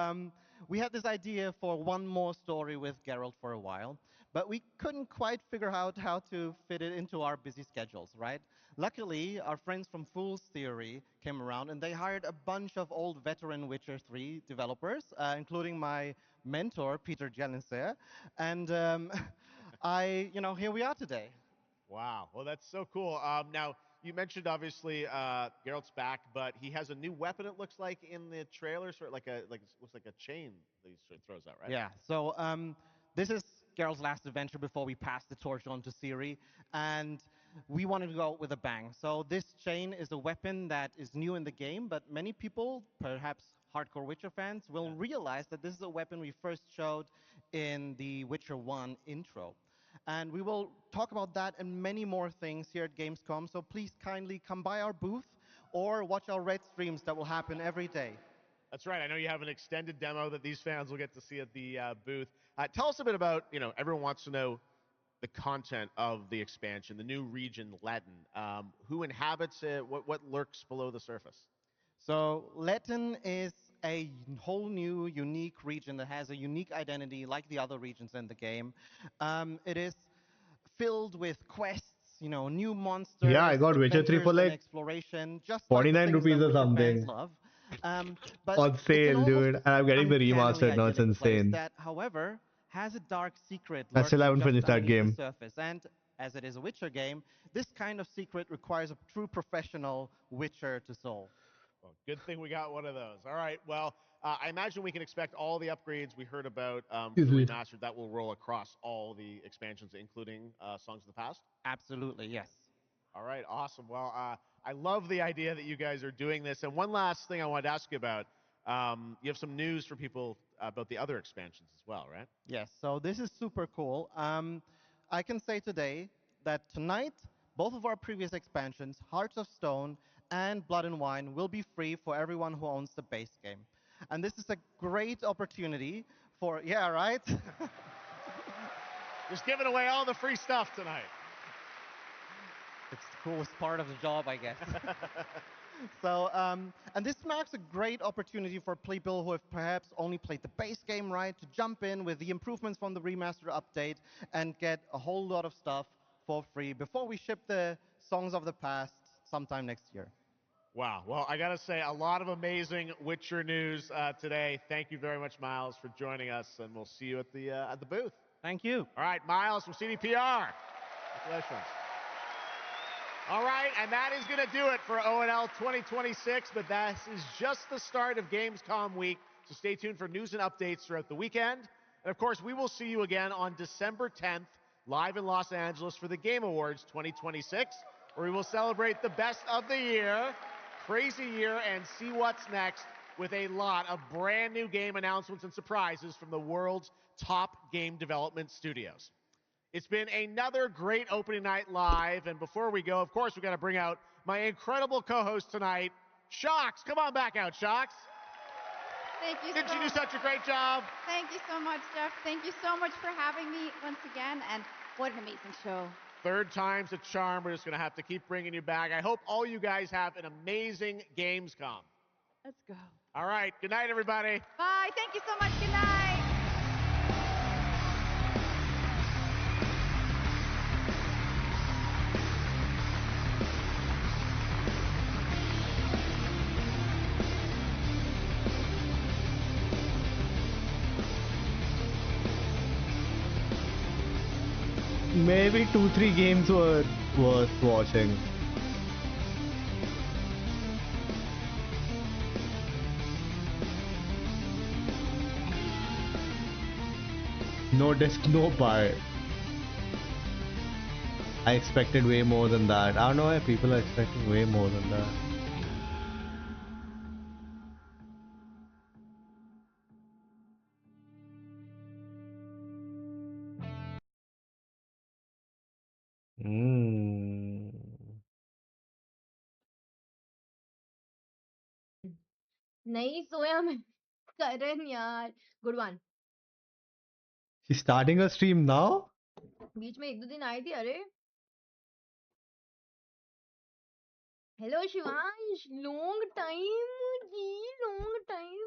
we had this idea for one more story with Geralt for a while, but we couldn't quite figure out how to fit it into our busy schedules, right? Luckily, our friends from Fool's Theory came around, and they hired a bunch of old veteran Witcher 3 developers, including my mentor, Peter Jelenser. And here we are today. Wow. Well, that's so cool. Now, you mentioned obviously Geralt's back, but he has a new weapon. It looks like in the trailer, sort of looks like a chain that he sort of throws out, right? Yeah. So this is Geralt's last adventure before we pass the torch on to Ciri, and we wanted to go out with a bang. So this chain is a weapon that is new in the game, but many people, perhaps hardcore Witcher fans, will realize that this is a weapon we first showed in the Witcher 1 intro. And we will talk about that and many more things here at Gamescom, so please kindly come by our booth or watch our Red streams that will happen every day. That's right. I know you have an extended demo that these fans will get to see at the booth. Tell us a bit about, everyone wants to know the content of the expansion, the new region, Letten. Who inhabits it? What lurks below the surface? So Letten is a whole new, unique region that has a unique identity like the other regions in the game. It is filled with quests, new monsters. Yeah, I got Witcher 3 for like exploration, just 49 like rupees or something. Love. But On sale, dude. And I'm getting the remastered now. It's insane. That, however, has a dark secret. I still haven't finished that game. Surface. And as it is a Witcher game, this kind of secret requires a true professional Witcher to solve. Well, good thing we got one of those. All right. Well, I imagine we can expect all the upgrades we heard about the remastered that will roll across all the expansions, including Songs of the Past? Absolutely, yes. All right. Awesome. Well, I love the idea that you guys are doing this. And one last thing I wanted to ask you about. You have some news for people about the other expansions as well, right? Yes. So this is super cool. I can say today that tonight, both of our previous expansions, Hearts of Stone and Blood and Wine, will be free for everyone who owns the base game. And this is a great opportunity for, yeah, right? Just giving away all the free stuff tonight. It's the coolest part of the job, I guess. So, and this marks a great opportunity for people who have perhaps only played the base game, right, to jump in with the improvements from the remaster update and get a whole lot of stuff for free before we ship the Songs of the Past sometime next year. Wow. Well, I got to say, a lot of amazing Witcher news today. Thank you very much, Miles, for joining us, and we'll see you at the booth. Thank you. All right, Miles from CDPR. Congratulations. All right, and that is going to do it for ONL 2026, but that is just the start of Gamescom week, so stay tuned for news and updates throughout the weekend. And of course, we will see you again on December 10th, live in Los Angeles for the Game Awards 2026, where we will celebrate the best of the year, crazy year, and see what's next with a lot of brand new game announcements and surprises from the world's top game development studios. It's been another great opening night live, and before we go, of course, we've got to bring out my incredible co-host tonight, Shocks. Come on back out, Shocks. Thank you. Didn't you do such a great job? Thank you so much, Jeff. Thank you so much for having me once again, and what an amazing show. Third time's a charm. We're just going to have to keep bringing you back. I hope all you guys have an amazing Gamescom. Let's go. All right. Good night, everybody. Bye. Thank you so much. Good night. Maybe 2-3 games were worth watching. No disc, no buy. I expected way more than that. I don't know why people are expecting way more than that. नहीं सोया मैं करण यार good one She's starting her stream now? बीच में 1-2 दिन आई थी अरे hello Shivansh long time जी long time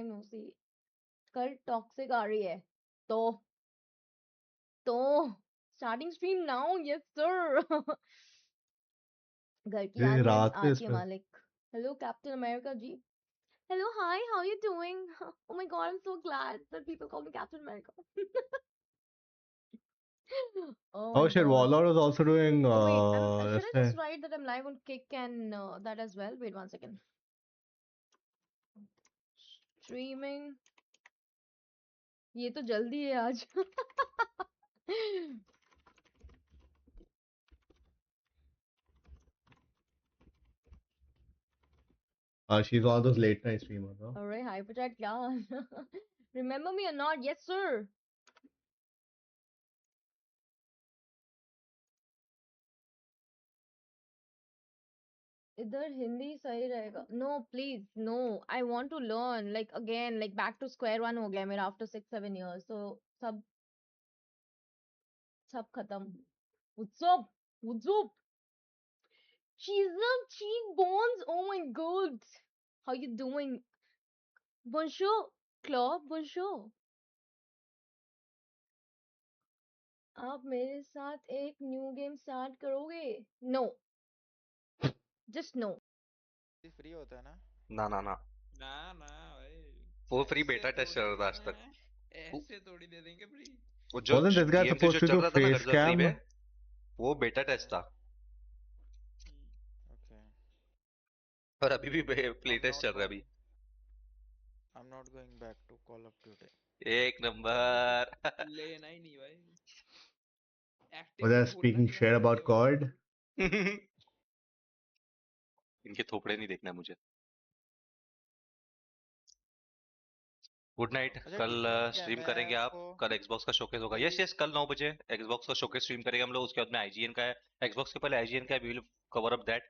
no सी कल toxic आ रही है तो starting stream now yes sir घर की याद में रात है आती है इसमें। मालिक hello captain America ji hello hi how are you doing oh my god I'm so glad that people call me Captain America oh my Oh shit, god Warlord is also doing oh wait should I इसमें just write that I'm live on Kick and that as well wait one second streaming ये तो जल्दी है आज she's one of those late night streamers, huh? alright hyperchat क्या remember me or not yes sir इधर हिंदी सही रहेगा no please no I want to learn like again like back to square one हो गया मेरा after 6-7 years so सब खत्म what's up chisel cheekbones oh my god how you doing bonjour Claw bonjour आप मेरे साथ एक न्यू गेम स्टार्ट करोगे no just no फ्री होता है ना ना ना ना ना ना भाई वो फ्री ऐसे बेटा टेस्ट चल थोड़ी रहा था आज देना तक है ऐसे थोड़ी दे देंगे फ्री वो जो Wasn't this guy DMC जो supposed to चल do रहा था ना face गर्जा फ्री cam? में वो बेटा टेस्ट था ओके और अभी भी प्ले टेस्ट चल रहा है अभी I'm not going back to Call of Duty एक नंबर लेना ही नहीं भाई Was I speaking shit about COD? इनके थोपड़े नहीं देखना है मुझे गुड नाइट अच्छा कल क्या स्ट्रीम मैं करेंगे आप आपको कल Xbox का शोकेस होगा यस यस कल 9 बजे Xbox का शोकेस स्ट्रीम करेंगे हम लोग उसके बाद में IGN का है Xbox के पहले IGN का है we will cover up that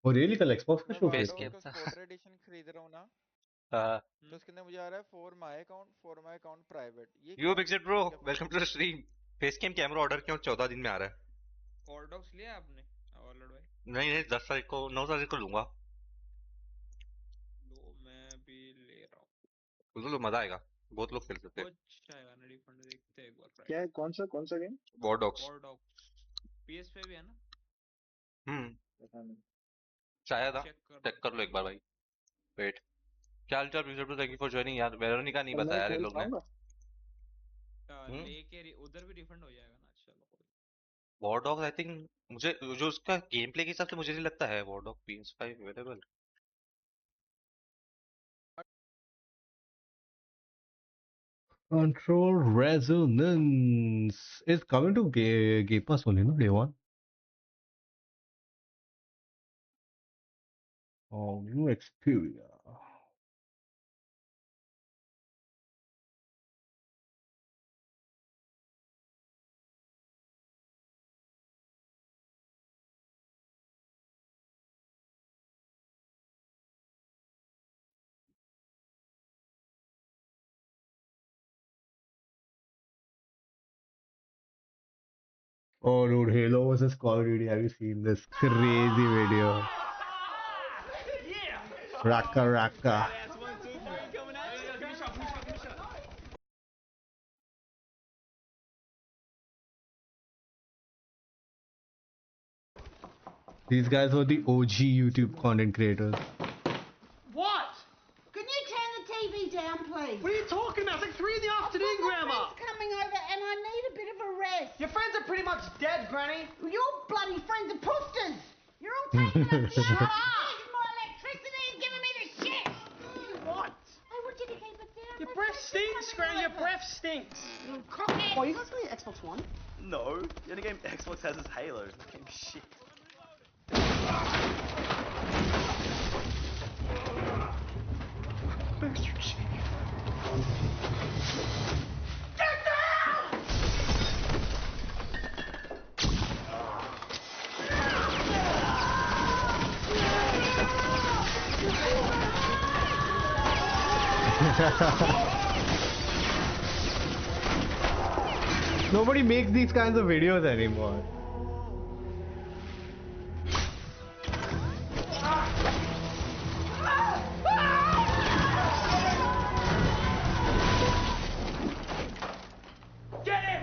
Oh really? कल Xbox का मैं showcase वार्डो था? का स्पोर्टर एडिशन खरीद रहा हूँ ना तो उसके अंदर मुझे आ रहा है फॉर माय अकाउंट प्राइवेट ये यो क्या बिगजेट ब्रो क्या welcome to the stream face cam camera order क्यों 14 दिन में आ रहा है ऑर्डोक्स लिया आपने ऑलरेडी भाई नहीं नहीं 10 तारीख को 9 तारीख को लूंगा लो मैं भी ले रहा हूँ लो मजा आएगा बहुत लोग खेल सकते हैं कुछ आएगा ना रिफंड देखते हैं एक बार क्या है कौन सा गेम वॉरडॉक्स PS पे भी है ना पता नहीं शायद चेक चेक कर लो एक बार भाई वेट क्या हाल चाल बिगजेट bro thank you for joining यार वेरोनिका नहीं तो मैं बताया यार इन खेल लोग ने पाऊंगा लेके उधर भी रिफंड हो जाएगा ना चलो वॉरडॉग आई थिंक मुझे जो उसका गेम प्ले के हिसाब से मुझे नहीं लगता है वॉरडॉग PS5 available Control Resonance is coming to Game Pass only, no? Day one. Oh, new Xperia. Oh, dude, Halo versus Call of Duty. Have you seen this crazy video? Raka Raka. These guys were the OG YouTube content creators. What? Can you turn the TV down, please? What are you talking about? It's like 3 in the afternoon, Grandma. Friends coming over and I need a bit of a rest. Your friends are pretty much dead, Granny. Your bloody friends are pusters. You're all taking up the shut up. There's more electricity and giving me the shit. What? I want you to keep it down. Your breath stinks, Granny. Your breath stinks. Cockhead. Oh, you guys playing Xbox One? No. The only game Xbox has is Halo. That game's shit. Booster Chief. Get down! Nobody makes these kinds of videos anymore. Get him!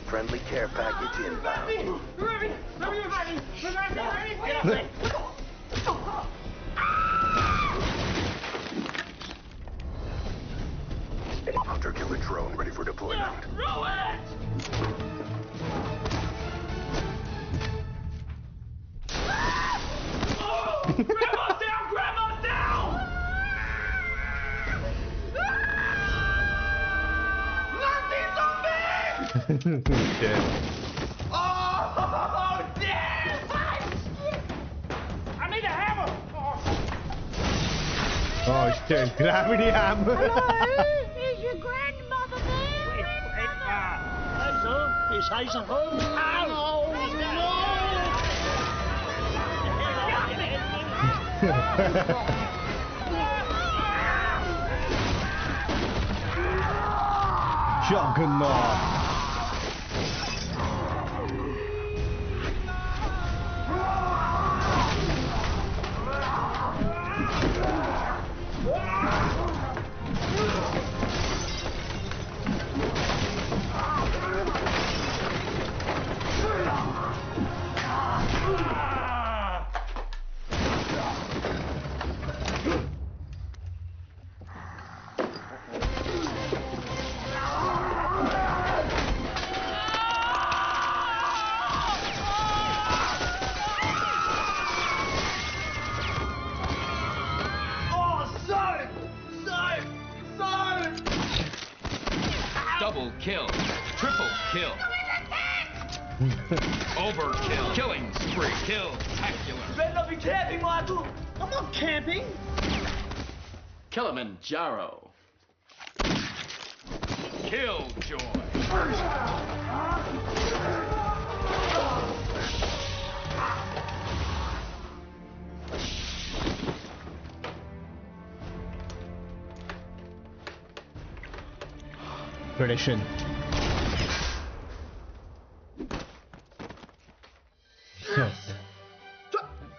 Friendly care package inbound. Hunter-killer drone ready for deployment. Throw it! Grandma's down! Grandma's down! Nazi zombie! Shit. Oh, damn! I need a hammer! Oh shit, gravity hammer. Is your grandmother there? Hazel? Is Hazel home? Oh, Juggernaut. Double kill. Triple kill. Overkill. Killing spree. Kill-tacular. Better not be camping, Michael. I'm not camping. Kilimanjaro. Killjoy. Tradition.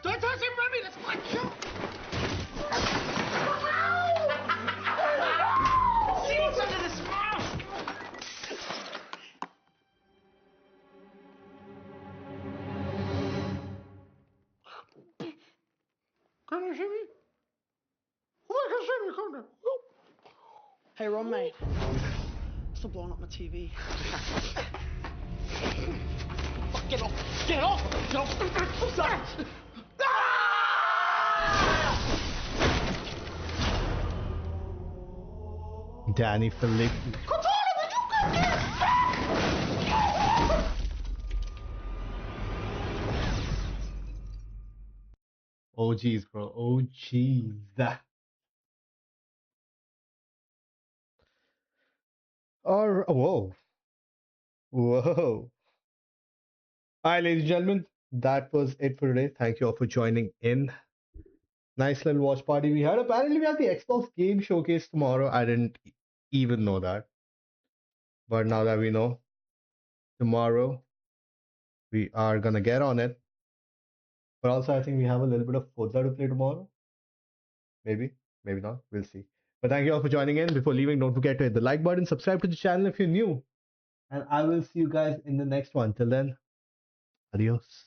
Don't touch him, Remy. That's my kill. See what's under this mask. Can you see me? Oh, I can see me. Come down. Hey, Ron, mate. Stop blowing up my TV. Get off! Get off! Get off! Sorry. Danny Philip. OGs, bro. OGs. Or whoa. Whoa. Alright, ladies and gentlemen, that was it for today. Thank you all for joining in. Nice little watch party we had. Apparently, we have the Xbox Game Showcase tomorrow. I didn't even know that. But now that we know, tomorrow we are gonna get on it. But also, I think we have a little bit of Forza to play tomorrow. Maybe, maybe not. We'll see. But thank you all for joining in. Before leaving, don't forget to hit the like button, subscribe to the channel if you're new. And I will see you guys in the next one. Till then, adios.